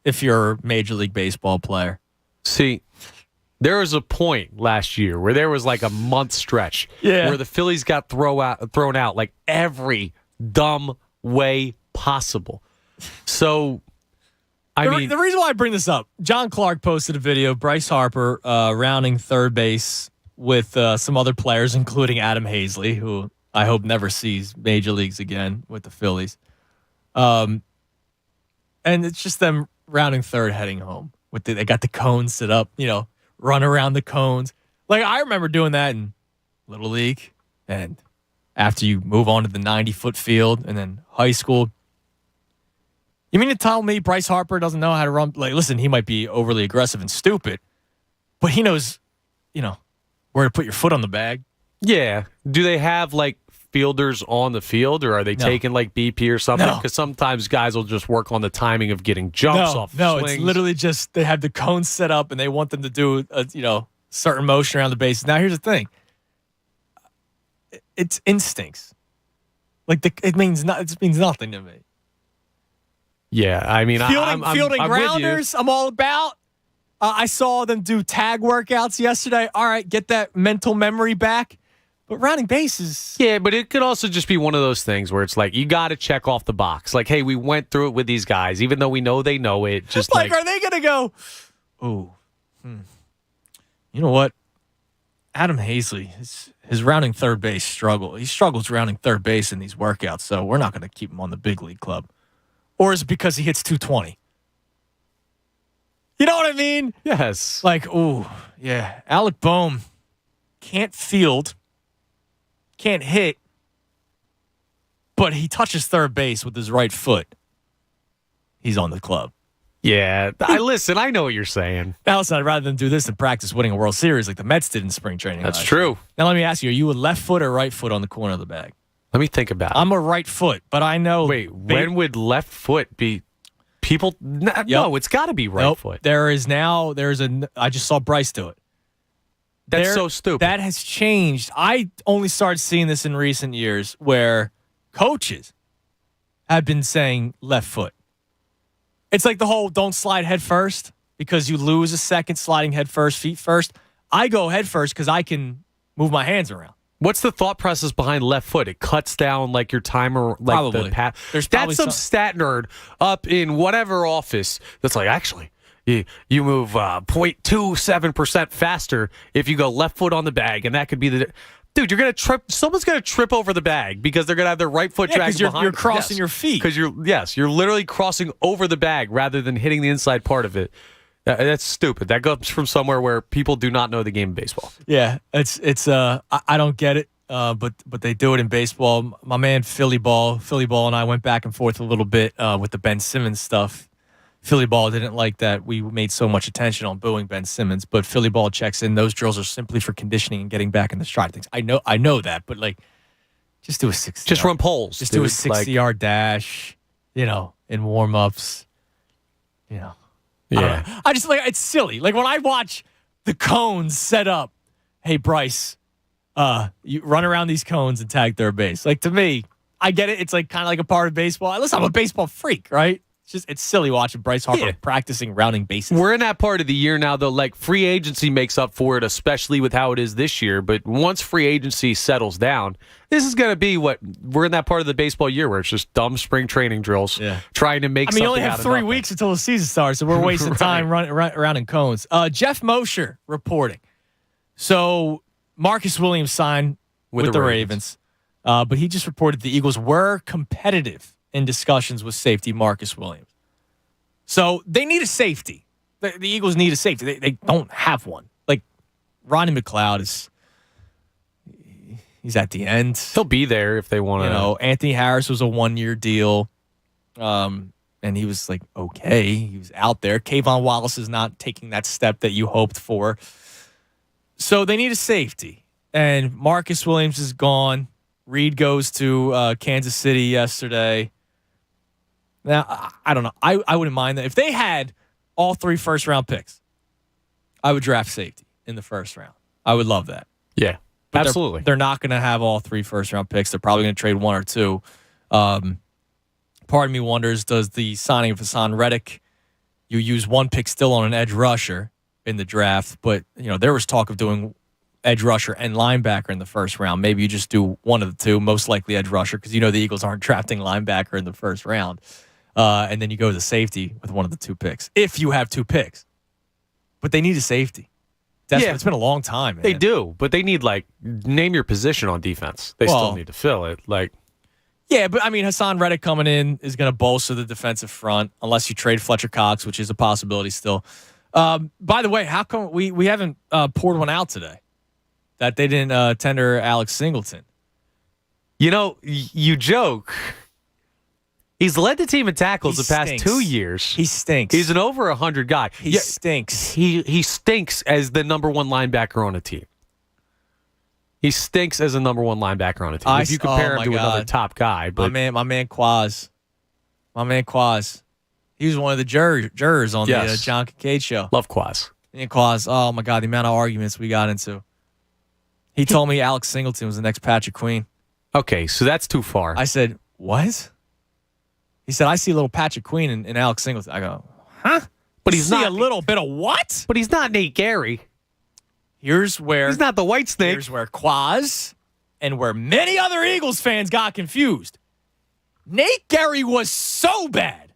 if you're a Major League Baseball player? See, there was a point last year where there was a month stretch where the Phillies got thrown out every dumb way possible. So, the reason why I bring this up, John Clark posted a video of Bryce Harper rounding third base with some other players, including Adam Hazley, who I hope never sees major leagues again with the Phillies. And it's just them rounding third, heading home. They got the cones set up, run around the cones. Like, I remember doing that in Little League, and after you move on to the 90-foot field, and then high school. You mean to tell me Bryce Harper doesn't know how to run? Like, listen, he might be overly aggressive and stupid, but he knows, where to put your foot on the bag. Yeah. Do they have, fielders on the field, or are they taking, BP or something? Because sometimes guys will just work on the timing of getting jumps off No, swings. it's literally just they have the cones set up, and they want them to do, certain motion around the bases. Now, here's the thing. It's instincts. It means nothing to me. Yeah, I mean, fielding I'm grounders, I'm all about. I saw them do tag workouts yesterday. All right, get that mental memory back. But rounding bases. Yeah, but it could also just be one of those things where it's you got to check off the box. Hey, we went through it with these guys, even though we know they know it. Just are they going to go, you know what? Adam Hazley, his rounding third base struggle. He struggles rounding third base in these workouts, so we're not going to keep him on the big league club. Or is it because he hits 220? You know what I mean? Yes. Yeah. Alec Boehm can't field, can't hit, but he touches third base with his right foot. He's on the club. Yeah. I know what you're saying. Now, listen, I'd rather than do this than practice winning a World Series like the Mets did in spring training. That's true. Now, let me ask you, are you a left foot or right foot on the corner of the bag? Let me think about it. I'm a right foot, but I know. Wait, when would left foot be? People, no, it's got to be right foot. I just saw Bryce do it. That's so stupid. That has changed. I only started seeing this in recent years where coaches have been saying left foot. It's like the whole don't slide head first because you lose a second sliding head first, feet first. I go head first because I can move my hands around. What's the thought process behind left foot? It cuts down your timer, probably. the path. That's some stat nerd up in whatever office that's actually, you move 0.27% faster if you go left foot on the bag, and that could be the... Dude, you're going to trip. Someone's going to trip over the bag because they're going to have their right foot dragging behind. You're crossing your feet. Because you're literally crossing over the bag rather than hitting the inside part of it. That's stupid. That comes from somewhere where people do not know the game of baseball. Yeah, I don't get it, but they do it in baseball. My man Philly Ball and I went back and forth a little bit with the Ben Simmons stuff. Philly Ball didn't like that we made so much attention on booing Ben Simmons, but Philly Ball checks in. Those drills are simply for conditioning and getting back in the stride of things. I know that, but just do a 60. Just run poles. Just do a 60-yard dash, in warm-ups, Yeah. I just it's silly. When I watch the cones set up, hey Bryce, you run around these cones and tag third base. To me, I get it. It's kind of like a part of baseball. Listen, I'm a baseball freak, right? It's silly watching Bryce Harper practicing rounding bases. We're in that part of the year now, though. Free agency makes up for it, especially with how it is this year. But once free agency settles down, this is going to be we're in that part of the baseball year where it's just dumb spring training drills, trying to make. You only have 3 weeks until the season starts, so we're wasting time running around in cones. Jeff Mosher reporting. So Marcus Williams signed with the Ravens, but he just reported the Eagles were competitive in discussions with safety Marcus Williams. So they need a safety. The Eagles need a safety. They don't have one. Ronnie McLeod he's at the end. He'll be there if they want to. Anthony Harris was a 1-year deal. And he was okay. He was out there. Kayvon Wallace is not taking that step that you hoped for. So they need a safety. And Marcus Williams is gone. Reed goes to Kansas City yesterday. Now, I don't know. I wouldn't mind that. If they had all 3 first-round picks, I would draft safety in the first round. I would love that. Yeah, but absolutely. They're not going to have all 3 first-round picks. They're probably going to trade 1 or 2. Part of me wonders, does the signing of Hassan Reddick, you use 1 pick still on an edge rusher in the draft, but there was talk of doing edge rusher and linebacker in the first round. Maybe you just do one of the two, most likely edge rusher, because the Eagles aren't drafting linebacker in the first round. And then you go to the safety with one of the 2 picks, if you have 2 picks. But they need a safety. desperate. It's been a long time, man. They do, but they need, name your position on defense. They still need to fill it. Yeah, but I mean, Hassan Reddick coming in is going to bolster the defensive front, unless you trade Fletcher Cox, which is a possibility still. By the way, how come we haven't poured one out today? That they didn't tender Alex Singleton. You joke. He's led the team in tackles the past 2 years. He stinks. He's an over 100 guy. He stinks. He stinks as the number one linebacker on a team. He stinks as a number one linebacker on a team. If you compare him to another top guy. But my man Quaz. He was one of the jurors on the John Kincaid show. Love Quaz. And Quaz, oh my God, the amount of arguments we got into. He told me Alex Singleton was the next Patrick Queen. Okay, so that's too far. I said, what? He said, I see a little Patrick Queen in Alex Singleton. I go, huh? But he's not a little bit of what? But he's not Nate Gary. He's not the White Snake. Here's where Quaz and where many other Eagles fans got confused. Nate Gary was so bad.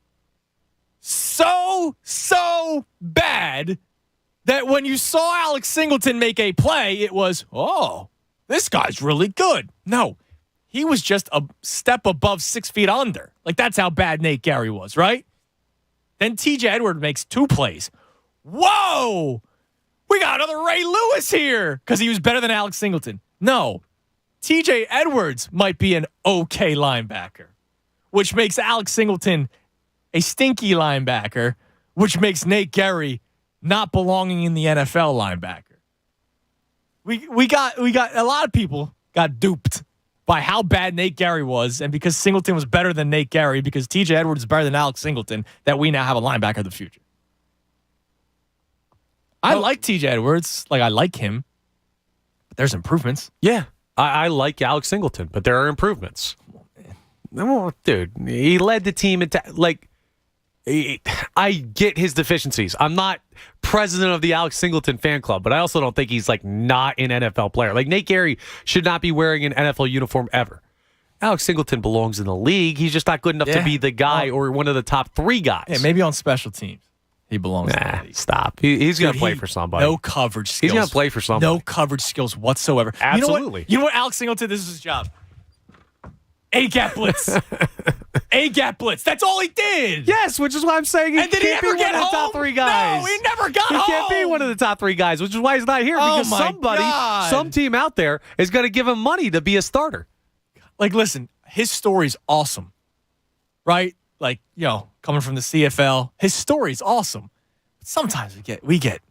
So bad that when you saw Alex Singleton make a play, it was, oh, this guy's really good. No, he was just a step above 6 feet under. That's how bad Nate Gary was, right? Then TJ Edwards makes 2 plays. Whoa! We got another Ray Lewis here because he was better than Alex Singleton. No, TJ Edwards might be an okay linebacker, which makes Alex Singleton a stinky linebacker, which makes Nate Gary not belonging in the NFL linebacker. We got a lot of people got duped by how bad Nate Gary was, and because Singleton was better than Nate Gary, because TJ Edwards is better than Alex Singleton, that we now have a linebacker of the future. I like TJ Edwards. I like him. But there's improvements. Yeah. I like Alex Singleton, but there are improvements. Oh, dude, he led the team into, I get his deficiencies. I'm not president of the Alex Singleton fan club, but I also don't think he's not an NFL player. Nate Gary should not be wearing an NFL uniform ever. Alex Singleton belongs in the league. He's just not good enough to be the guy or one of the top 3 guys. Yeah, maybe on special teams. He belongs in the league. Stop. He's going to play for somebody. No coverage skills. He's going to play for somebody. No coverage skills whatsoever. Absolutely. You know what Alex Singleton, this is his job. A-gap blitz. A-gap blitz. That's all he did. Yes, which is why I'm saying he can't be one of the top 3 guys. No, he never got home. He can't be one of the top 3 guys, which is why he's not here. Because some team out there is going to give him money to be a starter. Listen, his story's awesome. Right? Coming from the CFL, his story's awesome. But sometimes we get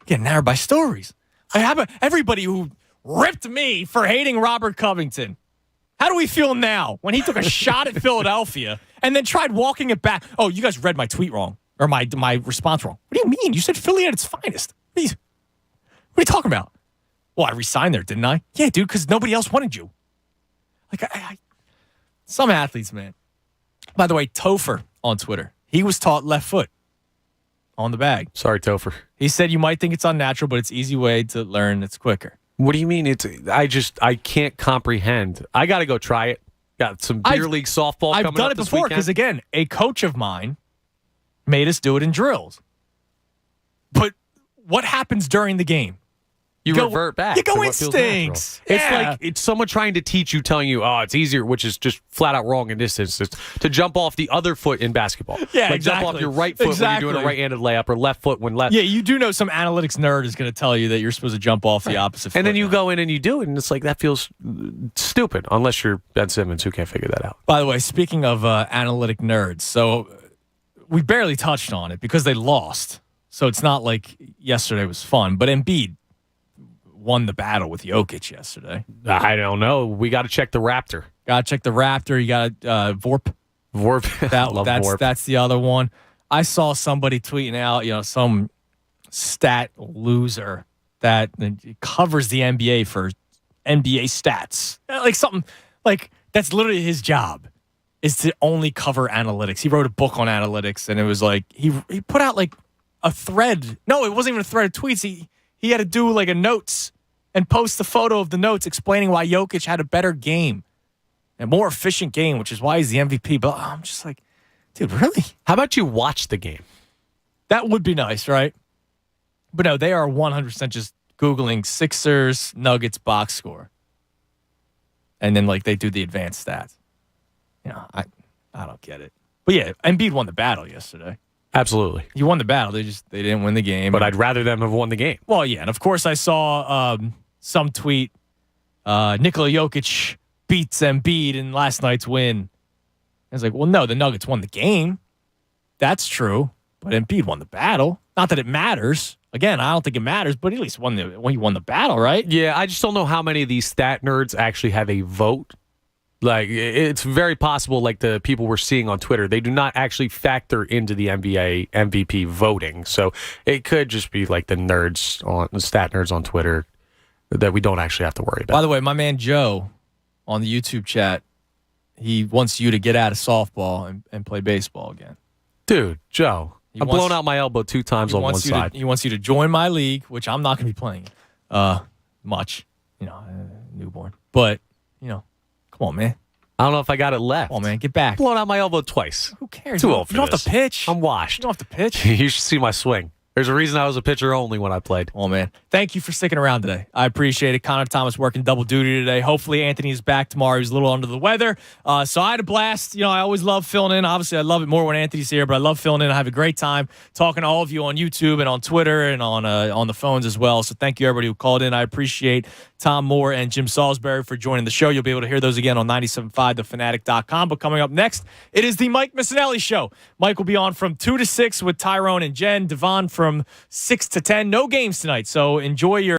narrowed by stories. I have everybody who ripped me for hating Robert Covington. How do we feel now when he took a shot at Philadelphia and then tried walking it back? Oh, you guys read my tweet wrong or my response wrong. What do you mean? You said Philly at its finest. What are you talking about? Well, I resigned there, didn't I? Yeah, dude, because nobody else wanted you. Some athletes, man. By the way, Topher on Twitter, he was taught left foot on the bag. Sorry, Topher. He said you might think it's unnatural, but it's an easy way to learn. It's quicker. What do you mean? I can't comprehend. I got to go try it. Got some beer league softball coming up this weekend. I've done it before because, again, a coach of mine made us do it in drills. But what happens during the game? You revert back. You go instincts. Yeah. It's someone trying to teach you, telling you, oh, it's easier, which is just flat out wrong in this instance, to jump off the other foot in basketball. Yeah, exactly. Jump off your right foot when you're doing a right-handed layup, or left foot when left. Yeah, you do know some analytics nerd is going to tell you that you're supposed to jump off the opposite foot. And then you go in and you do it, and it's that feels stupid, unless you're Ben Simmons, who can't figure that out. By the way, speaking of analytic nerds, so we barely touched on it because they lost. So it's not like yesterday was fun, but Embiid won the battle with Jokic yesterday. I don't know. We got to check the Raptor. Got to check the Raptor. You got Vorp. Vorp. That's the other one. I saw somebody tweeting out, some stat loser that covers the NBA for NBA stats. Something that's literally his job is to only cover analytics. He wrote a book on analytics, and it was he put out a thread. No, it wasn't even a thread of tweets. He had to do a notes and post a photo of the notes explaining why Jokic had a better game, a more efficient game, which is why he's the MVP. But I'm just dude, really? How about you watch the game? That would be nice, right? But no, they are 100% just Googling Sixers Nuggets box score. And then, like, they do the advanced stats. You know, I don't get it. But, yeah, Embiid won the battle yesterday. Absolutely. He won the battle. They didn't win the game. But I'd rather them have won the game. Well, yeah. And, of course, I saw some tweet, Nikola Jokic beats Embiid in last night's win. I was like, well, no, the Nuggets won the game. That's true. But Embiid won the battle. Not that it matters. Again, I don't think it matters, but at least he won the battle, right? Yeah, I just don't know how many of these stat nerds actually have a vote. Like, it's very possible, like the people we're seeing on Twitter, they do not actually factor into the NBA MVP voting. So it could just be like the stat nerds on Twitter that we don't actually have to worry about. By the way, my man Joe on the YouTube chat, he wants you to get out of softball and play baseball again. Dude, Joe. I've blown out my elbow 2 times on one side. He wants you to join my league, which I'm not going to be playing much, newborn. But, come on, man. I don't know if I got it left. Come on, man, get back. Blown out my elbow twice. Who cares? Too old for You don't this. have to pitch. I'm washed. You don't have to pitch. You should see my swing. There's a reason I was a pitcher only when I played. Oh, man. Thank you for sticking around today. I appreciate it. Connor Thomas working double duty today. Hopefully, Anthony is back tomorrow. He's a little under the weather. So I had a blast. I always love filling in. Obviously, I love it more when Anthony's here, but I love filling in. I have a great time talking to all of you on YouTube and on Twitter and on the phones as well. So thank you, everybody who called in. I appreciate Tom Moore and Jim Salisbury for joining the show. You'll be able to hear those again on 97.5thefanatic.com. But coming up next, it is the Mike Missinelli Show. Mike will be on from 2 to 6 with Tyrone and Jen. Devon from 6 to 10. No games tonight, so enjoy your